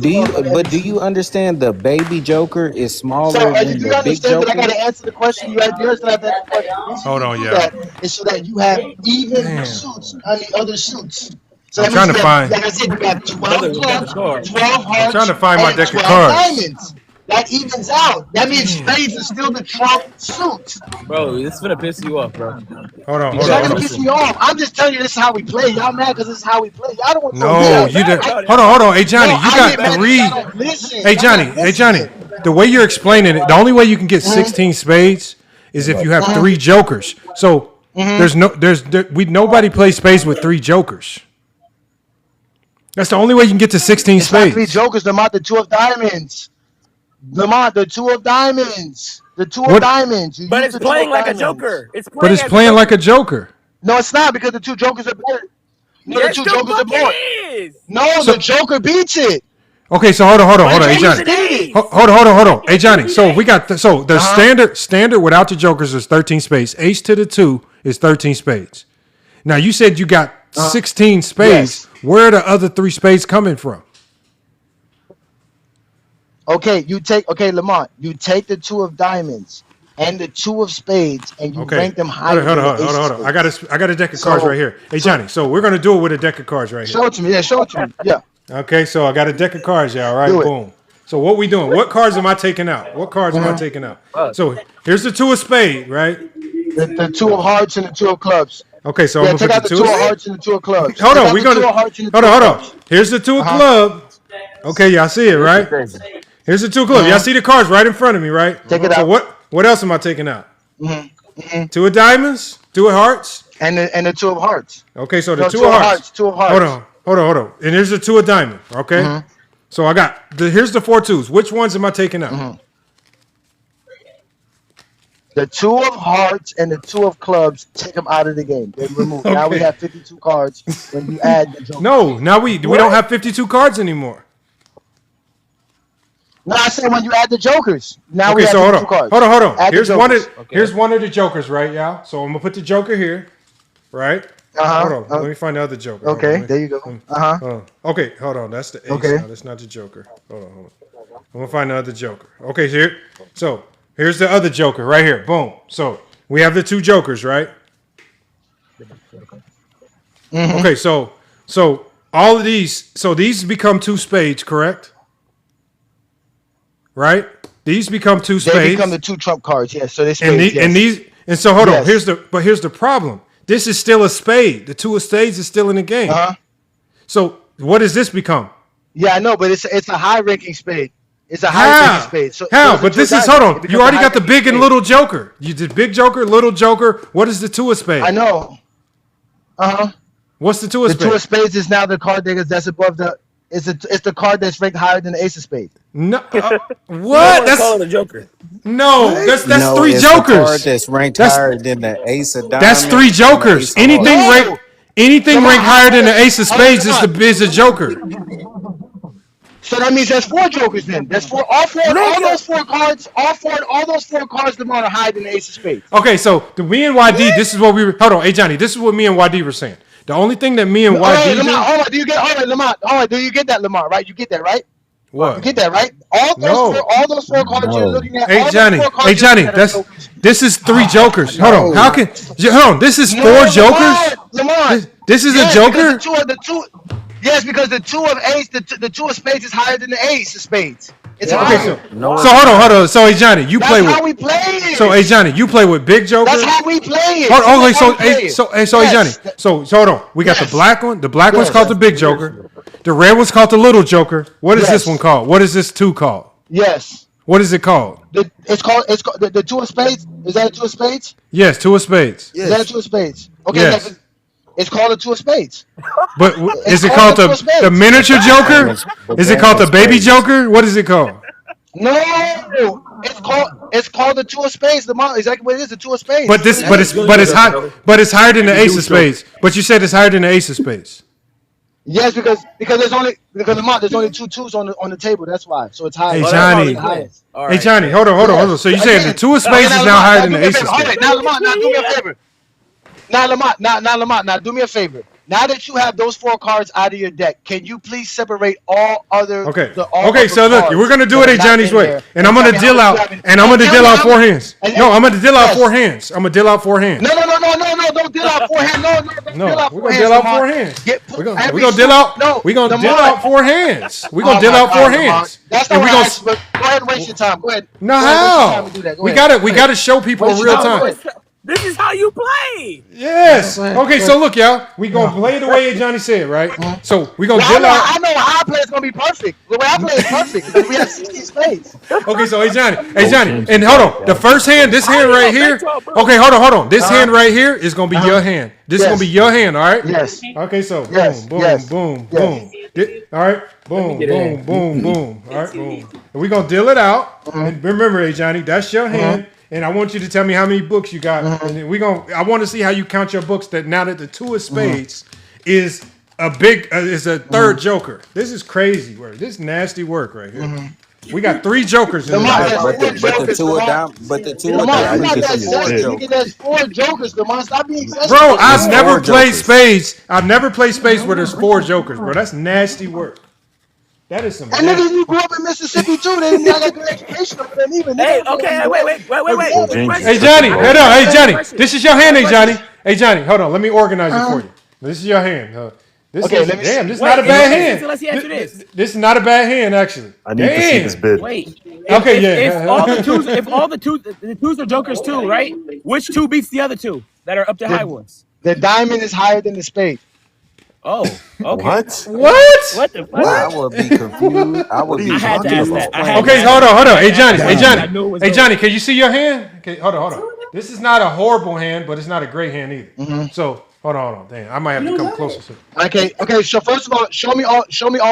Do 12 you? of every But do suit. you understand the baby joker is So, smaller than do the you big understand that I got joker? to answer the question? You understand I have to answer the question. The reason Hold you on, do y'all. that is so that you have even Damn. suits on the other suits. So I'm that trying means to you have, find. like I said, you have 12 Brother, look at the clubs, cards. 12 I'm trying hearts, to find my and deck of 12 cards. diamonds. That evens out. That means Damn. spades is still the trump suit. Bro, this is gonna piss you off, bro. Hold on, You It's hold gotta on, not hold gonna just on. piss listen. me off. I'm just telling you this is how we play. Y'all mad because this is how we play. Y'all don't want to throw me No, out. you did. Mad about it. Hold on, hold on. Hey No, Johnny, you I got get mad because three. y'all don't listen. Hey Y'all Johnny, not hey Johnny. listening. The way you're explaining it, the only way you can get 16 spades is if you have three jokers. So nobody plays spades with three jokers. That's the only way you can get to 16 It's not three spades. jokers, Lamont. The two of diamonds. Lamont, the two of diamonds. The two of What? diamonds. You But use it's the two playing of like a diamonds. joker. It's But playing it's as a playing like a joker. joker. No, it's not because the two jokers are better. No, the Yes, two the jokers are fuck more. it is. No, the So joker beats it. okay, so hold on, hold on, The hold on. Hey They use Johnny, jokers an beat it. ace. hold on. Hey Johnny, so we got so the Uh-huh. standard without the jokers is 13 spades. Ace to the two is 13 spades. Now you said you got 16 spades. Yes. Where are the other three spades coming from? Okay, Lamont, you take the two of diamonds and the two of spades and you Okay, rank them hold on, higher hold than on, the hold on, ace of hold on. spades. I got a deck of cards right So, here. Hey so Johnny, so we're gonna do it with a deck of cards right here. show it to me. Yeah, show it to me. Yeah, Okay, so I got a deck of cards, y'all. All right, do it. boom. So what we doing? What cards am I taking out? What cards am I taking out? Fuck. So here's the two of spade, right? The two of hearts and the two of clubs. Okay, so I'm Yeah, gonna take put the out the two two of. of hearts and the two of clubs. Hold Take on, out we're the two gonna. of hearts and the Hold two on, of hold on. clubs. Here's the two of Uh-huh. club. Okay, y'all see it, This is right? crazy. Here's the two of club. Y'all see the cards right in front of me, right? Take it So out. what else am I taking out? Mm-hmm. Two of diamonds, two of hearts. And the two of hearts. Okay, so the No, two two of of hearts. hearts. Two of Hold hearts. on, hold on. And here's the two of diamond. Okay, Mm-hmm. so I got here's the four twos. Which ones am I taking out? Mm-hmm. The two of hearts and the two of clubs, take them out of the game. They're removed. Now we Okay. have 52 cards when you add the jokers. No, now we don't What? have 52 cards anymore. No, I said when you add the jokers. Now we Okay, have so 52 cards. hold on. Add the jokers. Here's Okay. one of the jokers, right, y'all? So I'm gonna put the joker here, right? Hold Uh-huh. on, let me find the other joker. Hold on, Okay, there you go. Uh-huh. hold on. Okay, hold on. That's the ace Okay. now. That's not the joker. Hold on. I'm gonna find the other joker. Okay, so here's the other joker right here. Boom. So we have the two jokers, right? Mm-hmm. Okay, so all of these, so these become two spades, correct? Right? These become two They become spades. the two trump cards, yes. So they And spades, yes. so hold on. Yes. Here's the problem. This is still a spade. The two of spades is still in the game. Uh-huh. So what does this become? Yeah, I know, but it's a high ranking spade. It's a high ranking How? spade. So How? it's a But two of this is diamonds. hold It on. You becomes a already got the high-ranking big and spade. little joker. You did big joker, little joker. What is the two of spades? I know. Uh-huh. What's the two of The two of spades? spades is now the card that's above the it's the card that's ranked higher than the ace of spades. No. You don't What? want to call it a joker. No. That's No, three it's the card jokers. that's ranked That's higher than the ace of That's three diamonds and the jokers. ace of hearts. No, Anything Lamont, ranked higher than the hold ace of on, spades is Lamont. a joker. So that means there's four jokers then. That's Nigga. all those four cards Lamont are higher than the ace of spades. Okay, so me and YD, this is what we were. Hold on, hey Johnny, this is what me and YD were saying. The only thing that me and All right, YD Lamont, do. hold on. Lamont? All right, do you get that, Lamont? Right? You get that, right? You What? get that, right? No. All those four cards you're No. looking at, Hey all those four Johnny, cards you're looking at are that's jokers. this is three jokers. Hold on, how No. can hold on? This is No, four jokers. Lamont. This is a Yes, because joker. Yes, because the two of ace, the two of spades is higher than the ace of spades. It's Okay, higher. No, so it's hold not. on. So hey Johnny, you play That's with. how we play it. So hey Johnny, you play with big joker. That's how we play it. Hold on, That's how we play it. so hey Johnny. Yes. So hold on. We got the Yes. black one. The black one's Yes. called the big joker. The red one's called the little joker. What is this Yes. one called? What is this two called? Yes. What is it called? It's called the two of spades. Is that a two of spades? Yes, two of spades. Is that a two of spades? Okay, Yes. it's called a two of spades. But is It's it called called the two of the spades. miniature joker? But Is it that's called a the baby spade. joker? What is it called? No, It's called the two of spades. Lamont, exactly what it is. The two of spades. But it's higher than the ace of spades. But you said it's higher than the ace of spades. Yes, because Lamont, there's only two twos on the table. That's why. So it's higher. Hey Johnny. Hey Johnny, hold on. So you saying the two of spades is now higher than the ace of spades? All right, now Lamont, now do me a favor. Now Lamont, now do me a favor. Now that you have those 4 cards out of your deck, can you please separate all other? Okay. So look, we're gonna do it a Johnny's way, and I'm gonna deal out, 4 hands. No, I'm gonna deal out 4 hands. I'm gonna deal out 4 hands. No, don't deal out 4 hands. No, we're gonna deal out 4 hands. We're gonna deal out. We're gonna deal out 4 hands. We're gonna deal out 4 hands. That's not what I asked, but go ahead and waste your time. Go ahead. No, how? We gotta show people in real time. This is how you play. Yes. Okay, so look, y'all. We gonna play the way Johnny said, right? So we gonna deal out. I know how I play is gonna be perfect. The way I play is perfect because we have 16 spades. Okay, so hey Johnny, and hold on. The first hand, this hand right here. Okay, hold on. This hand right here is gonna be your hand. This is gonna be your hand, all right? Yes. Okay, so boom. All right, boom. All right, boom. And we gonna deal it out. And remember, hey Johnny, that's your hand. And I want you to tell me how many books you got. And then I want to see how you count your books. That now that the two of spades is a third joker. This is crazy work. This is nasty work right here. We got 3 jokers in But the two of them. There's 4 jokers. Lamont, stop being excessive. Bro, I've never played spades. I've never played spades where there's 4 jokers, bro. That's nasty work. That is some. And niggas, you grew up in Mississippi too. They didn't got a good education over there even. Hey, okay, wait. Hey Johnny, hey Johnny, this is your hand, hey Johnny. Hey Johnny, hold on, let me organize it for you. This is your hand. This is not a bad hand. Let's answer this. This is not a bad hand, actually. I need to see this bid. Wait. Okay, If all the twos are jokers too, right? Which 2 beats the other 2 that are up to high ones? The diamond is higher than the spade. Oh, okay. What? What the fuck? I would be confused. I would be confused. Okay, hold on. Hey Johnny, can you see your hand? Okay, hold on. This is not a horrible hand, but it's not a great hand either. So hold on. Damn, I might have to come closer. Okay. So first of all, show me all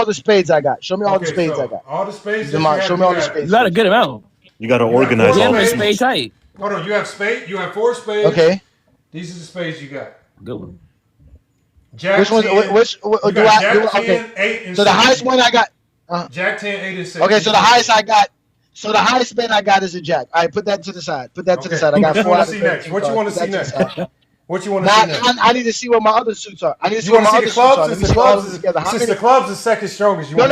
the spades I got. Show me all the spades I got. All the spades. Show me all the spades. You got a good amount. You got to organize all the this. spade tight. Hold on. You have spade. You have 4 spades. Okay. These are the spades you got. Good one. Jack which one? Okay. 8 and so 6. The highest one I got. Jack 10, 8 and 6. Okay, so the highest I got. So the highest spin I got is a jack. All right, put that to the side. To the side. I got 4 out of 13. What you want to see next? What you want to see next? I need to see what my other suits are. I need to see what my the other suits are. Since the clubs is second strongest. No.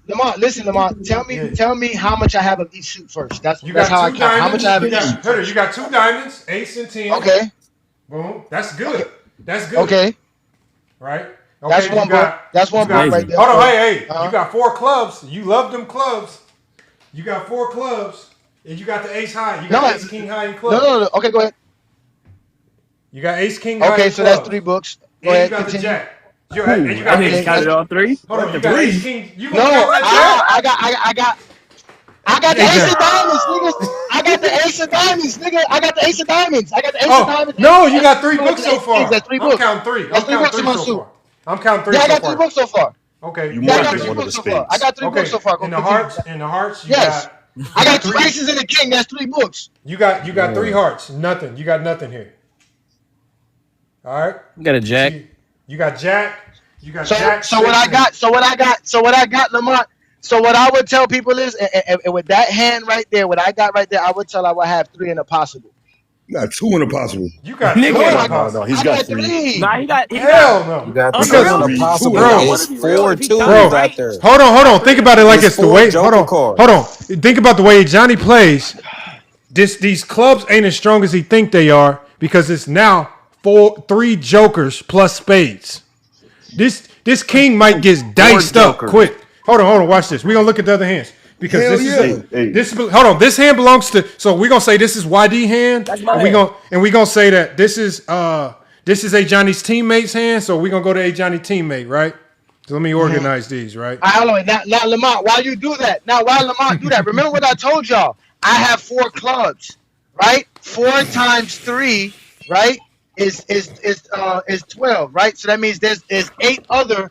Lamont, listen, Lamont. Tell me how much I have of each suit first. That's how I count. How much I have of each suit. You got 2 diamonds, ace and 10. Okay. Boom. That's good. Okay. Right. Okay, that's one book. That's one book right there. Hold on, hey. You got 4 clubs. You love them clubs. You got 4 clubs, and you got the ace high. You got ace king high in clubs. No. Okay, go ahead. You got ace king high. Okay, in so clubs. that's 3 books. Go ahead, continue. The jack. And you got ace counted all 3. Hold on, you got ace king. You I got the ace of diamonds, nigga. I got the ace of diamonds, nigga. I got the ace of diamonds. No, you got 3 books so far. That's 3 books. I'm counting 3. That's 3 books in my suit. I'm counting 3 so far. Yeah, I got 3 books so far. Okay. I got 3 books so far. I got 3 books so far. In the hearts, you got. I got 2 aces and a king. That's 3 books. You got 3 hearts. Nothing. You got nothing here. All right. You got a jack. You got jack. You got jack. So what I got, Lamont. So what I would tell people is, and with that hand right there, what I got right there, I would tell I would have 3 in a possible. You got 2 in a possible. You got 2 in a possible. No, he's got 3. Nah, he got. Hell no. You got 3 in a possible. It's 4 twos out there. Hold on. Think about it like it's the way. Hold on. Think about the way Johnny plays. These clubs ain't as strong as he think they are because it's now 3 jokers plus spades. This king might get diced up quick. Hold on. Watch this. We're gonna look at the other hands because this hand belongs to. So we're gonna say this is YD hand, and we're gonna say that this is a Johnny's teammate's hand. So we're gonna go to a Johnny teammate, right? So let me organize these, right? Hold on. Now, Lamont, while you do that, remember what I told y'all. I have 4 clubs, right? 4 times 3, right? Is 12, right? So that means there's 8 other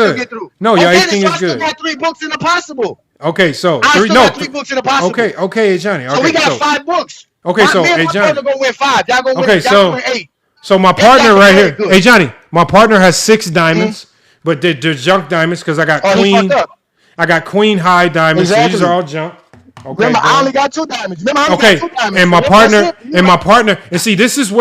still good. get through. No, your Okay, ace then king so is I still good. got 3 books in the possible. Okay, so I three. still No. got 3 books in the possible. Okay, Johnny. So Okay, we got so 5 books. so Me and hey my Johnny. partner gonna win 5. Y'all gonna win. Okay, Y'all gonna win 8. so my If y'all partner right compare it, here. good. Hey Johnny, my partner has 6 diamonds, but they're junk diamonds because I got Oh, he fucked queen. up. I got queen high diamonds, so these are Exactly. all junk. Okay, Remember, I boom. only got 2 diamonds. Remember, I only got Okay, 2 diamonds. and my Remember, that's partner, it. You right. and see, this is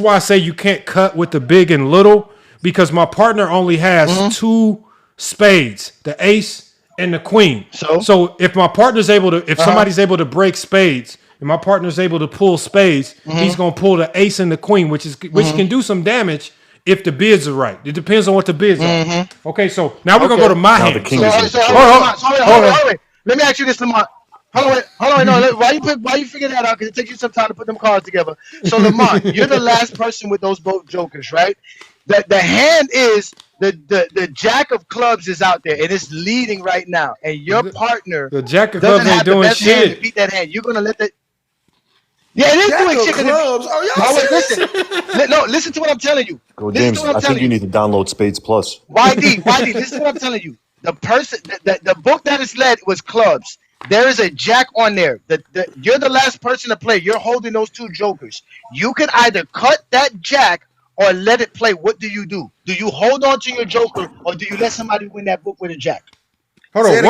why I say you can't cut with the big and little because my partner only has 2 spades, the ace and the queen. So, So if my partner's able to, if somebody's able to break spades, and my partner's able to pull spades, he's gonna pull the ace and the queen, which can do some damage if the bids are right. It depends on what the bids are. Okay, so now we're gonna go to my hand. Hold on. Let me ask you this, Lamont. Hold on. No, why you figure that out? Because it takes you some time to put them cards together. So Lamont, you're the last person with those both jokers, right? The hand is the jack of clubs is out there and it's leading right now, and your partner the jack of clubs ain't doing best hand to shit. beat that hand. You're gonna let that. Yeah, it is Jack doing of shit. clubs. Oh, y'all Listen. No, listen to what I'm telling you. Go Listen James. to what I'm I think telling you need to download Spades Plus. YD, listen to what I'm telling you. The person, the book that is led was clubs. There is a jack on there. You're the last person to play. You're holding those two jokers. You can either cut that jack or let it play. What do? Do you hold on to your joker or do you let somebody win that book with a jack? Hold on.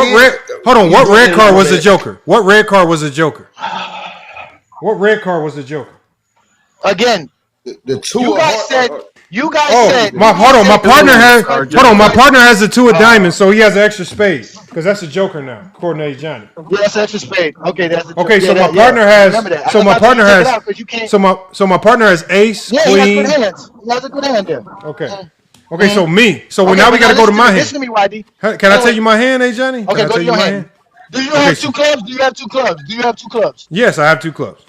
What red card was the joker? What red card was the joker? What red card was the joker? Again, the two. You guys said. My partner has the two of diamonds, so he has an extra spade because that's a joker now, according to Johnny. Yeah, that's extra spade. Okay, that's okay. So my partner has. So my partner has. So my partner has ace, queen. He has good hands. He has a good hand there. Okay. Okay, so me. So now we got to go to my hand. Listen to me, YD. Can I tell you my hand, Johnny? Okay, go to your hand. Do you have two clubs? Do you have two clubs? Yes, I have two clubs.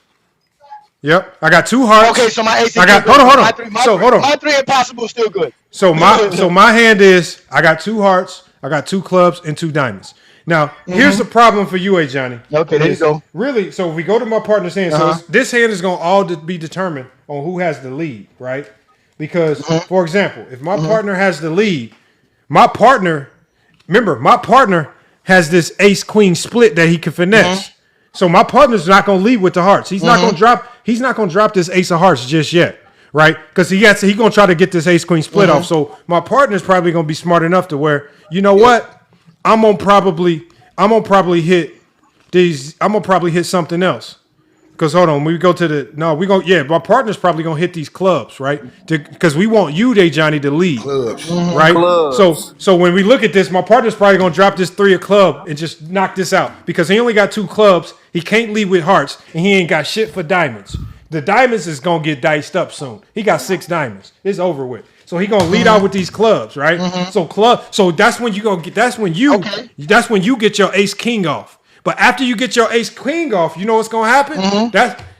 Yep, I got two hearts. Okay, so my ace is hold on. Hold on. My three impossible is still good. So my hand is I got two hearts, I got two clubs, and two diamonds. Now here's the problem for you, Johnny. Okay, there you go. Really, so if we go to my partner's hand. So this hand is going to all be determined on who has the lead, right? Because for example, if my partner has the lead, my partner has this ace queen split that he can finesse. So my partner's not going to lead with the hearts. He's not going to drop. He's not going to drop this ace of hearts just yet, right? Because he's going to try to get this ace queen split off. So my partner's probably going to be smart enough to where, you know what, I'm gonna probably hit these. I'm gonna probably hit something else. Because hold on, we go to the my partner's probably gonna hit these clubs, right? Because we want you, Johnny, to lead, right? Clubs. So when we look at this, my partner's probably gonna drop this 3 of club and just knock this out because he only got 2 clubs. He can't lead with hearts, and he ain't got shit for diamonds. The diamonds is gonna get diced up soon. He got 6 diamonds. It's over with. So he gonna lead out with these clubs, right? So that's when you gonna get. That's when you get your ace king off. But after you get your ace king off, you know what's gonna happen?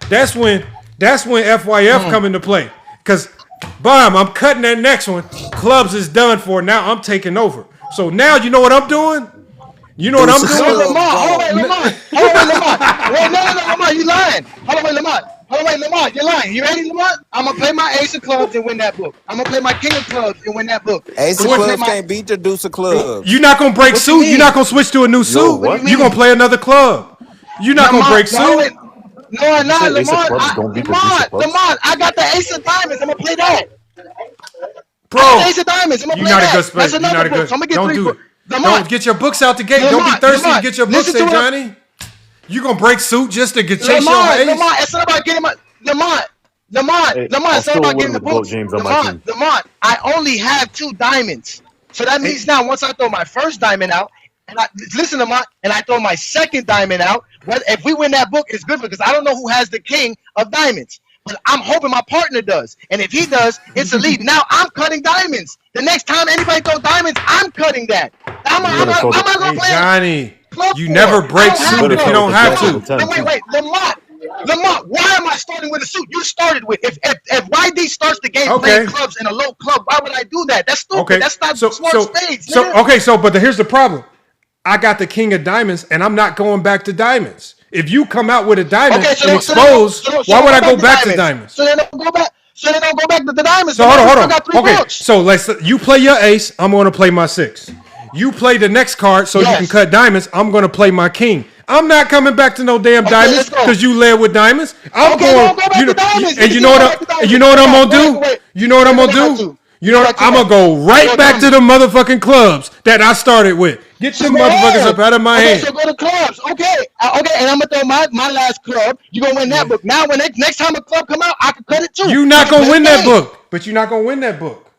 That's when FYF come into play. Cause I'm cutting that next one. Clubs is done for. Now I'm taking over. So now you know what I'm doing? You know what I'm doing? Hold on, Lamont. Wait, no, Lamont, you lying. Hold on, Lamont, you're lying. You ready, Lamont? I'm gonna play my ace of clubs and win that book. I'm gonna play my king of clubs and win that book. Ace of clubs can't beat the deuce of clubs. You're not gonna break suit. You're not gonna switch to a new suit. You're gonna play another club. You're not gonna break suit. No, I'm not, Lamont. Lamont, I got the ace of diamonds. I'm gonna play that. Bro, ace of diamonds. I'm gonna you're play not that. a good spade. That's You're another not a book. good. So I'm gonna get Don't 3 do books. it. Don't get your books out the gate. Don't be thirsty to get your books, Johnny. You gonna break suit just to get chase your ace? Lamont, it's not about getting my Lamont, it's not about getting the books. Lamont, I only have 2 diamonds. So that means now once I throw my first diamond out, and listen, Lamont, and I throw my second diamond out, if we win that book, it's good because I don't know who has the king of diamonds. But I'm hoping my partner does. And if he does, it's a lead. Now I'm cutting diamonds. The next time anybody throw diamonds, I'm cutting that. I'm not going to play Johnny, you never break suit if you don't have to. Wait, Lamont, why am I starting with a suit? You started with if YD starts the game playing clubs in a low club, why would I do that? That's stupid. Okay. That's not smart spades. But here's the problem. I got the king of diamonds, and I'm not going back to diamonds. If you come out with a diamond and expose, why would I go back to diamonds? So they don't go back. So they don't go back to the diamonds. So hold on. Okay, so you play your ace. I'm going to play my 6. You play the next card so you can cut diamonds. I'm going to play my king. I'm not coming back to no damn diamonds because you led with diamonds. I'm going. And you know what I'm gonna do? You know what I'm gonna do? You know what? I'm gonna go right back to the motherfucking clubs that I started with. Get them motherfuckers up out of my hand. So go to clubs. Okay, and I'm gonna throw my last club. You gonna win that book. Now when next time a club come out, I can cut it too. You're not gonna win that book. But you're not gonna win that book.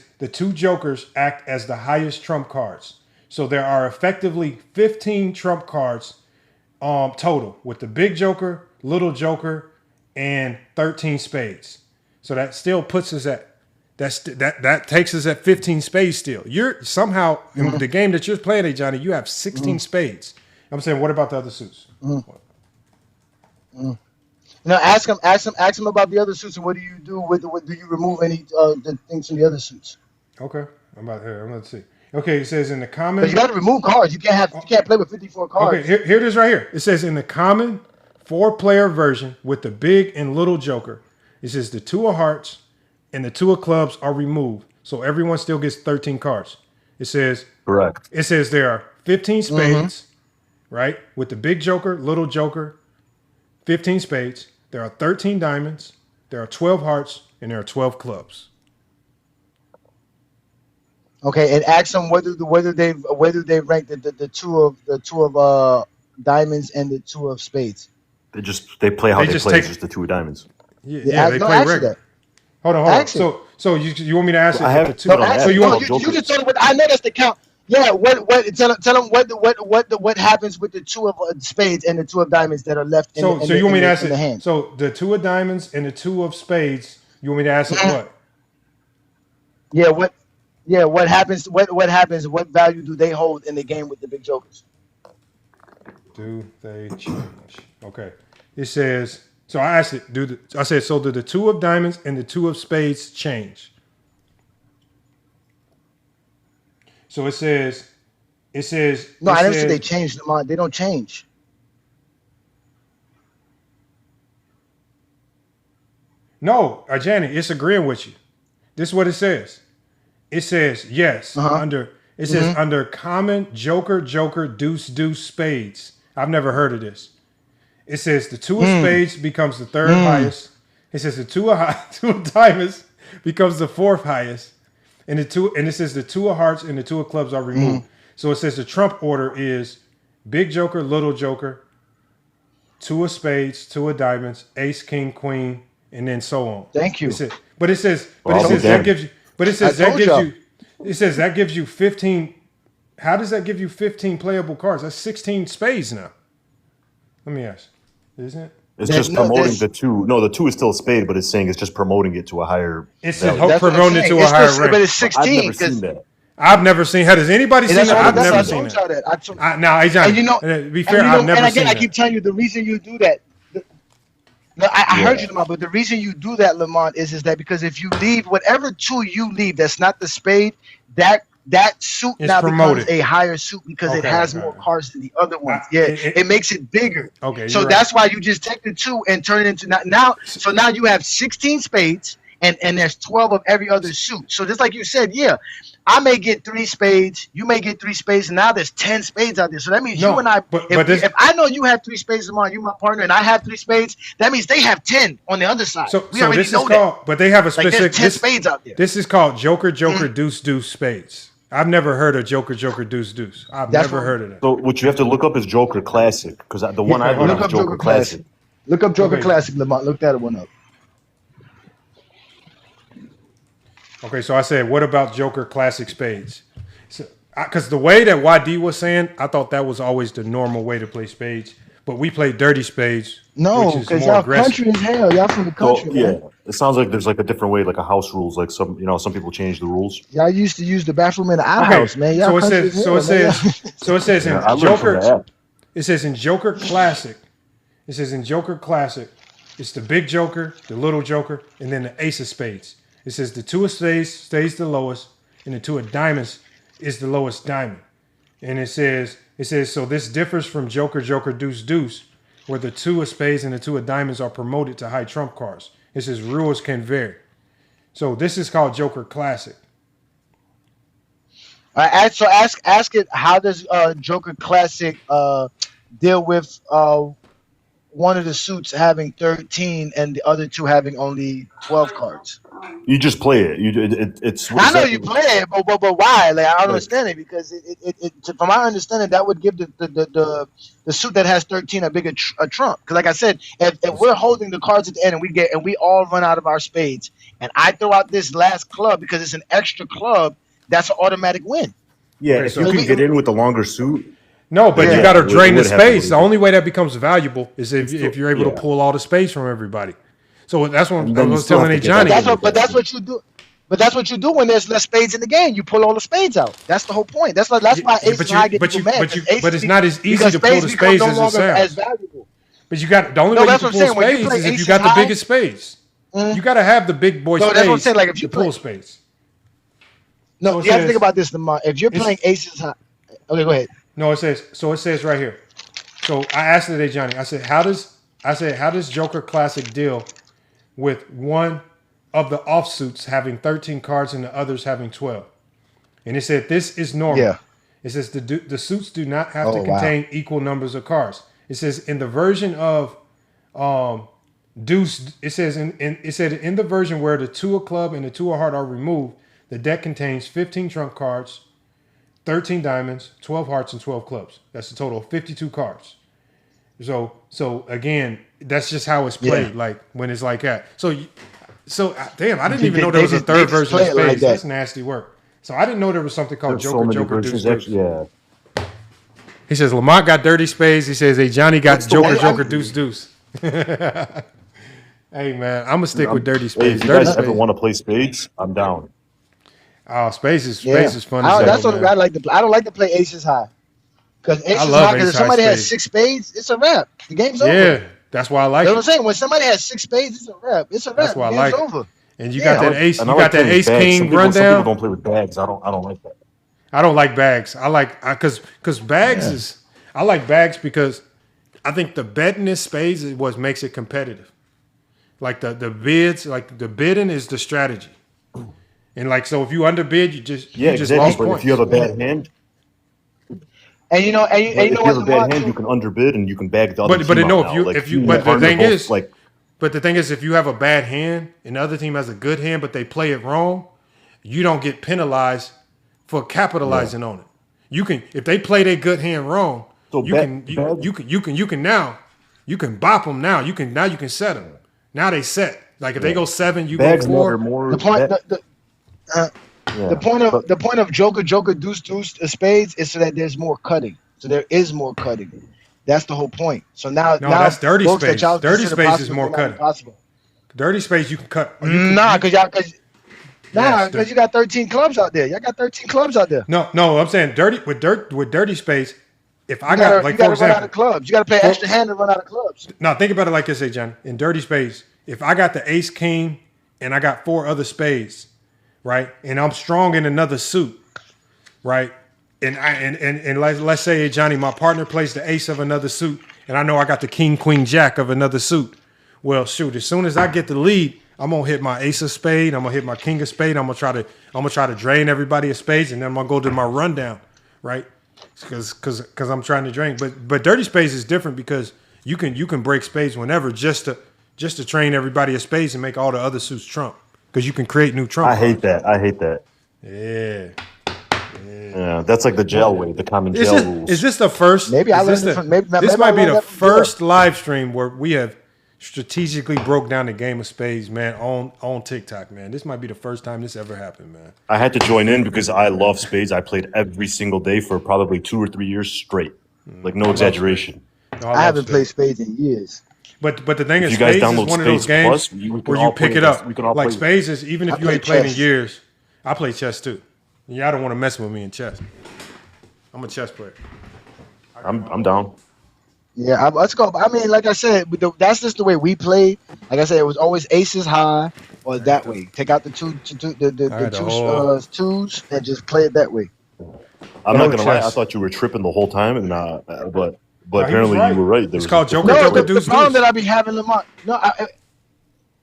is the two jokers act as the highest trump cards. So there are effectively 15 trump cards total with the big joker, little joker, and 13 spades. So that still puts us at that takes us at 15 spades still. You're somehow in the game that you're playing, Johnny, you have 16 spades. I'm saying, what about the other suits? No, ask him about the other suits and what do you do with do you remove any the things from the other suits? Okay, I'm about to see. Okay, it says in the common. But you got to remove cards. You can't play with 54 cards. Okay, here it is right here. It says in the common 4-player version with the big and little joker, it says the 2 of hearts and the 2 of clubs are removed, so everyone still gets 13 cards. It says correct. It says there are 15 spades, right? With the big joker, little joker, 15 spades. There are 13 diamonds. There are 12 hearts, and there are 12 clubs. Okay, and ask them whether they rank the two of diamonds and the 2 of spades. They play how they play. It's just the 2 of diamonds. Yeah, they play regular. Hold on. So you want me to ask it the 2? So you just told him. I know that's the count. Yeah. Tell them what happens with the 2 of spades and the 2 of diamonds that are left. So you want me to ask it? So the 2 of diamonds and the 2 of spades. You want me to ask it what? Yeah. What happens? What happens? What value do they hold in the game with the big jokers? Do they change? Okay. It says. So I asked it. I said so? Do the 2 of diamonds and the 2 of spades change? So it says. No, I didn't say they changed them. They don't change. No, Ajani, it's agreeing with you. This is what it says. It says yes under. It says under common joker, deuce, spades. I've never heard of this. It says the 2 of spades becomes the 3rd highest. It says the 2 of diamonds becomes the 4th highest, and it says the 2 of hearts and the 2 of clubs are removed. So it says the trump order is big joker, little joker, 2 of spades, 2 of diamonds, ace, king, queen, and then so on. Thank you. It says that gives you 15. How does that give you 15 playable cards? That's 16 spades now. Let me ask. Isn't it? It's just promoting the 2. No, the 2 is still a spade, but it's saying it's just promoting it to a higher. It's promoting it to a higher rank. But it's 16. I've never seen that. I've never seen. Has anybody seen that? I've never seen that. Now, to be fair, I've never seen that. I keep telling you the reason you do that. I heard you, Lamont, but the reason you do that, Lamont, is that because if you leave whatever 2 you leave, that's not the spade, that suit now becomes a higher suit because it has more cards than the other ones. It makes it bigger. Okay, so that's why you just take the 2 and turn it into now. So now you have 16 spades and there's 12 of every other suit. So just like you said, I may get 3 spades, you may get 3 spades, and now there's 10 spades out there. So that means you and I, if I know you have 3 spades, Lamont, you my partner, and I have 3 spades, that means they have 10 on the other side. So this is called, but they have a specific. There's 10 spades out there. This is called joker, deuce, spades. I've never heard of joker, deuce. I've never heard of that. So what you have to look up is Joker Classic, because the one I looked up is Joker Classic. Look up Joker Classic, Lamont. Look that one up. Okay, so I said, what about Joker Classic Spades? Because the way that YD was saying, I thought that was always the normal way to play spades. But we play dirty spades. No, because y'all country as hell. Y'all from the country, man. It sounds like there's like a different way, like a house rules. Like some people change the rules. Y'all used to use the bathroom in the outhouse, man. Y'all it says in Joker. It says in Joker Classic. It says in Joker Classic, it's the big joker, the little joker, and then the ace of spades. It says the 2 of spades stays the lowest, and the 2 of diamonds is the lowest diamond. And it says so this differs from joker, deuce, where the 2 of spades and the 2 of diamonds are promoted to high trump cards. It says rules can vary. So this is called Joker Classic. So ask it. How does Joker Classic deal with one of the suits having 13 and the other 2 having only 12 cards? You just play it. It's. I know you play it, but why? Like, I don't understand it because from my understanding, that would give the suit that has 13 a bigger trump. Because, like I said, if we're holding the cards at the end and we all run out of our spades, and I throw out this last club because it's an extra club, that's an automatic win. Yeah, if you can get in with the longer suit. No, but Yeah. you got to it drain the would happen space. The really only way that becomes valuable is if you're able to yeah. pull all the space from everybody. So that's what And I then you was still telling have to get Johnny. But that's what you do. But that's what you do when there's less spades in the game. You pull all the spades out. That's the whole point. That's why aces high get people mad but it's not as easy because to pull spades the become spades no as it longer as sounds. valuable. But you got the only No, way you that's can what I'm pull saying. When you spades play is if you aces got the high, biggest spades. You got to have the big boy no, that's what I'm spades saying. Like if to you pull play, spades. no, So it you have to think says about this, Lamar. If you're playing aces high, okay, go ahead. no. It says right here. So I asked today, Johnny. I said, how does Joker Classic deal with one of the offsuits having 13 cards and the others having 12? And it said this is normal. Yeah. It says the suits do not have to Oh wow. contain equal numbers of cards. It says in the version of deuce. It says in the version where the 2 of club and the 2 of heart are removed, the deck contains 15 trump cards, 13 diamonds, 12 hearts, and 12 clubs. That's a total of 52 cards. So again, that's just how it's played. Yeah. Like when it's like that. So damn, I didn't even They- know there was a they third just version play of it like spades. that. That's nasty work. So I didn't know there was something called There's so many Joker, versions. Deuce. Actually, yeah. He says Lamont got dirty spades. He says, hey, Johnny got What's the Joker, one? Deuce. Hey man, I'm gonna stick with dirty Hey, spades. if you Dirty guys ever spades. want to play spades, I'm down. Oh, spades is Yeah. fun as hell, That's what man. I like to play. I don't like to play aces high. Because I aces love high, because ace if high somebody has spades. 6 spades, it's a wrap. The game's over. Yeah, that's why I like You know it. what I'm saying? When somebody has 6 spades, it's a wrap. It's a That's wrap. why The I game's like it. over. And you Yeah. got that ace. And You I got like that playing with ace bags. king Some people rundown. don't play with bags. I don't like that. I don't like bags. I like because bags is. I like bags because I think the betting in spades is what makes it competitive. Like the bids, like the bidding is the strategy. And like so, if you underbid, you just Yeah, exactly. lost But points. if you have a bad hand, And you know, but you if know you what, have a bad Lamont hand, you too? can underbid and you can bag the other But team out no, now. Like if you your but the partner thing both, is, like but the thing is, if you have a bad hand and the other team has a good hand, but they play it wrong, you don't get penalized for capitalizing on it. You can if they play their good hand wrong, so you can bop them now. You can set them. Now they set. Like if they go 7, you go bags matter 4. more. The point, Yeah, the point of Joker, Deuce, spades is so that there's more cutting. So there is more cutting. That's the whole point. So No, that's dirty books that space. y'all Dirty consider space is possible more become cutting. impossible. Dirty space you can cut. Nah, because Yes, you got 13 clubs out there. Y'all got 13 clubs out there. No. I'm saying with dirty space. If I You got gotta, like you gotta for run out example, of clubs. You gotta play extra hand to run out of clubs. now think about it like this, hey John. In dirty space, if I got the ace king and I got 4 other spades, right, and I'm strong in another suit, right, and let's say, hey Johnny, my partner plays the ace of another suit, and I know I got the king queen jack of another suit. Well, shoot, as soon as I get the lead, I'm gonna hit my ace of spade. I'm gonna hit my king of spade. I'm gonna try to drain everybody of spades, and then I'm gonna go to my rundown, right? Because I'm trying to drain. But dirty spades is different because you can break spades whenever just to train everybody of spades and make all the other suits trump. Because you can create new trump. I hate that. I hate that. Yeah, that's like the jail way, the common jail rules. Is this the first? Maybe I learned this might be the first live stream where we have strategically broke down the game of spades, man, on TikTok, man. This might be the first time this ever happened, man. I had to join in because I love spades. I played every single day for probably 2 or 3 years straight. Like no exaggeration. I haven't played spades in years. But the thing is, you guys spades is download one of those Spades games Plus, where you pick it up. Like play. spades is even if I you play ain't played in chess. years. I play chess too. Y'all don't want to mess with me in chess. I'm a chess player. I'm down. Yeah, let's go. I mean, like I said, that's just the way we played. Like I said, it was always aces high or that way. Take out the twos and just play it that way. I'm not gonna lie. I thought you were tripping the whole time, and but apparently you were right. It's called Joker. No, the problem that I be having, Lamont. No,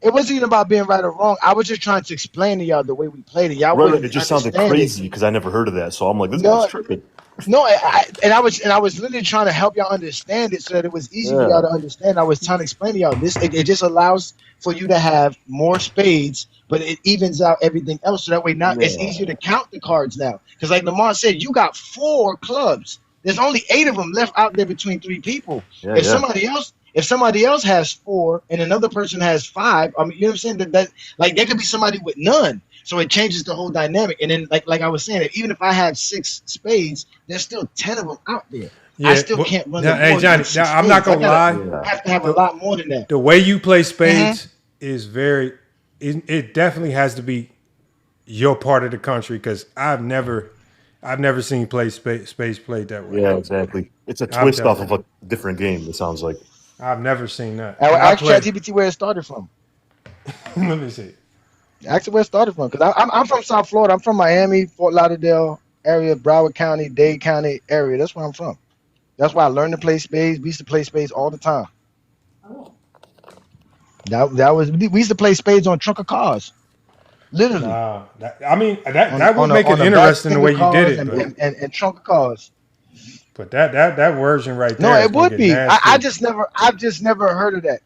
it wasn't even about being right or wrong. I was just trying to explain to y'all the way we played it. Y'all Right, wouldn't it just sounded understand crazy because I never heard of that. So I'm like, this No, guy's tripping. No, I was literally trying to help y'all understand it so that it was easy for y'all to understand. I was trying to explain to y'all this. It just allows for you to have more spades, but it evens out everything else. So that way now it's easier to count the cards now. Because like Lamar said, you got 4 clubs. There's only 8 of them left out there between 3 people. If somebody else has 4 and another person has 5, I mean, you know what I'm saying? That like there could be somebody with none. So it changes the whole dynamic. And then like I was saying, even if I have 6 spades, there's still 10 of them out there. I Yeah, still but, can't run the now, hey board Johnny, in six now, I'm not spades. gonna lie. I have to have a The, lot more than that. the way you play Mm-hmm. spades is very. It definitely has to be your part of the country because I've never seen spades played that way. Yeah, exactly. It's a I've twist off of definitely, a different game. It sounds like. I've never seen that, I and I ask play. ChatGPT where it started from. Let me see. Ask it where it started from, because I'm from South Florida. I'm from Miami, Fort Lauderdale area, Broward County, Dade County area. That's where I'm from. That's why I learned to play spades. We used to play spades all the time. That was we used to play spades on trunk of cars, literally Nah, I mean that would make it on the back interesting the end way of you did cars it, but and trunk of cars. that version right No, there is it gonna would get be. nasty. I've just never heard of that.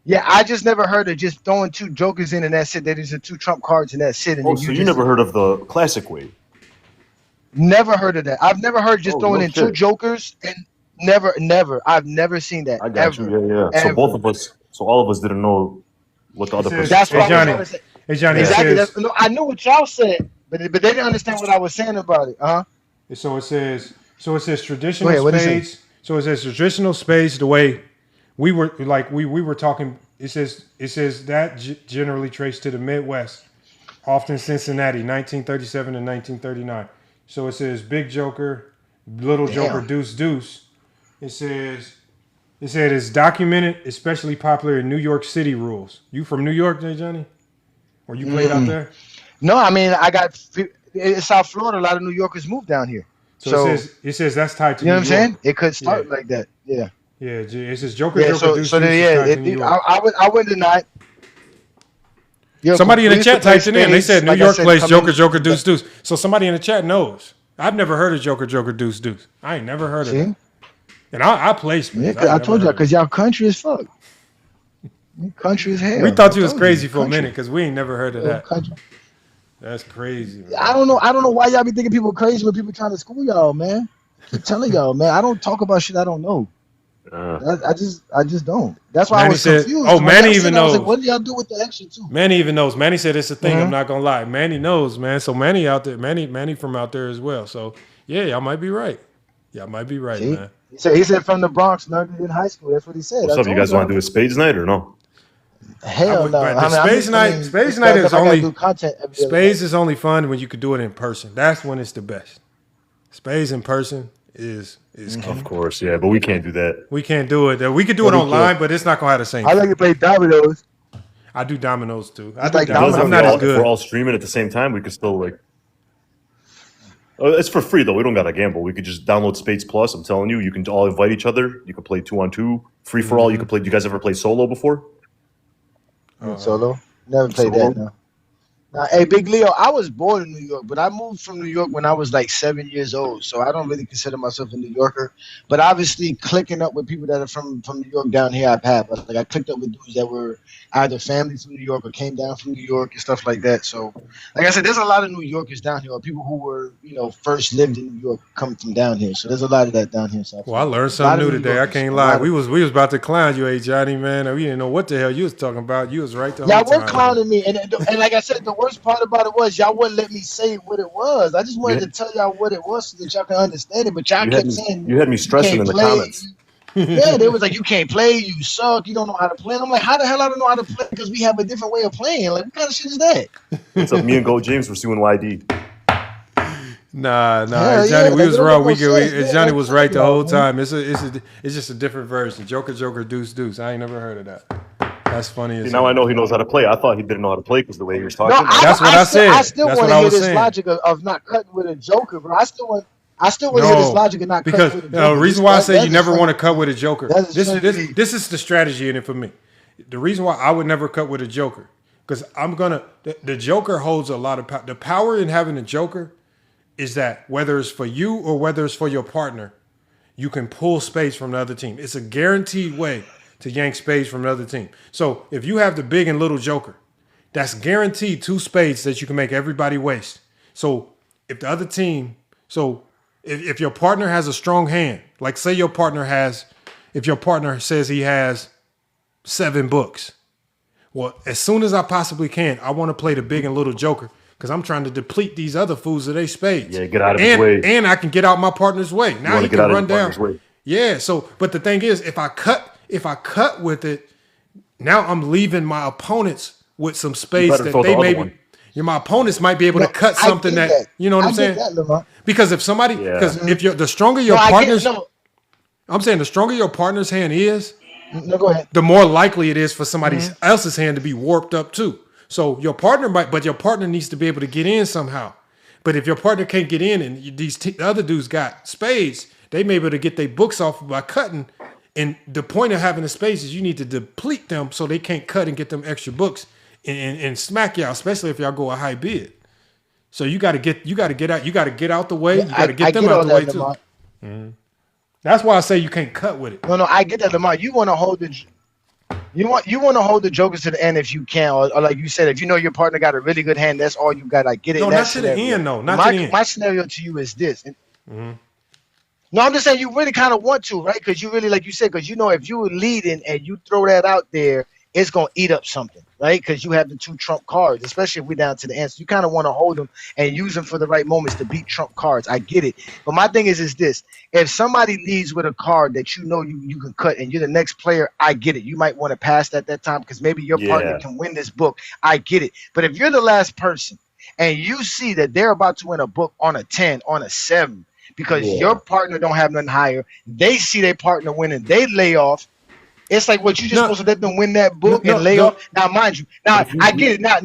Yeah, I just never heard of just throwing two jokers in and that's it. That is the two trump cards and that's it. And Oh, then so you you just never heard of the classic way? never heard of that. I've never heard just Oh, throwing no in two shit. jokers and never. I've never seen that I got you. ever, Yeah, yeah. So both ever. of us, so all of us didn't know what the It other says, person was That's what "Hey I was talking trying Johnny, to about. say. hey Johnny," it Yeah. Exactly. says. No, I knew what y'all said, but they didn't understand what I was saying about it. So it says Go traditional ahead. What did it say? spades. So it says traditional spades the way we were talking. It says that generally traced to the Midwest, often Cincinnati, 1937 and 1939. So it says big joker, little joker, Damn. deuce deuce. It says it said it's documented, especially popular in New York City rules. You from New York, Jay Johnny? Or you played out Mm. there? No, I mean it's South Florida. A lot of New Yorkers moved down here, So so it says that's tied to you know New what I'm saying. York. It could Yeah. start like that. Yeah. Yeah, it says Joker, Yeah. Joker, So Deuce, so then Deuce is tied to New York. I wouldn't deny. Yo, 'cause Somebody in we the used to chat play typed it in. They spades. said New Like I York said, plays come in. Joker, Joker, Deuce, Deuce. So somebody in the chat knows. I've never heard of Joker, Joker, Deuce, Deuce. I ain't never heard of that. See? And I play Yeah, spades. I cause ain't I never told y'all, heard of cause that. y'all country as fuck. Country as We hell. I thought you was told you, crazy for a minute country. because we ain't never heard of Yeah, that. country. That's crazy, man. I don't know. I don't know why y'all be thinking people crazy when people trying to school y'all, man. Keep telling y'all, man. I don't talk about shit I don't know. I just don't. That's why I Manny was said, confused. "Oh, When Manny y'all even said, I was like, knows. what do y'all do with the extra two? Manny even knows. Manny said it's a thing. I'm Mm-hmm. not gonna lie. Manny knows, man. So Manny out there, Manny from out there as well. So yeah, y'all might be right. Y'all might be right, See, man. he said from the Bronx, learned it in high school. That's what he said. What's I up? You told guys want y'all. to do a spades night or no? I Hell would, no. but the I Space it's Night bad enough is I gotta only do content every other night. Spades is only fun when you could do it in person. That's when it's the best. Spades in person is Mm-hmm. Of king. course, yeah, but we can't do that. We can't do it. We could do Yeah, it we can. online, but it's not gonna have the same I like to feel. play dominoes. I do dominoes too. I It's do like It does dominoes. I'm if not as dominoes. we're good. all streaming at the same time. We could still like. It's for free though. We don't gotta gamble. We could just download Spades Plus. I'm telling you, you can all invite each other. You can play 2-on-2, free for all. You can play. Do you guys ever play solo before? Solo. Never played that. Solo. No. Now, hey, Big Leo, I was born in New York, but I moved from New York when I was like 7 years old. So I don't really consider myself a New Yorker. But obviously, clicking up with people that are from New York down here, I've had. But like I clicked up with dudes that were either families from New York or came down from New York and stuff like that. So, like I said, there's a lot of New Yorkers down here, or people who were, first lived in New York, come from down here. So there's a lot of that down here in South Well, I Florida. learned A lot something of new New today. I Yorkers. can't A lie. lot of We them. was about to clown you, hey Johnny, man. And we didn't know what the hell you was talking about. You was right the whole Y'all were time, man. clowning me, and like I said, the worst part about it was y'all wouldn't let me say what it was. I just You wanted to had, tell y'all what it was so that y'all can understand it. But y'all kept saying you had me you stressing can't in the play. comments. Yeah, they was like, you can't play, you suck, you don't know how to play. And I'm like, how the hell I don't know how to play? Because we have a different way of playing. Like, what kind of shit is that? What's up? Me and Go James were suing YD. Nah. Hell Johnny, yeah, we like was it don't wrong. make no sense, man. Johnny Like, was come right on, the y'all, whole man. time. It's just a different version. Joker, Joker, Deuce, Deuce. I ain't never heard of that. That's funny See, as now I hell. know he knows how to play. I thought he didn't know how to play because the way he was No, talking. That's what I I said. still That's want what to I hear was this saying. logic of not cutting with a joker, bro. I still want to hear this No, logic of not cutting because with a the joker. reason why I say you That's just never funny. want to cut with a joker. That's just This funny to me. this is the strategy in it for me. The reason why I would never cut with a joker, because the joker holds a lot of power. The power in having a joker is that whether it's for you or whether it's for your partner, you can pull space from the other team. It's a guaranteed way to yank space from the other team. So if you have the big and little joker, that's guaranteed two spades that you can make everybody waste. So if the other team, if your partner has a strong hand, like say if your partner says he has 7 books, well, as soon as I possibly can, I want to play the big and little joker because I'm trying to deplete these other fools of their spades. Yeah, get out of his way. And I can get out my partner's way. You Now want he to get can out of run your partner's down. way. Yeah. So, but the thing is, if I cut with it, now I'm leaving my opponents with some You space better that throw the they other maybe. one. My opponents might be able No, to cut I something get that that. you know what I I'm get saying. that, Lamont. Because if somebody, Yeah. because if you're the stronger your No, I get partners, no. I'm saying the stronger your partner's hand is, No, go ahead. the more likely it is for somebody else's hand to be warped up too. So your partner might, but your partner needs to be able to get in somehow. But if your partner can't get in and these other dudes got spades, they may be able to get their books off by cutting. And the point of having a space is you need to deplete them so they can't cut and get them extra books and smack y'all, especially if y'all go a high bid. So you got to get out. You got to get out the way. Yeah, You got to I get them get out all the that, way too. Lamont. That's why I say you can't cut with it. No, I get that, Lamont. You want to hold the. You want to hold the jokers to the end if you can, or like you said, if you know your partner got a really good hand, that's all you got. I get it. No, in that not to the scenario. end, though. Not to the end. My scenario to you is this. No, I'm just saying you really kind of want to, right? Because you really, like you said, because you know if you were leading and you throw that out there, it's gonna eat up something, right? Because you have the two trump cards, especially if we're down to the end. So you kind of want to hold them and use them for the right moments to beat trump cards. I get it, but my thing is this: if somebody leads with a card that you know you can cut, and you're the next player, I get it. You might want to pass at that time because maybe your partner can win this book. I get it, but if you're the last person and you see that they're about to win a book on a 10, on a 7. Because your partner don't have nothing higher, they see their partner winning, they lay off. It's like what you just supposed to let them win that book and lay off. Now, mind you, now I get it. Now,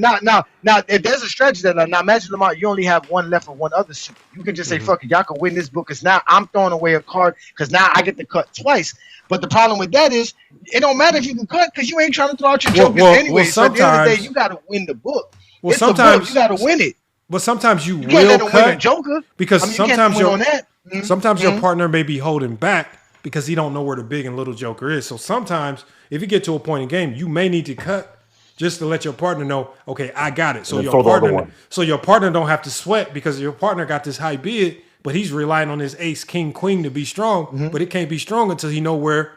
if there's a strategy that now imagine Lamont, you only have one left or one other suit. You can just say, "Fuck it, y'all can win this book." Because now I'm throwing away a card because now I get to cut twice. But the problem with that is, it don't matter if you can cut because you ain't trying to throw out your jokers anyway. So at the end of the day, you got to win the book. Well, it's sometimes the book, you got to win it. But sometimes you can't let will him win a cut joker because sometimes your Mhm. partner may be holding back because he don't know where the big and little joker is. So sometimes if you get to a point in game, you may need to cut just to let your partner know, okay, I got it. So your partner don't have to sweat because your partner got this high bid, but he's relying on his ace, king, queen to be strong. But it can't be strong until he know where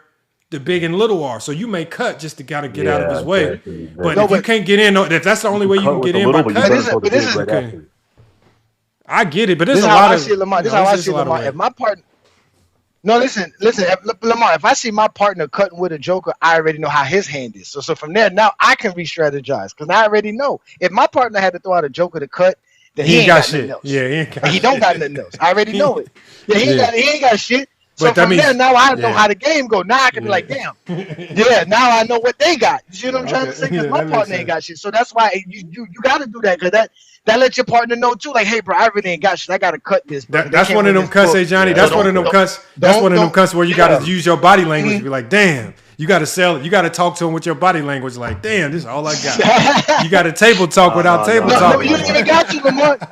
the big and little are. So you may cut just to gotta get out of his way. Exactly. But if you can't get in, if that's the only way you can get in by cutting, I get it, but there's this a is how lot I of. see it, Lamont. This you is know, how I there's see a it, lot of Lamont. ways. If my partner, no, listen, Lamont. If I see my partner cutting with a joker, I already know how his hand is. So from there, now I can re-strategize because I already know if my partner had to throw out a joker to cut, then he ain't got shit. nothing else. Yeah, he ain't got he shit. don't got nothing else. I already know it. Yeah, he ain't got shit. So But that from there, means- now I know yeah. how the game go. Now I can be like, damn, yeah. Now I know what they got. You see what I'm trying to say? Because my that makes partner ain't got shit. So that's why you got to do that because that lets your partner know too. Like, hey, bro, I really ain't got shit. I got to cut this. Bro. That's one of them cuts, hey Johnny. That's one of them cuts. That's one of them cuts where you got to use your body language. Be like, damn. You got to sell it. You got to talk to him with your body language. Like, damn, this is all I got. You got to table talk without table talk. You ain't even got to, Lamont.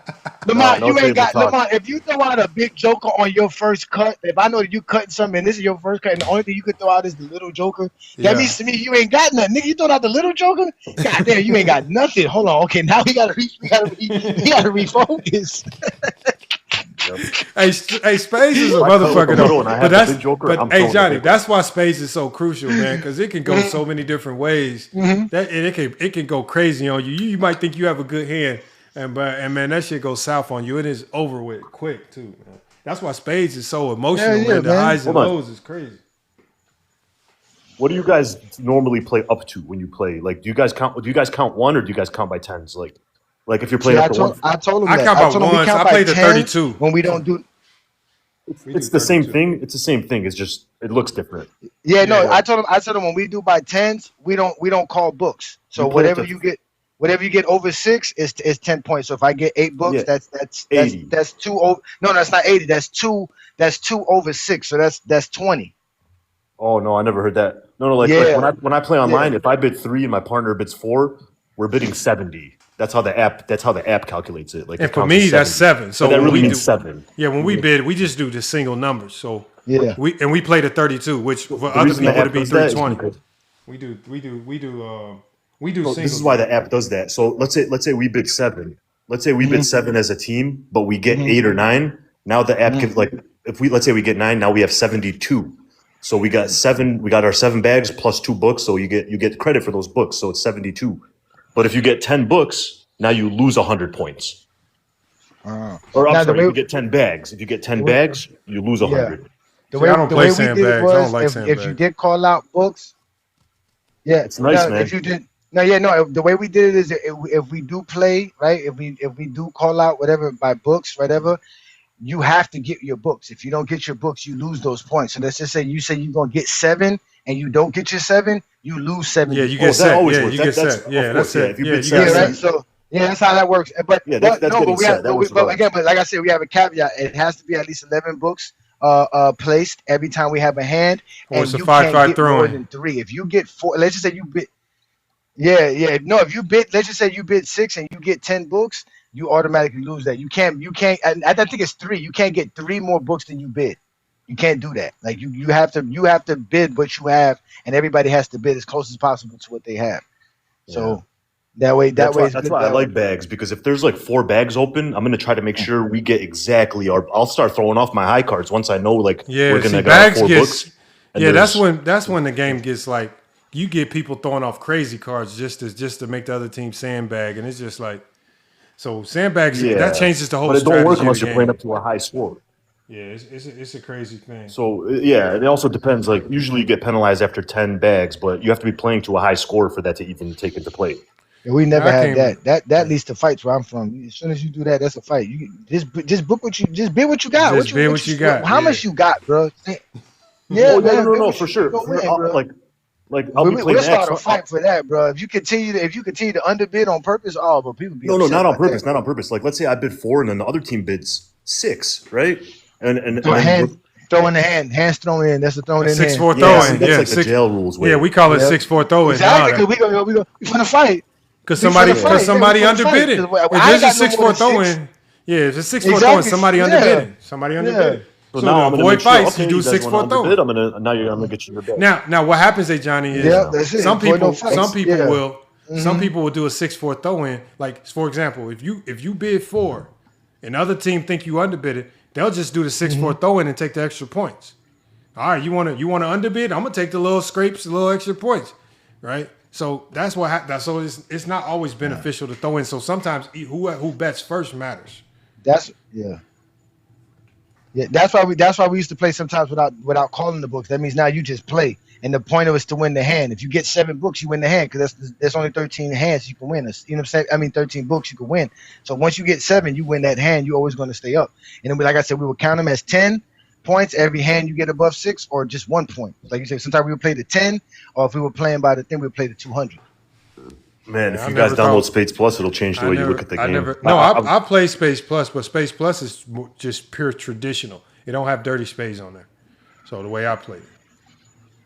Lamont, you ain't got Lamont. If you throw out a big joker on your first cut, if I know that you cutting something and this is your first cut, and the only thing you could throw out is the little joker, that means to me you ain't got nothing. Nigga, you throw out the little joker? God damn, you ain't got nothing. Hold on. Okay, now we gotta refocus. Hey, Spades is a motherfucker though. But hey, Johnny, that's why Spades is so crucial, man, because it can go so many different ways. That and it can go crazy on you. You might think you have a good hand, and man, that shit goes south on you. It is over with quick too, man. That's why Spades is so emotional, man. The highs and lows is crazy. What do you guys normally play up to when you play? Like, do you guys count one or do you guys count by tens? Like if you're playing up to one. I told him I that. count by ones. I played the 32 when we don't do. It's the same thing. It's the same thing. It's just it looks different. Yeah, no. I told him when we do by tens, we don't call books. So whatever you get over 6 is 10 points. So if I get 8 books, that's 80. That's 2 over. No, that's not 80. That's 2 over 6. So that's 20. Oh no, I never heard that. No, like when I play online, if I bid 3 and my partner bids 4, we're bidding 70. That's how the app calculates it. Like, and for me, that's 7. So but that really we means 7. Yeah, when we bid, we just do the single numbers. So we play the 32, which for other people would be 320. We do. This is why the app does that. So let's say we bid 7. Let's say we bid 7 as a team, but we get 8 or 9. Now the app gives let's say we get 9. Now we have 72. So we got 7. We got our 7 bags plus 2 books. So you get credit for those books. So it's 72. But if you get 10 books, now you lose 100 points. Or I'm Now the sorry, way, you get 10 bags. If you get 10 the way bags, you lose 100. See, I don't the play way we did it sandbags. I don't was like if you sandbags. did call out books, yeah. It's nice, No, man. if you did, no, yeah, no. The way we did it is if we do play right, if we do call out whatever by books, whatever, you have to get your books. If you don't get your books, you lose those points. So let's just say you're gonna get 7 and you don't get your 7, you lose Yeah, 70 you Oh, get points. that set. always Yeah, works. you get That's set. of Yeah, that's course. Yeah, it. if you Yeah, bid you got Yeah, 7, right. set. So yeah, that's how that works. But yeah, that's no, getting but we have set. That works but regardless. again, but like I said, we have a caveat. It has to be at least 11 books placed every time we have a hand, Or it's and a you can't 5-5 get more throwing. than 3. If you get 4, let's just say you bid. Yeah. No, if you bid, let's just say you bid 6 and you get 10 books, you automatically lose that. You can't. I think it's 3. You can't get 3 more books than you bid. You can't do that. Like you have to bid what you have, and everybody has to bid as close as possible to what they have. Yeah. So that way it's That's good why I that way. like bags, because if there's like 4 bags open, I'm gonna try to make sure we get exactly our. I'll start throwing off my high cards once I know like Yeah, we're see, gonna got our bags 4 gets. books. And Yeah, there's that's when the game gets like you get people throwing off crazy cards just to make the other team sandbag, and it's just like so sandbags that yeah, changes the whole but it don't work strategy of unless the you're playing game. up to a high score. Yeah, it's a crazy thing. So yeah, it also depends. Like usually you get penalized after 10 bags, but you have to be playing to a high score for that to even take into play. And we Yeah, never I had came. that. That leads to fights where I'm from. As soon as you do that, that's a fight. You just book what you just bid what you got. Just bid what you got. How Yeah. much you got, bro? Yeah, Oh yeah, man, bid no, what for you think sure. you gonna win, bro. Like I'll be We'll playing start X. a fight for that, bro. If you continue to underbid on purpose, oh, but people be No, upset not on about that, purpose, not bro. on purpose. Like let's say I bid 4 and then the other team bids 6, right? And Throw a then we're, hand, throw in the hand, hands thrown in. That's a thrown A in hand. 6-4 yeah, see throwing. that's Yeah, like the jail rules Yeah, way. we call it Yep. 6-4 throwing. Exactly, No, because we finna fight. because We finna fight. Yeah, we somebody finna fight. underbid it. 'Cause If I there's ain't a got no more 6-4 than 6. throwing, yeah, if it's 6-4 throwing, Exactly. somebody underbid it. Somebody underbid Yeah. it. So So now to I'm gonna avoid make sure. fights, Okay, you do you guys want to 6-4 throwing. underbid? I'm gonna get you your bid. Now what happens, hey Johnny, is Yep, that's it. Avoid no fights. some people Yeah. will do a 6-4 throw in. Like for example, if you bid 4 and the other team think you underbid it, they'll just do the 6-4 throw in and take the extra points. All right, you want to underbid? I'm gonna take the little scrapes, the little extra points, right? So that's what so it's not always beneficial to throw in. So sometimes who bets first matters. That's yeah. Yeah, that's why we used to play sometimes without calling the books. That means now you just play, and the point of it is to win the hand. If you get 7 books, you win the hand because that's only 13 hands you can win. You know what I'm saying? I mean 13 books you can win. So once you get 7, you win that hand. You're always going to stay up. And then, like I said, we would count them as 10 points every hand you get above 6, or just 1 point. Like you said, sometimes we would play the 10, or if we were playing by the thing, we would play the 200. Man, Yeah, if I you guys never download thought- Spades Plus, it'll change the way you look at the game. I play Space Plus, but Space Plus is just pure traditional. It don't have dirty spades on there. So the way I play it.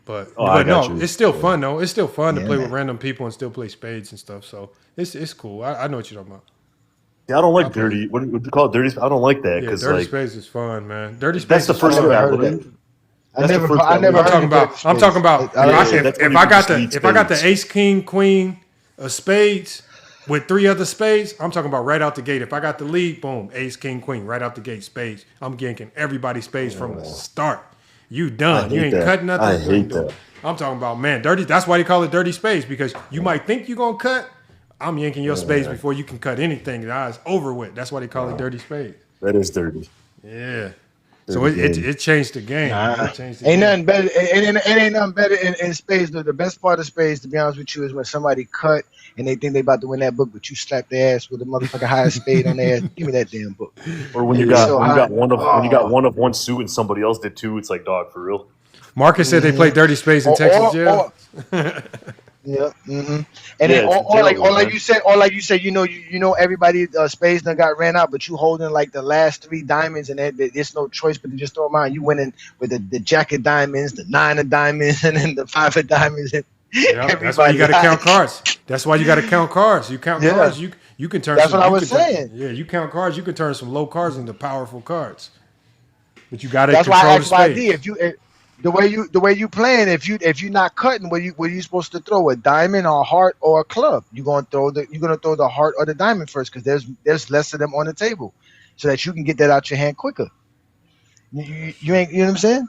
But it's still fun though. It's still fun to play with random people and still play spades and stuff. So it's cool. I know what you're talking about. Yeah, I don't like dirty. What do you call it? Dirty. I don't like that because dirty like spades is fun, man. Dirty spades. that's the first thing I learned. I never heard of I'm talking about if I got the ace, king, queen of spades with 3 other spades, I'm talking about right out the gate. If I got the lead, boom, ace, king, queen, right out the gate, spades. I'm ganking everybody's spades from the start. You done. You ain't cutting nothing. I hate that. I'm talking about, man, dirty. That's why they call it dirty spades, because you might think you're going to cut. I'm yanking your spades before you can cut anything. It's over with. That's why they call it dirty spades. That is dirty. Yeah. So it changed the game. Ain't nothing better. It ain't nothing better in spades. The best part of spades, to be honest with you, is when somebody cut and they think they about to win that book, but you slap their ass with a motherfucking high spade on their ass. Give me that damn book. Or when you got one of one suit and somebody else did 2, it's like, dog, for real. Marcus said they play dirty spades in Texas jail. Yeah, and then like you said, you know, everybody spades done got ran out, but you holding like the last 3 diamonds, and there's no choice but to just throw them out. You winning with the jack of diamonds, the 9 of diamonds, and then the 5 of diamonds. And that's why you got to count cards. That's why you got to count cards. You count cards. You can turn. That's what I was saying. You count cards. You can turn some low cards into powerful cards. But you got to control the the spades. spades. If the way you playing, if you're not cutting, what are you supposed to throw? A diamond or a heart or a club? You're gonna throw the heart or the diamond first, because there's less of them on the table, so that you can get that out your hand quicker. You ain't, you know what I'm saying?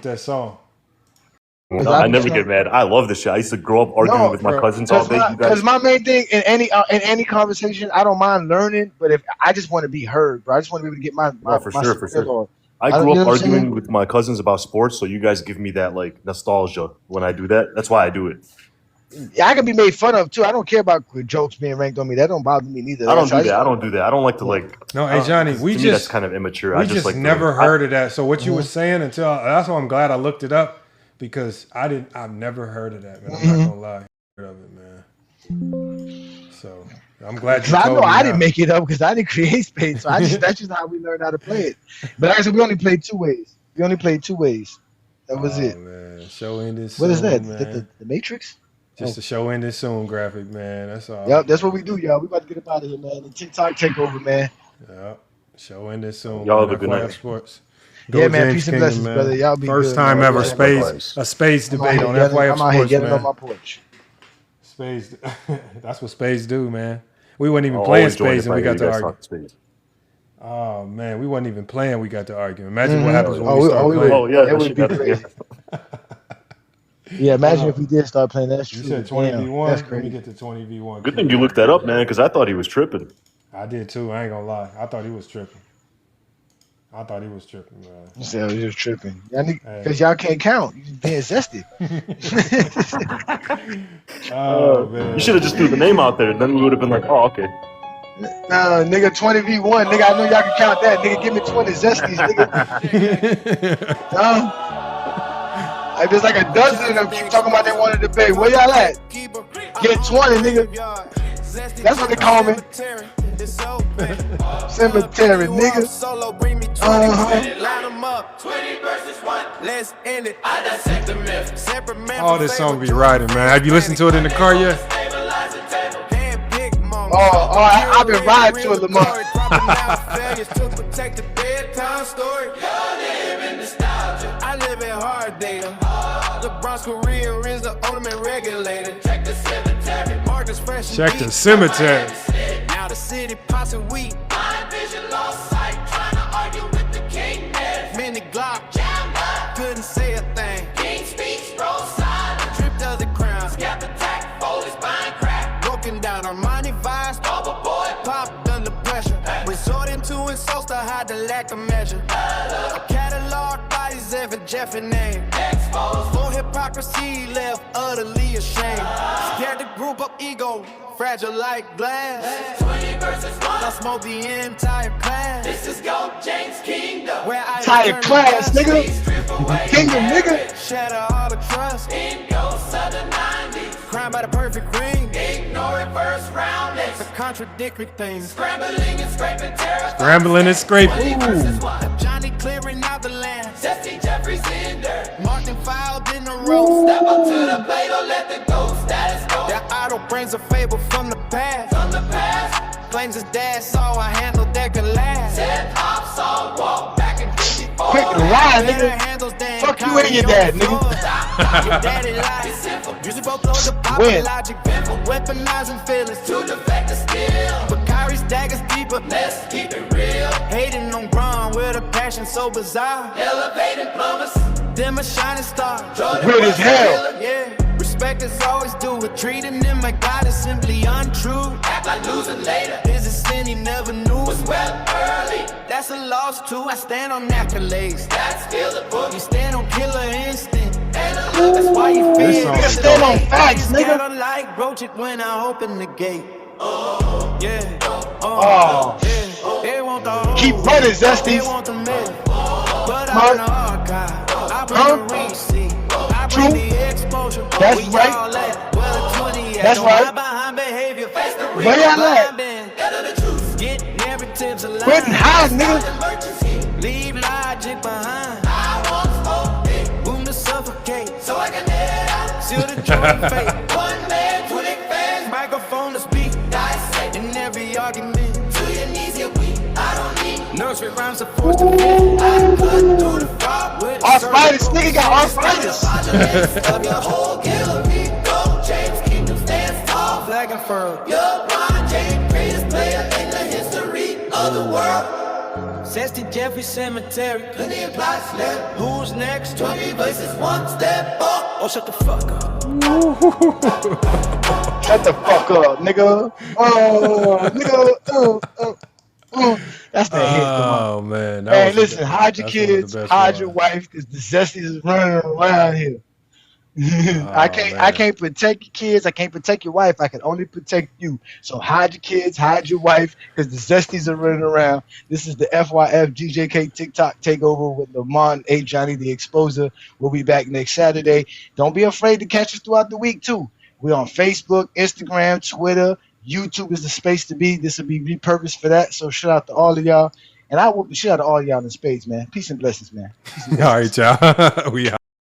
with that song. I never get mad. I love this shit. I used to grow up arguing with my cousins all day. You guys, Because my main thing in any conversation, I don't mind learning, but if I just want to be heard, bro, I just want to be able to get my for my sure. spiel on. I grew you know up what I'm arguing saying? with my cousins about sports, so you guys give me that like nostalgia when I do that. That's why I do it. Yeah, I can be made fun of too. I don't care about jokes being ranked on me. That don't bother me neither. I don't do that. I don't do that. I don't like to like. No, hey Johnny, we to me, just that's kind of immature. We I just like never heard of that. So what you were Mhm. saying until that's why I'm glad I looked it up because I've never heard of that, man. I'm not gonna lie, heard of it, man. So I'm glad you I told know me I now. didn't make it up because I didn't create space. So that's just how we learned how to play it. But like I said, we only played 2 ways. That was it. Man, show ended What soon, is that? man. The Matrix? Just the show ended soon graphic, man. That's all. Yep, that's what we do, y'all. We about to get up out of here, man. The TikTok takeover, man. Yep. Show ended soon. Y'all man. have a good FYF night. Sports. Yeah, man. James Peace and Kingdom, blessings, man. brother. Y'all be First good, time man. ever a spades debate on FYF I'm out here Sports, yelling man. on my porch. Spades. That's what spades do, man. We weren't even I'll playing always join spades if and I we hear got you to guys argue. talk spades. Oh man, we wasn't even playing. We got to argue. Imagine what happens when Oh, we we start would. playing. Oh yeah, That that would shit be got crazy. Yeah, imagine if we did start playing. That's You true. said 20v1. That's Let me crazy. get to 20v1. Good thing you looked that up, man, because I thought he was tripping. I did too. I ain't gonna lie. I thought he was tripping. Man. You said you was tripping. Because y'all can't count. You just being zesty. Oh man. You should have just threw the name out there. Then we would have been like, oh, okay. Nah, nigga, 20v1. Nigga, I know y'all can count that. Nigga, give me 20 zesties, nigga. Like, there's like a dozen of them keep talking about they want to debate. Where y'all at? Get 20, nigga. That's what they call me. Cemetery, nigga. Oh, this song be riding, man. Have you listened to it in the car yet? I've been riding to it, Lamar. I live in hard data. LeBron's career is the ultimate regulator. Check the cemetery. Marcus fresh. Check the cemetery. Now the city pops and weed. Blind vision, lost sight. Trying to argue with the king. Mini Glock. Jammed up. Couldn't say a thing. King speaks, bro silent. Tripped of the crown. Scap attack. Foley's buying crack. Broken down Armani vibes. Bubble boy. Popped under pressure. Resorting to insults to hide the lack of measure. A catalog bodies every Jeff and name. Exposed for hypocrisy, left utterly ashamed. Scared to group up ego, fragile like glass. 20 versus 1. I smoke the entire class. This is Go James Kingdom. Where I Entire class, nigga. Kingdom, nigga. Shatter all the trust. In ghosts of the 90s. Crime by the perfect ring. Ignore it first round. It's a contradictory thing. Scrambling and scraping terror. Scrambling and scraping. Johnny clearing out the land. Zesty Jeffrey's in there. Martin filed in a row. Step up to the plate or let the ghost status go. Their idol brings a fable from the past. Flames his dad saw I handled that could last. Set off, saw walk back in 54. Quick to ride, nigga. Fuck you and your dad, nigga. Your daddy lies. Using both loads of pop and logic. Weaponizing feelings. To defect the skill. But Kyrie's daggers deeper. Let's keep it real. Hating on Braun with a passion so bizarre. Elevating plumbers. Them a shining star. Weird as hell. Yeah. Respect is always due. But treating them like God is simply untrue. Act like losing later. Is a sin he never knew. Was well early. That's a loss too. I stand on accolades. That's still the book. You stand on killer instinct. That's why you feel. Nigga, stand on facts, nigga. Like broach it when I open the gate. Yeah. Oh. They want the Keep running, Zesties. They want the myth. But I'm the archive. I bring the receipt. I bring the exposure. That's right. That's right. Behind behavior. Where y'all at? Get narratives alive. Quitting high, nigga. Leave logic behind. I want smoke. Boom to suffocate. So I can let out. Seal the joint fate. One man, 20 fans. Microphone to speak. Dissect in every argument. To your knees, you're weak. I don't need nursery rhymes are forced to fit. I cut through the frog with arthritis, nigga got arthritis. Of your whole gallery. Go James Kingdom stands tall. Flag and fur. LeBron James, greatest player in the history of the world. Zesty Jeffrey Cemetery. Plenty of plots left. Who's next? 20 versus 1 step up. Oh, shut the fuck up. Shut the fuck up, nigga. Oh, nigga. That's that hit, come on. Oh man, that Man, was listen, hide your that's one of the kids, best hide your ones. wife, because the zesties is running around here. I Oh man. can't protect your kids. I can't protect your wife. I can only protect you. So hide your kids, hide your wife, because the zesties are running around. This is the FYF GJK TikTok takeover with Lamont A. Johnny the Exposer. We'll be back next Saturday. Don't be afraid to catch us throughout the week too. We're on Facebook, Instagram, Twitter. YouTube is the space to be. This will be repurposed for that. So shout out to all of y'all. And I whoop the shit out of all y'all in space, man. Peace and blessings, man. Peace and All blessings. right, y'all. We out.